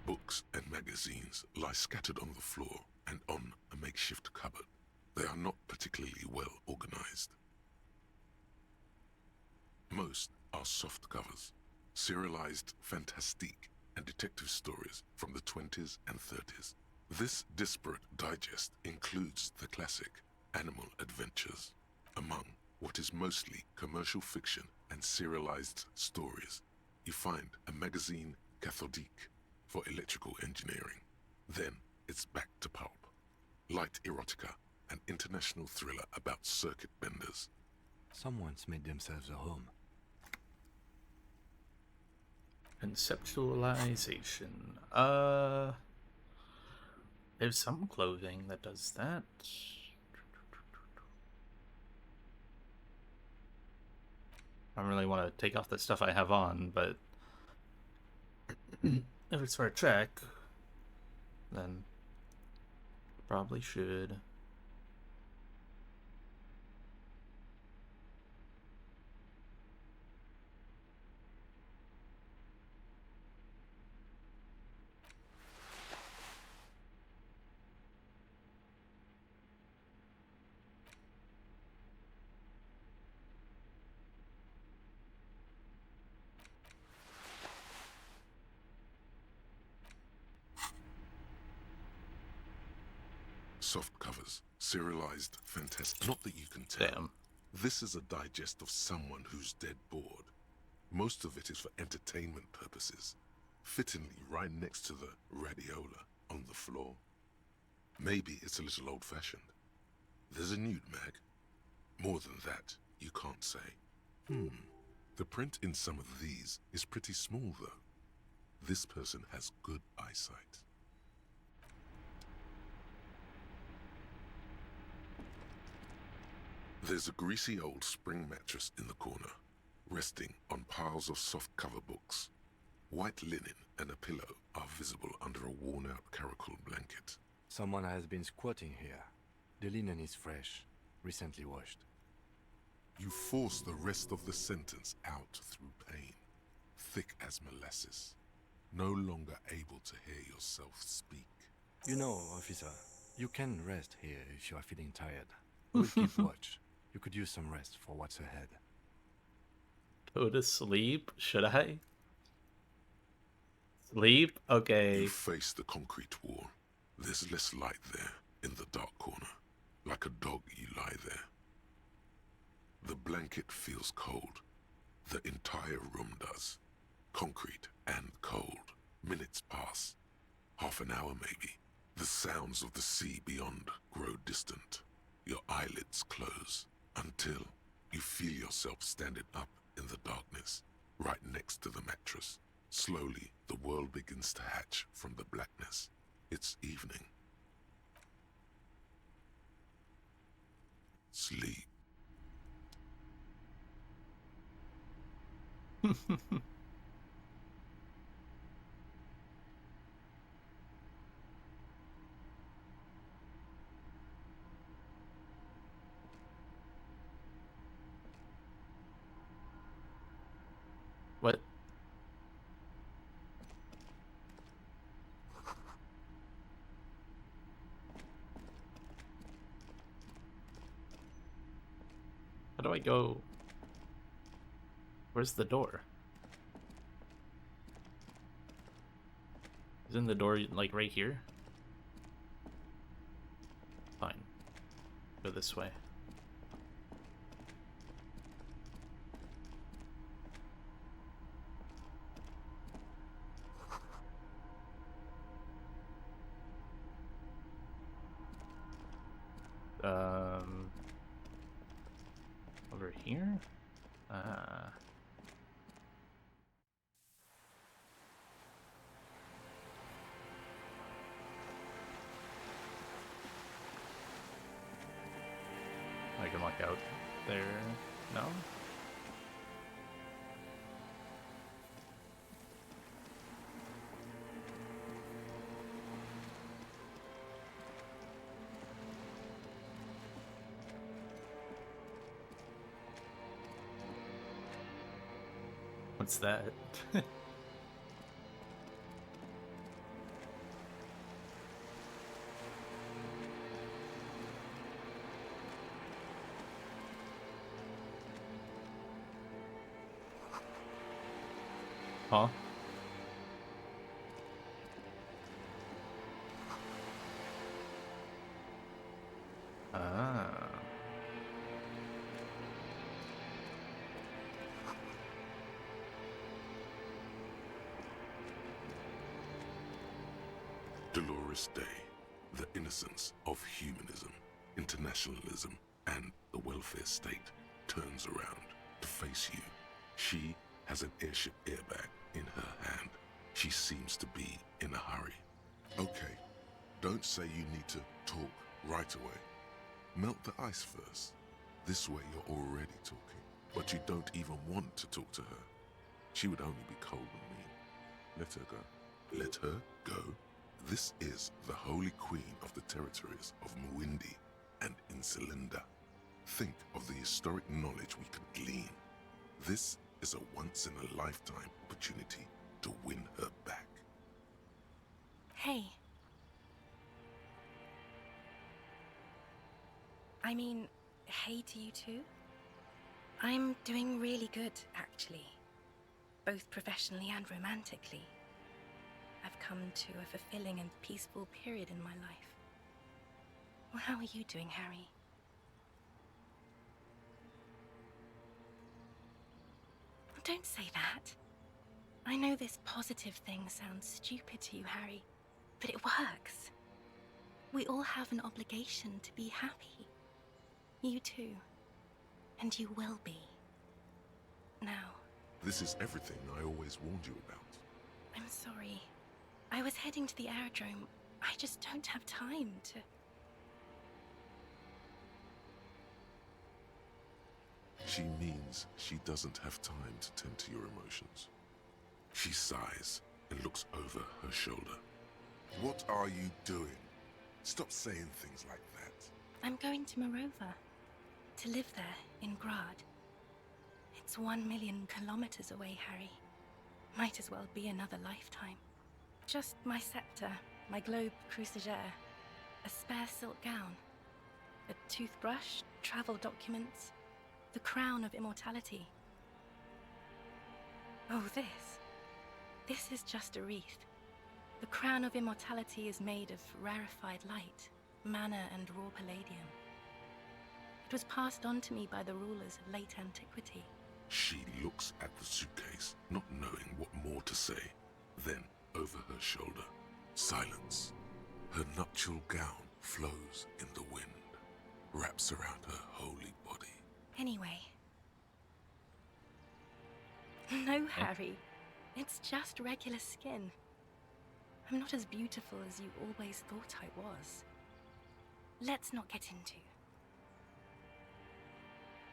Books and magazines lie scattered on the floor and on a makeshift cupboard. They are not particularly well organized. Most are soft covers, serialized fantastique and detective stories from the 20s and 30s. This disparate digest includes the classic Animal Adventures. Among what is mostly commercial fiction and serialized stories, you find a magazine cathodique for electrical engineering. Then it's back to pulp. Light erotica, an international thriller about circuit benders. Someone's made themselves a home. Conceptualization. There's some clothing that does that. I don't really want to take off the stuff I have on, but if it's for a check, then probably should. Soft covers, serialized fantastic. Not that you can tell. Damn. This is a digest of someone who's dead bored. Most of it is for entertainment purposes, fittingly right next to the radiola on the floor. Maybe it's a little old-fashioned. There's a nude mag. More than that, you can't say. The print in some of these is pretty small, though. This person has good eyesight. There's a greasy old spring mattress in the corner, resting on piles of soft cover books. White linen and a pillow are visible under a worn-out caracol blanket. Someone has been squatting here. The linen is fresh, recently washed. You force the rest of the sentence out through pain, thick as molasses, no longer able to hear yourself speak. You know, officer, you can rest here if you are feeling tired. We'll keep watch. You could use some rest for what's ahead. Go to sleep? Should I? Sleep? Okay. You face the concrete wall. There's less light there, in the dark corner. Like a dog, you lie there. The blanket feels cold. The entire room does. Concrete and cold. Minutes pass. Half an hour, maybe. The sounds of the sea beyond grow distant. Your eyelids close until you feel yourself standing up in the darkness, right next to the mattress. Slowly, the world begins to hatch from the blackness. It's evening. What? How do I go? Where's the door? Isn't the door like right here? Fine. Go this way. Over here? I can walk out there. No? What's that? Huh? Ah. Dolores Day, the innocence of humanism, internationalism, and the welfare state turns around to face you. She has an airship airbag in her hand. She seems to be in a hurry. Okay, don't say you need to talk right away. Melt the ice first. This way you're already talking, but you don't even want to talk to her. She would only be cold and mean. Let her go. Let her go. This is the Holy Queen of the territories of Muindi and Insulinda. Think of the historic knowledge we could glean. This is a once-in-a-lifetime opportunity to win her back. Hey. I mean, hey to you too. I'm doing really good, actually. Both professionally and romantically. I've come to a fulfilling and peaceful period in my life. Well, how are you doing, Harry? Don't say that. I know this positive thing sounds stupid to you, Harry, but it works. We all have an obligation to be happy. You too. And you will be. Now. This is everything I always warned you about. I'm sorry. I was heading to the aerodrome. I just don't have time to... She means she doesn't have time to tend to your emotions. She sighs and looks over her shoulder. What are you doing? Stop saying things like that. I'm going to Morova. To live there, in Grad. It's 1 million kilometers away, Harry. Might as well be another lifetime. Just my scepter, my globe cruciger, a spare silk gown, a toothbrush, travel documents, the crown of immortality. Oh, this. This is just a wreath. The crown of immortality is made of rarefied light, mana and raw palladium. It was passed on to me by the rulers of late antiquity. She looks at the suitcase, not knowing what more to say. Then, over her shoulder, silence. Her nuptial gown flows in the wind, wraps around her holy body. Anyway. No, Harry. It's just regular skin. I'm not as beautiful as you always thought I was. Let's not get into.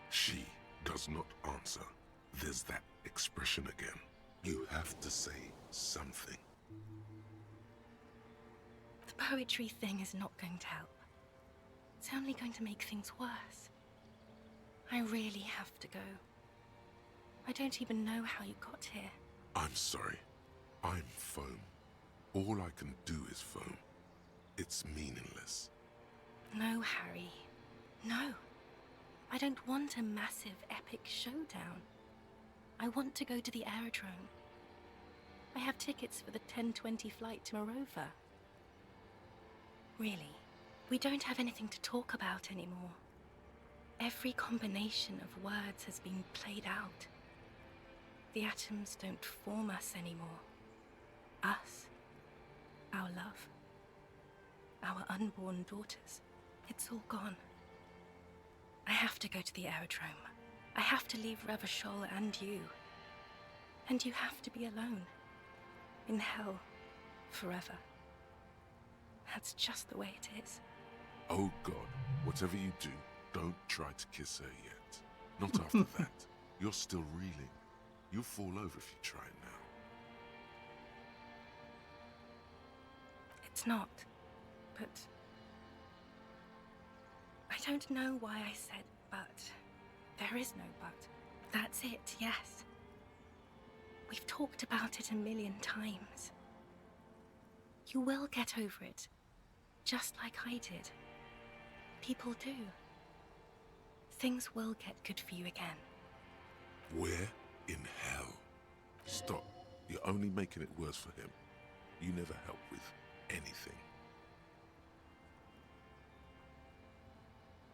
She does not answer. There's that expression again. You have to say something. The poetry thing is not going to help. It's only going to make things worse. I really have to go. I don't even know how you got here. I'm sorry. I'm foam. All I can do is foam. It's meaningless. No, Harry. No. I don't want a massive, epic showdown. I want to go to the aerodrome. I have tickets for the 10:20 flight to Morova. Really, we don't have anything to talk about anymore. Every combination of words has been played out. The atoms don't form us anymore. Us, our love, our unborn daughters, it's all gone. I have to go to the aerodrome. I have to leave Revachol and you. And you have to be alone. In hell. Forever. That's just the way it is. Oh God, whatever you do, don't try to kiss her yet. Not after that. You're still reeling. You'll fall over if you try now. It's not. But I don't know why I said but. There is no but. That's it, yes. We've talked about it a million times. You will get over it, just like I did. People do. Things will get good for you again. Where in hell? Stop. You're only making it worse for him. You never help with anything.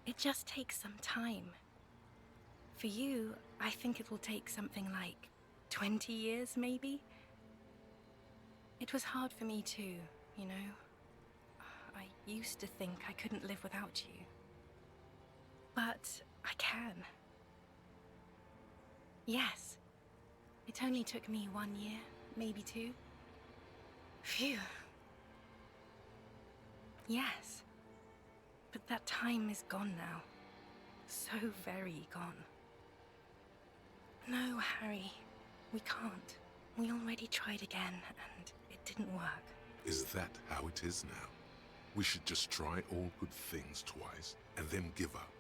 It just takes some time. For you, I think it will take something like 20 years, maybe? It was hard for me too, you know? I used to think I couldn't live without you. But I can. Yes. It only took me 1 year, maybe 2. Phew. Yes. But that time is gone now. So very gone. No, Harry. We can't. We already tried again, and it didn't work. Is that how it is now? We should just try all good things twice, and then give up.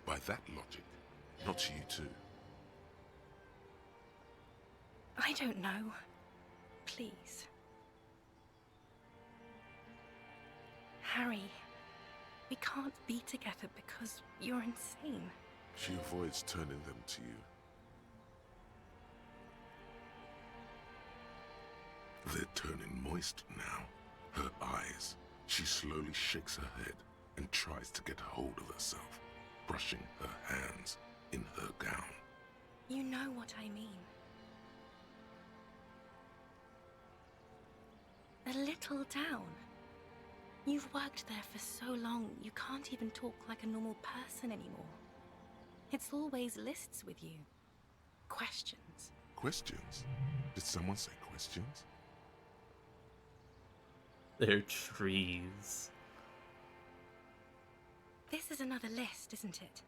By that logic, not you too. I don't know. Please. Harry, we can't be together because you're insane. She avoids turning them to you. They're turning moist now. Her eyes. She slowly shakes her head and tries to get hold of herself, brushing her hands in her gown. You know what I mean. A little down. You've worked there for so long, you can't even talk like a normal person anymore. It's always lists with you. Questions. Questions? Did someone say questions? They're trees. This is another list, isn't it?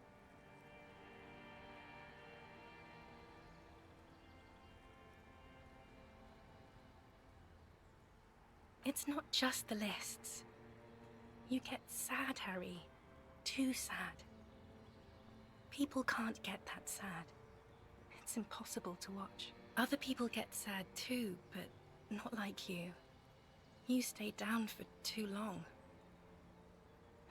It's not just the lists. You get sad, Harry. Too sad. People can't get that sad. It's impossible to watch. Other people get sad too, but not like you. You stay down for too long.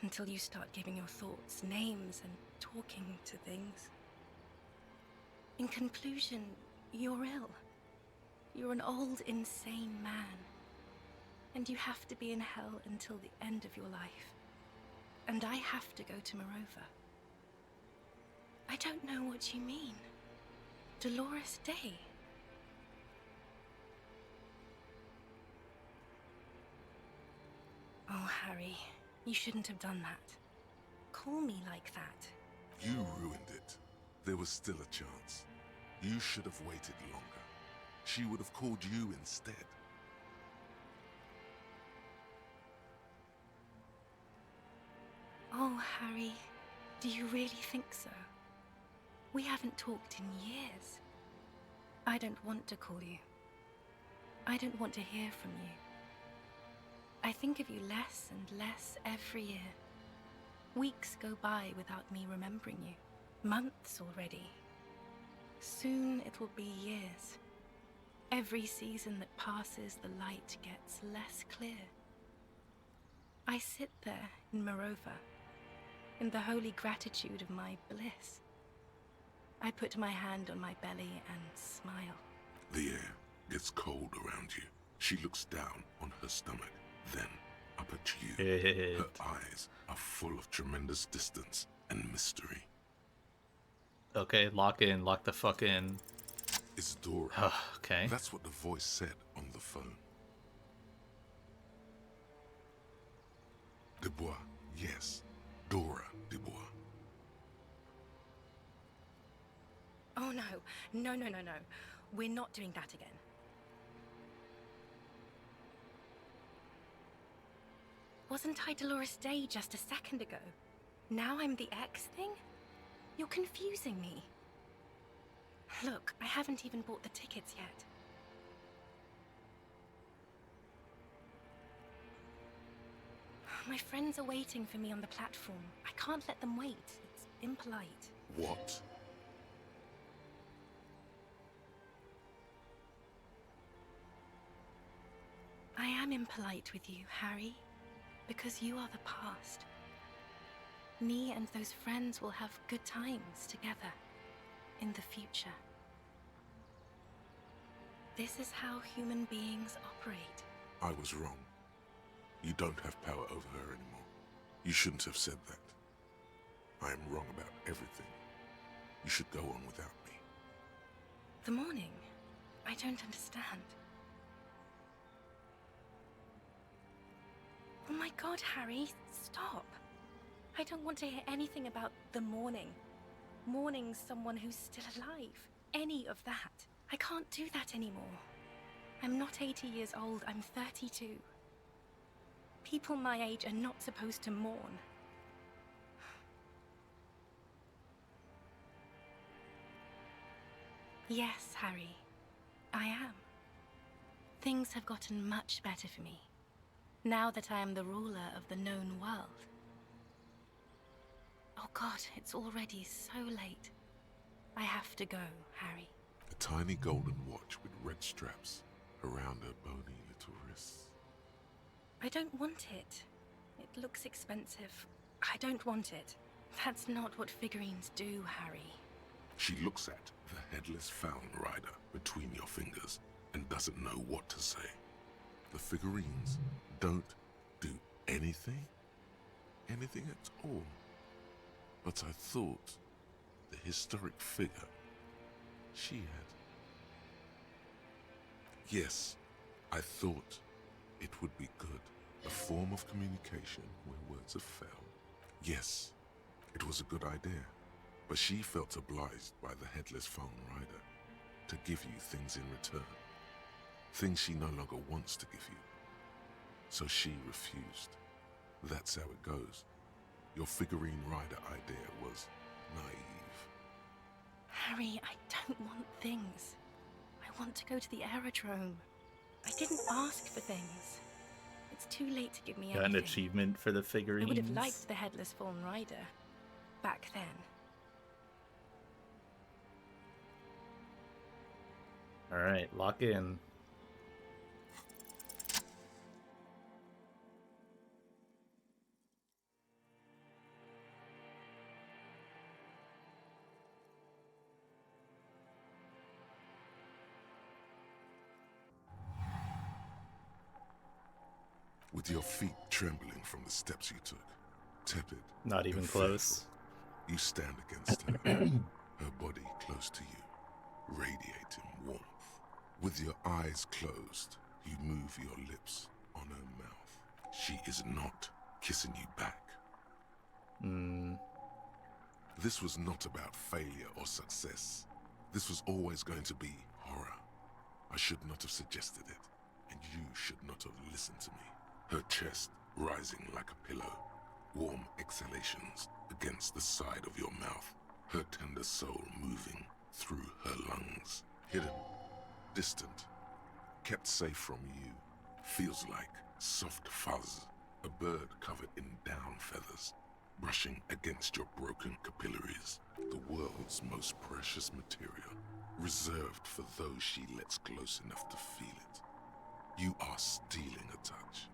Until you start giving your thoughts names and talking to things. In conclusion, you're ill. You're an old, insane man. And you have to be in hell until the end of your life. And I have to go to Morova. I don't know what you mean. Dolores Day. Oh, Harry, you shouldn't have done that. Call me like that. You ruined it. There was still a chance. You should have waited longer. She would have called you instead. Oh, Harry, do you really think so? We haven't talked in years. I don't want to call you. I don't want to hear from you. I think of you less and less every year. Weeks go by without me remembering you. Months already. Soon it will be years. Every season that passes, the light gets less clear. I sit there in Morova, in the holy gratitude of my bliss. I put my hand on my belly and smile. The air gets cold around you. She looks down on her stomach, then up at you. Her eyes are full of tremendous distance and mystery. Okay, lock in. Lock the fuck in. It's Dora. Okay. That's what the voice said on the phone. Dubois, yes. Dora Dubois. Oh no, no, no, no, no. We're not doing that again. Wasn't I Dolores Day just a second ago? Now I'm the X thing? You're confusing me. Look, I haven't even bought the tickets yet. My friends are waiting for me on the platform. I can't let them wait. It's impolite. What? I am impolite with you, Harry, because you are the past. Me and those friends will have good times together in the future. This is how human beings operate. I was wrong. You don't have power over her anymore. You shouldn't have said that. I am wrong about everything. You should go on without me. The morning? I don't understand. Oh my God, Harry, stop. I don't want to hear anything about the morning. Mourning someone who's still alive. Any of that. I can't do that anymore. I'm not 80 years old, I'm 32. People my age are not supposed to mourn. Yes, Harry, I am. Things have gotten much better for me, now that I am the ruler of the known world. Oh God, it's already so late. I have to go, Harry. A tiny golden watch with red straps around her bony little wrists. I don't want it. It looks expensive. I don't want it. That's not what figurines do, Harry. She looks at the headless Falcon Rider between your fingers and doesn't know what to say. The figurines don't do anything? Anything at all. But I thought the historic figure she had. Yes, I thought it would be good. A form of communication where words have failed. Yes, it was a good idea. But she felt obliged by the headless Falcon Rider to give you things in return. Things she no longer wants to give you. So she refused. That's how it goes. Your figurine rider idea was naive. Harry, I don't want things. I want to go to the aerodrome. I didn't ask for things. It's too late to give me Got anything. an achievement for the figurines. I would have liked the headless Fallen Rider back then. Alright, lock in. With your feet trembling from the steps you took, tepid, Not even and close. faithful, you stand against her, her body close to you, radiating warmth. With your eyes closed, you move your lips on her mouth. She is not kissing you back. This was not about failure or success. This was always going to be horror. I should not have suggested it, and you should not have listened to me. Her chest rising like a pillow, warm exhalations against the side of your mouth, her tender soul moving through her lungs, hidden distant, kept safe from you, feels like soft fuzz, a bird covered in down feathers, brushing against your broken capillaries, the world's most precious material, reserved for those she lets close enough to feel it. You are stealing a touch.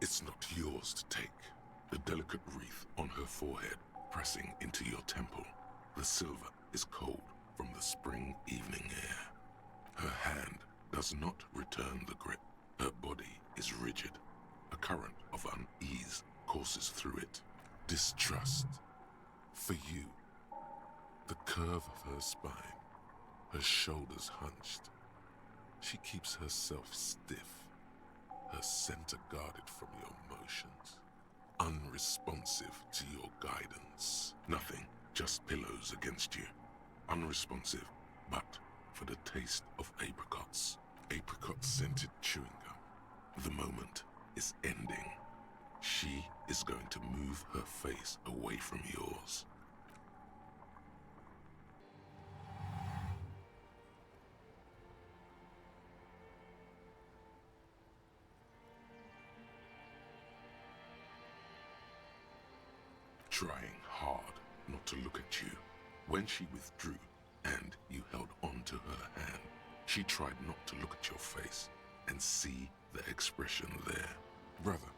It's not yours to take. The delicate wreath on her forehead pressing into your temple. The silver is cold from the spring evening air. Her hand does not return the grip. Her body is rigid. A current of unease courses through it. Distrust. For you. The curve of her spine. Her shoulders hunched. She keeps herself stiff. Her center guarded from your motions. Unresponsive to your guidance. Nothing, just pillows against you. Unresponsive, but for the taste of apricots. Apricot-scented chewing gum. The moment is ending. She is going to move her face away from yours. Trying hard not to look at you. When she withdrew and you held on to her hand, she tried not to look at your face and see the expression there. Brother,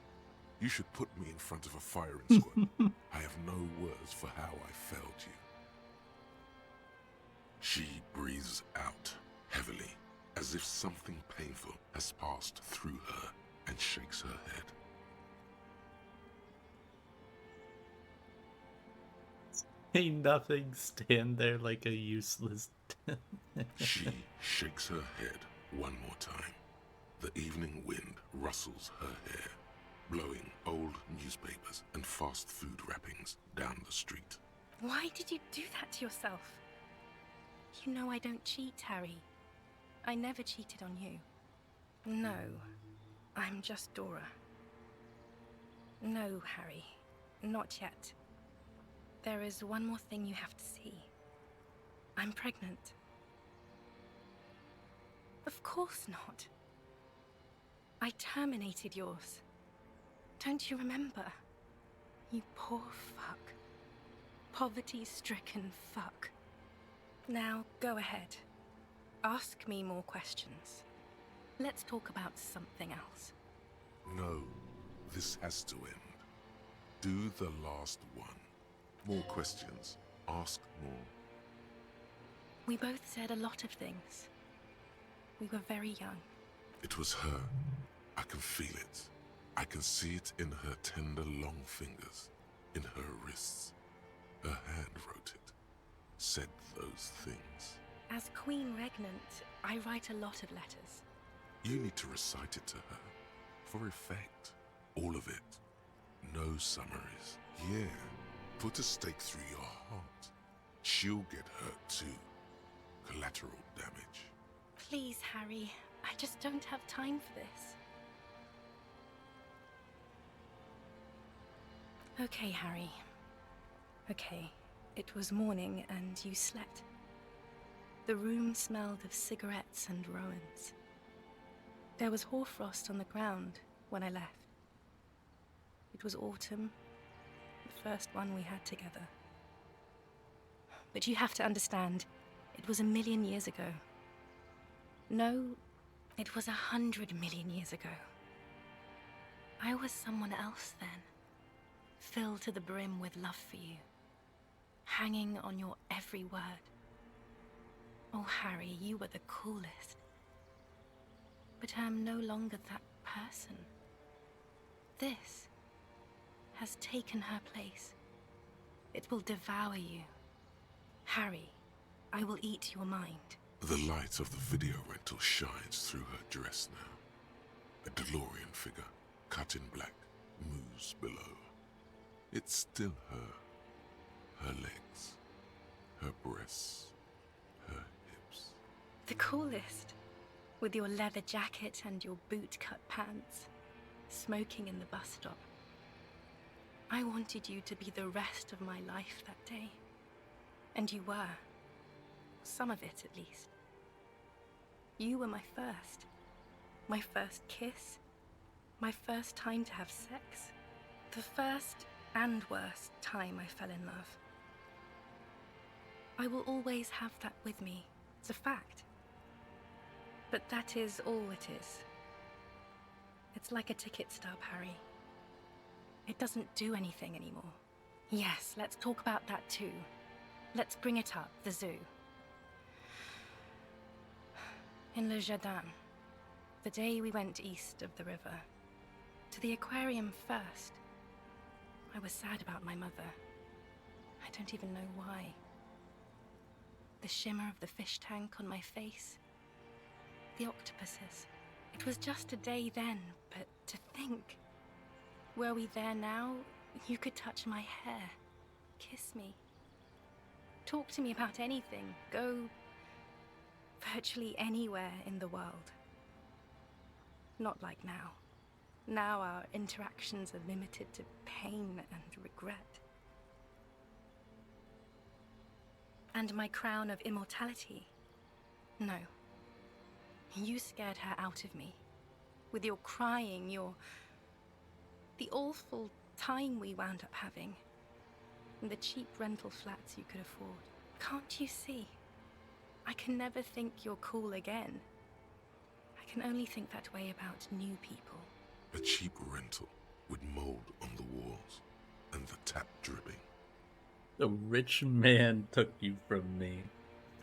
you should put me in front of a firing squad. I have no words for how I failed you. She breathes out heavily, as if something painful has passed through her, and shakes her head. Ain't nothing, stand there like a useless. She shakes her head one more time. The evening wind rustles her hair, blowing old newspapers and fast food wrappings down the street. Why did you do that to yourself? You know I don't cheat, Harry. I never cheated on you. No, I'm just Dora. No, Harry, not yet. There is one more thing you have to see. I'm pregnant. Of course not. I terminated yours. Don't you remember? You poor fuck. Poverty-stricken fuck. Now, go ahead. Ask me more questions. Let's talk about something else. No, this has to end. Do the last one. More questions. Ask more. We both said a lot of things. We were very young. It was her. I can feel it. I can see it in her tender long fingers, in her wrists. Her hand wrote it, said those things. As Queen Regnant, I write a lot of letters. You need to recite it to her, for effect. All of it. No summaries. Yeah. Put a stake through your heart. She'll get hurt too. Collateral damage. Please, Harry. I just don't have time for this. Okay, Harry. Okay. It was morning and you slept. The room smelled of cigarettes and Rowans. There was hoarfrost on the ground when I left. It was autumn. The first one we had together. But you have to understand, it was 1,000,000 years ago. No, it was 100 million years ago. I was someone else then, filled to the brim with love for you, hanging on your every word. Oh, Harry, you were the coolest. But I'm no longer that person. This has taken her place. It will devour you. Harry, I will eat your mind. The light of the video rental shines through her dress now. A DeLorean figure, cut in black, moves below. It's still her. Her legs, her breasts, her hips. The coolest. With your leather jacket and your boot-cut pants, smoking in the bus stop. I wanted you to be the rest of my life that day. And you were. Some of it, at least. You were my first. My first kiss. My first time to have sex. The first and worst time I fell in love. I will always have that with me. It's a fact. But that is all it is. It's like a ticket stub, Harry. It doesn't do anything anymore. Yes, let's talk about that too. Let's bring it up, the zoo. In Le Jardin, the day we went east of the river, to the aquarium first, I was sad about my mother. I don't even know why. The shimmer of the fish tank on my face, the octopuses. It was just a day then, but to think. Were we there now, you could touch my hair, kiss me. Talk to me about anything, go virtually anywhere in the world. Not like now. Now our interactions are limited to pain and regret. And my crown of immortality? No. You scared her out of me. With your crying, the awful time we wound up having. And the cheap rental flats you could afford. Can't you see? I can never think you're cool again. I can only think that way about new people. A cheap rental with mold on the walls and the tap dripping. A rich man took you from me.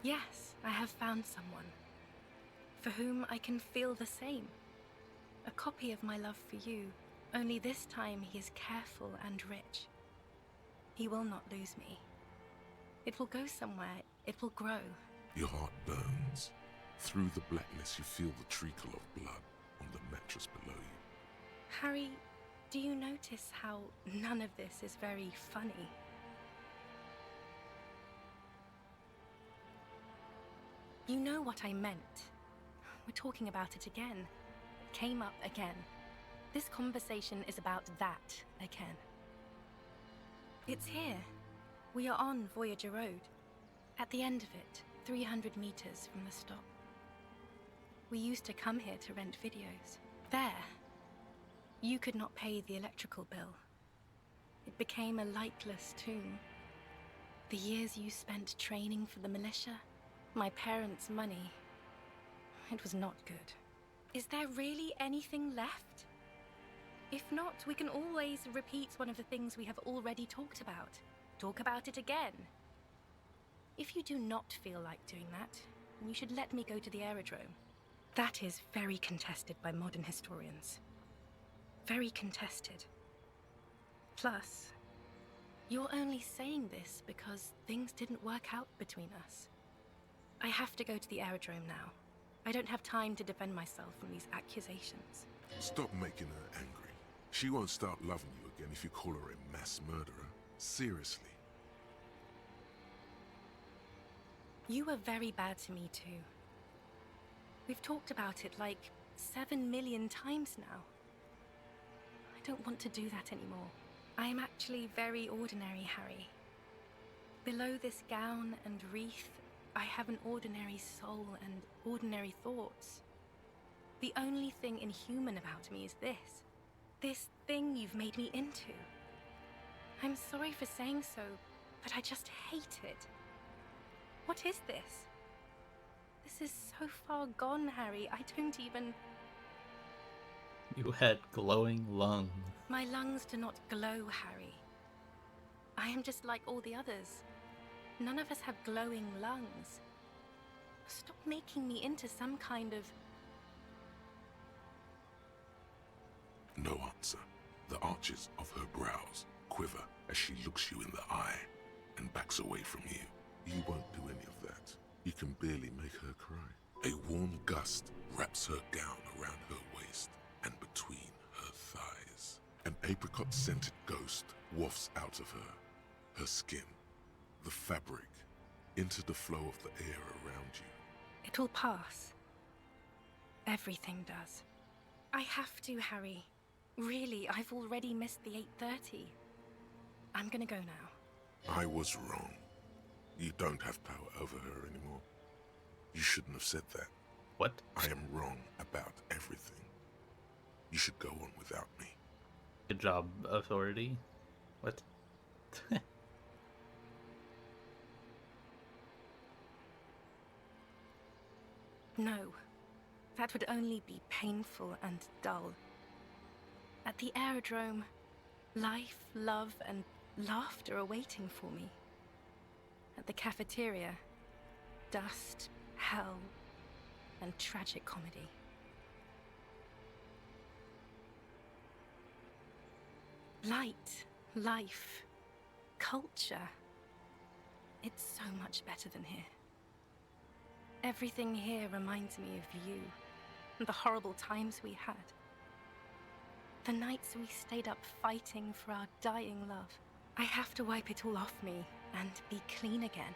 Yes, I have found someone for whom I can feel the same. A copy of my love for you, only this time he is careful and rich. He will not lose me. It will go somewhere, it will grow. Your heart burns. Through the blackness you feel the trickle of blood on the mattress below you. Harry, do you notice how none of this is very funny? You know what I meant. We're talking about it again. It came up again. This conversation is about that again. It's here. We are on Voyager Road. At the end of it, 300 meters from the stop. We used to come here to rent videos. There. You could not pay the electrical bill. It became a lightless tomb. The years you spent training for the militia, my parents' money, it was not good. Is there really anything left? If not, we can always repeat one of the things we have already talked about. Talk about it again. If you do not feel like doing that, then you should let me go to the aerodrome. That is very contested by modern historians. Very contested. Plus, you're only saying this because things didn't work out between us. I have to go to the aerodrome now. I don't have time to defend myself from these accusations. Stop making her angry. She won't start loving you again if you call her a mass murderer. Seriously. You were very bad to me too. We've talked about it like 7 million times now. I don't want to do that anymore. I am actually very ordinary, Harry. Below this gown and wreath, I have an ordinary soul and ordinary thoughts. The only thing inhuman about me is this. This thing you've made me into. I'm sorry for saying so, but I just hate it. What is this? This is so far gone, Harry. I don't even... You had glowing lungs. My lungs do not glow, Harry. I am just like all the others. None of us have glowing lungs. Stop making me into some kind of... No answer. The arches of her brows quiver as she looks you in the eye and backs away from you. You won't do any of that. You can barely make her cry. A warm gust wraps her gown around her waist and between her thighs. An apricot-scented ghost wafts out of her. Her skin, the fabric, into the flow of the air around you. It will pass. Everything does. I have to, Harry. Really, I've already missed the 8:30. I'm gonna go now. I was wrong. You don't have power over her anymore. You shouldn't have said that. What? I am wrong about everything. You should go on without me. Good job, authority. What? No, that would only be painful and dull. At the aerodrome, life, love, and laughter are waiting for me. At the cafeteria, dust, hell, and tragic comedy. Light, life, culture. It's so much better than here. Everything here reminds me of you, and the horrible times we had. The nights we stayed up fighting for our dying love. I have to wipe it all off me and be clean again.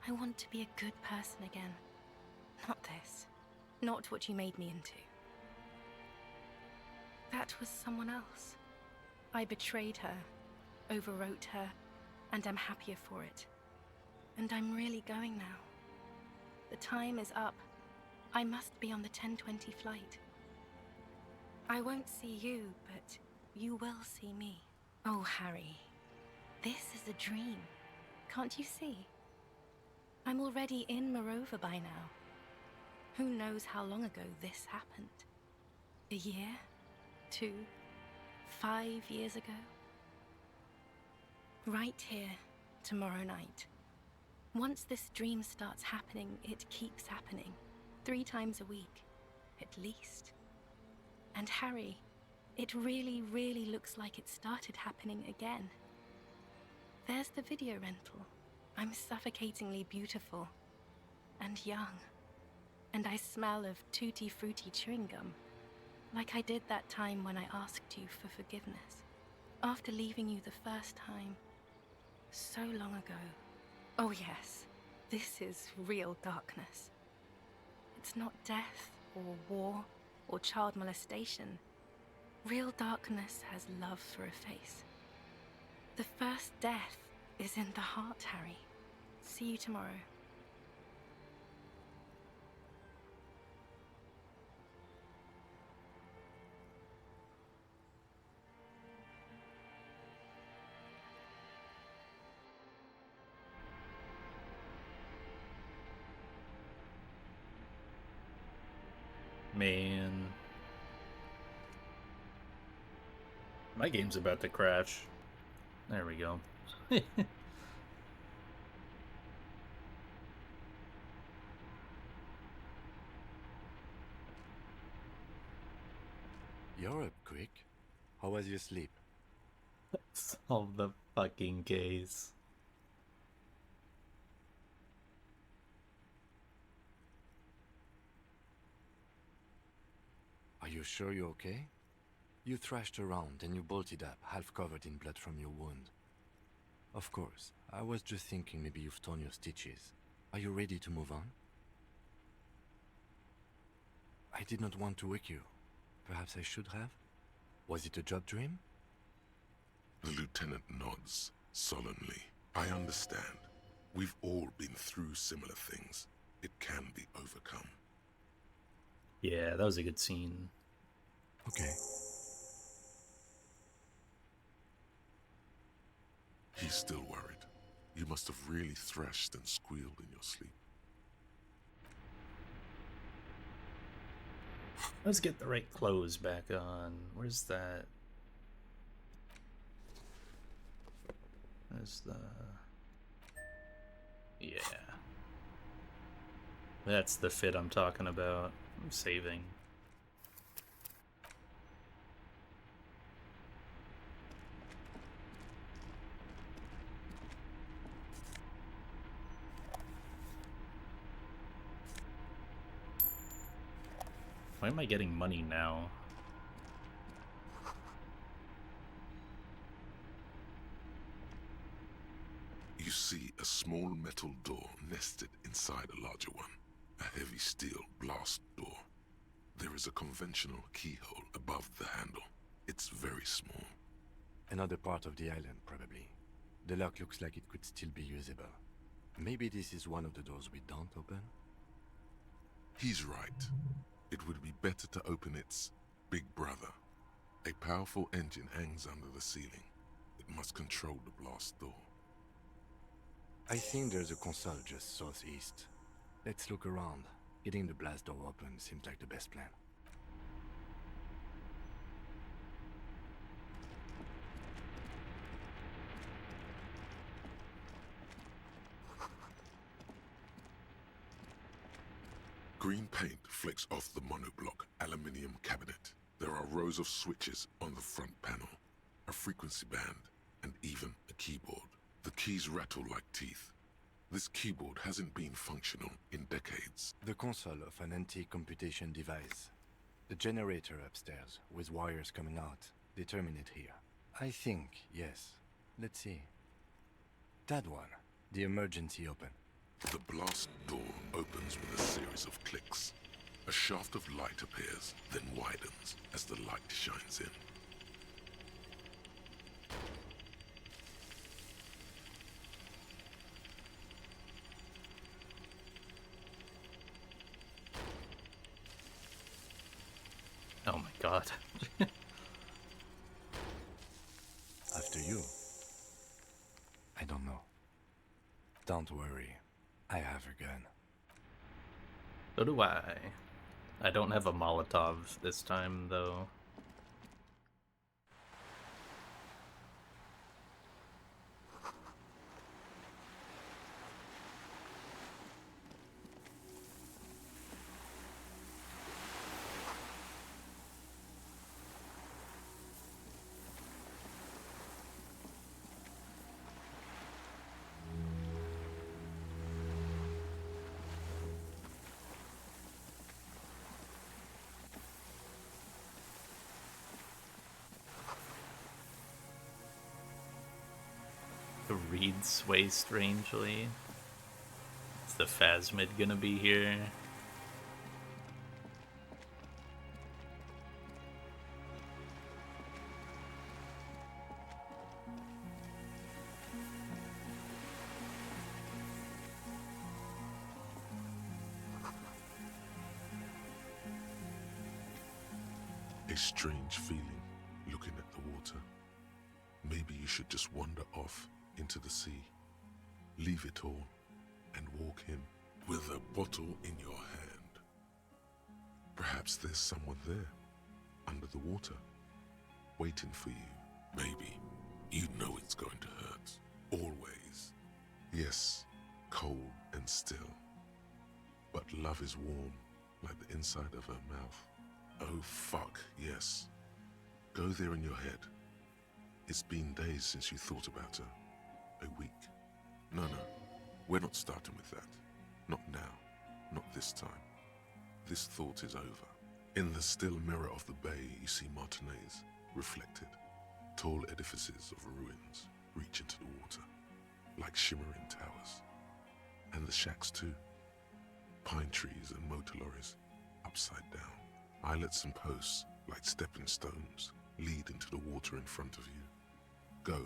I want to be a good person again. Not this. Not what you made me into. That was someone else. I betrayed her, overwrote her, and I'm happier for it. And I'm really going now. The time is up. I must be on the 10:20 flight. I won't see you, but you will see me. Oh, Harry, this is a dream. Can't you see? I'm already in Morova by now. Who knows how long ago this happened? A year? 2? 5 years ago? Right here, tomorrow night. Once this dream starts happening, it keeps happening. 3 times a week, at least. And Harry, it really, really looks like it started happening again. There's the video rental. I'm suffocatingly beautiful. And young. And I smell of tutti frutti chewing gum. Like I did that time when I asked you for forgiveness. After leaving you the first time. So long ago. Oh yes, this is real darkness. It's not death, or war, or child molestation. Real darkness has love for a face. The first death is in the heart, Harry. See you tomorrow. Man. My game's about to crash. There we go. You're up quick. How was your sleep? Solve the fucking case. Are you sure you're okay? You thrashed around and you bolted up, half covered in blood from your wound. Of course, I was just thinking maybe you've torn your stitches. Are you ready to move on? I did not want to wake you. Perhaps I should have? Was it a job dream? The lieutenant nods solemnly. I understand. We've all been through similar things. It can be overcome. Yeah, that was a good scene. Okay. He's still worried. You must have really thrashed and squealed in your sleep. Let's get the right clothes back on. Where's that? There's the... Yeah. That's the fit I'm talking about. I'm saving. Why am I getting money now? You see a small metal door nested inside a larger one. A heavy steel blast door. There is a conventional keyhole above the handle. It's very small. Another part of the island, probably. The lock looks like it could still be usable. Maybe this is one of the doors we don't open? He's right. It would be better to open its big brother. A powerful engine hangs under the ceiling. It must control the blast door. I think there's a console just southeast. Let's look around. Getting the blast door open seems like the best plan. Green paint flecks off the monoblock aluminium cabinet. There are rows of switches on the front panel, a frequency band, and even a keyboard. The keys rattle like teeth. This keyboard hasn't been functional in decades. The console of an antique computation device. The generator upstairs, with wires coming out. They terminate here. I think, yes. Let's see. That one. The emergency open. The blast door opens with a series of clicks. A shaft of light appears, then widens as the light shines in. Oh my god. After you. I don't know. Don't worry. I have a gun. So do I. I don't have a Molotov this time, though. The reeds sway strangely. Is the Phasmid gonna be here? A strange feeling looking at the water. Maybe you should just wander off into the sea. Leave it all and walk in with a bottle in your hand. Perhaps there's someone there, under the water, waiting for you. Maybe you know it's going to hurt. Always. Yes, cold and still. But love is warm, like the inside of her mouth. Oh fuck, yes. Go there in your head. It's been days since you thought about her. A week. No, we're not starting with that. Not now. Not this time. This thought is over. In the still mirror of the bay, you see Martinez, reflected. Tall edifices of ruins reach into the water, like shimmering towers. And the shacks too. Pine trees and motor lorries, upside down. Islets and posts, like stepping stones, lead into the water in front of you. Go.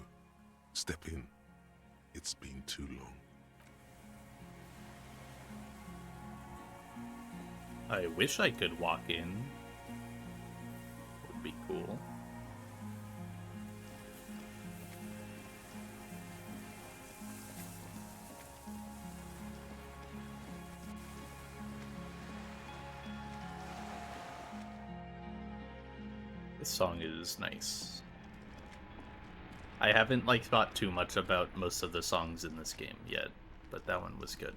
Step in. It's been too long. I wish I could walk in. Would be cool. This song is nice. I haven't thought too much about most of the songs in this game yet, but that one was good.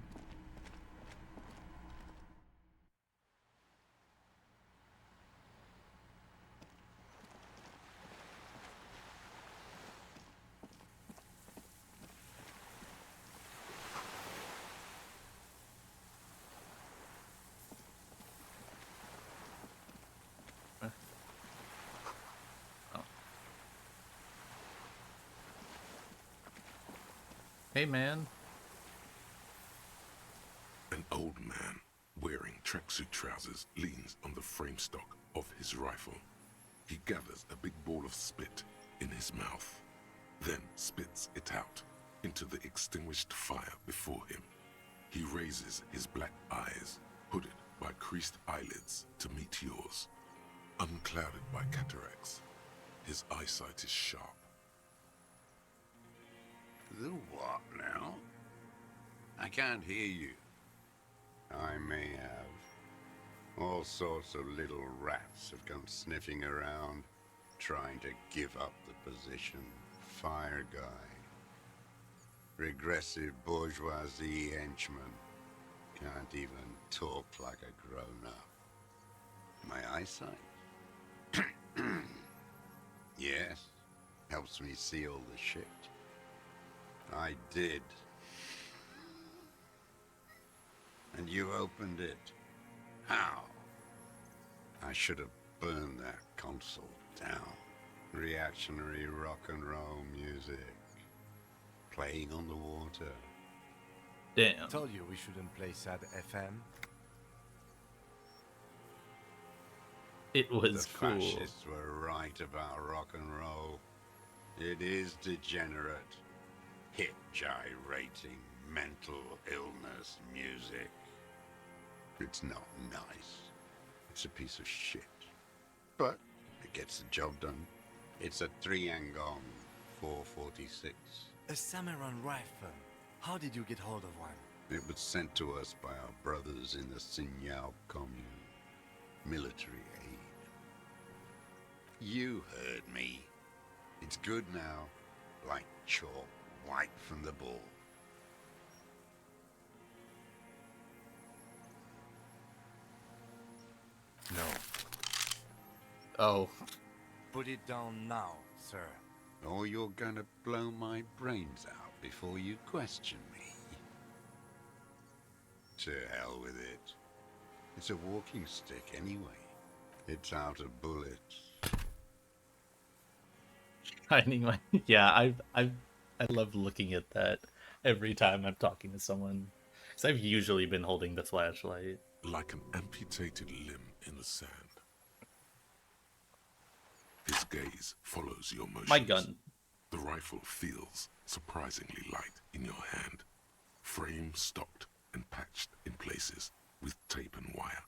Hey, man. An old man, wearing tracksuit trousers, leans on the frame stock of his rifle. He gathers a big ball of spit in his mouth, then spits it out into the extinguished fire before him. He raises his black eyes, hooded by creased eyelids to meet yours, unclouded by cataracts. His eyesight is sharp. The what now? I can't hear you. I may have. All sorts of little rats have come sniffing around, trying to give up the position. Fire guy. Regressive bourgeoisie henchman. Can't even talk like a grown-up. My eyesight? Yes. Helps me see all the shit. I did. And you opened it. How? I should have burned that console down. Reactionary rock and roll music. Playing on the water. Damn. Told you we shouldn't play sad FM. It was the cool. Fascists were right about rock and roll. It is degenerate, hip gyrating, mental illness music. It's not nice. It's a piece of shit. But it gets the job done. It's a 3-Angong 446. A Samuran rifle. How did you get hold of one? It was sent to us by our brothers in the Sinyao commune. Military aid. You heard me. It's good now, like chalk, white from the ball. No. Oh. Put it down now, sir. Or you're gonna blow my brains out before you question me. To hell with it. It's a walking stick anyway. It's out of bullets. Hiding my yeah, I love looking at that every time I'm talking to someone. Because I've usually been holding the flashlight. Like an amputated limb in the sand. His gaze follows your motions. My gun. The rifle feels surprisingly light in your hand. Frame stocked and patched in places with tape and wire.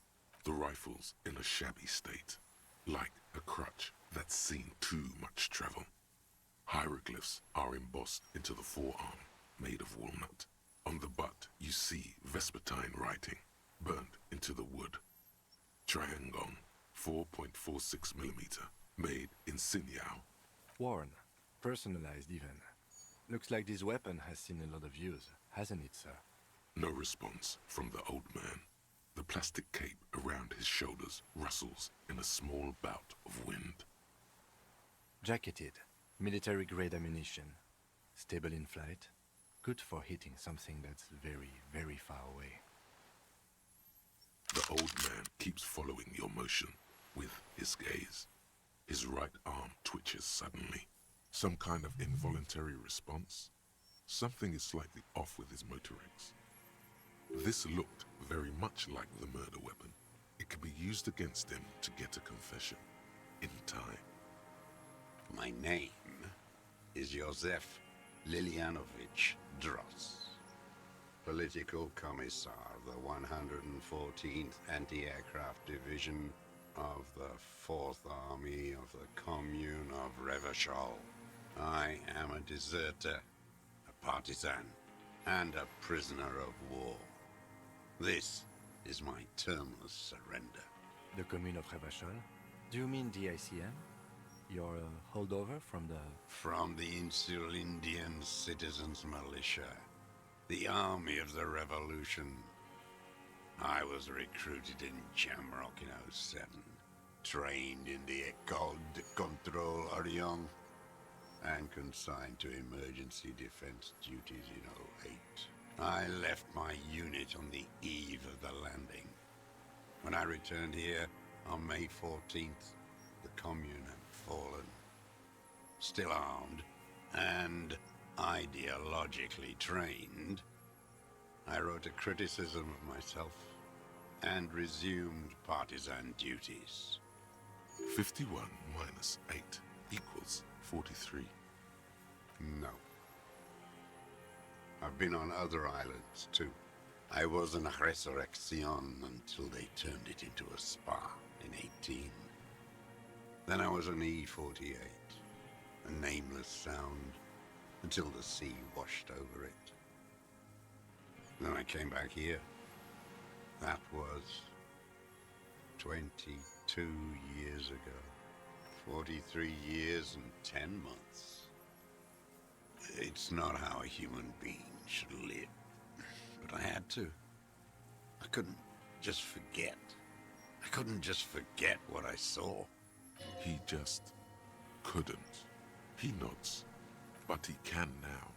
The rifle's in a shabby state, like a crutch that's seen too much travel. Hieroglyphs are embossed into the forearm, made of walnut. On the butt, you see Vespertine writing, burnt into the wood. Triangong, 4.46mm, made in Sinyao. Worn. Personalized even. Looks like this weapon has seen a lot of use, hasn't it, sir? No response from the old man. The plastic cape around his shoulders rustles in a small bout of wind. Jacketed. Military-grade ammunition. Stable in flight. Good for hitting something that's very, very far away. The old man keeps following your motion with his gaze. His right arm twitches suddenly. Some kind of involuntary response. Something is slightly off with his motorics. This looked very much like the murder weapon. It could be used against him to get a confession. In time. My name is Josef Lilianovich Dross. Political Commissar of the 114th Anti-Aircraft Division of the 4th Army of the Commune of Revachol. I am a deserter, a partisan, and a prisoner of war. This is my termless surrender. The Commune of Revachol? Do you mean the ICM? You're a holdover from the... From the Insular Indian Citizens Militia, the Army of the Revolution. I was recruited in Jamrock in 07, trained in the École de Contrôle Orient, and consigned to emergency defense duties in 08. I left my unit on the eve of the landing. When I returned here on May 14th, the commune had fallen. Still armed and ideologically trained, I wrote a criticism of myself and resumed partisan duties. 51 minus 8 equals 43. No. I've been on other islands, too. I was in Resurrection until they turned it into a spa in 18. Then I was an E48, a nameless sound, until the sea washed over it. Then I came back here. That was 22 years ago. 43 years and 10 months. It's not how a human being should live. But I had to. I couldn't just forget. I couldn't just forget what I saw. He just couldn't. He nods, but he can now.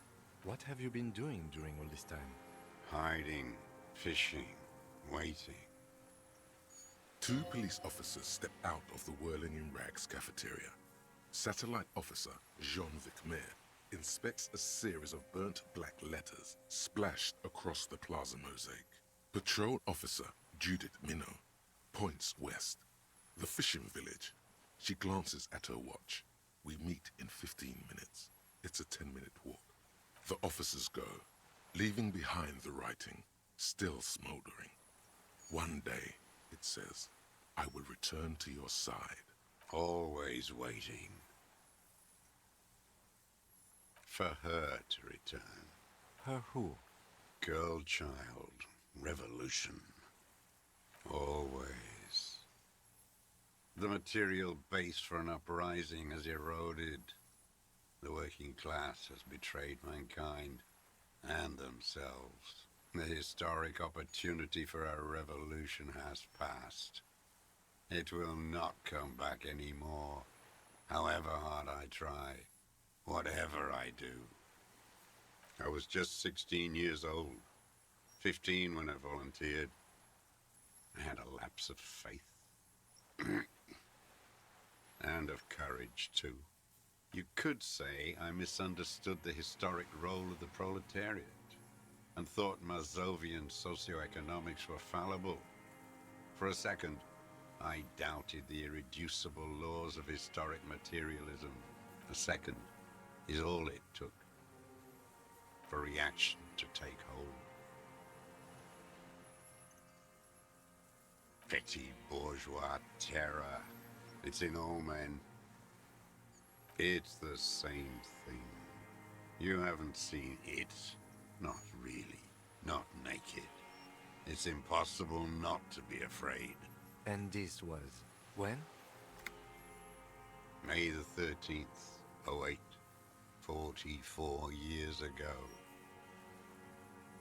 What have you been doing during all this time? Hiding, fishing, waiting. Two police officers step out of the Whirling in Rags cafeteria. Satellite officer Jean-Vic Mayer inspects a series of burnt black letters splashed across the plaza mosaic. Patrol officer Judith Minot points west. The fishing village. She glances at her watch. We meet in 15 minutes. It's a 10-minute walk. The officers go, leaving behind the writing, still smoldering. One day, it says, I will return to your side. Always waiting. For her to return. Her who? Girl child. Revolution. Always. The material base for an uprising has eroded. The working class has betrayed mankind and themselves. The historic opportunity for a revolution has passed. It will not come back anymore, however hard I try, whatever I do. I was just 16 years old, 15 when I volunteered. I had a lapse of faith. And of courage, too. You could say I misunderstood the historic role of the proletariat and thought Mazovian socioeconomics were fallible. For a second, I doubted the irreducible laws of historic materialism. A second is all it took for reaction to take hold. Petty bourgeois terror. It's in all men. It's the same thing. You haven't seen it. Not really. Not naked. It's impossible not to be afraid. And this was when? May the 13th, 08. 44 years ago.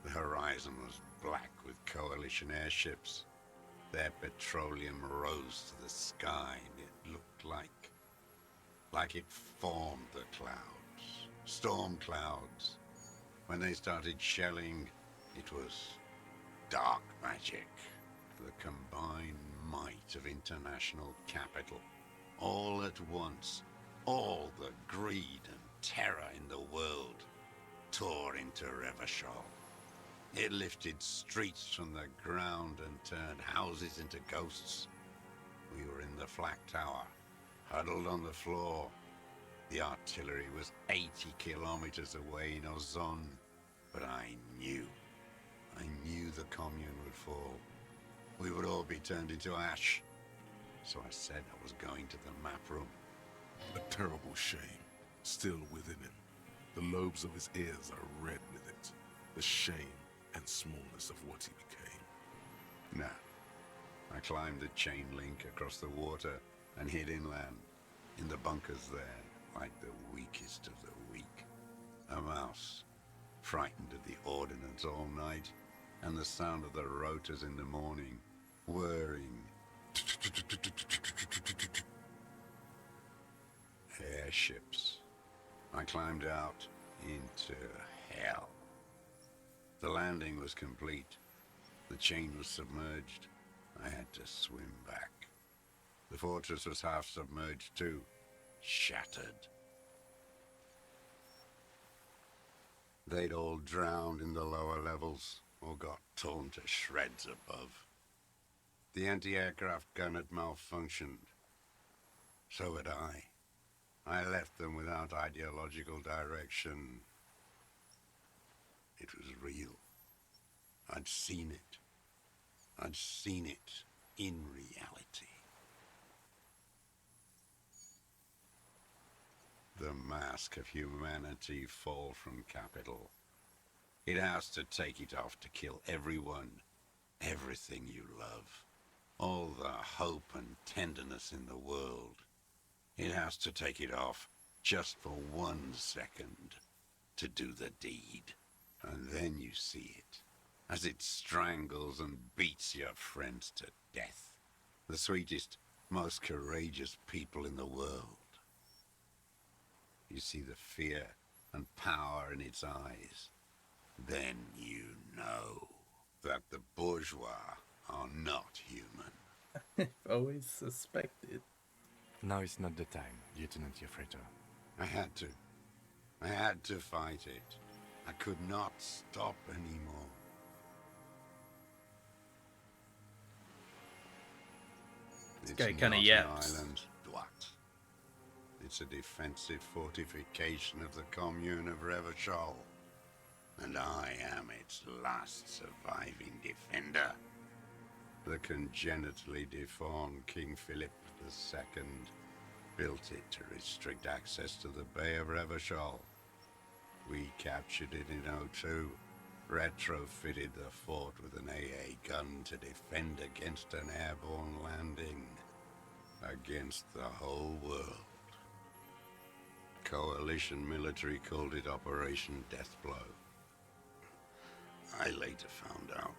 The horizon was black with coalition airships. Their petroleum rose to the sky, and it looked like it formed the clouds. Storm clouds. When they started shelling, it was dark magic. The combined might of international capital. All at once, all the greed and terror in the world tore into Revachol. It lifted streets from the ground and turned houses into ghosts. We were in the flak tower, huddled on the floor. The artillery was 80 kilometers away in Ozon, but I knew the commune would fall. We would all be turned into ash. So I said I was going to the map room. A terrible shame, still within him. The lobes of his ears are red with it. The shame and smallness of what he became. Nah. I climbed the chain link across the water and hid inland, in the bunkers there, like the weakest of the weak. A mouse, frightened of the ordnance all night, and the sound of the rotors in the morning, whirring. Airships. I climbed out into hell. The landing was complete. The chain was submerged. I had to swim back. The fortress was half submerged too, shattered. They'd all drowned in the lower levels or got torn to shreds above. The anti-aircraft gun had malfunctioned. So had I. I left them without ideological direction. It was real. I'd seen it. I'd seen it in reality. The mask of humanity fall from capital. It has to take it off to kill everyone, everything you love. All the hope and tenderness in the world. It has to take it off just for 1 second to do the deed. And then you see it, as it strangles and beats your friends to death. The sweetest, most courageous people in the world. You see the fear and power in its eyes. Then you know that the bourgeois are not human. I've always suspected. Now is not the time, Lieutenant Yafreto. I had to. I had to fight it. I could not stop anymore. This guy It's kinda not yaps. an island, Dwight. It's a defensive fortification of the commune of Revachol. And I am its last surviving defender. The congenitally deformed King Philip II built it to restrict access to the Bay of Revachol. We captured it in '02, retrofitted the fort with an AA gun to defend against an airborne landing. Against the whole world. Coalition military called it Operation Deathblow. I later found out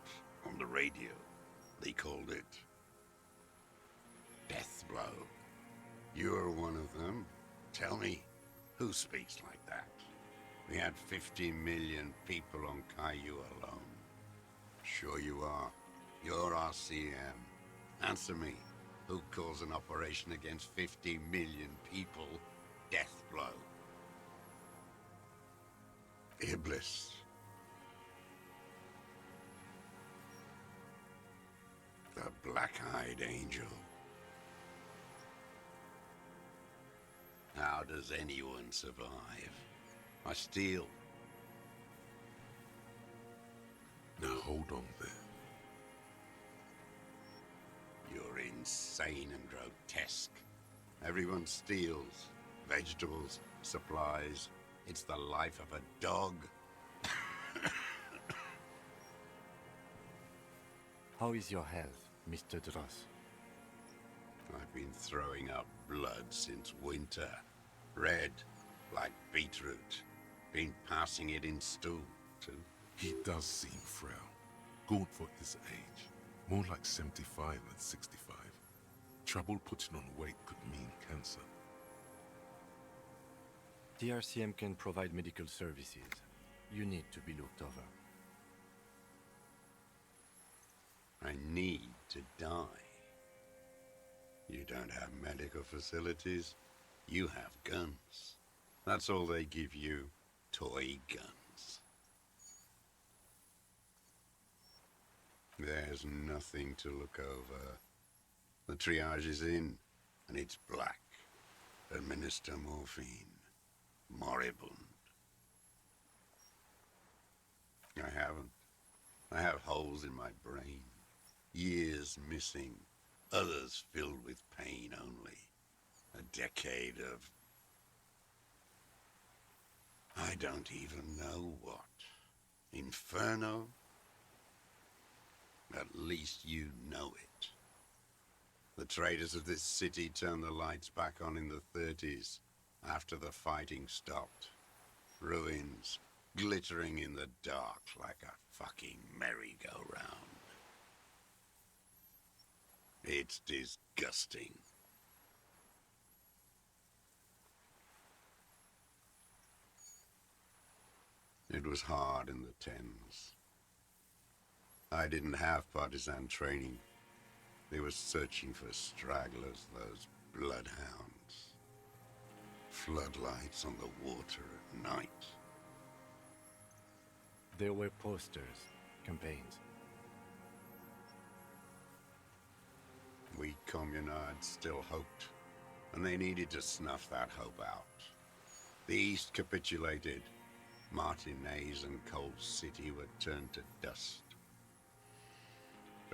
on the radio they called it Deathblow. You're one of them. Tell me, who speaks like that? We had 50 million people on Caillou alone. Sure you are. You're RCM. Answer me. Who calls an operation against 50 million people Deathblow? Iblis. The black-eyed angel. How does anyone survive? I steal. Now hold on there. You're insane and grotesque. Everyone steals. Vegetables, supplies. It's the life of a dog. How is your health, Mr. Dross? I've been throwing up blood since winter. Red, like beetroot. Been passing it in stool, too. He does seem frail. Good for his age. More like 75 than 65. Trouble putting on weight could mean cancer. The RCM can provide medical services. You need to be looked over. I need to die. You don't have medical facilities. You have guns. That's all they give you. Toy guns. There's nothing to look over. The triage is in, and it's black. Administer morphine. Moribund. I haven't. I have holes in my brain. Years missing. Others filled with pain only. A decade of... I don't even know what. Inferno? At least you know it. The traders of this city turned the lights back on in the 30s, after the fighting stopped. Ruins, glittering in the dark like a fucking merry-go-round. It's disgusting. It was hard in the Thames. I didn't have partisan training. They were searching for stragglers, those bloodhounds. Floodlights on the water at night. There were posters, campaigns. We communards still hoped, and they needed to snuff that hope out. The East capitulated. Martinez and Cold City were turned to dust.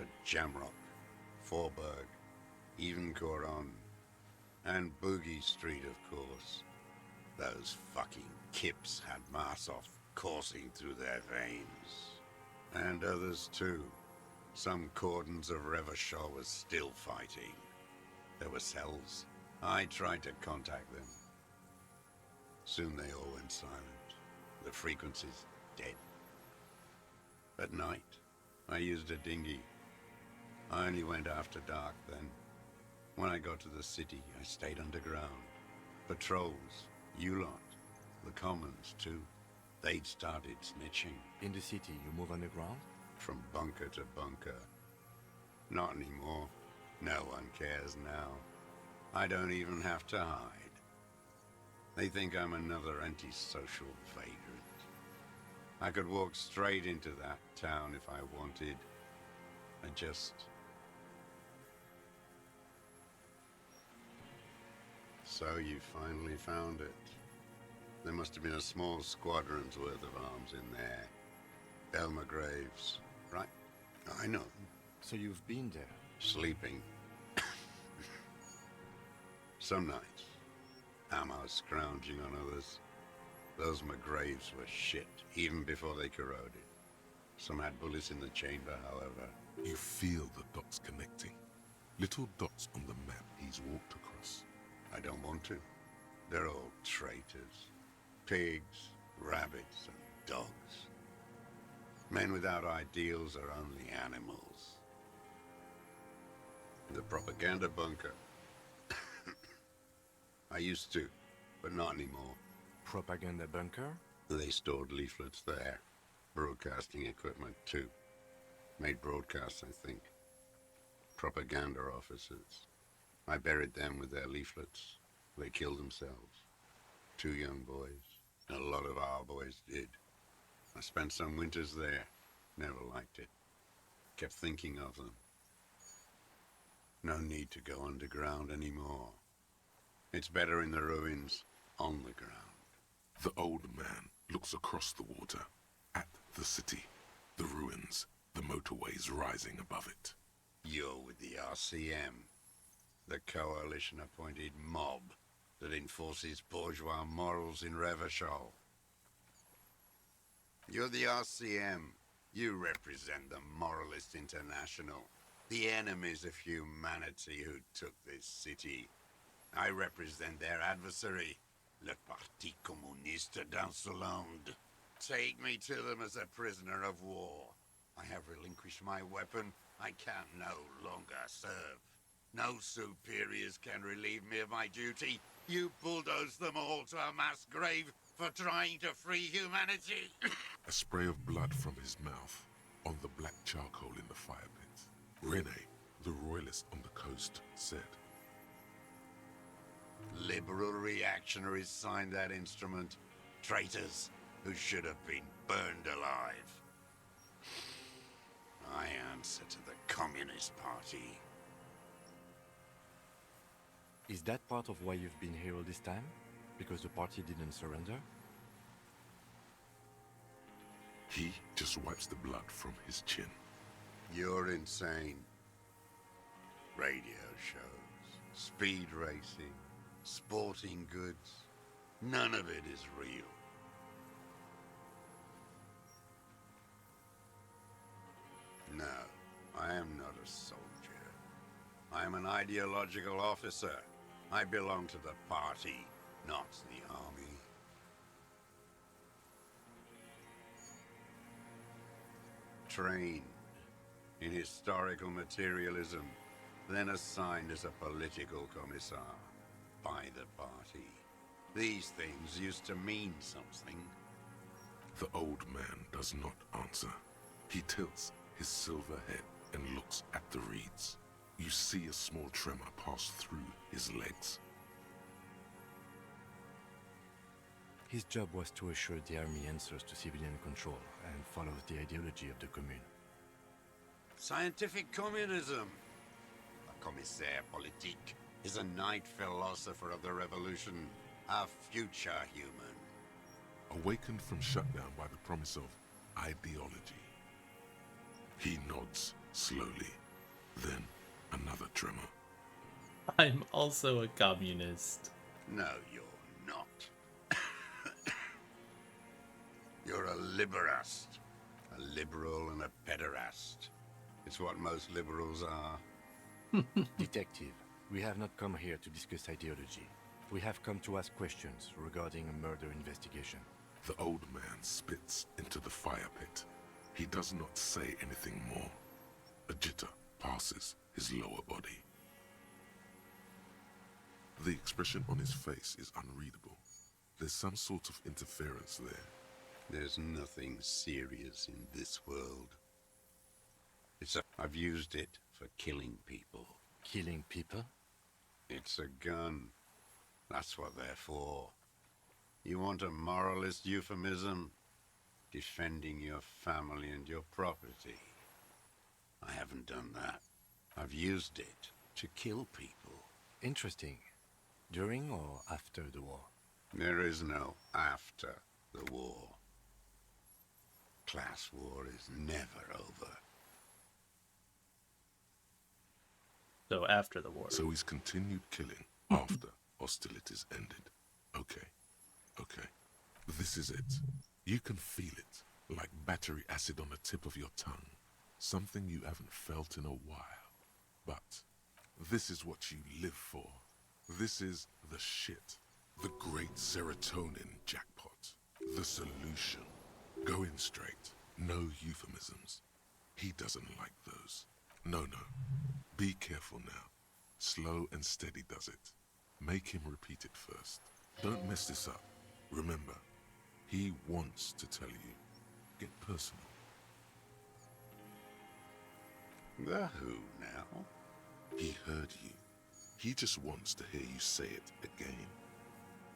But Jamrock, Forburg, even Coron, and Boogie Street, of course. Those fucking kips had Marsov coursing through their veins. And others too. Some cordons of Revachol was still fighting. There were cells. I tried to contact them. Soon they all went silent. The frequencies dead. At night, I used a dinghy. I only went after dark then. When I got to the city, I stayed underground. Patrols, you lot, the commons too. They'd started snitching. In the city, you move underground? From bunker to bunker. Not anymore. No one cares now. I don't even have to hide. They think I'm another antisocial vagrant. I could walk straight into that town if I wanted. I just... So you finally found it. There must have been a small squadron's worth of arms in there. Elmer Graves, right? I know. So you've been there? Sleeping. Some nights. Ammo scrounging on others. Those McGraves were shit, even before they corroded. Some had bullets in the chamber, however. You feel the dots connecting. Little dots on the map he's walked across. I don't want to. They're all traitors. Pigs, rabbits, and dogs. Men without ideals are only animals. The propaganda bunker. I used to, but not anymore. Propaganda bunker? They stored leaflets there. Broadcasting equipment, too. Made broadcasts, I think. Propaganda officers. I buried them with their leaflets. They killed themselves. 2 young boys. A lot of our boys did. I spent some winters there. Never liked it. Kept thinking of them. No need to go underground anymore. It's better in the ruins, on the ground. The old man looks across the water, at the city, the ruins, the motorways rising above it. You're with the RCM, the coalition-appointed mob that enforces bourgeois morals in Revachol. You're the RCM. You represent the Moralist International, the enemies of humanity who took this city. I represent their adversary, le Parti Communiste d'Insolande. Take me to them as a prisoner of war. I have relinquished my weapon. I can no longer serve. No superiors can relieve me of my duty. You bulldoze them all to a mass grave for trying to free humanity. A spray of blood from his mouth on the black charcoal in the fire pit. Rene, the royalist on the coast, said, Liberal reactionaries signed that instrument. Traitors who should have been burned alive. I answer to the Communist Party. Is that part of why you've been here all this time? Because the party didn't surrender? He just wipes the blood from his chin. You're insane. Radio shows, speed racing, sporting goods. None of it is real. No, I am not a soldier. I am an ideological officer. I belong to the party, not the army. Trained in historical materialism, then assigned as a political commissar by the party. These things used to mean something. The old man does not answer. He tilts his silver head and looks at the reeds. You see a small tremor pass through his legs. His job was to assure the army answers to civilian control and follows the ideology of the Commune. Scientific communism. A commissaire politique is a night philosopher of the revolution, a future human. Awakened from shutdown by the promise of ideology. He nods Slowly, then another tremor. I'm also a communist. No, you're not. You're a liberast. A liberal and a pederast. It's what most liberals are. Detective, we have not come here to discuss ideology. We have come to ask questions regarding a murder investigation. The old man spits into the fire pit. He does not say anything more. A jitter passes his lower body. The expression on his face is unreadable. There's some sort of interference there. There's nothing serious in this world. I've used it for killing people. Killing people? It's a gun. That's what they're for. You want a moralist euphemism? Defending your family and your property. I haven't done that. I've used it to kill people. Interesting. During or after the war? There is no after the war. Class war is never over. So after the war. So he's continued killing after hostilities ended. Okay. Okay. This is it. You can feel it, like battery acid on the tip of your tongue. Something you haven't felt in a while. But this is what you live for. This is the shit. The great serotonin jackpot. The solution. Go in straight. No euphemisms. He doesn't like those. No. Be careful now. Slow and steady does it. Make him repeat it first. Don't mess this up. Remember, he wants to tell you. Get personal. The who now? He heard you. He just wants to hear you say it again.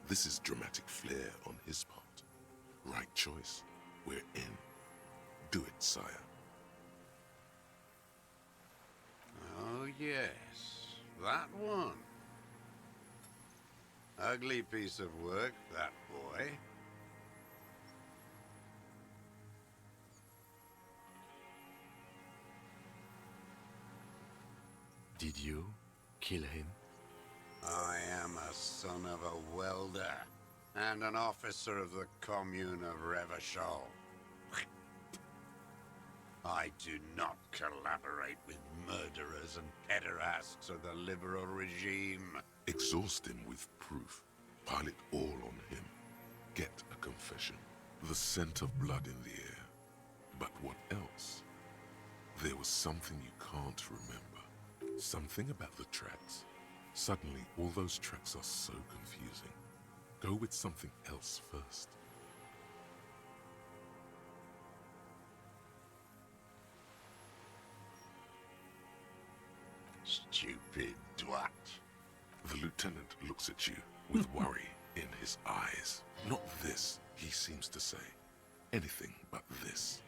This is dramatic flair on his part. Right choice. We're in. Do it, sire. Oh, yes. That one. Ugly piece of work, that boy. Did you kill him? I am a son of a welder and an officer of the commune of Revachol. I do not collaborate with murderers and pederasts of the liberal regime. Exhaust him with proof. Pile it all on him. Get a confession. The scent of blood in the air. But what else? There was something you can't remember. Something about the tracks. Suddenly, all those tracks are so confusing. Go with something else first. Stupid twat. The lieutenant looks at you with worry in his eyes. Not this, he seems to say. Anything but this.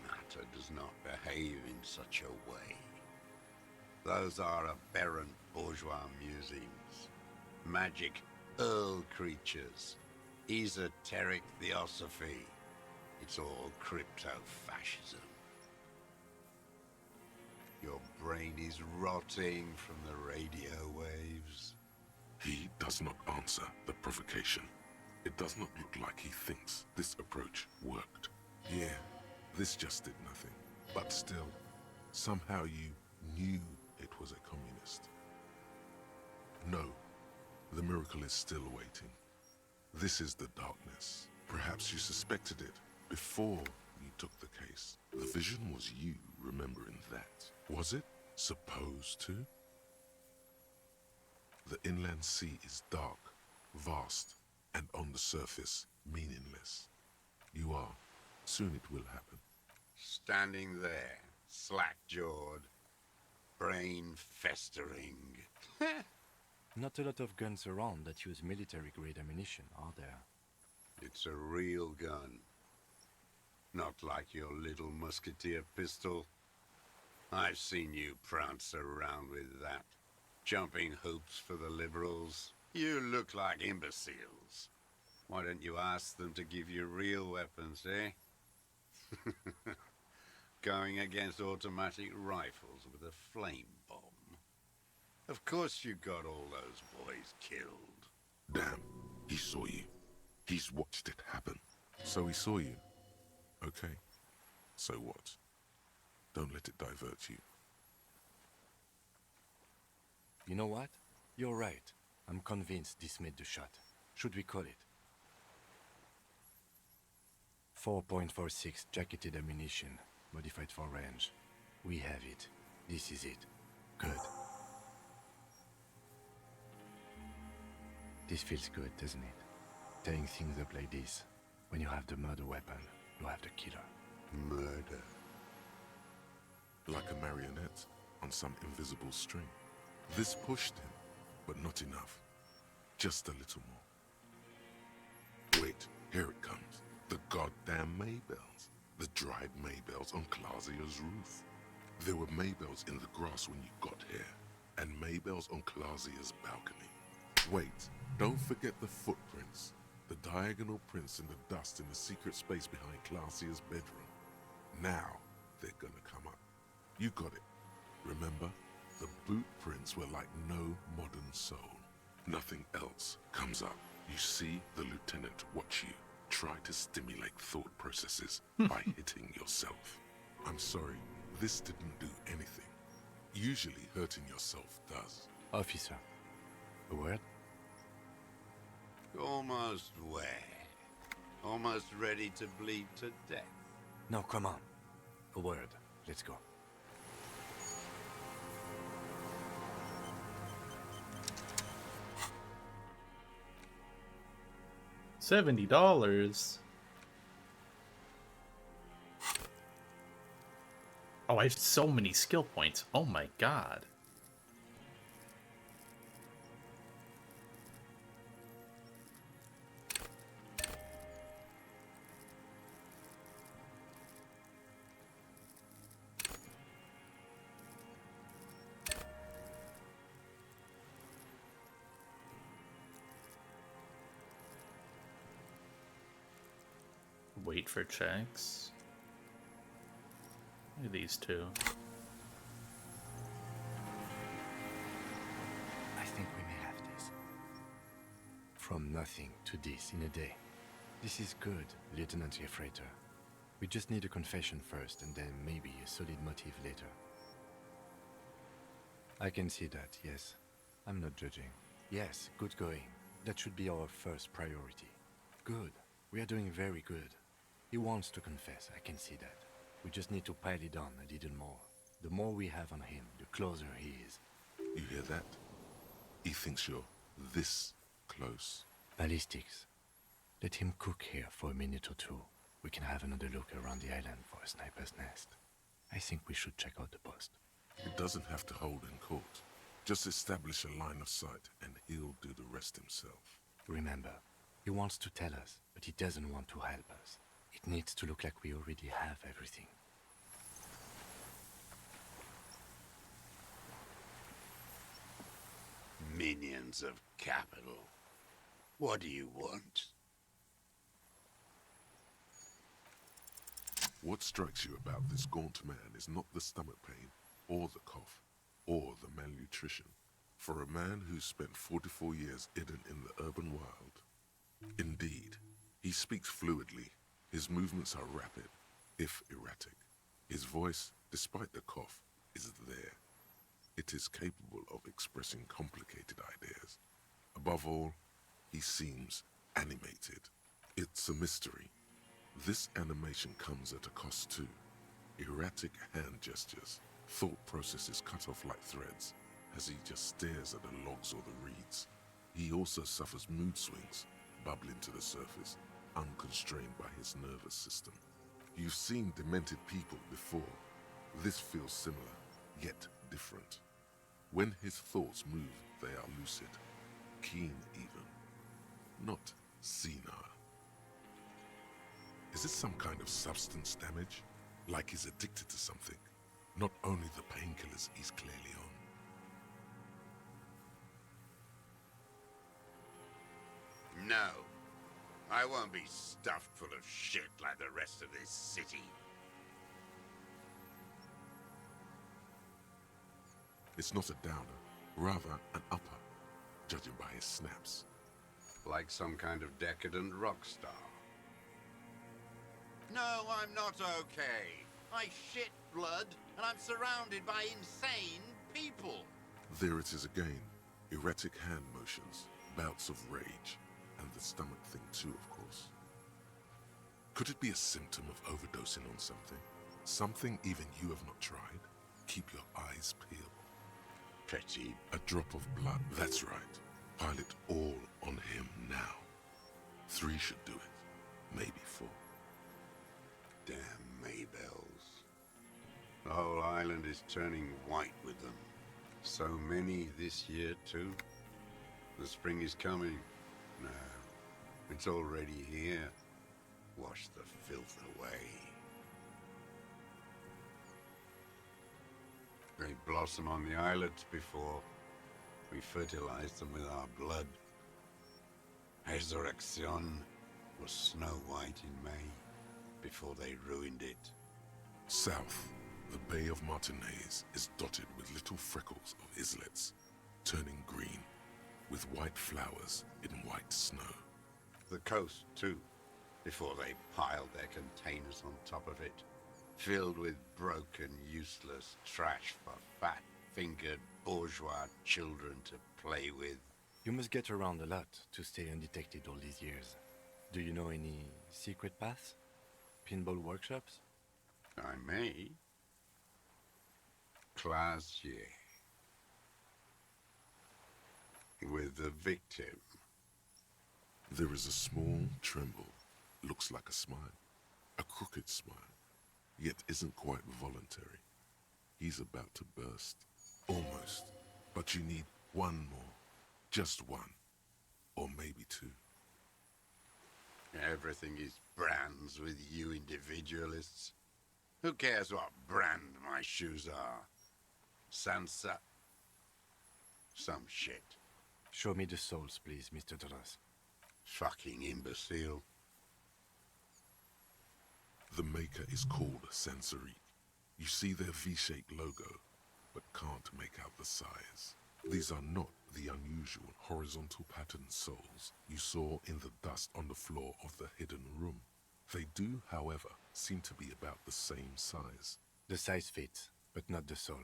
Matter does not behave in such a way. Those are aberrant bourgeois musings. Magic earl creatures. Esoteric theosophy. It's all crypto-fascism. Your brain is rotting from the radio waves. He does not answer the provocation. It does not look like he thinks this approach worked. Yeah, this just did nothing. But still, somehow you knew it was a communist. No, the miracle is still waiting. This is the darkness. Perhaps you suspected it before you took the case. The vision was you remembering that. Was it supposed to? The inland sea is dark, vast, and on the surface, meaningless. You are. Soon it will happen. Standing there, slack-jawed, brain festering. Not a lot of guns around that use military-grade ammunition, are there? It's a real gun. Not like your little musketeer pistol. I've seen you prance around with that. Jumping hoops for the liberals. You look like imbeciles. Why don't you ask them to give you real weapons, eh? Going against automatic rifles with a flame bomb. Of course you got all those boys killed. Damn, he saw you. He's watched it happen. So he saw you. Okay. So what? Don't let it divert you. You know what? You're right. I'm convinced this made the shot. Should we call it? 4.46 jacketed ammunition, modified for range. We have it. This is it. Good. This feels good, doesn't it? Tearing things up like this. When you have the murder weapon, you have the killer. Murder? Like a marionette on some invisible string. This pushed him, but not enough. Just a little more. Wait, here it comes. The goddamn Maybells. The dried Maybells on Clausia's roof. There were Maybells in the grass when you got here, and Maybells on Clausia's balcony. Wait, don't forget the footprints. The diagonal prints in the dust in the secret space behind Clausia's bedroom. Now, they're gonna come up. You got it. Remember? The boot prints were like no modern soul. Nothing else comes up. You see the lieutenant watch you. Try to stimulate thought processes by hitting yourself. I'm sorry, this didn't do anything. Usually hurting yourself does. Officer, a word? Almost where? Almost ready to bleed to death. No, come on. A word. Let's go. $70. Oh, I have so many skill points. Oh my god. Wait for checks. Look at these two. I think we may have this. From nothing to this in a day. This is good, Lieutenant Gefreiter. We just need a confession first, and then maybe a solid motive later. I can see that, yes. I'm not judging. Yes, good going. That should be our first priority. Good. We are doing very good. He wants to confess, I can see that. We just need to pile it on a little more. The more we have on him, the closer he is. You hear that? He thinks you're this close. Ballistics. Let him cook here for a minute or two. We can have another look around the island for a sniper's nest. I think we should check out the post. It doesn't have to hold in court. Just establish a line of sight and he'll do the rest himself. Remember, he wants to tell us, but he doesn't want to help us. It needs to look like we already have everything. Minions of capital. What do you want? What strikes you about this gaunt man is not the stomach pain, or the cough, or the malnutrition. For a man who's spent 44 years hidden in the urban wild. Indeed, he speaks fluidly. His movements are rapid, if erratic. His voice, despite the cough, is there. It is capable of expressing complicated ideas. Above all, he seems animated. It's a mystery. This animation comes at a cost too. Erratic hand gestures, thought processes cut off like threads, as he just stares at the logs or the reeds. He also suffers mood swings, bubbling to the surface, unconstrained by his nervous system. You've seen demented people before. This feels similar, yet different. When his thoughts move, they are lucid, keen even, not senile. Is it some kind of substance damage? Like he's addicted to something? Not only the painkillers he's clearly on. No. I won't be stuffed full of shit like the rest of this city. It's not a downer, rather an upper, judging by his snaps. Like some kind of decadent rock star. No, I'm not okay. I shit blood, and I'm surrounded by insane people. There it is again. Erratic hand motions, bouts of rage, and the stomach thing too, of course. Could it be a symptom of overdosing on something? Something even you have not tried? Keep your eyes peeled. Petty. A drop of blood, that's right. Pile it all on him now. 3 should do it, maybe 4. Damn Maybells. The whole island is turning white with them. So many this year, too. The spring is coming. No, it's already here. Wash the filth away. They blossom on the islets before we fertilize them with our blood. Resurrection was snow white in May, before they ruined it. South, the Bay of Martinez is dotted with little freckles of islets, turning green, with white flowers in white snow. The coast, too, before they piled their containers on top of it, filled with broken, useless trash for fat-fingered bourgeois children to play with. You must get around a lot to stay undetected all these years. Do you know any secret paths? Pinball workshops? I may. Classier. With the victim. There is a small tremble, looks like a smile, a crooked smile, yet isn't quite voluntary. He's about to burst. Almost. But you need one more. Just one. Or maybe 2. Everything is brands with you individualists. Who cares what brand my shoes are? Sansa? Some shit. Show me the souls, please, Mr. Duras. Fucking imbecile. The maker is called Sensory. You see their V-shaped logo, but can't make out the size. These are not the unusual horizontal patterned souls you saw in the dust on the floor of the hidden room. They do, however, seem to be about the same size. The size fits, but not the soul.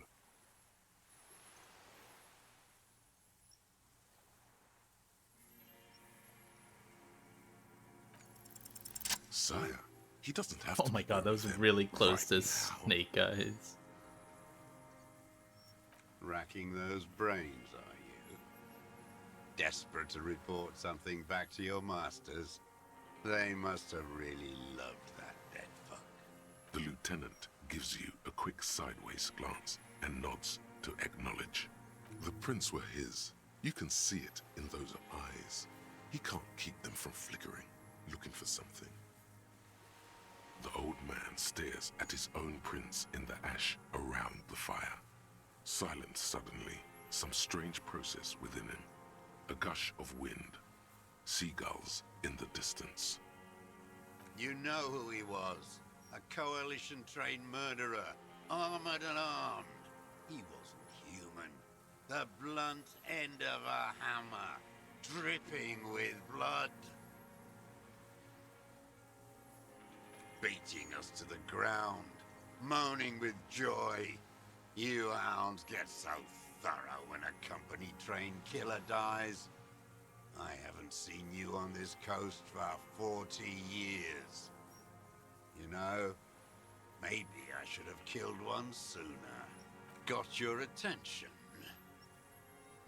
Sire, he doesn't have Oh to. my god, that was really close to Snake Eyes. Racking those brains, are you? Desperate to report something back to your masters? They must have really loved that dead fuck. The lieutenant gives you a quick sideways glance and nods to acknowledge. The prints were his. You can see it in those eyes. He can't keep them from flickering, looking for something. The old man stares at his own prints in the ash around the fire. Silent suddenly, some strange process within him. A gush of wind. Seagulls in the distance. You know who he was. A coalition-trained murderer, armored and armed. He wasn't human. The blunt end of a hammer, dripping with blood. Beating us to the ground, moaning with joy. You hounds get so thorough when a company-trained killer dies. I haven't seen you on this coast for 40 years. You know, maybe I should have killed one sooner. Got your attention.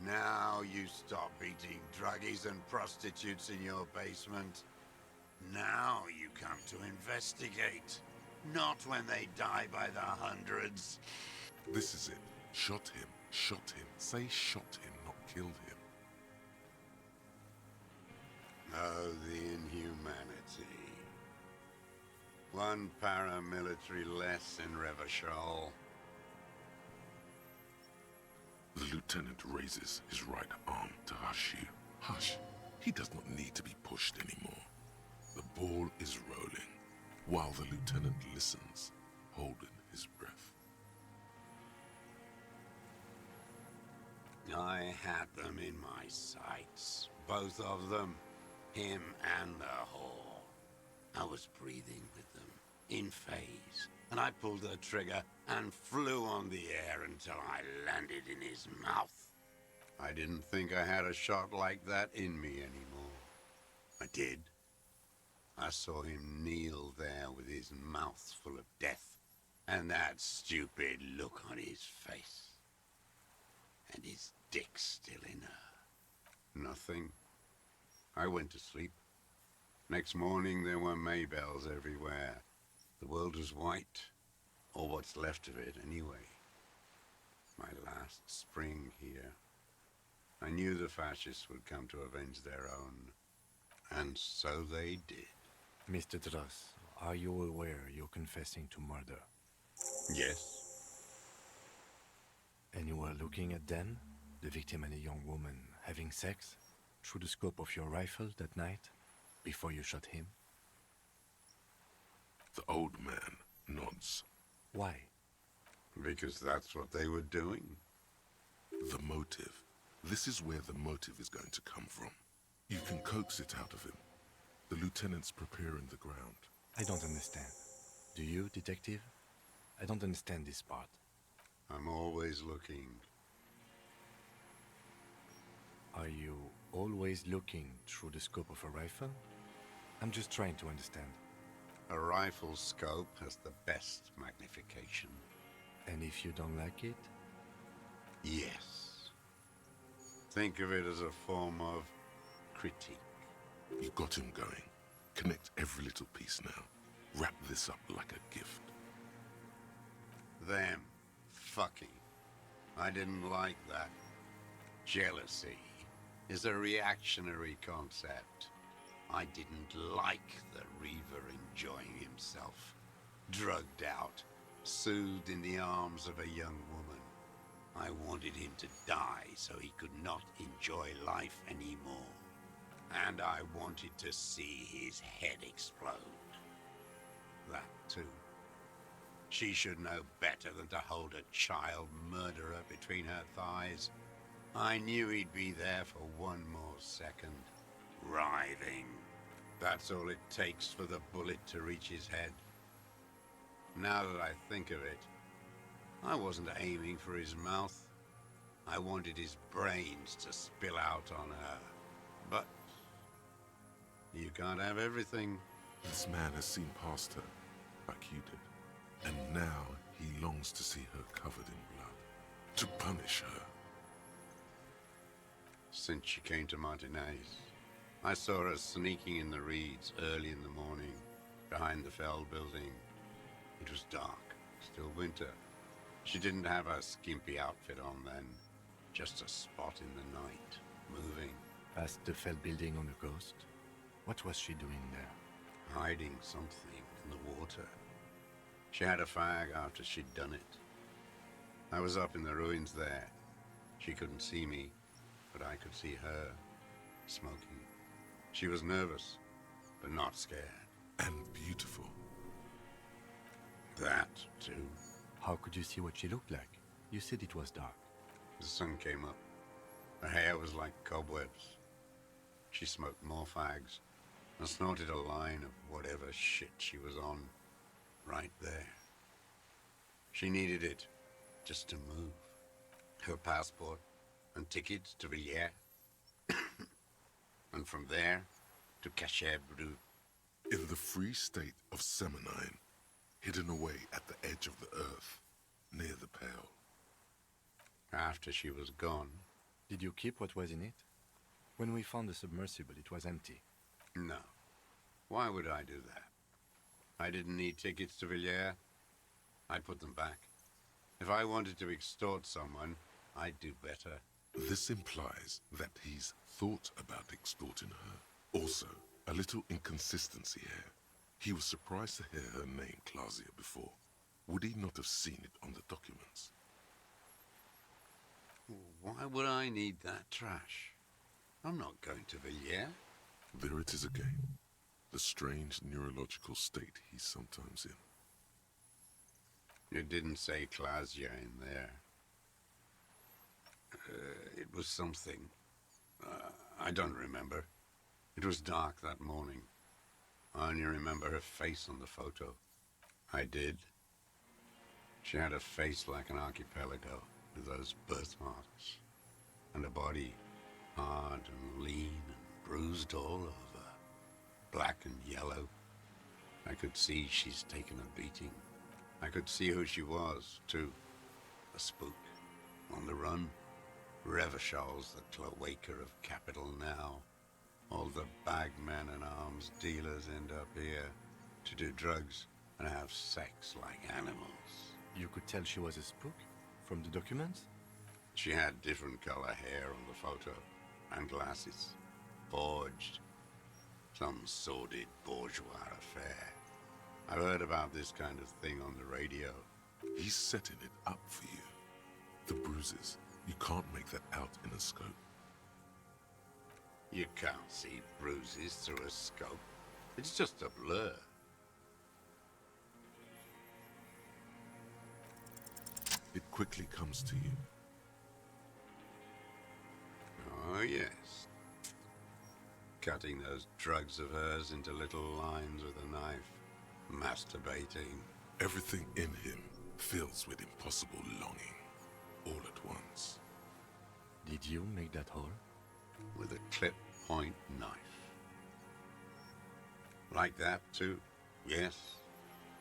Now you stop eating druggies and prostitutes in your basement. Now you come to investigate. Not when they die by the hundreds. This is it. Shot him. Shot him. Say shot him, not killed him. Oh, the inhumanity. One paramilitary less in Revachol. The lieutenant raises his right arm to hush you. Hush. He does not need to be pushed anymore. ball is rolling, while the lieutenant listens, holding his breath. I had them in my sights, both of them, him and the whore. I was breathing with them, in phase, and I pulled the trigger and flew on the air until I landed in his mouth. I didn't think I had a shot like that in me anymore. I did. I saw him kneel there with his mouth full of death, and that stupid look on his face. And his dick still in her. Nothing. I went to sleep. Next morning there were Maybells everywhere. The world was white, or what's left of it anyway. My last spring here. I knew the fascists would come to avenge their own. And so they did. Mr. Dross, are you aware you're confessing to murder? Yes. And you were looking at them, the victim and a young woman, having sex, through the scope of your rifle that night, before you shot him? The old man nods. Why? Because that's what they were doing. The motive. This is where the motive is going to come from. You can coax it out of him. The lieutenant's preparing the ground. I don't understand. Do you, detective? I don't understand this part. I'm always looking. Are you always looking through the scope of a rifle? I'm just trying to understand. A rifle scope has the best magnification. And if you don't like it? Yes. Think of it as a form of critique. You got him going. Connect every little piece now. Wrap this up like a gift. Them fucking. I didn't like that. Jealousy is a reactionary concept. I didn't like the Reaver enjoying himself. Drugged out, soothed in the arms of a young woman. I wanted him to die so he could not enjoy life anymore. And I wanted to see his head explode. That too. She should know better than to hold a child murderer between her thighs. I knew he'd be there for one more second. Writhing. That's all it takes for the bullet to reach his head. Now that I think of it, I wasn't aiming for his mouth. I wanted his brains to spill out on her. But you can't have everything. This man has seen past her, like you did. And now he longs to see her covered in blood. To punish her. Since she came to Martinez, I saw her sneaking in the reeds early in the morning, behind the Fell building. It was dark, still winter. She didn't have her skimpy outfit on then, just a spot in the night, moving. Past the Fell building on the coast? What was she doing there? Hiding something in the water. She had a fag after she'd done it. I was up in the ruins there. She couldn't see me, but I could see her, smoking. She was nervous, but not scared. And beautiful. That, too. How could you see what she looked like? You said it was dark. The sun came up. Her hair was like cobwebs. She smoked more fags and snorted a line of whatever shit she was on, right there. She needed it just to move. Her passport and tickets to Villiers. And from there to Cachet Brut. In the free state of Semonine, hidden away at the edge of the earth, near the Pale. After she was gone. Did you keep what was in it? When we found the submersible, it was empty. No. Why would I do that? I didn't need tickets to Villiers. I'd put them back. If I wanted to extort someone, I'd do better. This implies that he's thought about extorting her. Also, a little inconsistency here. He was surprised to hear her name Clausia before. Would he not have seen it on the documents? Why would I need that trash? I'm not going to Villiers. There it is again. the strange neurological state he's sometimes in. You didn't say Klasia in there. It was something. I don't remember. It was dark that morning. I only remember her face on the photo. I did. She had a face like an archipelago with those birthmarks. And a body hard and lean and bruised all over. Black and yellow. I could see she's taken a beating. I could see who she was, too. A spook. On the run. Revachol's the cloaca of capital now. All the bagmen and arms dealers end up here to do drugs and have sex like animals. You could tell she was a spook from the documents? She had different color hair on the photo and glasses. Forged. Some sordid bourgeois affair. I've heard about this kind of thing on the radio. He's setting it up for you. The bruises, you can't make that out in a scope. You can't see bruises through a scope. It's just a blur. It quickly comes to you. Oh, yes. Cutting those drugs of hers into little lines with a knife. Masturbating. Everything in him fills with impossible longing, all at once. Did you make that hole? With a clip point knife. Like that, too? Yes.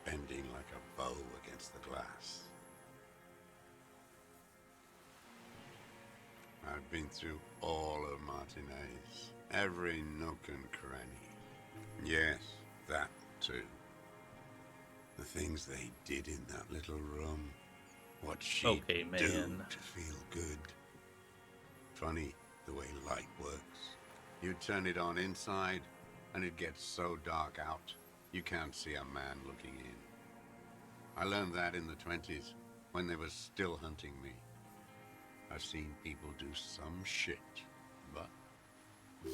Bending like a bow against the glass. I've been through all of Martinez. Every nook and cranny. Yes, that too. The things they did in that little room. What she'd Okay, do man. to feel good. Funny the way light works. You turn it on inside, and it gets so dark out, you can't see a man looking in. I learned that in the 20s, when they were still hunting me. I've seen people do some shit, but...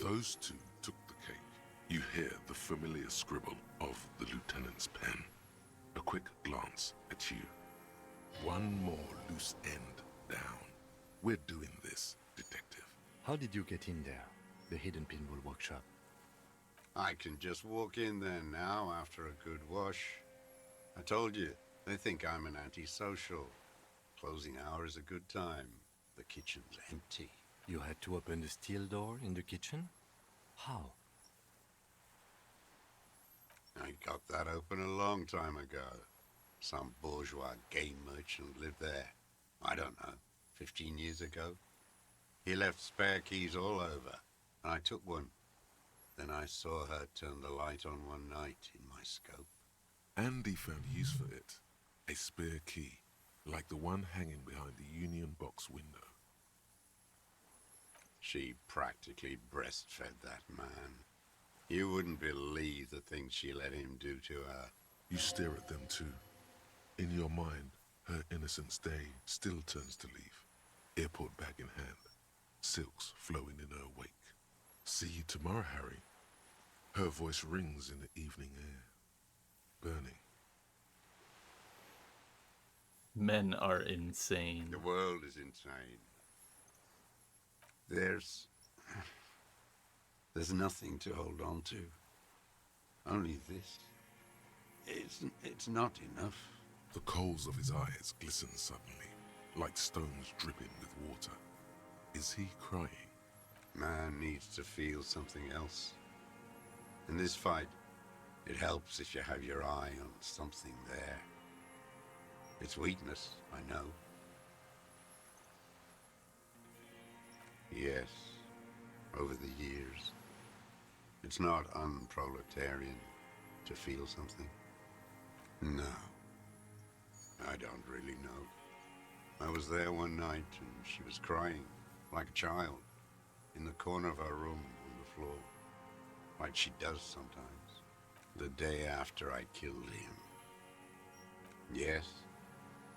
Those two took the cake. You hear the familiar scribble of the lieutenant's pen. A quick glance at you. One more loose end down. We're doing this, detective. How did you get in there? The hidden pinball workshop. I can just walk in there now after a good wash. I told you, they think I'm an antisocial. Closing hour is a good time. The kitchen's empty. You had to open the steel door in the kitchen? How? I got that open a long time ago. Some bourgeois game merchant lived there. I don't know, 15 years ago. He left spare keys all over, and I took one. Then I saw her turn the light on one night in my scope. Andy found use for it. A spare key, like the one hanging behind the Union Box window. She practically breastfed that man. You wouldn't believe the things she let him do to her. You stare at them too. In your mind, her innocence day still turns to leaf. Airport bag in hand. Silks flowing in her wake. See you tomorrow, Harry. Her voice rings in the evening air. Burning. Men are insane. The world is insane. There's nothing to hold on to. Only this. It's not enough. The coals of his eyes glisten suddenly, like stones dripping with water. Is he crying? Man needs to feel something else. In this fight, it helps if you have your eye on something there. It's weakness, I know. Yes, over the years. It's not unproletarian to feel something. No, I don't really know. I was there one night and she was crying, like a child, in the corner of our room on the floor, like she does sometimes, the day after I killed him. Yes,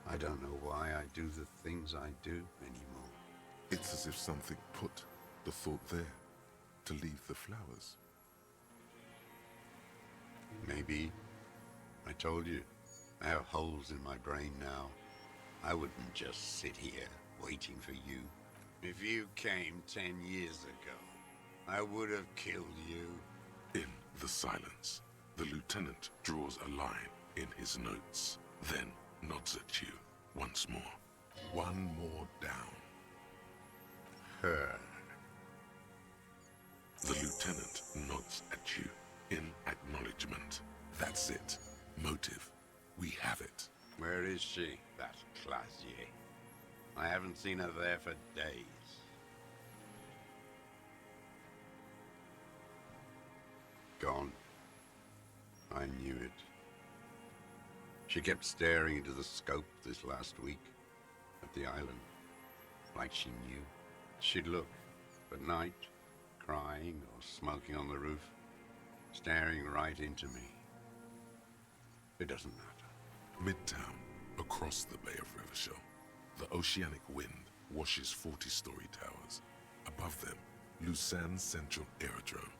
I don't know why I do the things I do anymore. It's as if something put the thought there to leave the flowers. Maybe. I told you, I have holes in my brain now. I wouldn't just sit here waiting for you. If you came 10 years ago, I would have killed you. In the silence, the lieutenant draws a line in his notes, then nods at you once more. One more down. Her. The lieutenant nods at you in acknowledgement. That's it. Motive. We have it. Where is she, that Clasier? I haven't seen her there for days. Gone. I knew it. She kept staring into the scope this last week at the island, like she knew. She'd look at night, crying or smoking on the roof, staring right into me. It doesn't matter. Midtown, across the Bay of Revachol, the oceanic wind washes 40-story towers. Above them, Lausanne Central Aerodrome,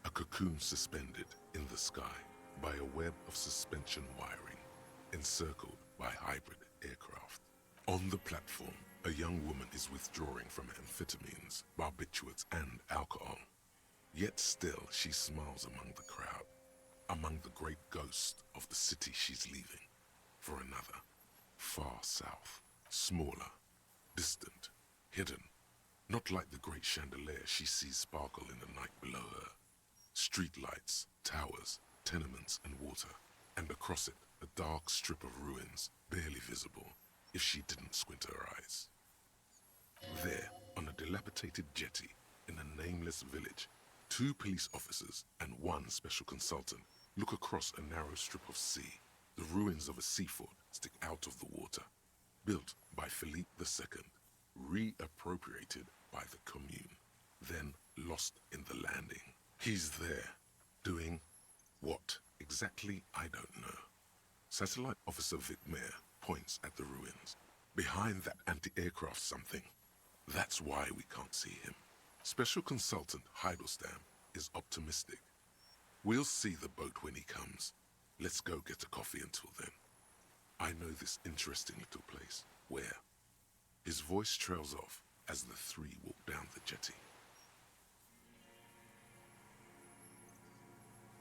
a cocoon suspended in the sky by a web of suspension wiring, encircled by hybrid aircraft. On the platform, a young woman is withdrawing from amphetamines, barbiturates, and alcohol. Yet still she smiles among the crowd, among the great ghost of the city she's leaving, for another, far south, smaller, distant, hidden, not like the great chandelier she sees sparkle in the night below her. Streetlights, towers, tenements, and water, and across it a dark strip of ruins, barely visible if she didn't squint her eyes. There, on a dilapidated jetty in a nameless village, 2 police officers and 1 special consultant look across a narrow strip of sea. The ruins of a seafort stick out of the water, built by Philippe II, reappropriated by the Commune, then lost in the landing. He's there, doing what exactly, I don't know. Satellite Officer Vic Mayer points at the ruins. Behind that anti-aircraft something. That's why we can't see him. Special Consultant Heidelstein is optimistic. We'll see the boat when he comes. Let's go get a coffee until then. I know this interesting little place. Where? His voice trails off as the 3 walk down the jetty.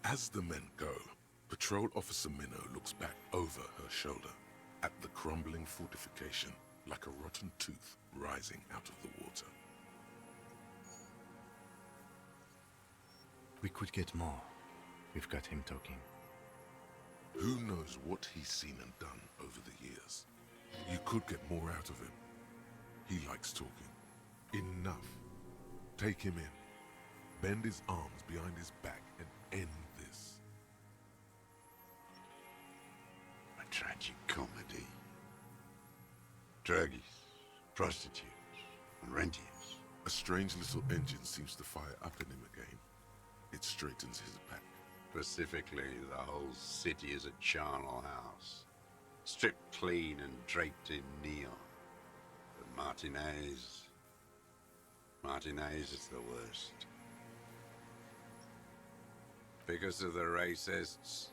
As the men go, Patrol Officer Minnow looks back over her shoulder at the crumbling fortification like a rotten tooth rising out of the water. We could get more. We've got him talking. Who knows what he's seen and done over the years? You could get more out of him. He likes talking. Enough. Take him in. Bend his arms behind his back and end this. A tragic comedy. Druggies, prostitutes, and rentiers. A strange little engine seems to fire up in him again. It straightens his back. Specifically, the whole city is a charnel house. Stripped clean and draped in neon. But Martinez is the worst. Because of the racists,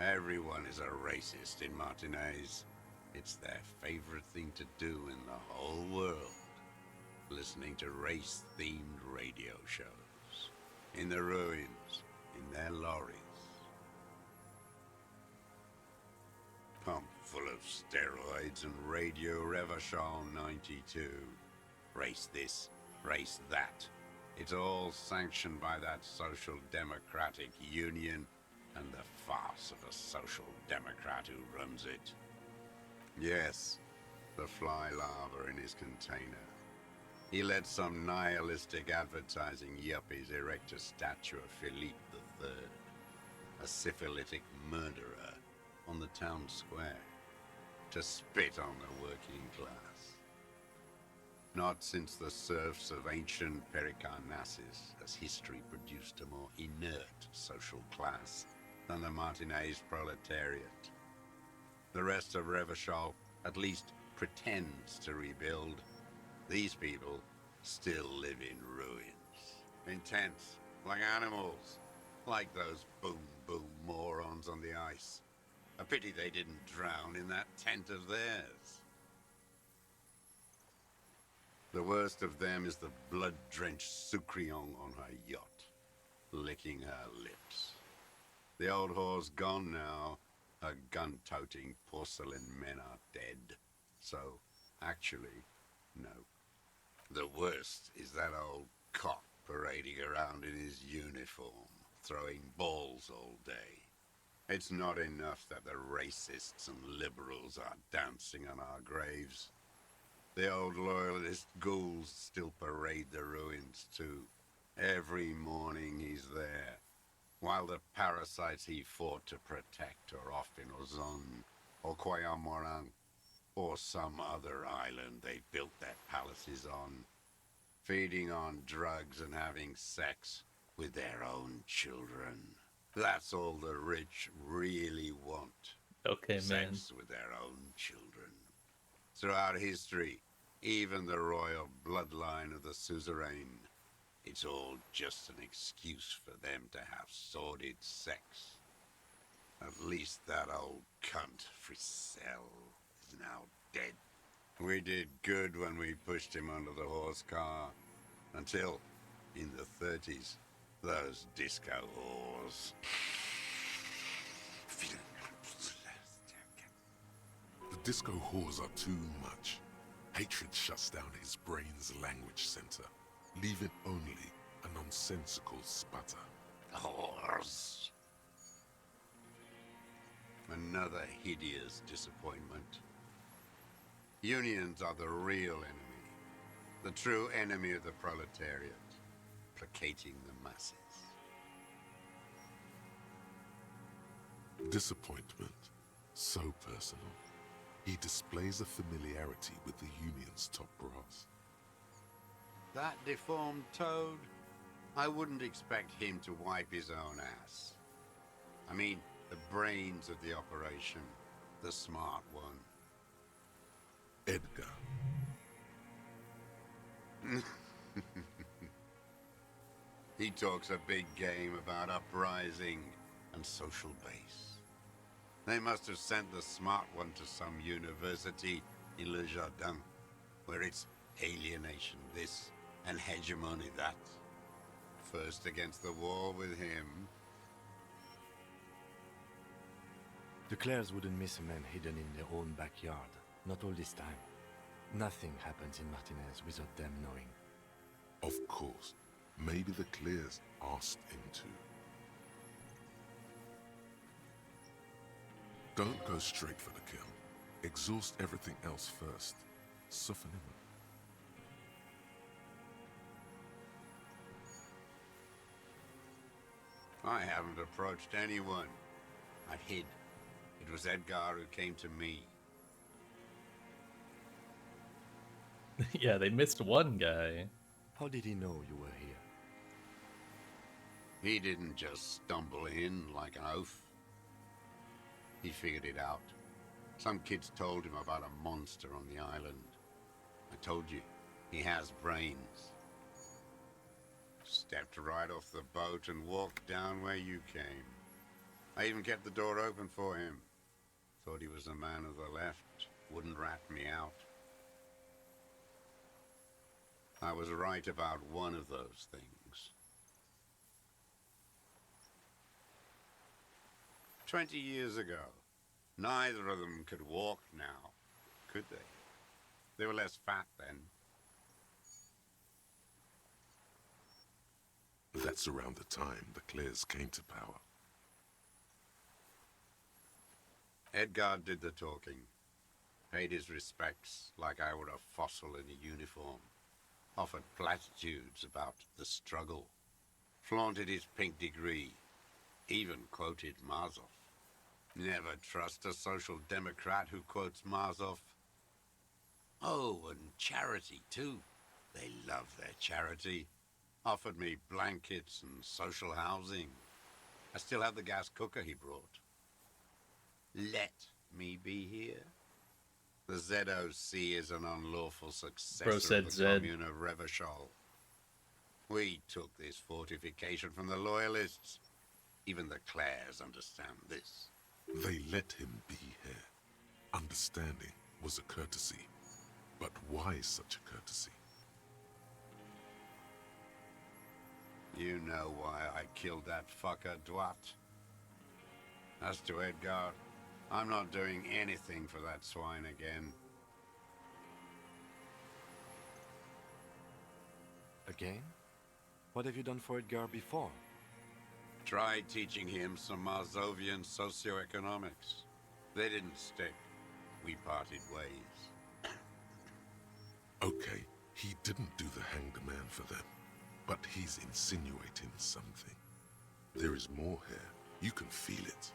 everyone is a racist in Martinez. It's their favorite thing to do in the whole world. Listening to race-themed radio shows. In the ruins, in their lorries. Pumped full of steroids and Radio Revachol 92. Race this, race that. It's all sanctioned by that Social Democratic Union and the farce of a Social Democrat who runs it. Yes, the fly larva in his container. He let some nihilistic advertising yuppies erect a statue of Philippe III, a syphilitic murderer, on the town square, to spit on the working class. Not since the serfs of ancient Pericarnassus has history produced a more inert social class than the Martinez proletariat. The rest of Revachol at least pretends to rebuild. These people still live in ruins, in tents, like animals, Like those boom boom morons on the ice. A pity they didn't drown in that tent of theirs. The worst of them is the blood-drenched Sucrion on her yacht, licking her lips. The old whore's gone now. Her gun-toting porcelain men are dead. So, actually, no. The worst is that old cock parading around in his uniform, throwing balls all day. It's not enough that the racists and liberals are dancing on our graves. The old loyalist ghouls still parade the ruins too. Every morning he's there, while the parasites he fought to protect are off in Ozon, or Koyamorang, or some other island they built their palaces on, feeding on drugs and having sex with their own children. That's all the rich really want. Okay, man. Sex with their own children. Throughout history, even the royal bloodline of the suzerain, it's all just an excuse for them to have sordid sex. At least that old cunt, Frisell, is now dead. We did good when we pushed him under the horse car. Until, in the 30s, those disco whores. The disco whores are too much. Hatred shuts down his brain's language center, leaving only a nonsensical sputter. Whores. Another hideous disappointment. Unions are the real enemy. The true enemy of the proletariat. Placating the masses. Disappointment. So personal. He displays a familiarity with the union's top brass. That deformed toad? I wouldn't expect him to wipe his own ass. I mean, the brains of the operation. The smart one. Edgar. He talks a big game about uprising and social base. They must have sent the smart one to some university in Le Jardin, where it's alienation this and hegemony that. First against the wall with him. The Clares wouldn't miss a man hidden in their own backyard. Not all this time. Nothing happens in Martinez without them knowing. Of course. Maybe the Clears asked him to. Don't go straight for the kill. Exhaust everything else first. Soften him up. I haven't approached anyone. I hid. It was Edgar who came to me. Yeah, they missed one guy. How did he know you were here? He didn't just stumble in like an oaf. He figured it out. Some kids told him about a monster on the island. I told you, he has brains. Stepped right off the boat and walked down where you came. I even kept the door open for him. Thought he was a man of the left, wouldn't rat me out. I was right about one of those things. 20 years ago, neither of them could walk now, could they? They were less fat then. That's around the time the Clares came to power. Edgar did the talking. Paid his respects like I were a fossil in a uniform. Offered platitudes about the struggle. Flaunted his pink degree. Even quoted Mazov. Never trust a social democrat who quotes Mazov. Oh, and charity too. They love their charity. Offered me blankets and social housing. I still have the gas cooker he brought. Let me be here. The ZOC is an unlawful successor of the Zed. commune of Revachol. We took this fortification from the loyalists. Even the Clares understand this. They let him be here. Understanding was a courtesy. But why such a courtesy? You know why I killed that fucker, Dwat? As to Edgar, I'm not doing anything for that swine again. Again? What have you done for Edgar before? Tried teaching him some Marzovian socioeconomics. They didn't stick. We parted ways. Okay, he didn't do the hanged man for them, but he's insinuating something. There is more here. You can feel it.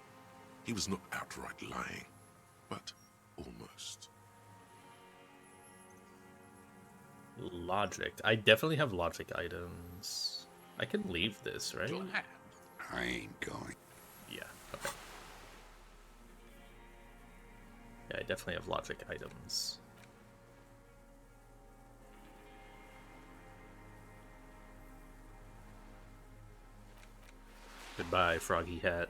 He was not outright lying, but almost. Logic. I definitely have logic items. I can leave this, right? Glad I ain't going. Yeah, okay. Yeah, I definitely have logic items. Goodbye, Froggy Hat.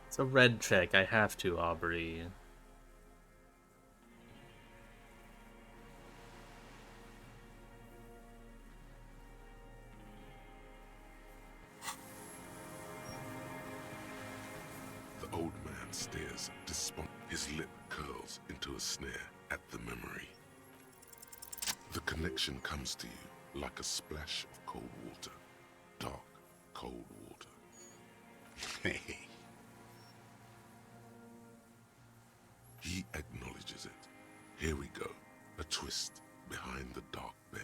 It's a red check. I have to, Aubrey. The old man stares despondent. His lip curls into a sneer at the memory. The connection comes to you like a splash of cold water. Dark, cold water. He acknowledges it. Here we go. A twist behind the dark bend.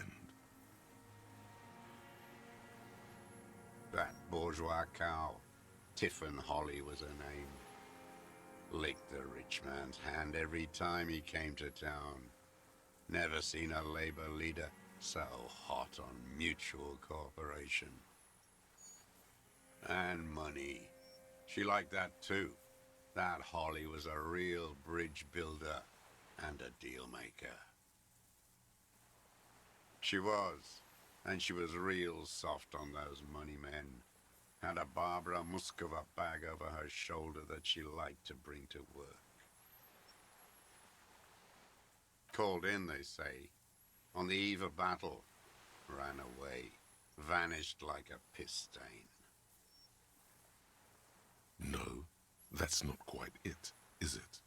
That bourgeois cow, Tiffin Holly was her name. Licked the rich man's hand every time he came to town. Never seen a labor leader so hot on mutual cooperation. And money. She liked that too. That Holly was a real bridge builder and a deal maker. She was, and she was real soft on those money men. Had a Barbara Muskova bag over her shoulder that she liked to bring to work. Called in, they say, on the eve of battle, ran away, vanished like a piss stain. No, that's not quite it, is it?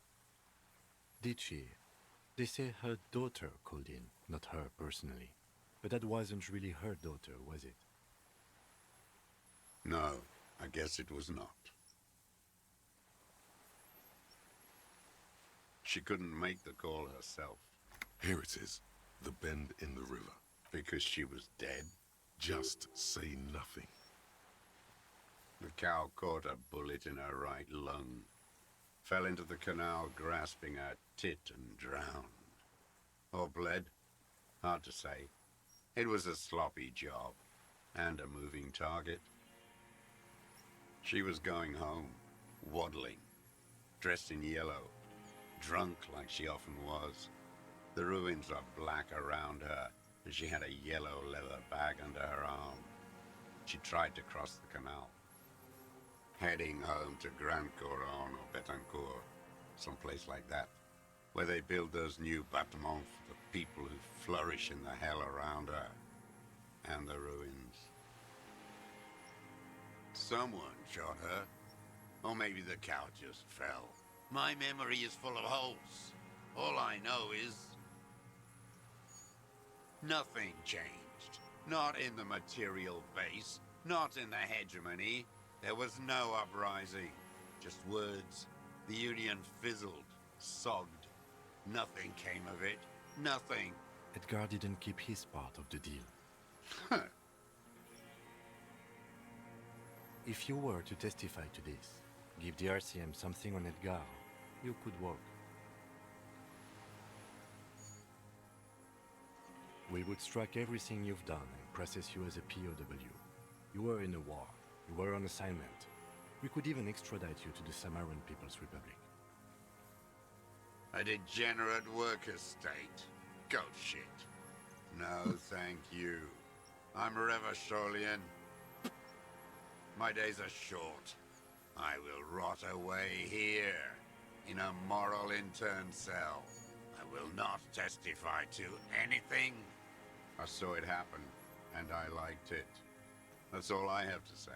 Did she? They say her daughter called in, not her personally. But that wasn't really her daughter, was it? No, I guess it was not. She couldn't make the call herself. Here it is, the bend in the river. Because she was dead? Just say nothing. The cow caught a bullet in her right lung. Fell into the canal grasping her tit and drowned. Or bled? Hard to say. It was a sloppy job. And a moving target. She was going home, waddling, dressed in yellow, drunk like she often was. The ruins are black around her, and she had a yellow leather bag under her arm. She tried to cross the canal, heading home to Grand Couronne or Betancourt, someplace like that, where they build those new bâtiments for the people who flourish in the hell around her, and the ruins. Someone shot her. Or maybe the cow just fell. My memory is full of holes. All I know is... nothing changed. Not in the material base. Not in the hegemony. There was no uprising. Just words. The Union fizzled. Sogged. Nothing came of it. Nothing. Edgar didn't keep his part of the deal. If you were to testify to this, give the RCM something on Edgar, you could work. We would strike everything you've done and process you as a POW. You were in a war. You were on assignment. We could even extradite you to the Samaran People's Republic. A degenerate worker state. Go shit. No, thank you. I'm Revacholian. My days are short. I will rot away here, in a moral intern cell. I will not testify to anything. I saw it happen, and I liked it. That's all I have to say.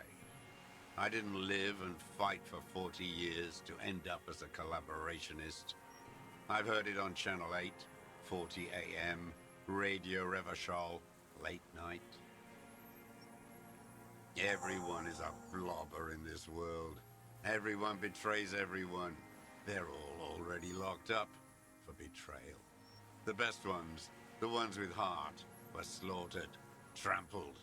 I didn't live and fight for 40 years to end up as a collaborationist. I've heard it on Channel 8, 40 AM, Radio Revachol, late night. Everyone is a blobber in this world. Everyone betrays everyone. They're all already locked up for betrayal. The best ones, the ones with heart, were slaughtered, trampled.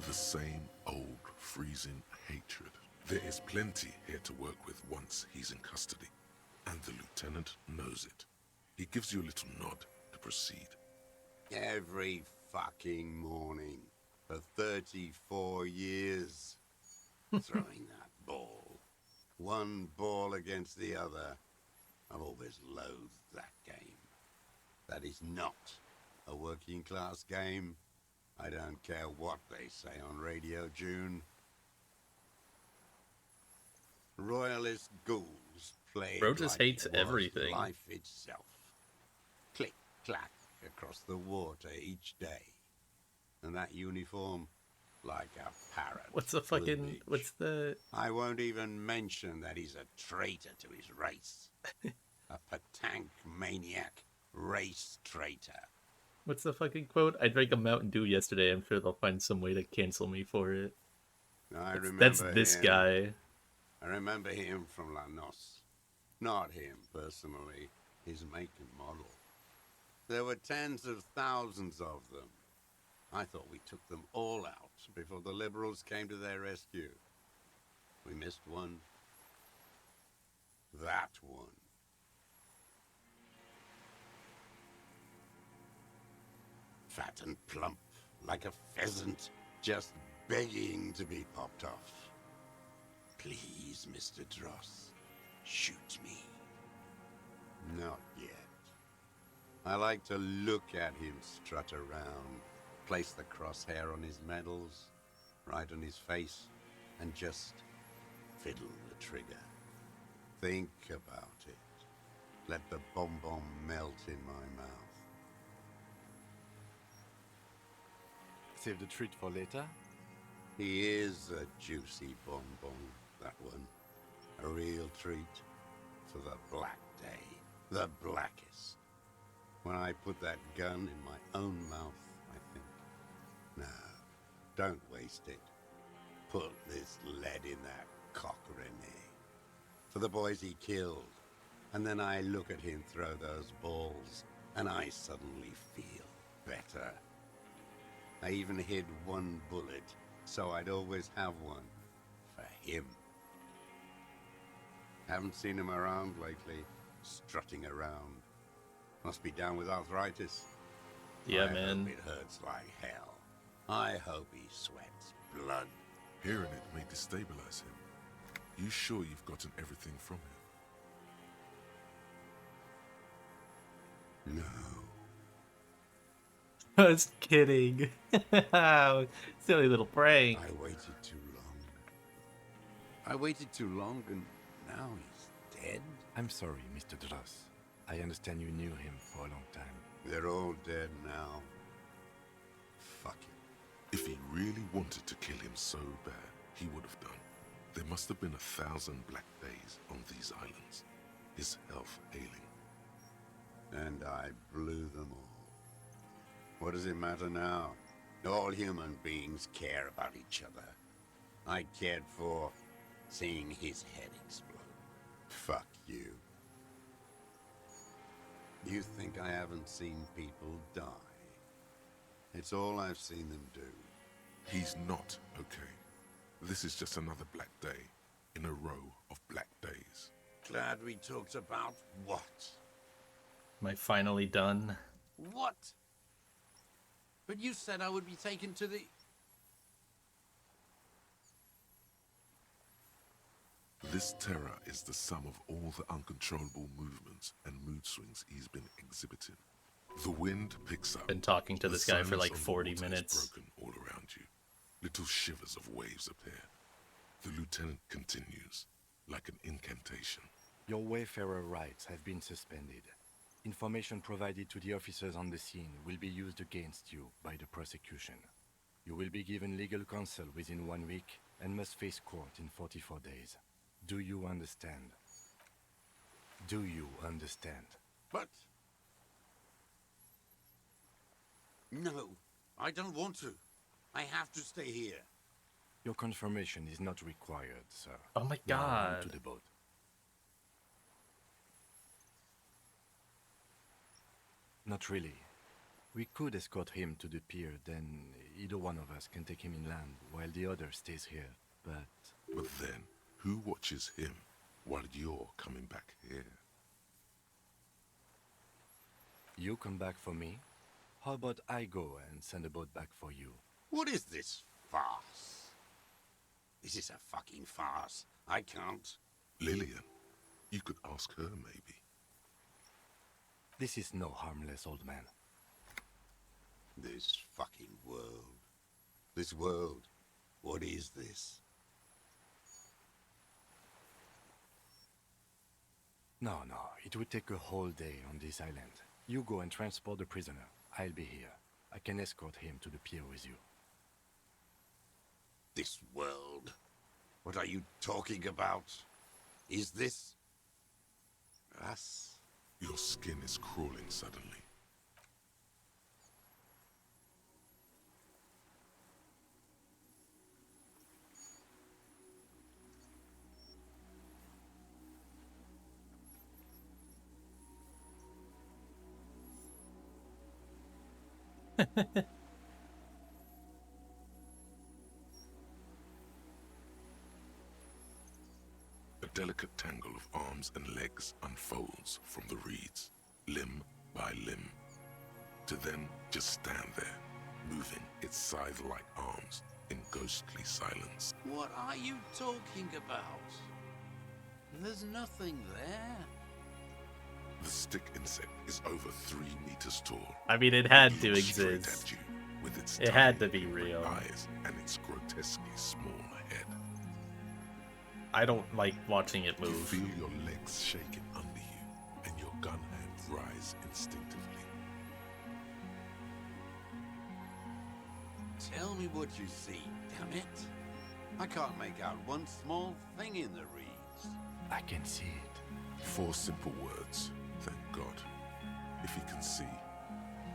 The same old freezing hatred. There is plenty here to work with once he's in custody, and the lieutenant knows it. He gives you a little nod to proceed. Every fucking morning for 34 years. Throwing that ball. One ball against the other. I've always loathed that game. That is not a working class game. I don't care what they say on Radio June. Royalist ghouls play Bro just like hates it was everything. life itself. Click, clack across the water each day. And that uniform, like a parrot. What's the fucking... plumage. What's the... I won't even mention that he's a traitor to his race. A Patank maniac race traitor. What's the fucking quote? I drank a Mountain Dew yesterday. I'm sure they'll find some way to cancel me for it. That's this him. guy. I remember him from La Noce. Not him, personally. His make and model. There were tens of thousands of them. I thought we took them all out before the liberals came to their rescue. We missed one. That one. Fat and plump, like a pheasant, just begging to be popped off. Please, Mr. Dross, shoot me. Not yet. I like to look at him strut around, place the crosshair on his medals, right on his face, and just fiddle the trigger. Think about it. Let the bomb melt in my mouth. Save the treat for later? He is a juicy bonbon, that one. A real treat for the black day. The blackest. When I put that gun in my own mouth, I think, no, don't waste it. Put this lead in that cock, Rene. For the boys he killed. And then I look at him throw those balls, and I suddenly feel better. I even hid one bullet, so I'd always have one for him. Haven't seen him around lately, strutting around. Must be down with arthritis. Yeah, I man. hope it hurts like hell. I hope he sweats blood. Hearing it may destabilize him. You sure you've gotten everything from him? No. I was kidding. Silly little prank. I waited too long. I waited too long, and now he's dead. I'm sorry, Mr. Dross. I understand you knew him for a long time. They're all dead now. Fuck him. If he really wanted to kill him so bad, he would have done. There must have been 1,000 black days on these islands. His health ailing. And I blew them all. What does it matter now? All human beings care about each other. I cared for seeing his head explode. Fuck you. You think I haven't seen people die? It's all I've seen them do. He's not okay. This is just another black day in a row of black days. Glad we talked about what? Am I finally done? What? But you said I would be taken to the... This terror is the sum of all the uncontrollable movements and mood swings he's been exhibiting. The wind picks up. Been talking to this guy for like 40 minutes. Broken all around you. Little shivers of waves appear. The lieutenant continues, like an incantation. Your wayfarer rights have been suspended. Information provided to the officers on the scene will be used against you by the prosecution. You will be given legal counsel within 1 week and must face court in 44 days. Do you understand? Do you understand? But... No, I don't want to. I have to stay here. Your confirmation is not required, sir. Oh my Now god. on to the boat. Not really. We could escort him to the pier, then either one of us can take him inland while the other stays here, but... But then, who watches him while you're coming back here? You come back for me? How about I go and send a boat back for you? What is this farce? This is a fucking farce. I can't. Lillian, you could ask her maybe. This is no harmless old man. This fucking world. This world. What is this? No, it would take a whole day on this island. You go and transport the prisoner. I'll be here. I can escort him to the pier with you. This world? What are you talking about? Is this... us? Your skin is crawling suddenly. A delicate tangle of arms and legs unfolds from the reeds, limb by limb, to then just stand there, moving its scythe-like arms in ghostly silence. What are you talking about? There's nothing there. The stick insect is over 3 meters tall. I mean, it had to looks straight exist. at you with its It had to be real. eyes and its grotesquely small head. I don't like watching it You move. feel your legs shaking under you and your gun hand rise instinctively. Tell me what you see, damn it. I can't make out one small thing in the reeds. I can see it. 4 simple words, thank God. If you can see,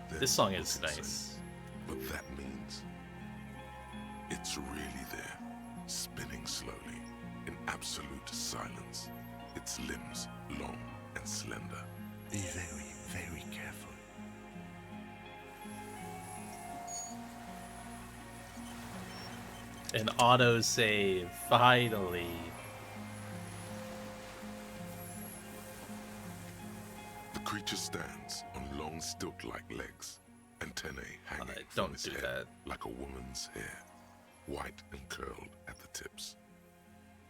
then This song you is can nice. sense. But that means it's really there, spinning slowly, in absolute silence. Its limbs long and slender. Be very, very careful. An autosave, finally. The creature stands on long stilt-like legs, antennae hanging from don't its do head that. like a woman's hair, white and curled at the tips.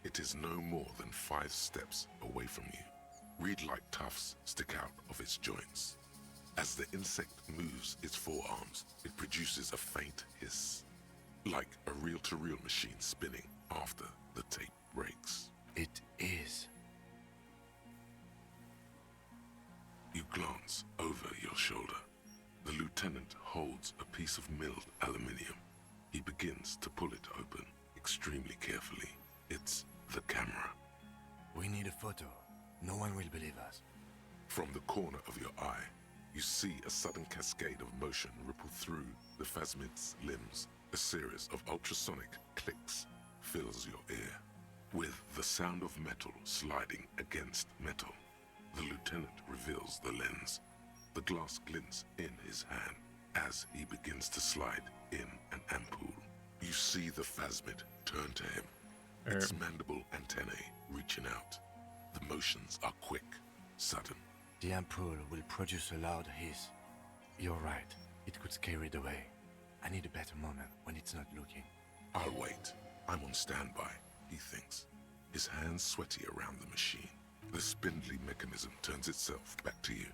It is no more than 5 steps away from you. Reed-like tufts stick out of its joints. As the insect moves its forearms, it produces a faint hiss, like a reel-to-reel machine spinning after the tape breaks. It is. You glance over your shoulder. The lieutenant holds a piece of milled aluminium. He begins to pull it open, extremely carefully. It's the camera. We need a photo. No one will believe us. From the corner of your eye, you see a sudden cascade of motion ripple through the phasmid's limbs. A series of ultrasonic clicks fills your ear, with the sound of metal sliding against metal. The lieutenant reveals the lens. The glass glints in his hand as he begins to slide in an ampoule. You see the phasmid turn to him, its mandible antennae reaching out. The motions are quick, sudden. The ampoule will produce a loud hiss. You're right. It could scare it away. I need a better moment when it's not looking. I'll wait. I'm on standby, he thinks. His hands sweaty around the machine. The spindly mechanism turns itself back to you,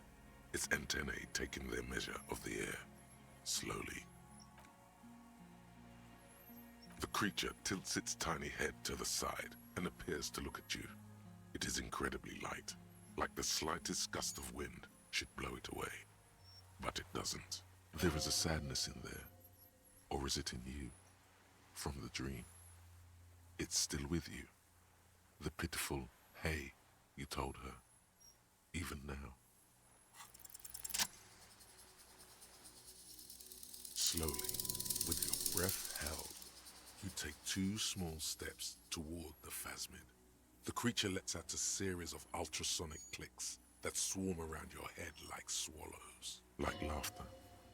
its antennae taking their measure of the air. Slowly. The creature tilts its tiny head to the side and appears to look at you. It is incredibly light, like the slightest gust of wind should blow it away. But it doesn't. There is a sadness in there. Or is it in you? From the dream? It's still with you. The pitiful hey you told her. Even now. Slowly, with your breath held, you take 2 small steps toward the phasmid. The creature lets out a series of ultrasonic clicks that swarm around your head like swallows. Like laughter,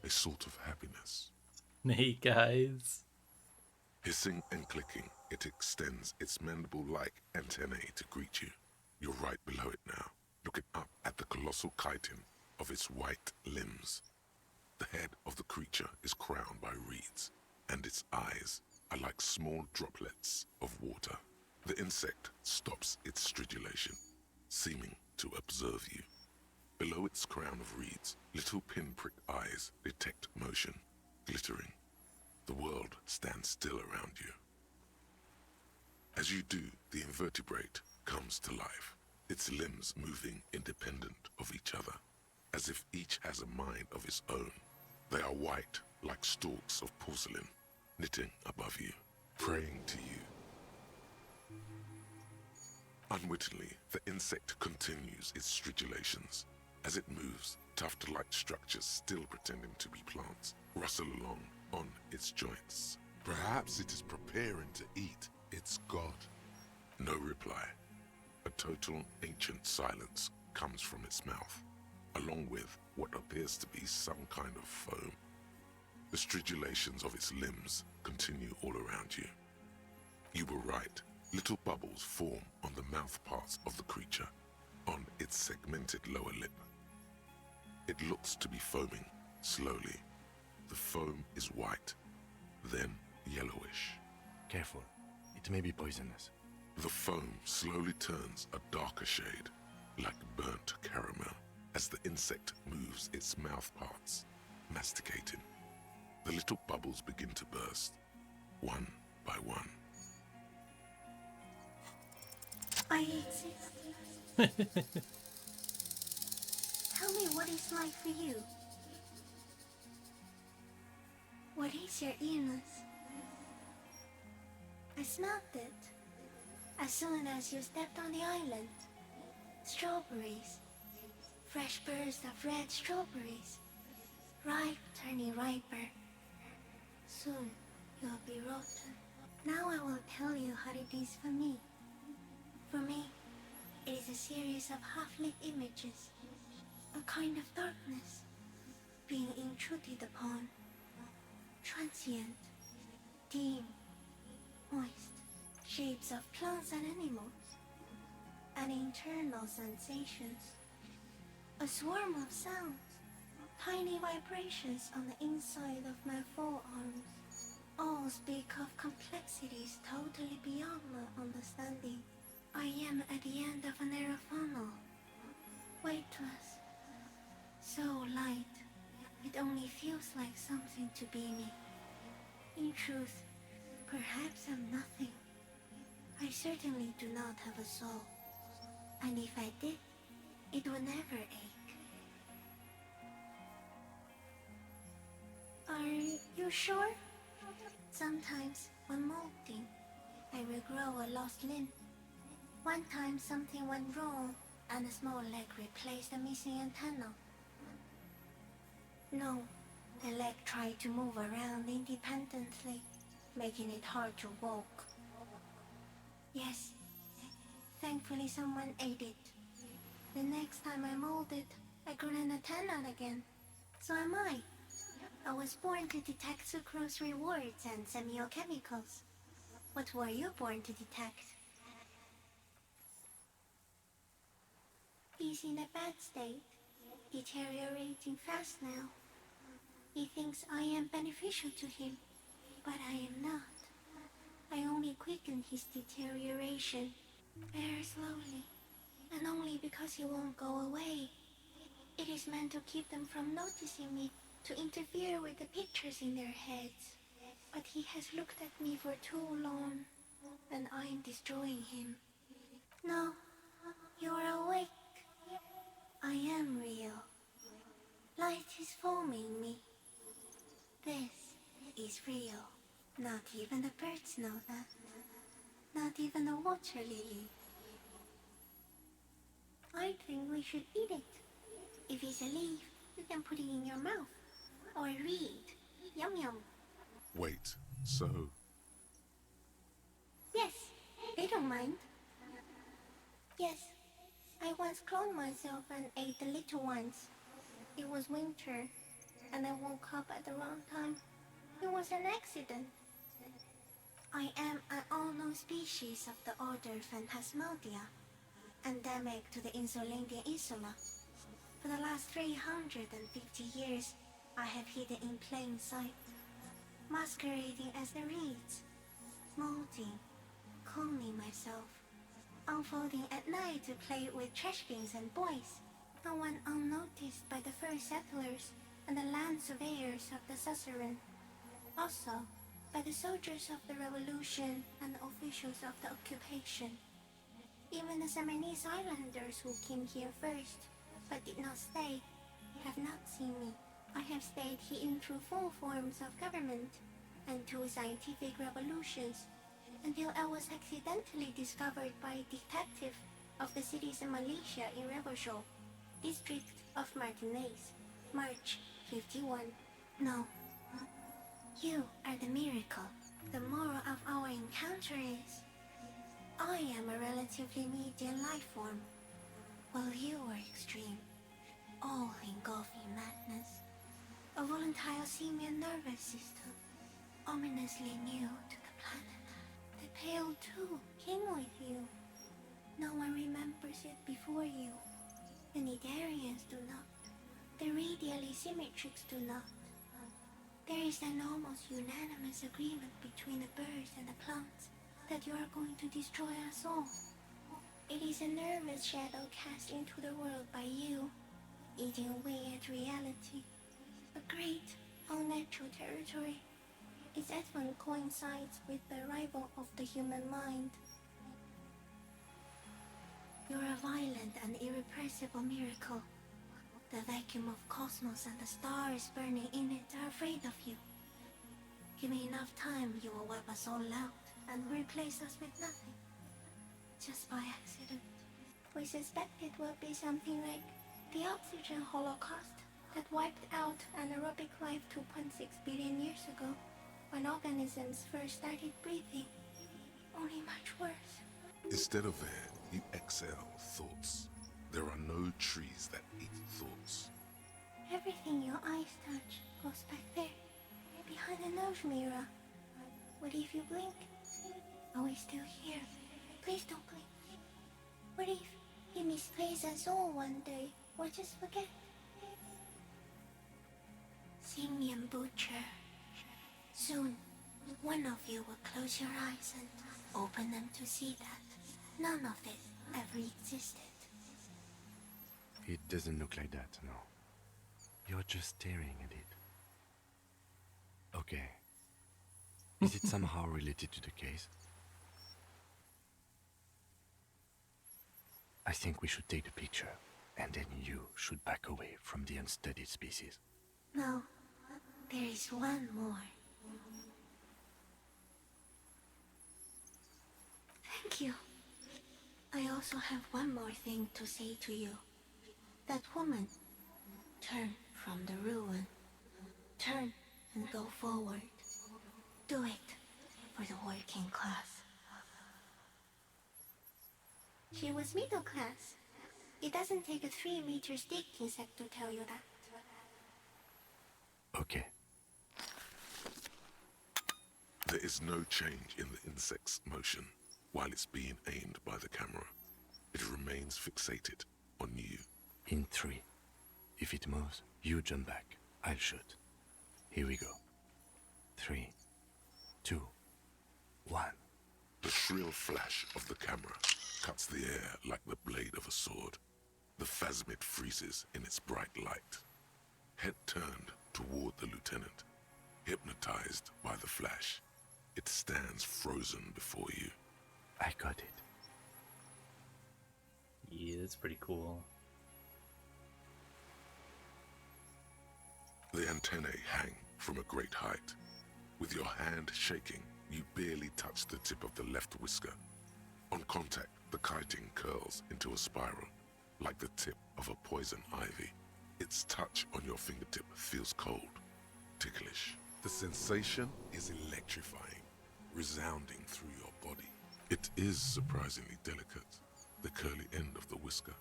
a sort of happiness. Hey guys. Hissing and clicking, it extends its mandible-like antennae to greet you. You're right below it now, looking up at the colossal chitin of its white limbs. The head of the creature is crowned by reeds, and its eyes are like small droplets of water. The insect stops its stridulation, seeming to observe you. Below its crown of reeds, little pinprick eyes detect motion, glittering. The world stands still around you. As you do, the invertebrate comes to life, its limbs moving independent of each other, as if each has a mind of its own. They are white, like stalks of porcelain, knitting above you, praying to you. Unwittingly, the insect continues its stridulations. As it moves, tuft-like structures still pretending to be plants rustle along on its joints. Perhaps it is preparing to eat its god. No reply. A total ancient silence comes from its mouth, along with what appears to be some kind of foam. The stridulations of its limbs continue all around you. You were right. Little bubbles form on the mouth parts of the creature, on its segmented lower lip. It looks to be foaming, slowly. The foam is white, then yellowish. Careful, it may be poisonous. The foam slowly turns a darker shade, like burnt caramel, as the insect moves its mouth parts, masticating. The little bubbles begin to burst, one by one. I exist. Tell me what it's like for you. What is your illness? I smelled it as soon as you stepped on the island. Strawberries. Fresh bursts of red strawberries. Ripe, turning riper. Soon you'll be rotten. Now I will tell you how it is for me. For me, it is a series of half-lit images, a kind of darkness, being intruded upon, transient, dim, moist, shapes of plants and animals, and internal sensations, a swarm of sounds, tiny vibrations on the inside of my forearms, all speak of complexities totally beyond my understanding. I am at the end of a narrow funnel, weightless, so light, it only feels like something to be me. In truth, perhaps I'm nothing. I certainly do not have a soul, and if I did, it would never ache. Are you sure? Sometimes, when molting, I will grow a lost limb. One time something went wrong, and a small leg replaced the missing antenna. No, the leg tried to move around independently, making it hard to walk. Yes, thankfully someone ate it. The next time I molded, I grew an antenna again. So am I. I was born to detect sucrose rewards and semiochemicals. What were you born to detect? He's in a bad state, deteriorating fast now. He thinks I am beneficial to him, but I am not. I only quicken his deterioration, very slowly, and only because he won't go away. It is meant to keep them from noticing me, to interfere with the pictures in their heads. But he has looked at me for too long, and I am destroying him. No, you are awake. I am real. Light is forming me. This is real. Not even the birds know that. Not even the water lily. I think we should eat it. If it's a leaf, you can put it in your mouth. Or read. Yum yum. Wait, so Yes, they don't mind. Yes, I once cloned myself and ate the little ones. It was winter, and I woke up at the wrong time. It was an accident. I am an unknown species of the order Phantasmadia, endemic to the Insulandian Insula. For the last 350 years, I have hidden in plain sight, masquerading as the reeds, molding, cloning myself, unfolding at night to play with trash bins and boys. No one unnoticed by the first settlers and the land surveyors of the suzerain. Also, by the soldiers of the revolution and the officials of the occupation. Even the Samanese islanders who came here first, but did not stay, have not seen me. I have stayed hidden through 4 forms of government and 2 scientific revolutions, until I was accidentally discovered by a detective of the citizen militia in Revershaw, district of Martinez, March 51. No. You are the miracle. The moral of our encounter is, I am a relatively medium life form, while you are extreme, all-engulfing madness. A volatile simian nervous system, ominously new to the planet. The Pale too came with you. No one remembers it before you. The Nidarians do not. The radially symmetrics do not. There is an almost unanimous agreement between the birds and the plants that you are going to destroy us all. It is a nervous shadow cast into the world by you, eating away at reality. A great, unnatural territory. Its advent coincides with the arrival of the human mind. You're a violent and irrepressible miracle. The vacuum of cosmos and the stars burning in it are afraid of you. Give me enough time, you will wipe us all out and replace us with nothing. Just by accident. We suspect it will be something like the oxygen holocaust that wiped out anaerobic life 2.6 billion years ago, when organisms first started breathing. Only much worse. instead of air, you exhale thoughts. There are no trees that eat thoughts. Everything your eyes touch goes back there, behind the nose mirror. What if you blink? Are we still here? Please don't blink. What if he misplaces us all one day, or just forget? Simian Butcher. Soon, one of you will close your eyes and open them to see that none of it ever existed. It doesn't look like that, no. You're just staring at it. Okay. Is it somehow related to the case? I think we should take the picture, and then you should back away from the unstudied species. No, there is one more. Thank you. I also have one more thing to say to you. That woman, turn from the ruin. Turn and go forward. Do it for the working class. She was middle class. It doesn't take a 3-meter stick insect to tell you that. Okay. There is no change in the insect's motion while it's being aimed by the camera. It remains fixated on you. In 3. If it moves, you jump back. I'll shoot. Here we go. 3, 2, 1. The shrill flash of the camera cuts the air like the blade of a sword. The phasmid freezes in its bright light. Head turned toward the lieutenant, hypnotized by the flash. It stands frozen before you. I got it. Yeah, it's pretty cool. The antennae hang from a great height. With your hand shaking, you barely touch the tip of the left whisker. On contact, the kiting curls into a spiral, like the tip of a poison ivy. Its touch on your fingertip feels cold, ticklish. The sensation is electrifying, resounding through your body. It is surprisingly delicate, the curly end of the whisker,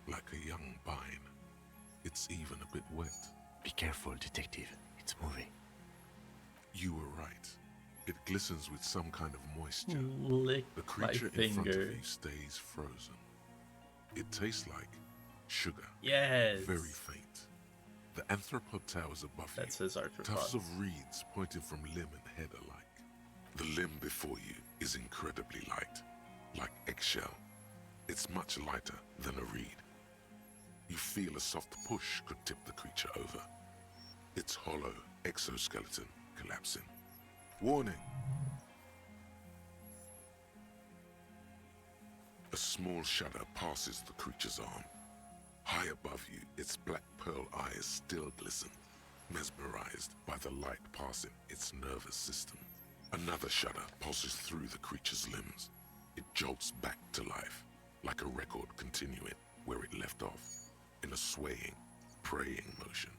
like a young vine. It's even a bit wet. Be careful, detective. It's moving. You were right. It glistens with some kind of moisture. Lick the creature my in front of finger. you stays frozen. It tastes like sugar. Yes. Very faint. The anthropod towers above That's you. his arthropod. Tufts of reeds pointing from limb and head alike. The limb before you is incredibly light, like eggshell. It's much lighter than a reed. You feel a soft push could tip the creature over. Its hollow exoskeleton collapsing. Warning! A small shudder passes the creature's arm. High above you, its black pearl eyes still glisten, mesmerized by the light passing its nervous system. Another shudder pulses through the creature's limbs. It jolts back to life, like a record continuing where it left off, in a swaying, praying motion.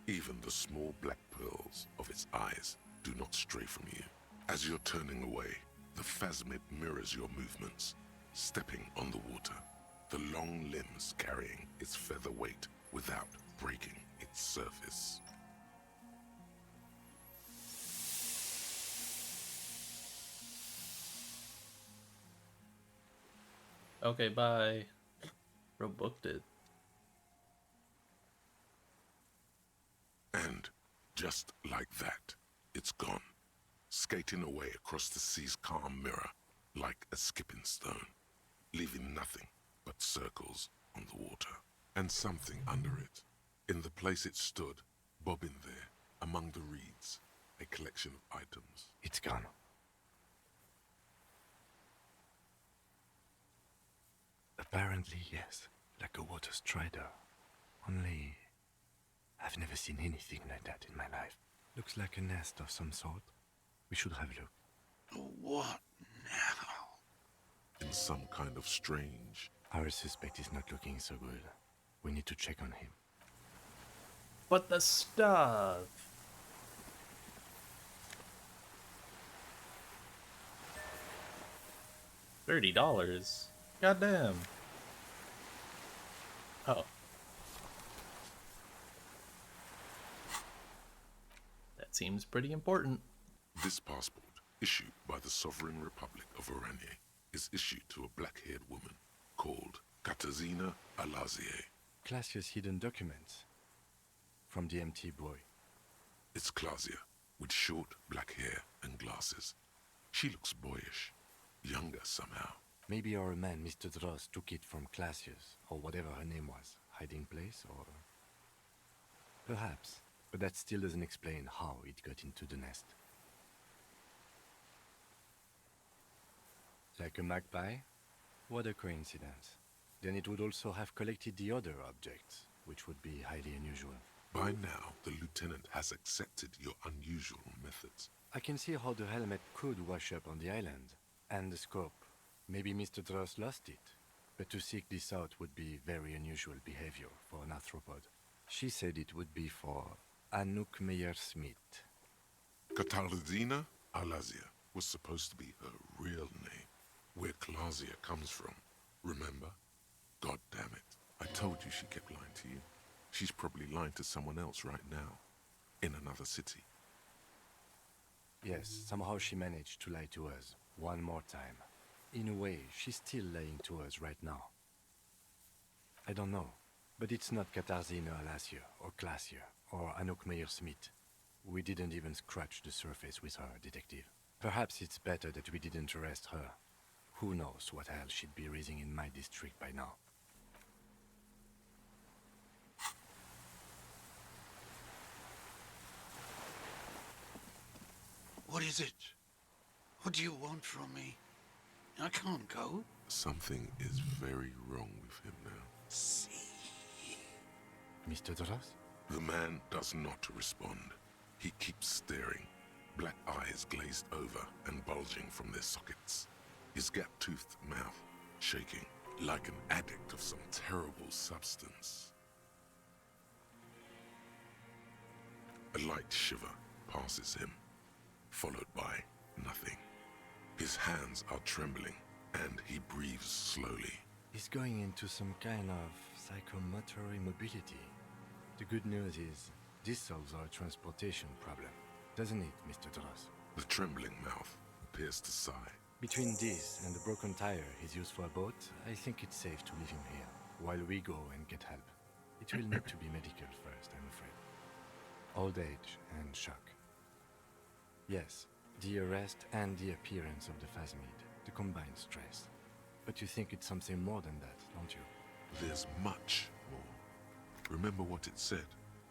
Even the small black pearls of its eyes do not stray from you. As you're turning away, the phasmid mirrors your movements, stepping on the water, the long limbs carrying its feather weight without breaking its surface. Okay, bye. Bro booked it. And just like that, it's gone, skating away across the sea's calm mirror like a skipping stone, leaving nothing but circles on the water. And something under it, in the place it stood, bobbing there, among the reeds, a collection of items. It's gone. Apparently, yes. Like a water strider. Only, I've never seen anything like that in my life. Looks like a nest of some sort. We should have a look. What now? In some kind of strange... Our suspect is not looking so good. We need to check on him. But the stuff. $30. Goddamn. Oh. That seems pretty important. This passport, issued by the Sovereign Republic of Oranje, is issued to a black-haired woman called Katarzyna Alazie. Classia's hidden documents. From the MT boy. It's Klasia, with short black hair and glasses. She looks boyish, younger somehow. Maybe our man, Mr. Dross, took it from Classia's, or whatever her name was. Hiding place, or... Perhaps. But that still doesn't explain how it got into the nest. Like a magpie? What a coincidence. Then it would also have collected the other objects, which would be highly unusual. By now, the lieutenant has accepted your unusual methods. I can see how the helmet could wash up on the island. And the scope. Maybe Mr. Dross lost it. But to seek this out would be very unusual behavior for an arthropod. She said it would be for Anouk Meyer-Smith. Katarzyna Alazie was supposed to be her real name. Where Klasia comes from. Remember? God damn it. I told you she kept lying to you. She's probably lying to someone else right now. In another city. Yes, somehow she managed to lie to us. One more time. In a way, she's still lying to us right now. I don't know. But it's not Katarzyna Alazie, or Klasia, or Anouk Meyer-Smith. We didn't even scratch the surface with her, Detective. Perhaps it's better that we didn't arrest her. Who knows what hell she'd be raising in my district by now. What is it? What do you want from me? I can't go. Something is very wrong with him now. See? Mr. Doras? The man does not respond. He keeps staring, black eyes glazed over and bulging from their sockets. His gap-toothed mouth shaking like an addict of some terrible substance. A light shiver passes him, followed by nothing. His hands are trembling, and he breathes slowly. He's going into some kind of psychomotor immobility. The good news is, this solves our transportation problem, doesn't it, Mr. Doras? The trembling mouth appears to sigh. Between this and the broken tire he's used for a boat, I think it's safe to leave him here, while we go and get help. It will need to be medical first, I'm afraid. Old age and shock. Yes, the arrest and the appearance of the phasmid, the combined stress. But you think it's something more than that, don't you? There's much more. Remember what it said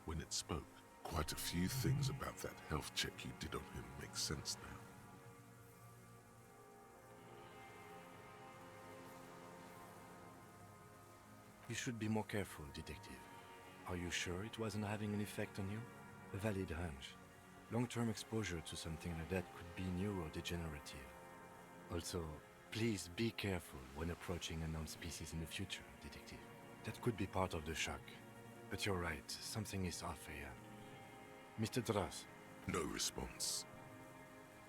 when it spoke? Quite a few things about that health check you did on him make sense now. You should be more careful, Detective. Are you sure it wasn't having an effect on you? A valid hunch. Long-term exposure to something like that could be neurodegenerative. Also, please be careful when approaching unknown species in the future, Detective. That could be part of the shock. But you're right, something is off here. Mr. Dras? No response.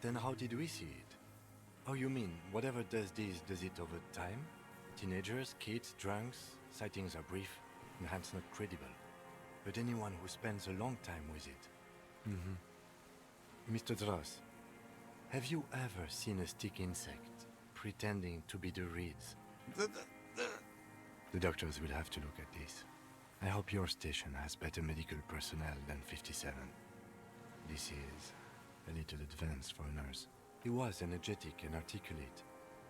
Then how did we see it? Oh, you mean, whatever does this, does it over time? Teenagers, kids, drunks, sightings are brief, and hence not credible. But anyone who spends a long time with it. Mr. Dras, have you ever seen a stick insect pretending to be the reeds? The doctors will have to look at this. I hope your station has better medical personnel than 57. This is a little advanced for a nurse. He was energetic and articulate.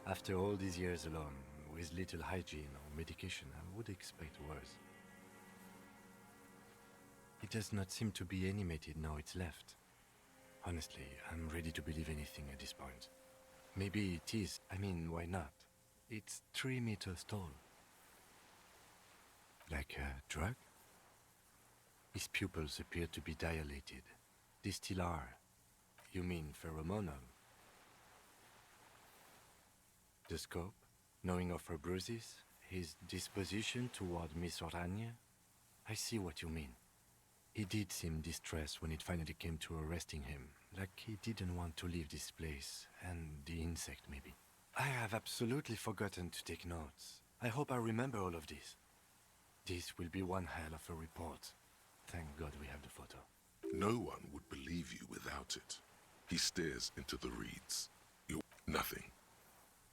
After all these years alone, with little hygiene or medication, I would expect worse. It does not seem to be animated now it's left. Honestly, I'm ready to believe anything at this point. Maybe it is. I mean, why not? It's 3 meters tall. Like a drug? His pupils appear to be dilated. They still are. You mean pheromonal? The scope, knowing of her bruises, his disposition toward Miss Oranje? I see what you mean. He did seem distressed when it finally came to arresting him, like he didn't want to leave this place, and the insect maybe. I have absolutely forgotten to take notes. I hope I remember all of this. This will be one hell of a report. Thank God we have the photo. No one would believe you without it. He stares into the reeds. You're nothing.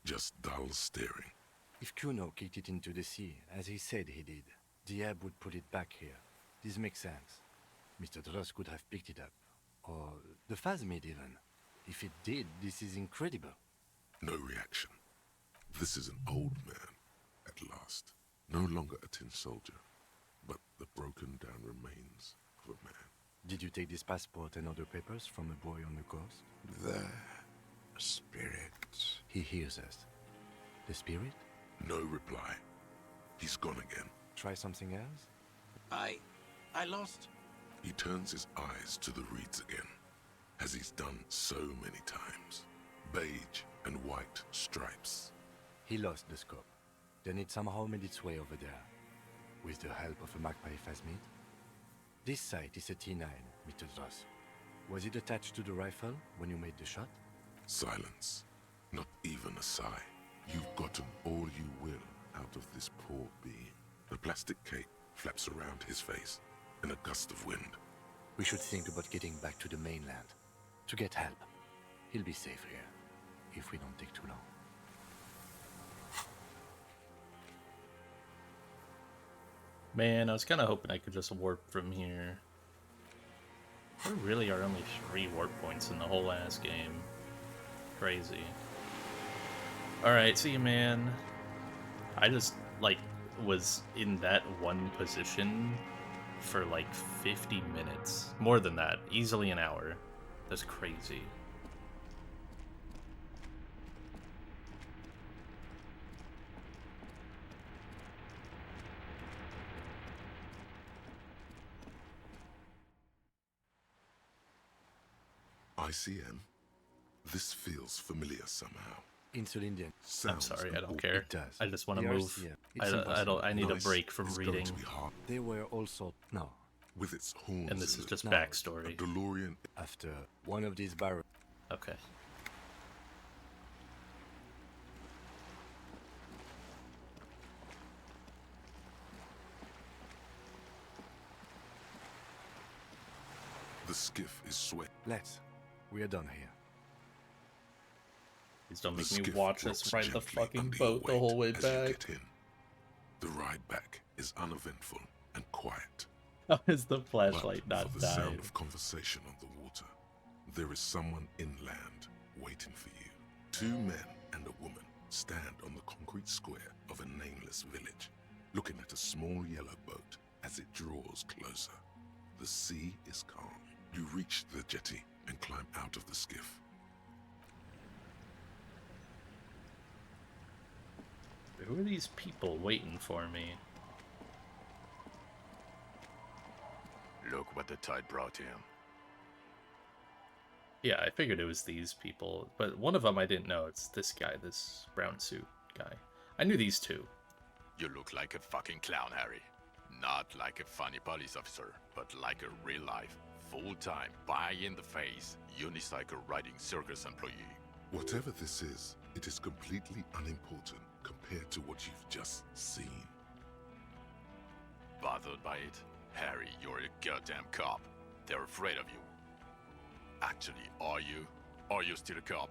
Just dull staring. If Kuno kicked it into the sea, as he said he did, the ebb would put it back here. This makes sense. Mr. Dross could have picked it up. Or the phasmid even. If it did, this is incredible. No reaction. This is an old man, at last. No longer a tin soldier, but the broken down remains of a man. Did you take this passport and other papers from a boy on the coast? The spirit. He hears us. The spirit? No reply. He's gone again. Try something else? I lost. He turns his eyes to the reeds again, as he's done so many times. Beige and white stripes. He lost the scope. Then it somehow made its way over there, with the help of a magpie phasmid. This sight is a T9, Mr. Dross. Was it attached to the rifle when you made the shot? Silence. Not even a sigh. You've gotten all you will out of this poor being. The plastic cape flaps around his face in a gust of wind. We should think about getting back to the mainland, to get help. He'll be safe here, if we don't take too long. Man, I was kind of hoping I could just warp from here. There really are only 3 warp points in the whole ass game. Crazy. Alright, see you, man. I just, like, was in that one position for like 50 minutes. More than that. Easily an hour. That's crazy. ICM? This feels familiar somehow. Insulindian. I'm sorry, I don't care. It does. I just want to The move. RCM. I It's impossible. need a Nice. break from It's reading. going to be hard. They were also no. With its horns And this in is it. just No. backstory. A DeLorean. After one of these barrels. Okay. The skiff is sweat. Let's. We are done here. Please don't The make me skiff watch rocks us ride the gently fucking under your boat the whole way weight as you back. get in. The ride back is uneventful and quiet. How is the flashlight But not for the died? sound of conversation on the water, there is someone inland waiting for you. 2 men and a woman stand on the concrete square of a nameless village, looking at a small yellow boat as it draws closer. The sea is calm. You reach the jetty and climb out of the skiff. Who are these people waiting for me? Look what the tide brought him. Yeah, I figured it was these people, but one of them I didn't know. It's this guy, this brown suit guy. I knew these two. You look like a fucking clown, Harry. Not like a funny police officer, but like a real-life, full-time, pie-in-the-face, unicycle riding circus employee. Whatever this is, it is completely unimportant compared to what you've just seen. Bothered by it? Harry, you're a goddamn cop. They're afraid of you. Actually, are you? Are you still a cop?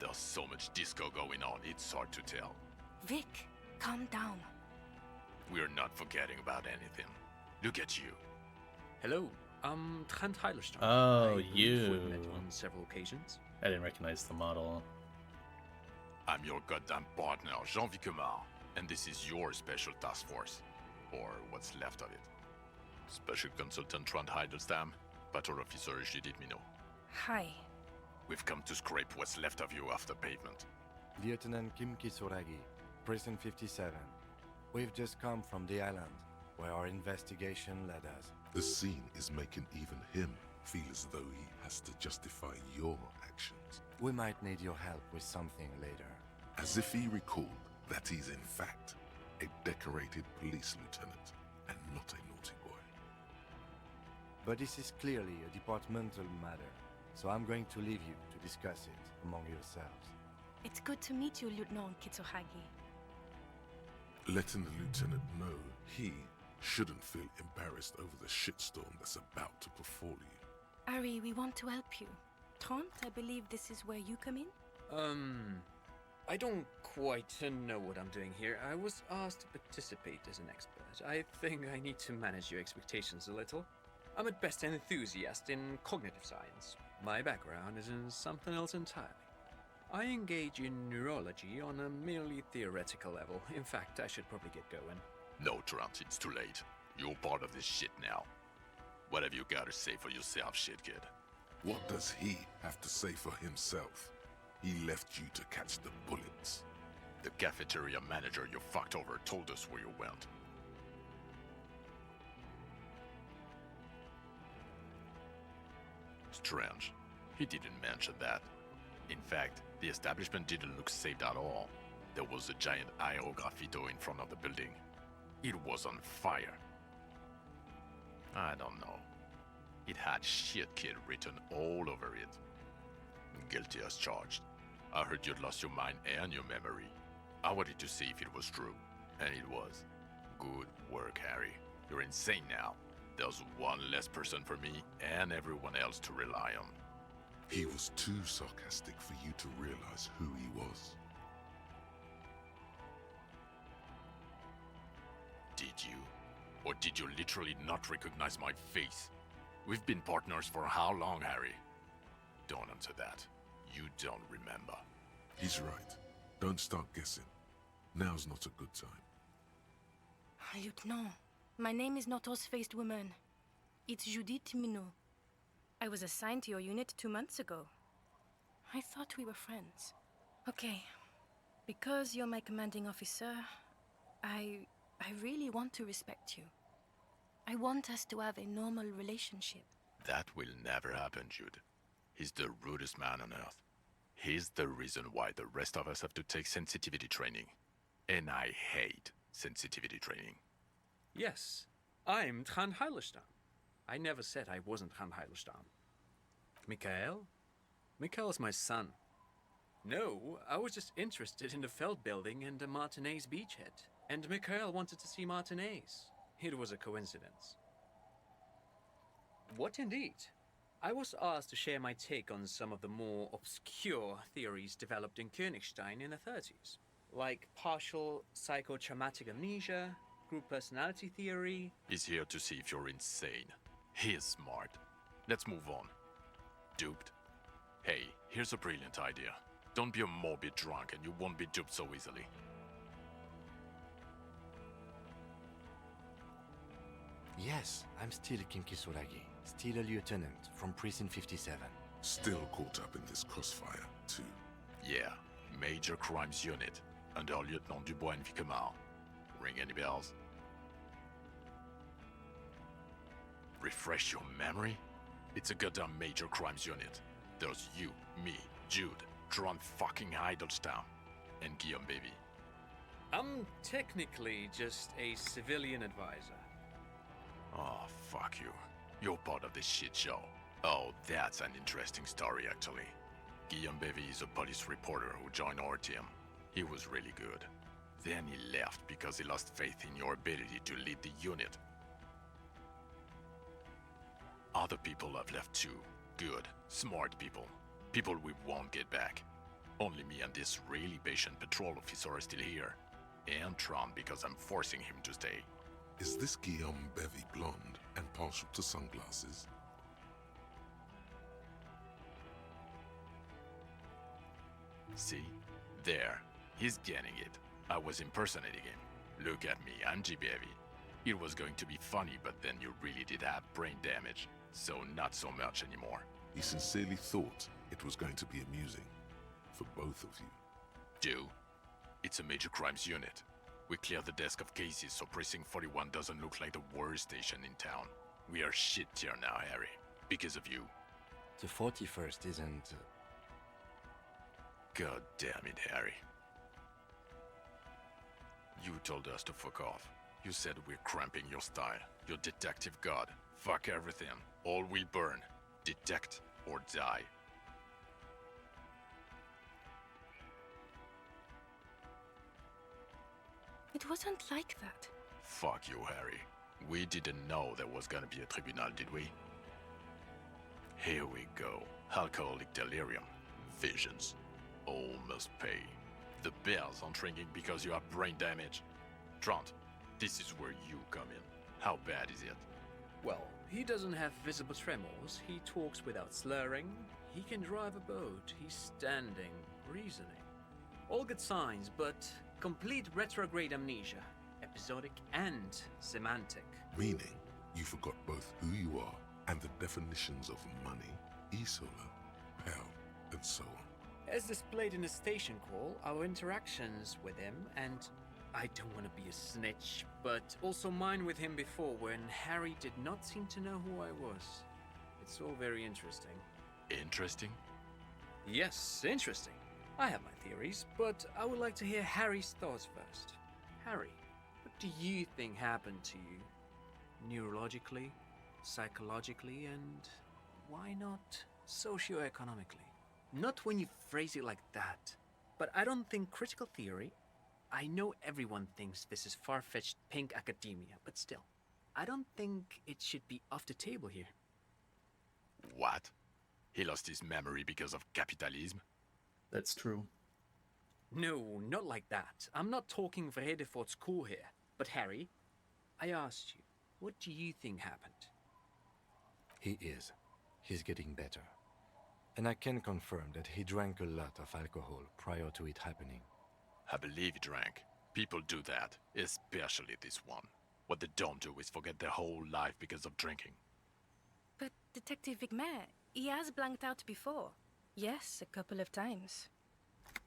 There's so much disco going on, it's hard to tell. Vic, calm down. We're not forgetting about anything. Look at you. Hello, I'm Trent Heilerstein. Oh, I believe you. We've met on several occasions. I didn't recognize the model. I'm your goddamn partner, Jean Vicomar, and this is your special task force. Or what's left of it. Special Consultant Trond Heidelstam, Patrol Officer Judith Minot. Hi. We've come to scrape what's left of you off the pavement. Lieutenant Kim Kisuragi, Prison 57. We've just come from the island, where our investigation led us. The scene is making even him feel as though he has to justify your actions. We might need your help with something later. As if he recalled that he's in fact a decorated police lieutenant and not a naughty boy. But this is clearly a departmental matter, so I'm going to leave you to discuss it among yourselves. It's good to meet you, Lieutenant Kitsuhagi. Letting the lieutenant know he shouldn't feel embarrassed over the shitstorm that's about to befall you. Ari, we want to help you. Trond, I believe this is where you come in? I don't quite know what I'm doing here. I was asked to participate as an expert. I think I need to manage your expectations a little. I'm at best an enthusiast in cognitive science. My background is in something else entirely. I engage in neurology on a merely theoretical level. In fact, I should probably get going. No, Trent, it's too late. You're part of this shit now. What have you got to say for yourself, shit kid? What does he have to say for himself? He left you to catch the bullets. The cafeteria manager you fucked over told us where you went. Strange. He didn't mention that. In fact, the establishment didn't look safe at all. There was a giant aero graffito in front of the building. It was on fire. I don't know. It had shit kid written all over it. Guilty as charged. I heard you'd lost your mind and your memory. I wanted to see if it was true, and it was. Good work, Harry. You're insane now. There's one less person for me and everyone else to rely on. He was too sarcastic for you to realize who he was. Did you? Or did you literally not recognize my face? We've been partners for how long, Harry? Don't answer that. You don't remember. He's right. Don't start guessing. Now's not a good time. Lieutenant, my name is not Horse-Faced Woman. It's Judith Minot. I was assigned to your unit 2 months ago. I thought we were friends. Okay, because you're my commanding officer, I really want to respect you. I want us to have a normal relationship. That will never happen, Jude. He's the rudest man on earth. He's the reason why the rest of us have to take sensitivity training. And I hate sensitivity training. Yes, I'm Trant Heilestam. I never said I wasn't Trant Heilestam. Mikhail? Mikhail's my son. No, I was just interested in the Feld building and the Martinez beachhead. And Mikhail wanted to see Martinez. It was a coincidence. What indeed? I was asked to share my take on some of the more obscure theories developed in Königstein in the 30s. Like partial psychotraumatic amnesia, group personality theory. He's here to see if you're insane. He is smart. Let's move on. Duped? Hey, here's a brilliant idea. Don't be a morbid drunk and you won't be duped so easily. Yes, I'm still Kinki Solagi, still a lieutenant from Precinct 57. Still caught up in this crossfire, too. Yeah, Major Crimes Unit, under Lieutenant Dubois and Vicomar. Ring any bells? Refresh your memory? It's a goddamn Major Crimes Unit. There's you, me, Jude, Tron fucking Heidelstown, and Guillaume Baby. I'm technically just a civilian advisor. Oh, fuck you. You're part of this shit show. Oh, that's an interesting story, actually. Guillaume Bevy is a police reporter who joined our team. He was really good. Then he left because he lost faith in your ability to lead the unit. Other people have left too. Good, smart people. People we won't get back. Only me and this really patient patrol officer are still here. And Tron because I'm forcing him to stay. Is this Guillaume Bevy blonde and partial to sunglasses? See? There. He's getting it. I was impersonating him. Look at me, I'm G. Bevy. It was going to be funny, but then you really did have brain damage. So not so much anymore. He sincerely thought it was going to be amusing. For both of you. Do? It's a major crimes unit. We clear the desk of cases so Precinct 41 doesn't look like the worst station in town. We are shit tier now, Harry. Because of you. The 41st isn't... God damn it, Harry. You told us to fuck off. You said we're cramping your style. Your detective god. Fuck everything. All will burn. Detect or die. It wasn't like that. Fuck you, Harry. We didn't know there was gonna be a tribunal, did we? Here we go. Alcoholic delirium. Visions. All must pay. The bells aren't ringing because you have brain damage. Trant, this is where you come in. How bad is it? Well, he doesn't have visible tremors, he talks without slurring, he can drive a boat, he's standing, reasoning. All good signs, but complete retrograde amnesia, episodic and semantic. Meaning, you forgot both who you are and the definitions of money, e-solar, pal, and so on. As displayed in the station call, our interactions with him, and I don't want to be a snitch, but also mine with him before when Harry did not seem to know who I was. It's all very interesting. Interesting? Yes, interesting. I have my theories, but I would like to hear Harry's thoughts first. Harry, what do you think happened to you? Neurologically, psychologically, and why not socioeconomically? Not when you phrase it like that, but I don't think critical theory... I know everyone thinks this is far-fetched pink academia, but still, I don't think it should be off the table here. What? He lost his memory because of capitalism? That's true. No, not like that. I'm not talking Vrede for school here. But Harry, I asked you, what do you think happened? He is. He's getting better. And I can confirm that he drank a lot of alcohol prior to it happening. I believe he drank. People do that, especially this one. What they don't do is forget their whole life because of drinking. But Detective Vigmer, he has blanked out before. Yes, a couple of times.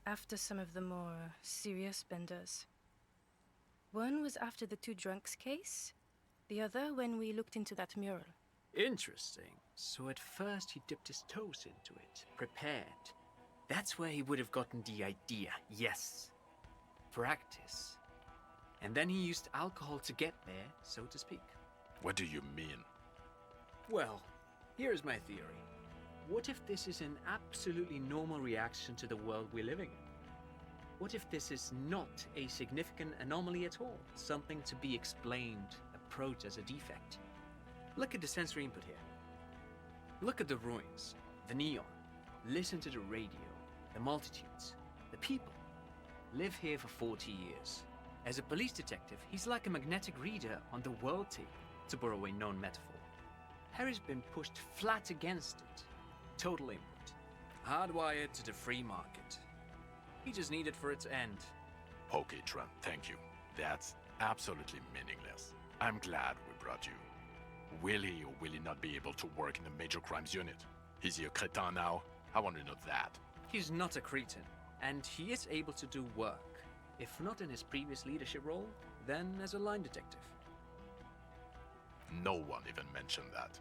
After some of the more serious benders. One was after the two drunks case, the other when we looked into that mural. Interesting. So at first he dipped his toes into it, prepared. That's where he would have gotten the idea, yes. Practice. And then he used alcohol to get there, so to speak. What do you mean? Well, here's my theory. What if this is an absolutely normal reaction to the world we're living in? What if this is not a significant anomaly at all? Something to be explained, approached as a defect? Look at the sensory input here. Look at the ruins, the neon. Listen to the radio, the multitudes, the people. Live here for 40 years. As a police detective, he's like a magnetic reader on the world tape, to borrow a known metaphor. Harry's been pushed flat against it. Total input. Hardwired to the free market. He just needed for it to end. Okay, Trent, thank you. That's absolutely meaningless. I'm glad we brought you. Will he or will he not be able to work in the major crimes unit? Is he a cretin now? I want to know that. He's not a cretin, and he is able to do work. If not in his previous leadership role, then as a line detective. No one even mentioned that.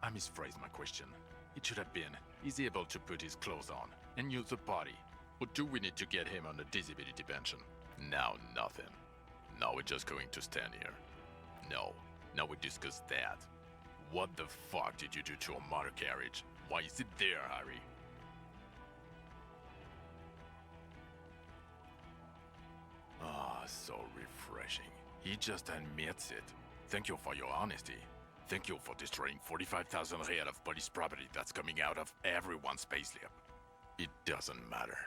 I misphrased my question. It should have been, is he able to put his clothes on and use the body? Or do we need to get him on a disability pension? Now nothing. Now we're just going to stand here. No, now we discuss that. What the fuck did you do to a motor carriage? Why is it there, Harry? Ah, so refreshing. He just admits it. Thank you for your honesty. Thank you for destroying 45,000 real of police property that's coming out of everyone's payslip. It doesn't matter.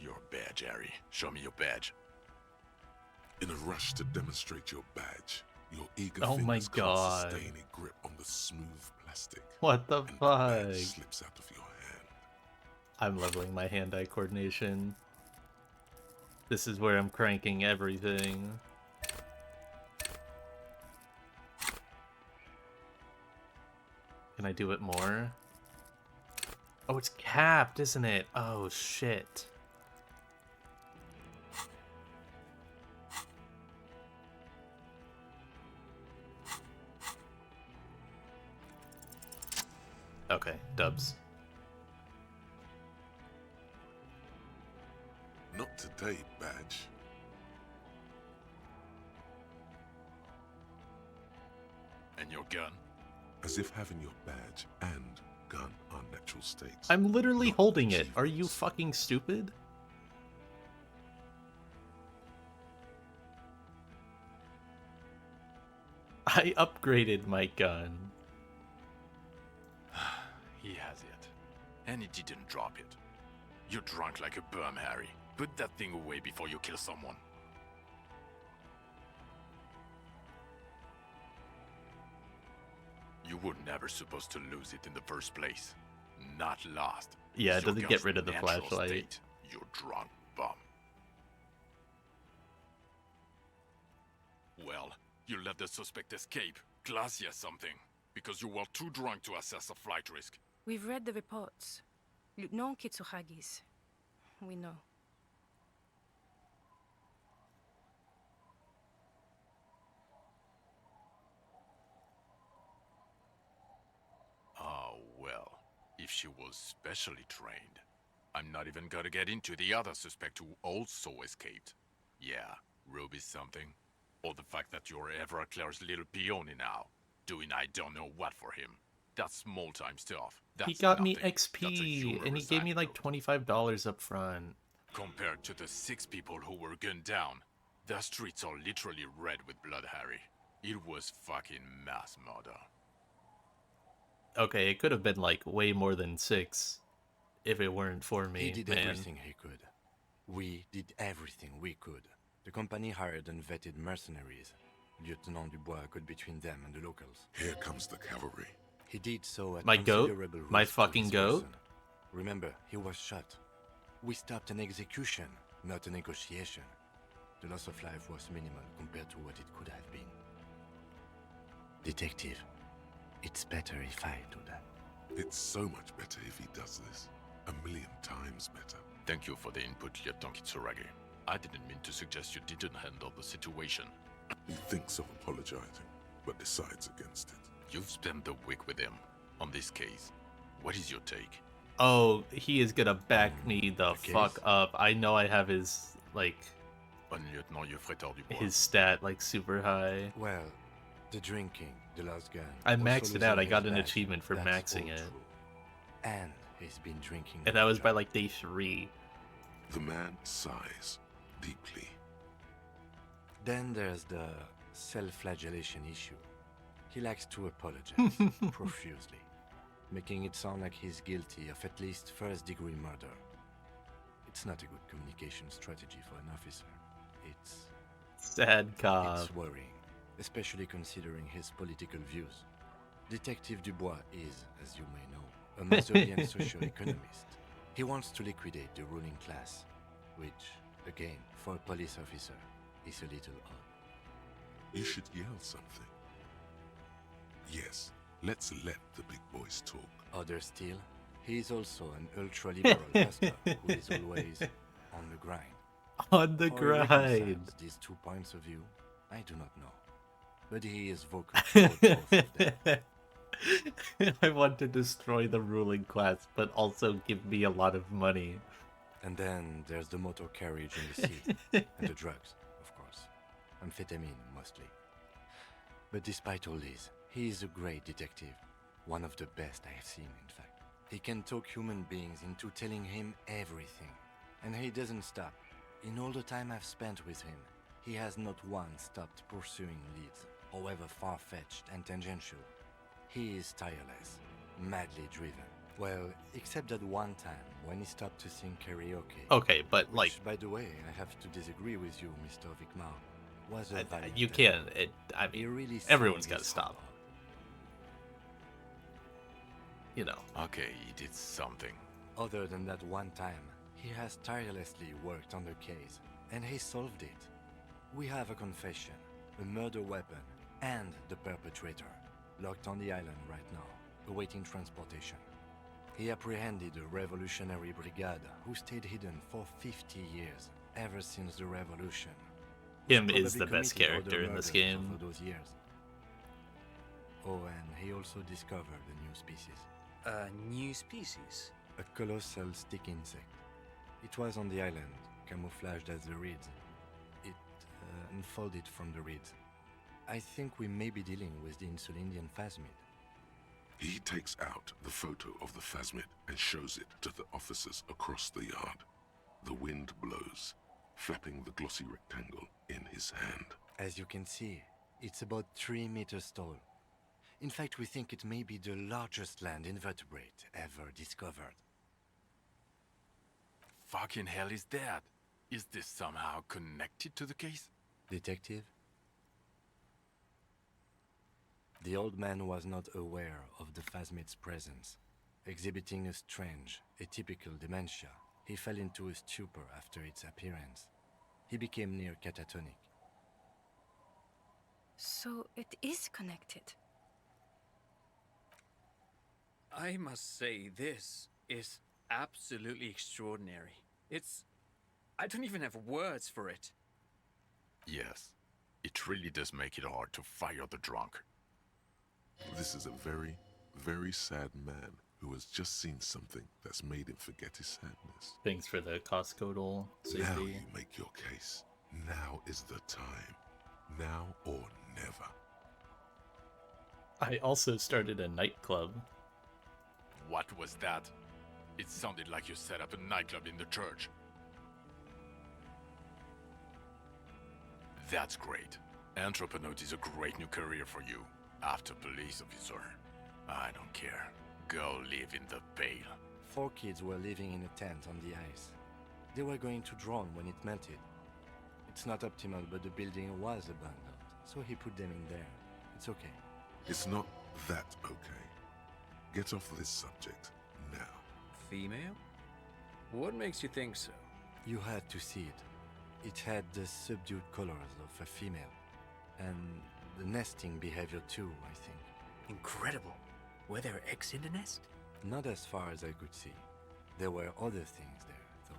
Your badge, Harry. Show me your badge. In a rush to demonstrate your badge, your eager Oh my fingers can't God. sustain a grip on the smooth plastic. What the and the fuck? badge slips out of your hand. I'm leveling my hand-eye coordination. This is where I'm cranking everything. Can I do it more? Oh, it's capped, isn't it? Oh, shit. Okay, dubs. Not today, badge. And your gun? As if having your badge and gun are natural states. I'm literally holding it. Are you fucking stupid? I upgraded my gun. He has it. And he didn't drop it. You're drunk like a bum, Harry. Put that thing away before you kill someone. You were never supposed to lose it in the first place. Not lost. Yeah, it It's your doesn't get gun's rid of the natural flashlight. state, you drunk bum. Well, you let the suspect escape. Glacia something. Because you were too drunk to assess a flight risk. We've read the reports. Lieutenant Kitsuhagi's. We know. Oh, well. If she was specially trained. I'm not even gonna get into the other suspect who also escaped. Yeah, Ruby's something. Or the fact that you're Evra Claire's little peony now. Doing I don't know what for him. That's small-time stuff. He That's got me nothing. XP, and he gave me like $25 up front. Compared to the 6 people who were gunned down, the streets are literally red with blood, Harry. It was fucking mass murder. Okay, it could have been like way more than 6 if it weren't for me, He did man. everything he could. We did everything we could. The company hired and vetted mercenaries. Lieutenant Dubois got between them and the locals. Here comes the cavalry. He did so at My goat? considerable My risk to fucking his goat? person. Remember, he was shot. We stopped an execution, not a negotiation. The loss of life was minimal compared to what it could have been. Detective, it's better if I do that. It's so much better if he does this. 1,000,000 times better. Thank you for the input, Lieutenant Kitsuragi. I didn't mean to suggest you didn't handle the situation. He thinks of apologizing, but decides against it. You've spent the week with him on this case. What is your take? Oh, he is gonna back me the fuck case? up. I know I have his, like, Lieutenant Yofretor Dubois. his stat, like, super high. Well, the drinking, the last gun. I also maxed it out. I losing got his an badge, achievement for that's maxing all it. true. And he's been drinking. And that was by, like, day 3. The man sighs deeply. Then there's the self-flagellation issue. He likes to apologize profusely, making it sound like he's guilty of at least first-degree murder. It's not a good communication strategy for an officer. It's Sad cop. It's worrying, especially considering his political views. Detective Dubois is, as you may know, a Mazovian socio-economist. He wants to liquidate the ruling class, which, again, for a police officer, is a little odd. You should yell something. Yes, let's let the big boys talk. Other still, he is also an ultra-liberal pastor who is always on the grind. On the How he grind. reconciles these 2 points of view, I do not know. But he is vocal about both of them. I want to destroy the ruling class, but also give me a lot of money. And then there's the motor carriage in the sea, and the drugs, of course. Amphetamine, mostly. But despite all this, he is a great detective. One of the best I have seen, in fact. He can talk human beings into telling him everything. And he doesn't stop. In all the time I've spent with him, he has not once stopped pursuing leads, however far-fetched and tangential. He is tireless, madly driven. Well, except that one time when he stopped to sing karaoke. Okay, but which, like, by the way, I have to disagree with you, Mr. Vicmar. Was a valiant you effort. can't. I He mean, really everyone's sang got to his stop. You know. Okay, he did something. Other than that one time, he has tirelessly worked on the case, and he solved it. We have a confession, a murder weapon, and the perpetrator, locked on the island right now, awaiting transportation. He apprehended a revolutionary brigade who stayed hidden for 50 years, ever since the revolution. Him Who's is the probably best committed other character in this murders game. over those years. Oh, and he also discovered a new species. A new species? A colossal stick insect. It was on the island, camouflaged as the reeds. It unfolded from the reeds. I think we may be dealing with the Insulindian phasmid. He takes out the photo of the phasmid and shows it to the officers across the yard. The wind blows, flapping the glossy rectangle in his hand. As you can see, it's about 3 meters tall. In fact, we think it may be the largest land invertebrate ever discovered. Fucking hell is that? Is this somehow connected to the case? Detective? The old man was not aware of the phasmid's presence. Exhibiting a strange, atypical dementia, he fell into a stupor after its appearance. He became near catatonic. So it is connected. I must say, this is absolutely extraordinary. I don't even have words for it. Yes, it really does make it hard to fire the drunk. This is a very, very sad man who has just seen something that's made him forget his sadness. Thanks for the Costco safety. Now you make your case. Now is the time. Now or never. I also started a nightclub. What was that? It sounded like you set up a nightclub in the church. That's great. Entrepreneurship is a great new career for you. After police officer. I don't care. Go live in the Pale. 4 kids were living in a tent on the ice. They were going to drown when it melted. It's not optimal, but the building was abandoned, so he put them in there. It's okay. It's not that okay. Get off this subject now. Female? What makes you think so? You had to see it. It had the subdued colors of a female. And the nesting behavior too, I think. Incredible. Were there eggs in the nest? Not as far as I could see. There were other things there, though.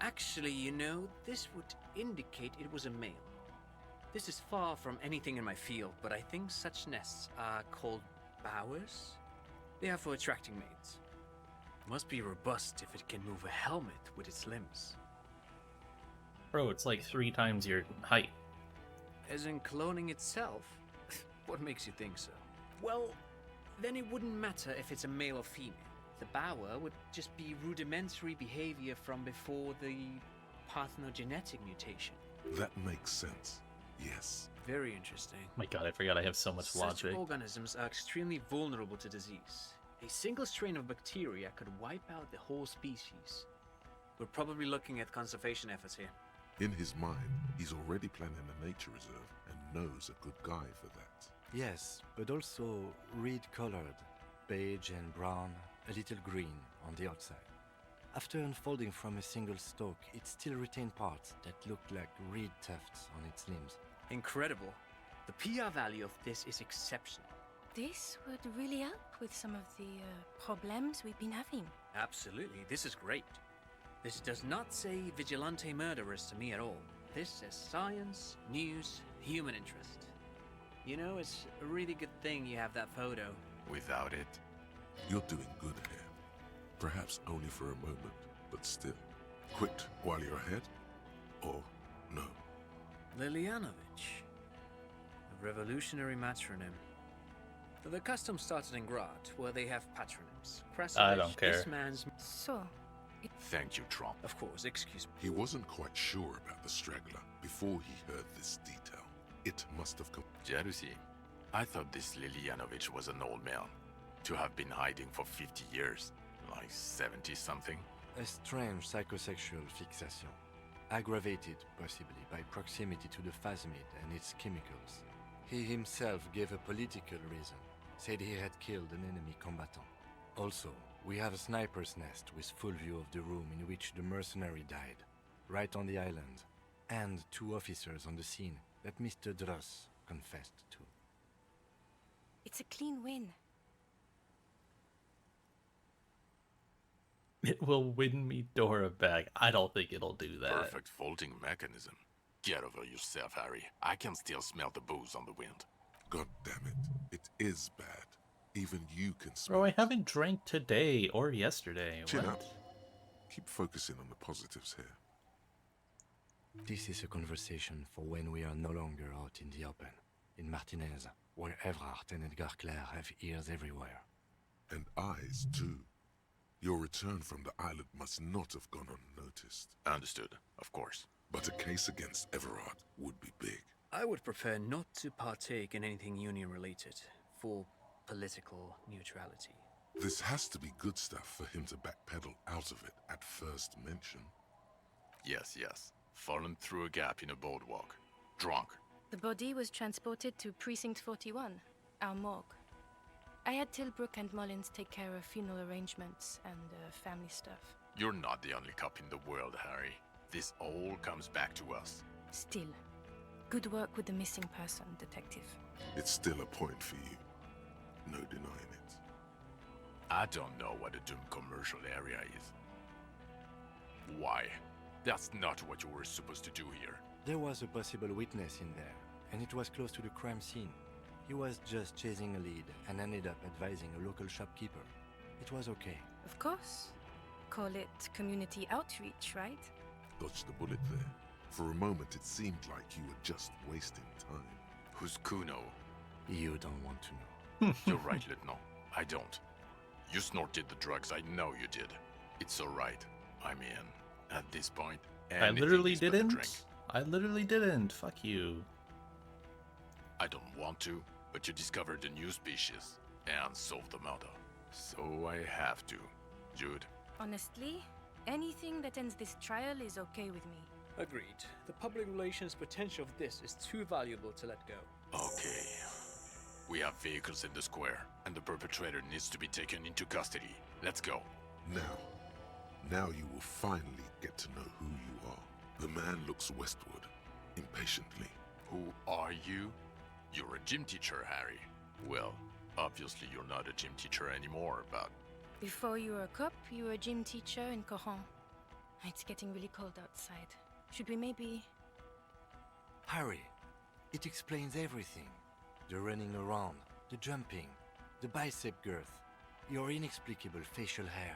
Actually, you know, this would indicate it was a male. This is far from anything in my field, but I think such nests are called bowers. They are for attracting mates. Must be robust if it can move a helmet with its limbs. Bro, it's like 3 times your height. As in cloning itself? What makes you think so? Well, then it wouldn't matter if it's a male or female. The bower would just be rudimentary behavior from before the parthenogenetic mutation. That makes sense. Yes. Very interesting. My god, I forgot I have so much Such logic. organisms are extremely vulnerable to disease. A single strain of bacteria could wipe out the whole species. We're probably looking at conservation efforts here. In his mind, he's already planning a nature reserve and knows a good guy for that. Yes, but also reed-colored, beige and brown, a little green on the outside. After unfolding from a single stalk, it still retained parts that looked like reed tufts on its limbs. Incredible. The PR value of this is exceptional. This would really help with some of the problems we've been having. Absolutely, this is great. This does not say vigilante murderers to me at all. This says science, news, human interest. You know, it's a really good thing you have that photo. Without it, You're doing good here. Perhaps only for a moment, but still. Quit while you're ahead? Or no? Lilianovich. A revolutionary matronym. The custom started in Grad, where they have patronyms. I don't care. This man's... So, thank you, Trump. Of course, excuse me. He wasn't quite sure about the straggler before he heard this detail. It must have come. Jealousy. I thought this Lilianovich was an old man. To have been hiding for 50 years. Like 70-something. A strange psychosexual fixation, aggravated possibly by proximity to the phasmid and its chemicals. He himself gave a political reason, said he had killed an enemy combatant. Also, we have a sniper's nest with full view of the room in which the mercenary died, right on the island, and 2 officers on the scene that Mr. Dross confessed to. it's a clean win. It will win me Dora back. I don't think it'll do that. Perfect folding mechanism. Get over yourself, Harry. I can still smell the booze on the wind. God damn it. It is bad. Even you can smell. Bro, I haven't drank today or yesterday. Chin What? up. Keep focusing on the positives here. This is a conversation for when we are no longer out in the open, in Martinez, where Evrart and Edgar Clare have ears everywhere. And eyes, too. Your return from the island must not have gone unnoticed. Understood, of course. But a case against Everard would be big. I would prefer not to partake in anything union-related, for political neutrality. This has to be good stuff for him to backpedal out of it at first mention. Yes, yes. Fallen through a gap in a boardwalk. Drunk. The body was transported to Precinct 41, our morgue. I had Tilbrook and Mullins take care of funeral arrangements and family stuff. You're not the only cop in the world, Harry. This all comes back to us. Still, good work with the missing person, detective. It's still a point for you. No denying it. I don't know what a doomed commercial area is. Why? That's not what you were supposed to do here. There was a possible witness in there, and it was close to the crime scene. He was just chasing a lead and ended up advising a local shopkeeper. It was okay. Of course. Call it community outreach, right? Dodged the bullet there. For a moment it seemed like you were just wasting time. Who's Kuno? You don't want to know. You're right, Lieutenant. I don't. You snorted the drugs, I know you did. It's alright. I'm in. At this point, I literally anything is but a drink. didn't. I literally didn't. Fuck you. I don't want to, but you discovered a new species and solved the murder. So I have to. Jude. Honestly, anything that ends this trial is okay with me. Agreed. The public relations potential of this is too valuable to let go. Okay. We have vehicles in the square, and the perpetrator needs to be taken into custody. Let's go. Now you will finally get to know who you are. The man looks westward, impatiently. Who are you? You're a gym teacher, Harry. Well, obviously you're not a gym teacher anymore, but... Before you were a cop, you were a gym teacher in Coron. It's getting really cold outside. Should we maybe... Harry, it explains everything. The running around, the jumping, the bicep girth, your inexplicable facial hair.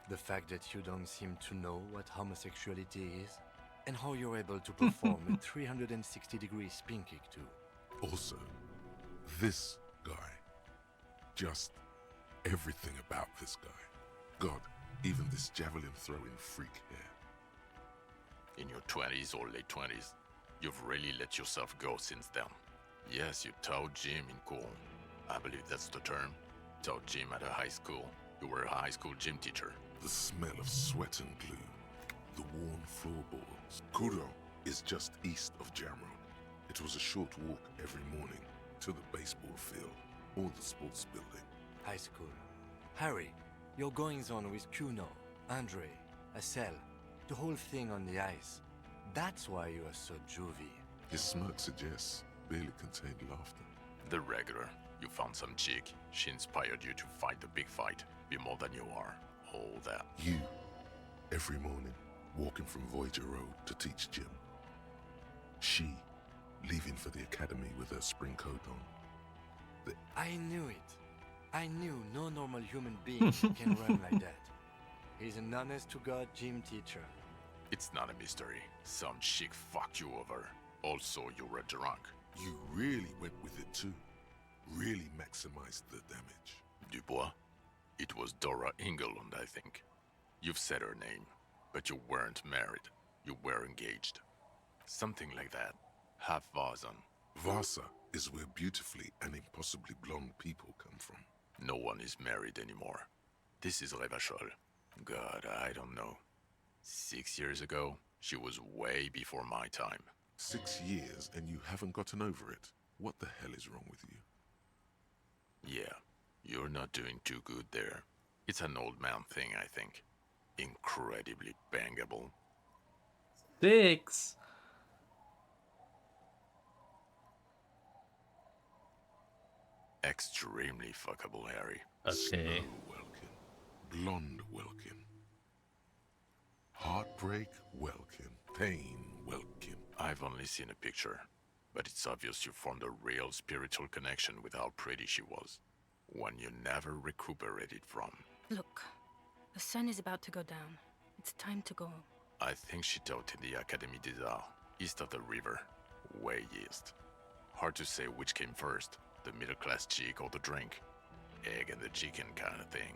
The fact that you don't seem to know what homosexuality is, and how you're able to perform a 360-degree spin kick too. Also, this guy. Just everything about this guy. God, even this javelin throwing freak here. In your 20s or late 20s, you've really let yourself go since then. Yes, you taught gym in Coron. I believe that's the term. Taught gym at a high school. You were a high school gym teacher. The smell of sweat and glue. The worn floorboards. Coron is just east of Jamrock. It was a short walk every morning to the baseball field or the sports building. High school. Harry, your goings-on with Kuno, Andre, Assel, the whole thing on the ice. That's why you are so juvie. His smirk suggests barely contained laughter. The regular. You found some chick. She inspired you to fight the big fight. Be more than you are. All that. You, every morning, walking from Voyager Road to teach gym. She, leaving for the academy with her spring coat on. I knew it. I knew no normal human being can run like that. He's an honest-to-God gym teacher. It's not a mystery. Some chick fucked you over. Also, you were drunk. You really went with it too. Really maximized the damage. Dubois? It was Dora Engelund, I think. You've said her name, but you weren't married. You were engaged. Something like that. Half Vazan. Vasa is where beautifully and impossibly blonde people come from. No one is married anymore. This is Revachol. God, I don't know. 6 years ago, she was way before my time. 6 years and you haven't gotten over it. What the hell is wrong with you? Yeah, you're not doing too good there. It's an old man thing, I think. Incredibly bangable. 6. Extremely fuckable, Harry. Okay. Snow Welkin. Blonde Welkin. Heartbreak Welkin. Pain Welkin. I've only seen a picture, but it's obvious you formed a real spiritual connection with how pretty she was. One you never recuperated from. Look, the sun is about to go down. It's time to go. I think she taught in the Académie des Arts, east of the river. Way east. Hard to say which came first, the middle-class chick or the drink. Egg and the chicken kind of thing.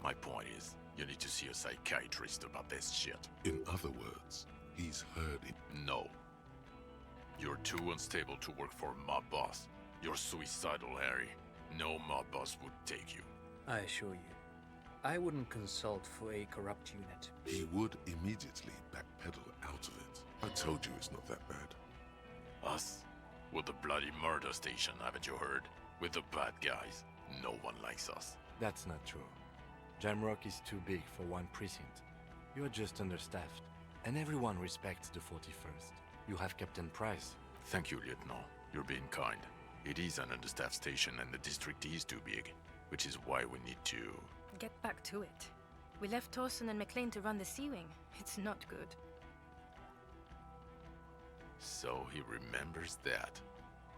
My point is, you need to see a psychiatrist about this shit. In other words, he's heard it. No. You're too unstable to work for a mob boss. You're suicidal, Harry. No mob boss would take you. I assure you, I wouldn't consult for a corrupt unit. He would immediately backpedal out of it. I told you it's not that bad. Us? We're the bloody murder station, haven't you heard? We're the bad guys. No one likes us. That's not true. Jamrock is too big for one precinct. You're just understaffed, and everyone respects the 41st. You have Captain Price. Thank you, Lieutenant. You're being kind. It is an understaffed station and the district is too big, which is why we need to... Get back to it. We left Torson and McLean to run the Sea Wing. It's not good. So he remembers that.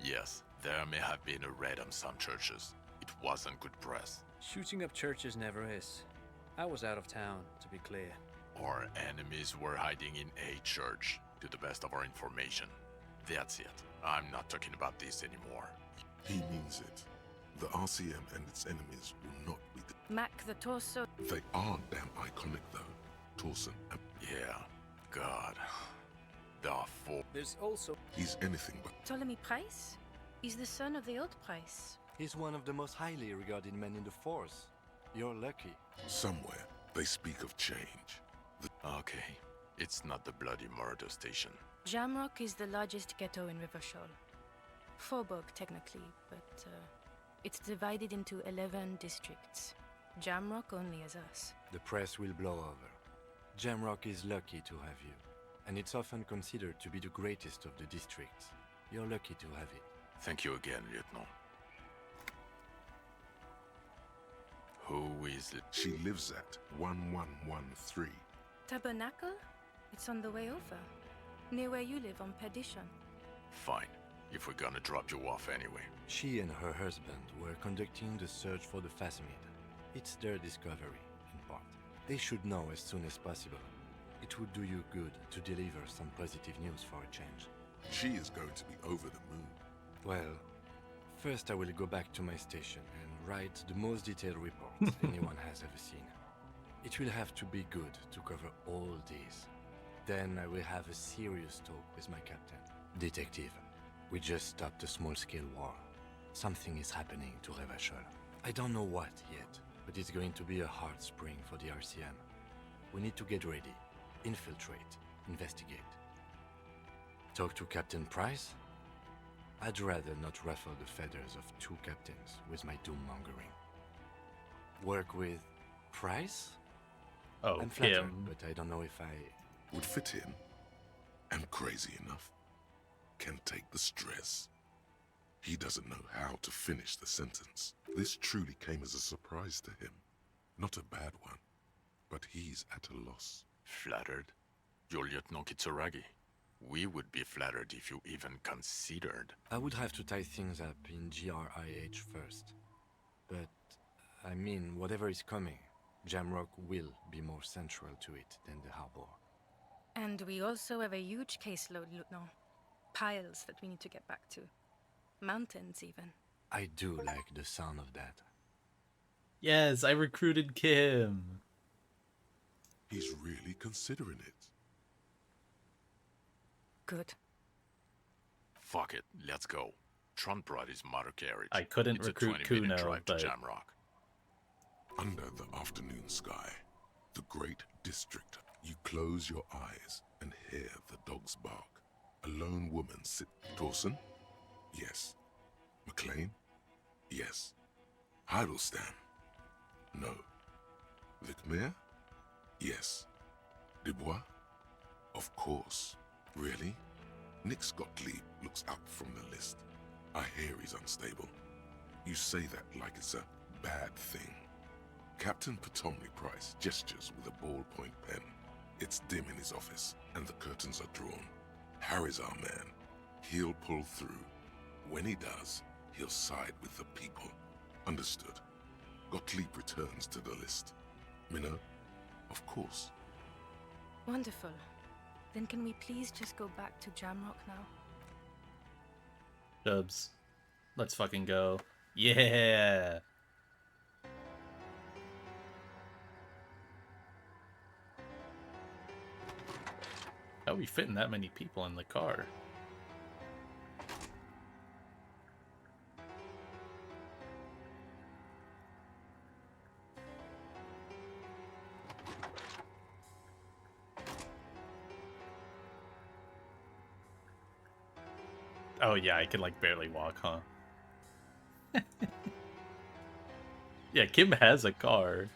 Yes, there may have been a raid on some churches. It wasn't good press. Shooting up churches never is. I was out of town, to be clear. Our enemies were hiding in a church, to the best of our information. That's it. I'm not talking about this anymore. He means it. The RCM and its enemies will not be... Mac the Torso... They are damn iconic, though. Torson and... Yeah. God. There are 4... There's also... He's anything but... Ptolemy Price? He's the son of the old Price. He's one of the most highly regarded men in the Force. You're lucky. Somewhere, they speak of change. Okay. It's not the bloody murder station. Jamrock is the largest ghetto in Rivershore. Faubourg, technically, but it's divided into 11 districts. Jamrock only has us. The press will blow over. Jamrock is lucky to have you, and it's often considered to be the greatest of the districts. You're lucky to have it. Thank you again, Lieutenant. Who is it? She lives at 1113. Tabernacle? It's on the way over. Near where you live on Perdition. Fine, if we're gonna drop you off anyway. She and her husband were conducting the search for the Phasmid. It's their discovery, in part. They should know as soon as possible. It would do you good to deliver some positive news for a change. She is going to be over the moon. Well, first I will go back to my station and write the most detailed report anyone has ever seen. It will have to be good to cover all these. Then I will have a serious talk with my captain. Detective, we just stopped a small-scale war. Something is happening to Revachol. I don't know what yet, but it's going to be a hard spring for the RCM. We need to get ready, infiltrate, investigate. Talk to Captain Price? I'd rather not ruffle the feathers of two captains with my doom-mongering. Work with Price? Oh, I'm flattered, him. but I don't know if I... Would fit in. And crazy enough. Can take the stress. He doesn't know how to finish the sentence. This truly came as a surprise to him. Not a bad one, but he's at a loss. Flattered? You're Lieutenant Kitsuragi. We would be flattered if you even considered. I would have to tie things up in GRIH first. But, I mean, whatever is coming, Jamrock will be more central to it than the harbor. And we also have a huge caseload, Lieutenant. Piles that we need to get back to. Mountains, even. I do like the sound of that. Yes, I recruited Kim. He's really considering it. Good. Fuck it, let's go. Tron brought his motor carriage. I couldn't It's recruit a 20-minute Kuno, drive to but... Jamrock. Under the afternoon sky, the great district, you close your eyes and hear the dogs bark. A lone woman sit. Dawson? Yes. McLean? Yes. Heidelstein? No. Vicmere? Yes. Dubois? Of course. Really? Nick Gottlieb looks up from the list. I hear he's unstable. You say that like it's a bad thing. Captain Potomny Price gestures with a ballpoint pen. It's dim in his office, and the curtains are drawn. Harry's our man. He'll pull through. When he does, he'll side with the people. Understood. Gottlieb returns to the list. Minnow? Of course. Wonderful. Then can we please just go back to Jamrock now? Dubs. Let's fucking go. Yeah! How are we fitting that many people in the car? Oh yeah, I can like barely walk, huh? Yeah, Kim has a car.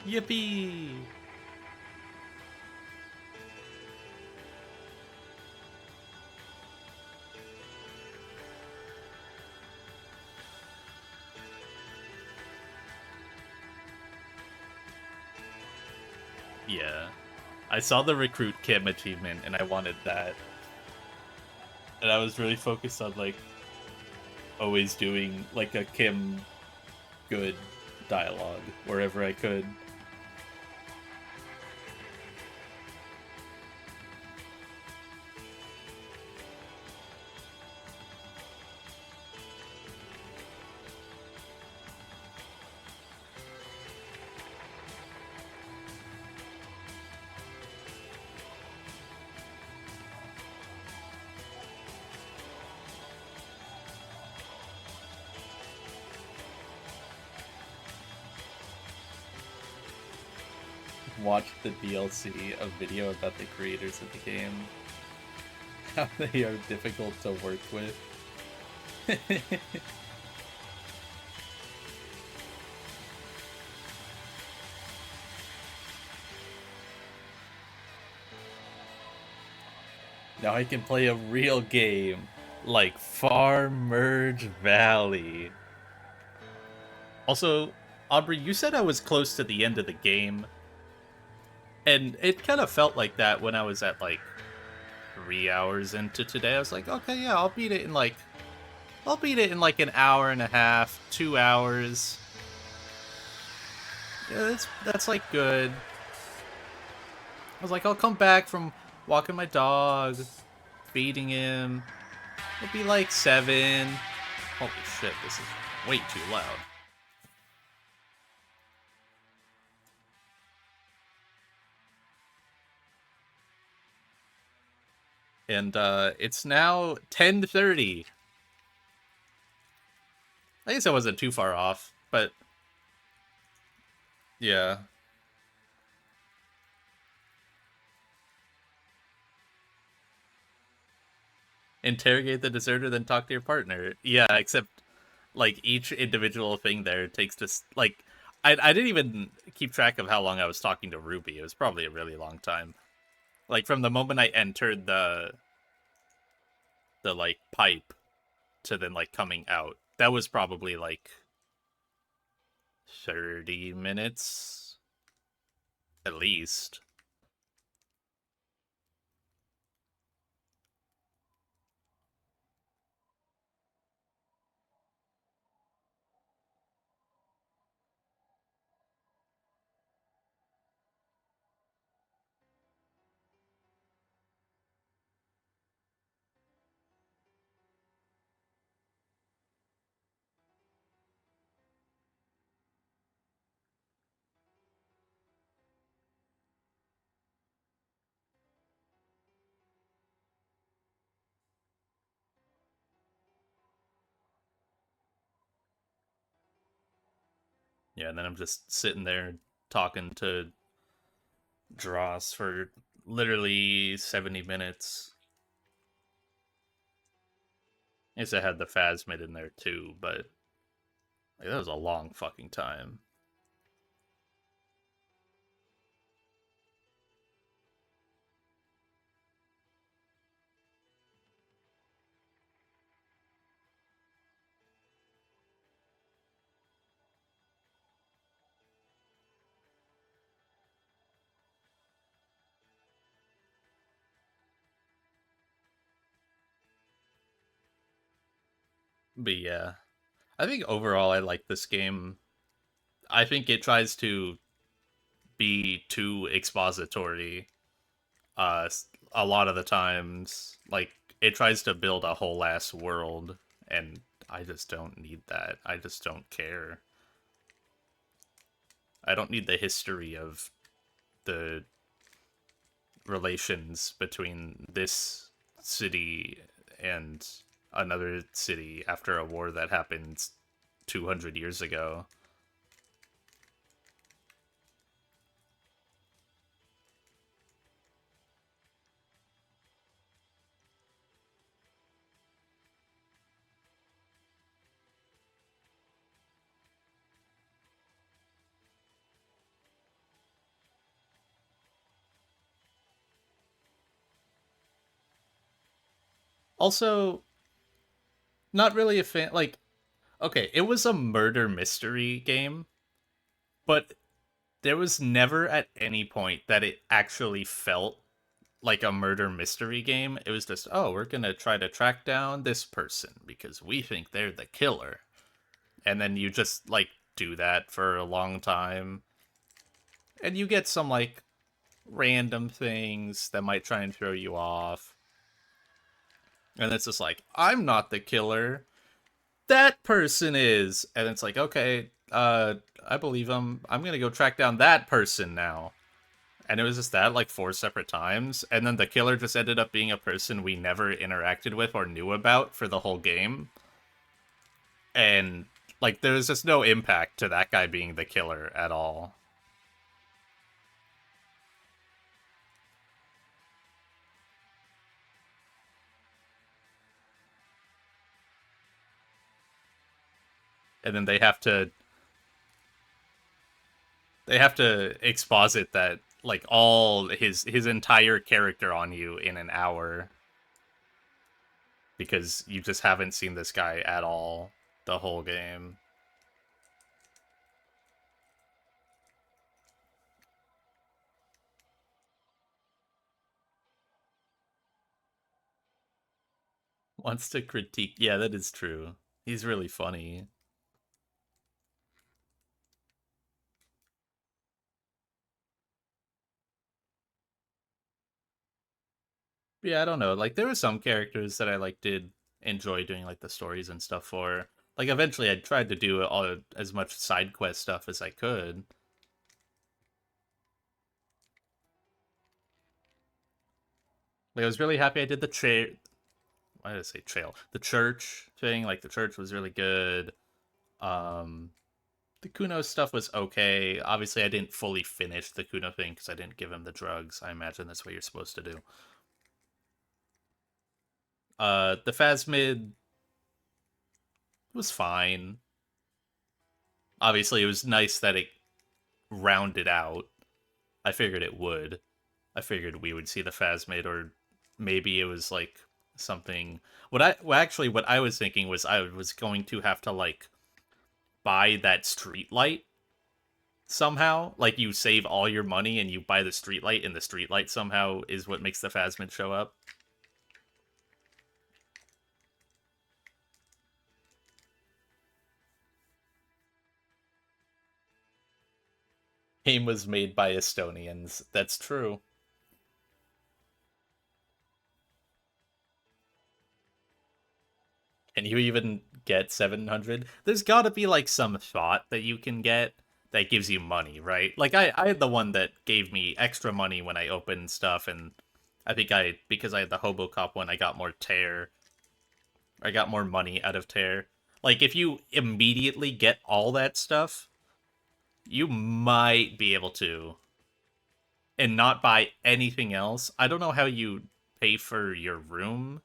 Yippee! Yeah. I saw the recruit Kim achievement and I wanted that. And I was really focused on like always doing like a Kim good dialogue wherever I could. watched the DLC, a video about the creators of the game. How they are difficult to work with. Now I can play a real game like Far Merge Valley. Also, Aubrey, you said I was close to the end of the game. And it kind of felt like that when I was at like 3 hours into today. I was like, okay, yeah, I'll beat it in like an hour and a half, 2 hours. Yeah, that's like good. I was like, I'll come back from walking my dog, feeding him. It'll be like 7. Holy shit, this is way too loud. And it's now 10:30. I guess I wasn't too far off, but yeah. Interrogate the deserter, then talk to your partner. Yeah, except like each individual thing there takes just like I didn't even keep track of how long I was talking to Ruby. It was probably a really long time. Like from the moment I entered the like pipe to then like coming out. That was probably like 30 minutes at least. Yeah, and then I'm just sitting there talking to Dross for literally 70 minutes. I guess I had the Phasmid in there too, but like, that was a long fucking time. But yeah, I think overall I like this game. I think it tries to be too expository a lot of the times. Like it tries to build a whole ass world, and I just don't need that. I just don't care. I don't need the history of the relations between this city and another city after a war that happened 200 years ago. Also, not really a fan. Like, okay, it was a murder mystery game, but there was never at any point that it actually felt like a murder mystery game. It was just, oh, we're gonna try to track down this person because we think they're the killer. And then you just, like, do that for a long time. And you get some, like, random things that might try and throw you off. And it's just like, I'm not the killer. That person is. And it's like, okay, I believe him. I'm gonna go track down that person now. And it was just that, like, 4 separate times. And then the killer just ended up being a person we never interacted with or knew about for the whole game. And, like, there was just no impact to that guy being the killer at all. and then they have to exposit that like all his entire character on you in an hour because you just haven't seen this guy at all the whole game. Wants to critique. Yeah, that is true. He's really funny. Yeah, I don't know. Like there were some characters that I like did enjoy doing like the stories and stuff for. Like eventually I tried to do all as much side quest stuff as I could. Like I was really happy I did the why did I say trail? The church thing, like the church was really good. Um the Kuno stuff was okay. Obviously I didn't fully finish the Kuno thing because I didn't give him the drugs. I imagine that's what you're supposed to do. The Phasmid was fine. Obviously it was nice that it rounded out. I figured it would. I figured we would see the Phasmid, or maybe it was like something. What I was thinking was I was going to have to like buy that street light somehow. Like you save all your money and you buy the street light, and the street light somehow is what makes the Phasmid show up. Game was made by Estonians. That's true. Can you even get 700? There's got to be like some thought that you can get that gives you money, right? Like I had the one that gave me extra money when I opened stuff, and I think because I had the Hobocop one, I got more tear. I got more money out of tear. Like if you immediately get all that stuff, you might be able to and not buy anything else. I don't know how you pay for your room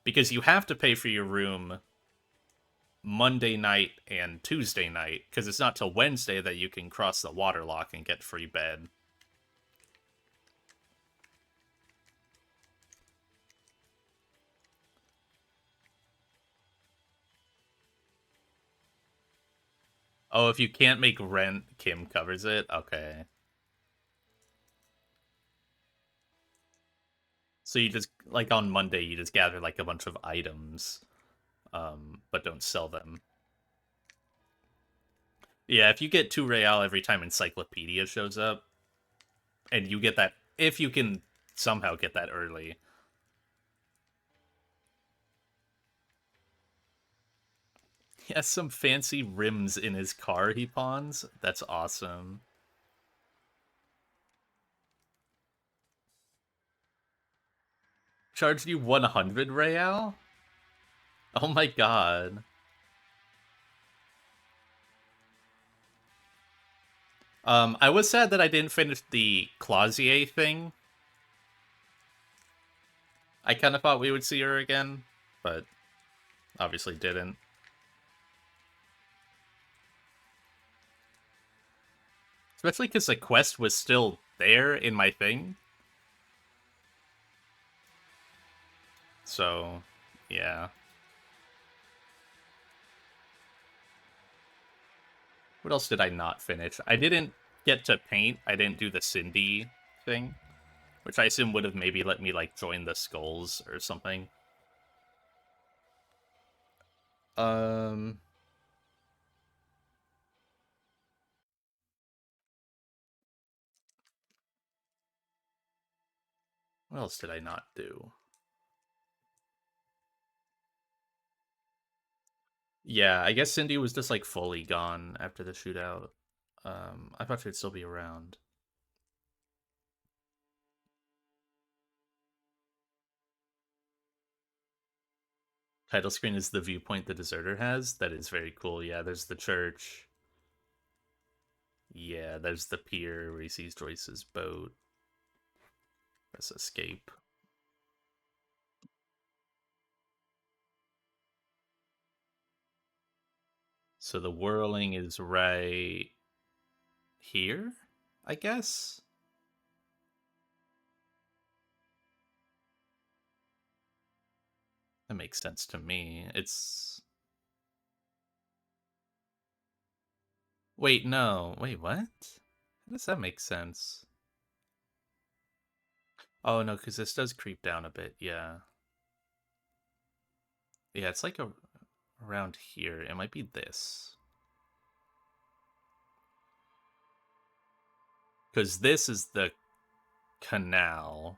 because you have to pay for your room Monday night and Tuesday night because it's not till Wednesday that you can cross the waterlock and get free bed. Oh, if you can't make rent, Kim covers it? Okay. So you just, like on Monday, you just gather like a bunch of items, but don't sell them. Yeah, if you get 2 real every time Encyclopedia shows up, and you get that, if you can somehow get that early. He has some fancy rims in his car he pawns. That's awesome. Charged you 100 real? Oh my god. I was sad that I didn't finish the Clausier thing. I kind of thought we would see her again, but obviously didn't. Especially because the quest was still there in my thing. So, yeah. What else did I not finish? I didn't get to paint. I didn't do the Cindy thing, which I assume would have maybe let me, like, join the skulls or something. Um... What else did I not do? Yeah, I guess Cindy was just, like, fully gone after the shootout. I thought she'd still be around. Title screen is the viewpoint the deserter has. That is very cool. Yeah, there's the church. Yeah, there's the pier where he sees Joyce's boat. Press escape. So the whirling is right here, I guess? That makes sense to me. It's... Wait, no. Wait, what? How does that make sense? Oh, no, because this does creep down a bit, yeah. Yeah, it's like around here. It might be this. Because this is the canal,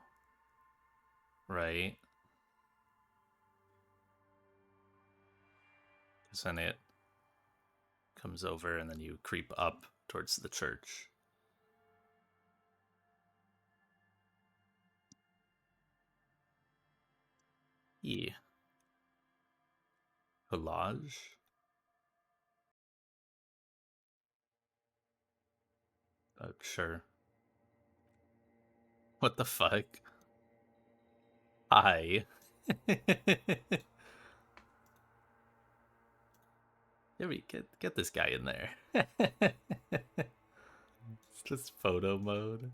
right? Because then it comes over and then you creep up towards the church. Yeah. Collage? Sure. What the fuck? Hi. Get this guy in there. It's just photo mode.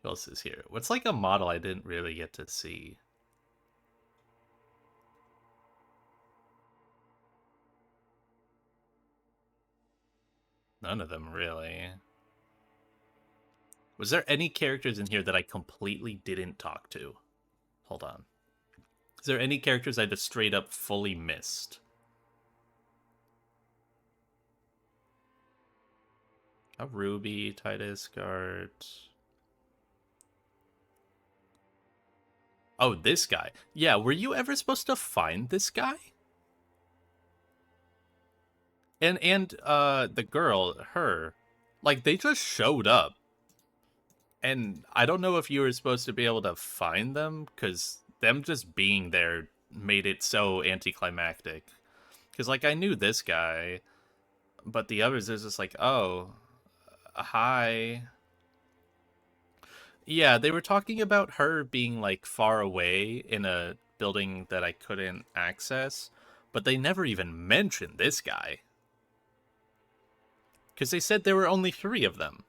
Who else is here? What's like a model I didn't really get to see? None of them really. Was there any characters in here that I completely didn't talk to? Hold on. Is there any characters I just straight up fully missed? A Ruby, Titus, Gart. Oh, this guy. Yeah, were you ever supposed to find this guy? And the girl, her, like they just showed up. And I don't know if you were supposed to be able to find them, because them just being there made it so anticlimactic. Because, like, I knew this guy, but the others is just like, oh, hi. Yeah, they were talking about her being, like, far away in a building that I couldn't access, but they never even mentioned this guy. Because they said there were only 3 of them.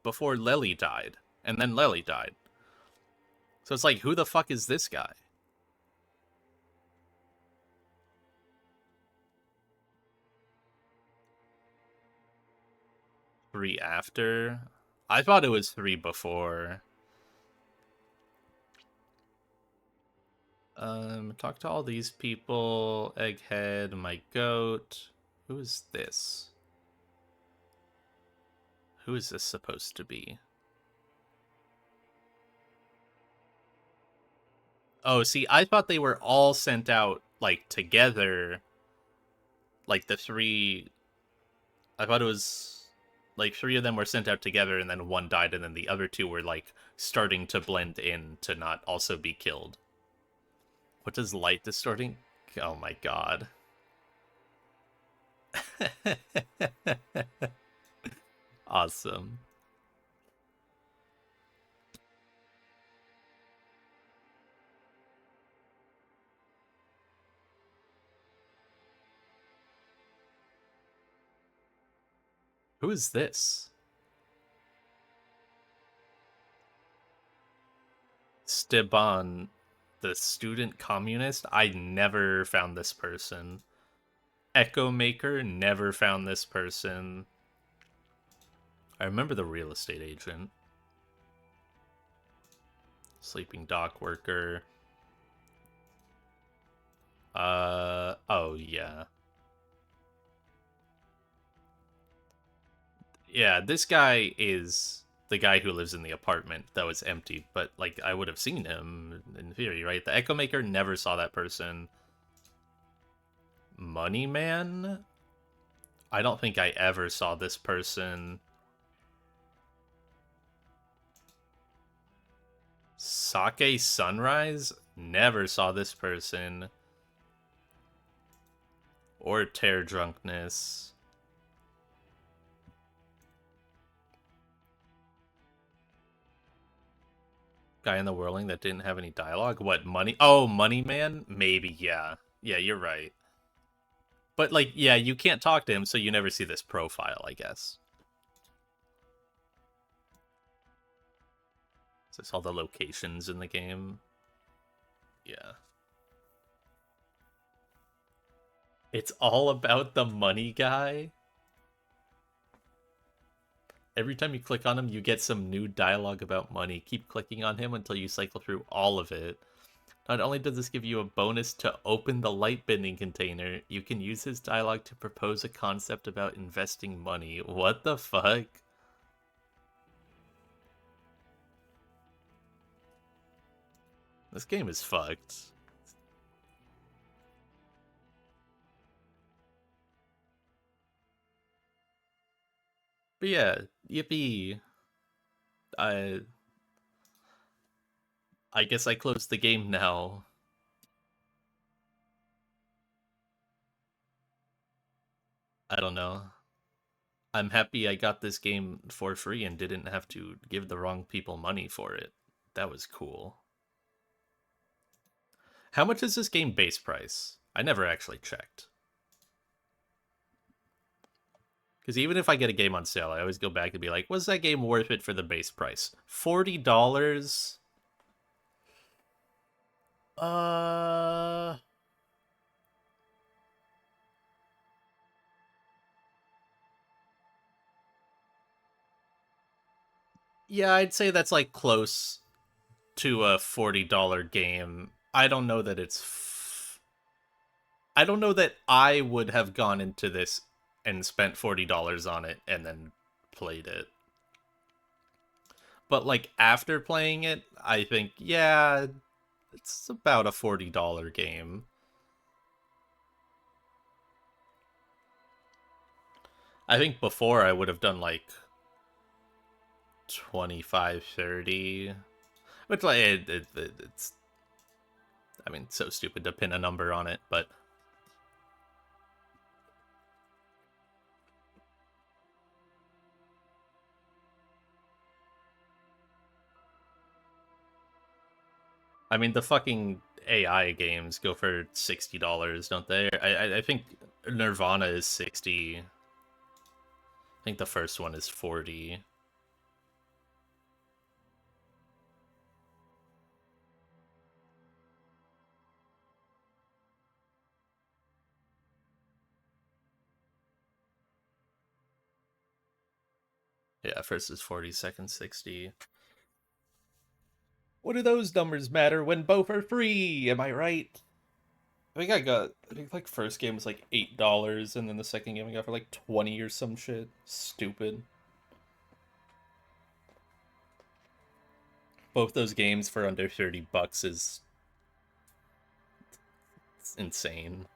Before Lely died. And then Lely died. So it's like, who the fuck is this guy? Three after? I thought it was 3 before. Talk to all these people. Egghead, my goat. Who is this? Who is this supposed to be? Oh, see, I thought they were all sent out, like, together. Like, the 3... I thought it was... Like, 3 of them were sent out together, and then 1 died, and then the other 2 were, like, starting to blend in to not also be killed. What does light distorting? Oh my god. Awesome. Who is this? Steban, the student communist? I never found this person. Echo Maker, never found this person. I remember the real estate agent. Sleeping dock worker. Oh yeah. Yeah, this guy is the guy who lives in the apartment that was empty, but like I would have seen him in theory, right? The Echo Maker never saw that person. Money Man? I don't think I ever saw this person. Sake Sunrise? Never saw this person. Or Tear Drunkness. Guy in the whirling that didn't have any dialogue? What, Money? Oh, Money Man? Maybe, yeah. Yeah, you're right. But, like, yeah, you can't talk to him, so you never see this profile, I guess. Is this all the locations in the game? Yeah. It's all about the money guy? Every time you click on him, you get some new dialogue about money. Keep clicking on him until you cycle through all of it. Not only does this give you a bonus to open the light bending container, you can use his dialogue to propose a concept about investing money. What the fuck? This game is fucked. But yeah, yippee. I guess I closed the game now. I don't know. I'm happy I got this game for free and didn't have to give the wrong people money for it. That was cool. How much is this game base price? I never actually checked. Because even if I get a game on sale, I always go back and be like, was that game worth it for the base price? $40? Yeah, I'd say that's like close to a $40 game. I don't know that I don't know that I would have gone into this and spent $40 on it and then played it. But, like, after playing it, I think, yeah, it's about a $40 game. I think before I would have done, like, 25, 30. Which, like, it's... I mean, it's so stupid to pin a number on it, but... I mean, the fucking AI games go for $60, don't they? I think Nirvana is 60. I think the first one is 40. Yeah, first is 40, second 60. What do those numbers matter when both are free? Am I right? I think like first game was like $8, and then the second game I got for like 20 or some shit. Stupid. Both those games for under $30 is it's insane.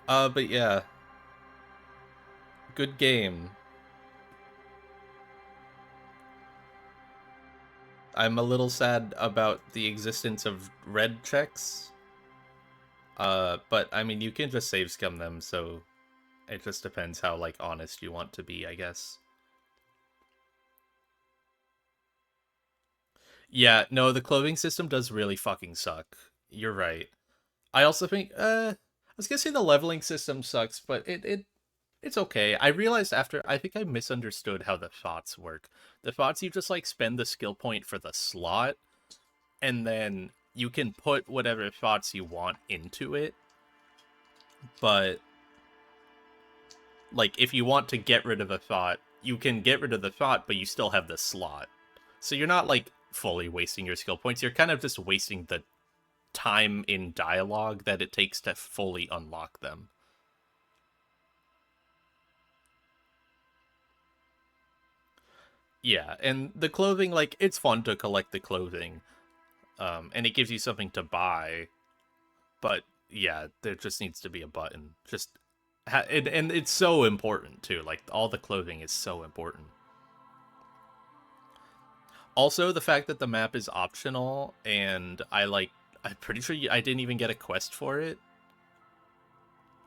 But yeah. Good game. I'm a little sad about the existence of red checks. But I mean, you can just save scum them, so it just depends how, like, honest you want to be, I guess. Yeah, no, the clothing system does really fucking suck. You're right. I also think, I was gonna say the leveling system sucks, but it's okay. I realized after, I think I misunderstood how the thoughts work. The thoughts, you just, like, spend the skill point for the slot, and then you can put whatever thoughts you want into it. But, like, if you want to get rid of a thought, you can get rid of the thought, but you still have the slot. So you're not, like, fully wasting your skill points. You're kind of just wasting the time in dialogue that it takes to fully unlock them. Yeah, and the clothing, like, it's fun to collect the clothing, and it gives you something to buy, but yeah, there just needs to be a button. Just, and it's so important too. Like, all the clothing is so important. Also, the fact that the map is optional, and I'm pretty sure I didn't even get a quest for it.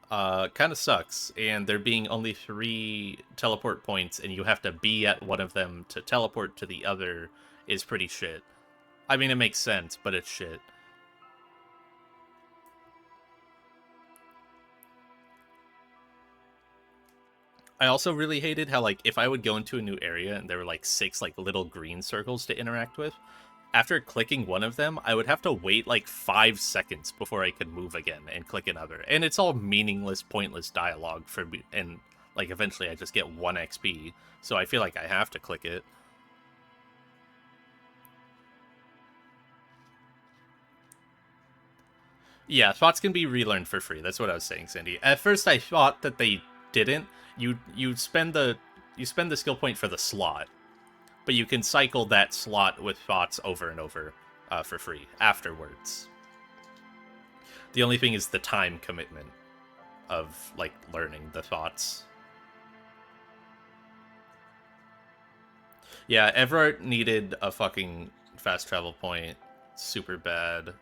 Kind of sucks, and there being only 3 teleport points, and you have to be at one of them to teleport to the other is pretty shit. I mean, it makes sense, but it's shit. I also really hated how, like, if I would go into a new area and there were like 6 like little green circles to interact with, after clicking one of them, I would have to wait like 5 seconds before I could move again and click another. And it's all meaningless, pointless dialogue for me. And like eventually I just get 1 XP. So I feel like I have to click it. Yeah, spots can be relearned for free. That's what I was saying, Cindy. At first I thought that they didn't. You spend the skill point for the slot, but you can cycle that slot with spots over and over for free afterwards. The only thing is the time commitment of like learning the thoughts. Yeah, Everart needed a fucking fast travel point super bad.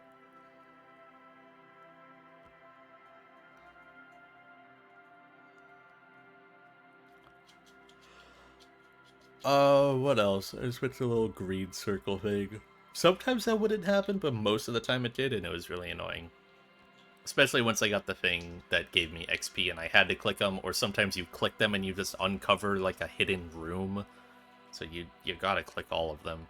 What else? I switched a little green circle thing. Sometimes that wouldn't happen, but most of the time it did, and it was really annoying. Especially once I got the thing that gave me XP and I had to click them, or sometimes you click them and you just uncover like a hidden room. So you gotta click all of them.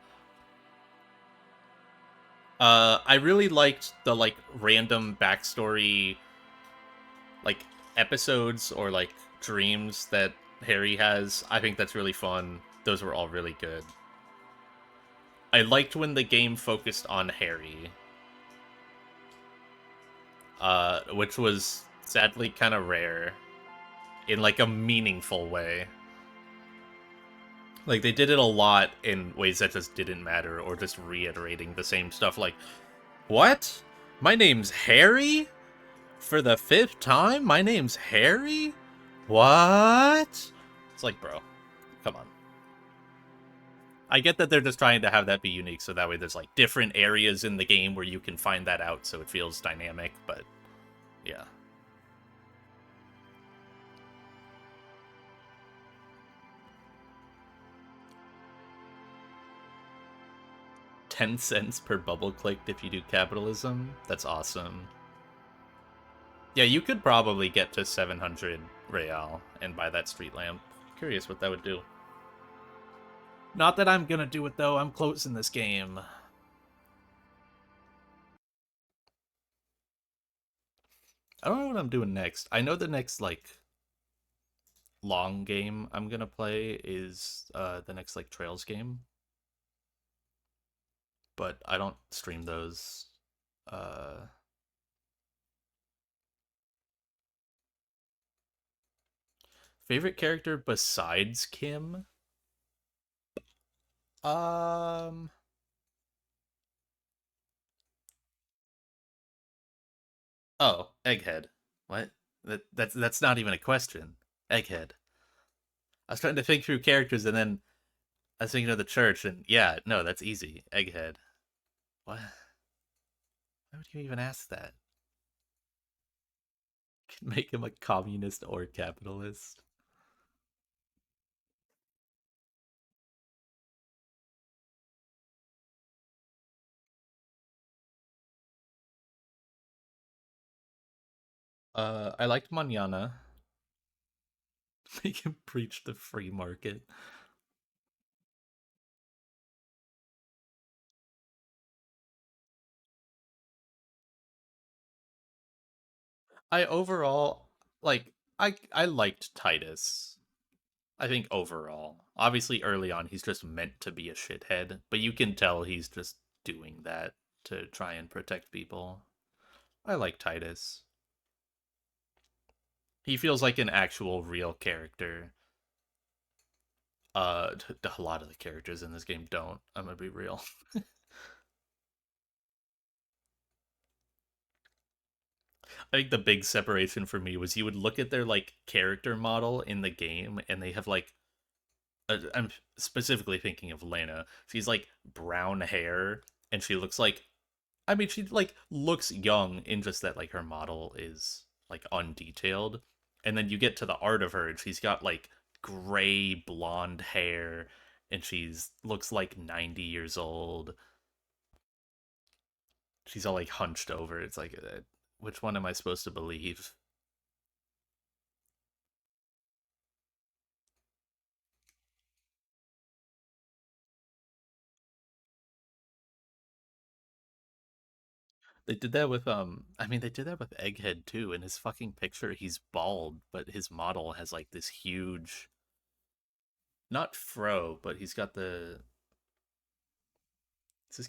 I really liked the like random backstory like episodes or like dreams that Harry has. I think that's really fun. Those were all really good. I liked when the game focused on Harry. Which was sadly kind of rare in like a meaningful way. Like they did it a lot in ways that just didn't matter or just reiterating the same stuff like, "What? My name's Harry? For the 5th time? My name's Harry? What?" It's like, bro, come on. I get that they're just trying to have that be unique so that way there's like different areas in the game where you can find that out so it feels dynamic, but yeah. 10 cents per bubble clicked if you do capitalism. That's awesome. Yeah, you could probably get to 700 real and buy that street lamp. Curious what that would do. Not that I'm gonna do it though, I'm closing this game. I don't know what I'm doing next. I know the next, like, long game I'm gonna play is the next, like, Trails game. But I don't stream those. Uh... Favorite character besides Kim? Um... Oh, Egghead. What? That's not even a question. Egghead. I was trying to think through characters and then I was thinking of the church and yeah, no, that's easy. Egghead. What? Why would you even ask that? Can make him a communist or capitalist. I liked Manana. Make him preach the free market. I overall I liked Titus. I think overall. Obviously early on he's just meant to be a shithead, but you can tell he's just doing that to try and protect people. I like Titus. He feels like an actual real character. A lot of the characters in this game don't. I'm gonna be real. I think the big separation for me was you would look at their like character model in the game, and they have like I'm specifically thinking of Lena. She's like brown hair, and she looks like I mean she like looks young in just that like her model is like undetailed, and then you get to the art of her, and she's got like gray blonde hair, and she's looks like 90 years old. She's all like hunched over. It's like, which one am I supposed to believe? They did that with I mean they did that with Egghead too. In his fucking picture he's bald, but his model has like this huge, not fro, but he's just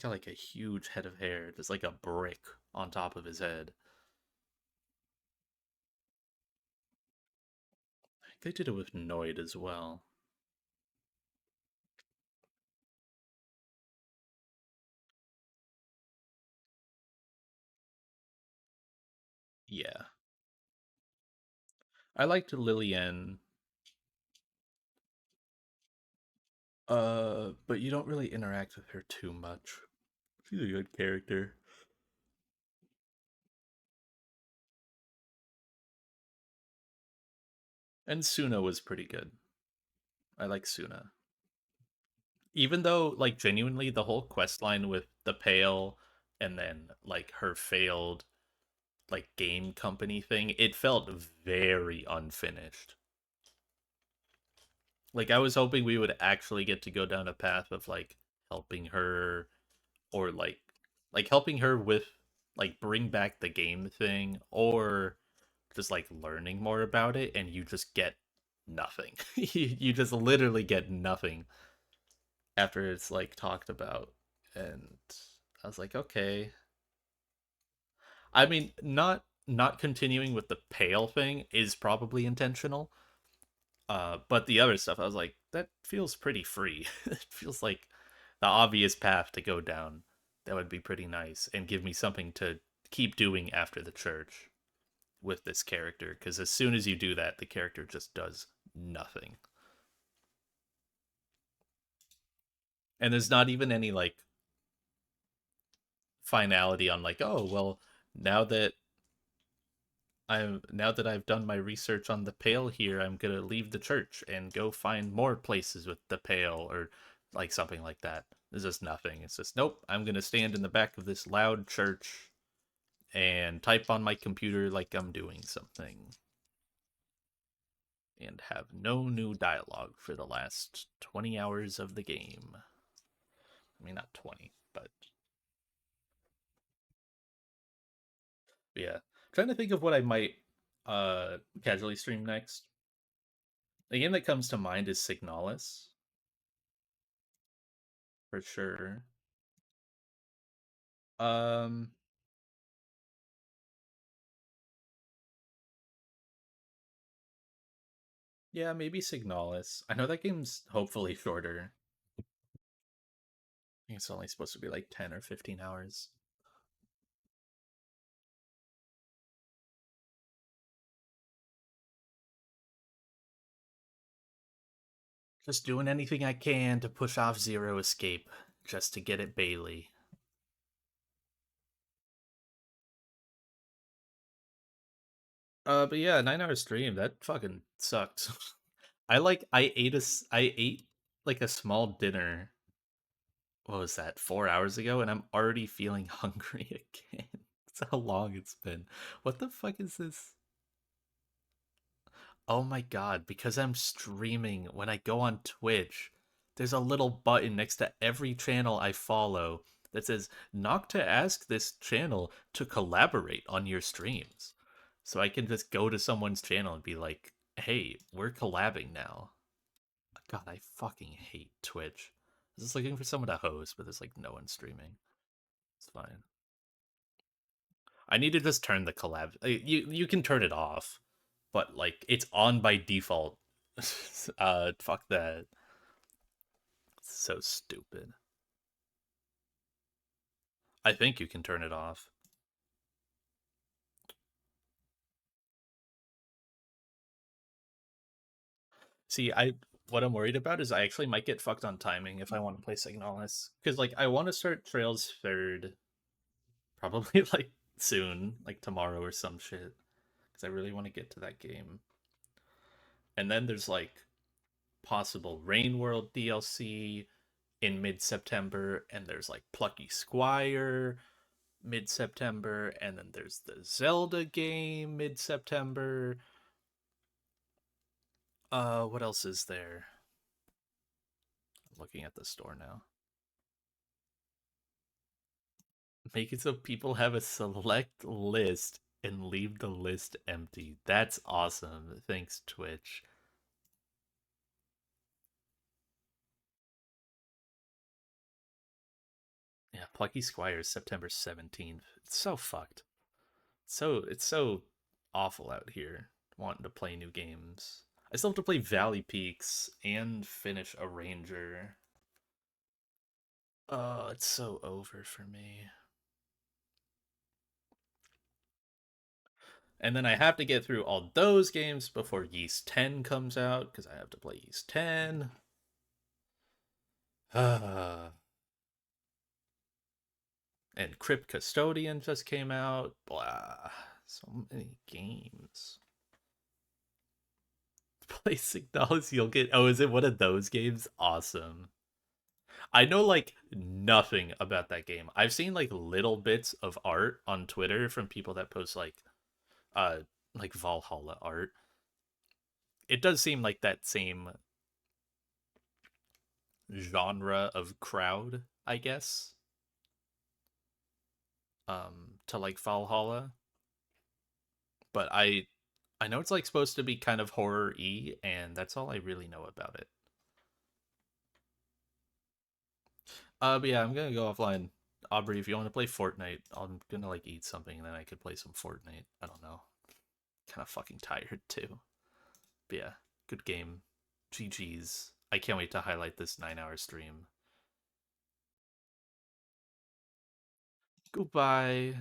got like a huge head of hair, just like a brick on top of his head. I think they did it with Noid as well. Yeah. I liked Lillian. But you don't really interact with her too much. She's a good character. And Suna was pretty good. I like Suna. Even though, like, genuinely, the whole quest line with the Pale and then, like, her failed, like, game company thing, it felt very unfinished. Like, I was hoping we would actually get to go down a path of, like, helping her or, like helping her with, like, bring back the game thing or just like learning more about it, and you just get nothing. You just literally get nothing after it's like talked about. And I was like, okay. I mean, not continuing with the pale thing is probably intentional. But the other stuff, I was like, that feels pretty free. It feels like the obvious path to go down. That would be pretty nice and give me something to keep doing after the church with this character, because as soon as you do that, the character just does nothing. And there's not even any like finality on like, oh well, now that now that I've done my research on the Pale here, I'm gonna leave the church and go find more places with the Pale or like something like that. There's just nothing. It's just nope. I'm gonna stand in the back of this loud church and type on my computer like I'm doing something and have no new dialogue for the last 20 hours of the game. I mean, not 20, but yeah. Trying to think of what I might casually stream next. The game that comes to mind is Signalis, for sure. Um, yeah, maybe Signalis. I know that game's hopefully shorter. I think it's only supposed to be like 10 or 15 hours. Just doing anything I can to push off Zero Escape, just to get it Bailey. But yeah, 9 hour stream, that fucking sucks. I ate like a small dinner. What was that? 4 hours ago, and I'm already feeling hungry again. That's how long it's been. What the fuck is this? Oh my god, because I'm streaming when I go on Twitch, there's a little button next to every channel I follow that says knock to ask this channel to collaborate on your streams. So I can just go to someone's channel and be like, hey, we're collabing now. God, I fucking hate Twitch. I was just looking for someone to host, but there's like no one streaming. It's fine. I need to just turn the collab. You can turn it off, but like it's on by default. Fuck that. It's so stupid. I think you can turn it off. See, I what I'm worried about is I actually might get fucked on timing if I want to play Signalis, because like I want to start Trails third, probably like soon, like tomorrow or some shit, because I really want to get to that game. And then there's like possible Rain World DLC in mid September, and there's like Plucky Squire mid September, and then there's the Zelda game mid September. What else is there? I'm looking at the store now. Make it so people have a select list and leave the list empty. That's awesome. Thanks, Twitch. Yeah, Plucky Squires, September 17th. It's so fucked. It's so awful out here wanting to play new games. I still have to play Valley Peaks and finish a Ranger. Oh, it's so over for me. And then I have to get through all those games before Yeast 10 comes out because I have to play Yeast 10. And Crypt Custodian just came out. Blah. So many games. Play $6, you'll get. Oh, is it one of those games? Awesome. I know like nothing about that game. I've seen like little bits of art on Twitter from people that post like Valhalla art. It does seem like that same genre of crowd, I guess. To like Valhalla. But I know it's like supposed to be kind of horror-y, and that's all I really know about it. But yeah, I'm gonna go offline. Aubrey, if you want to play Fortnite, I'm gonna like eat something and then I could play some Fortnite. I don't know. Kind of fucking tired too. But yeah, good game. GG's. I can't wait to highlight this 9-hour stream. Goodbye.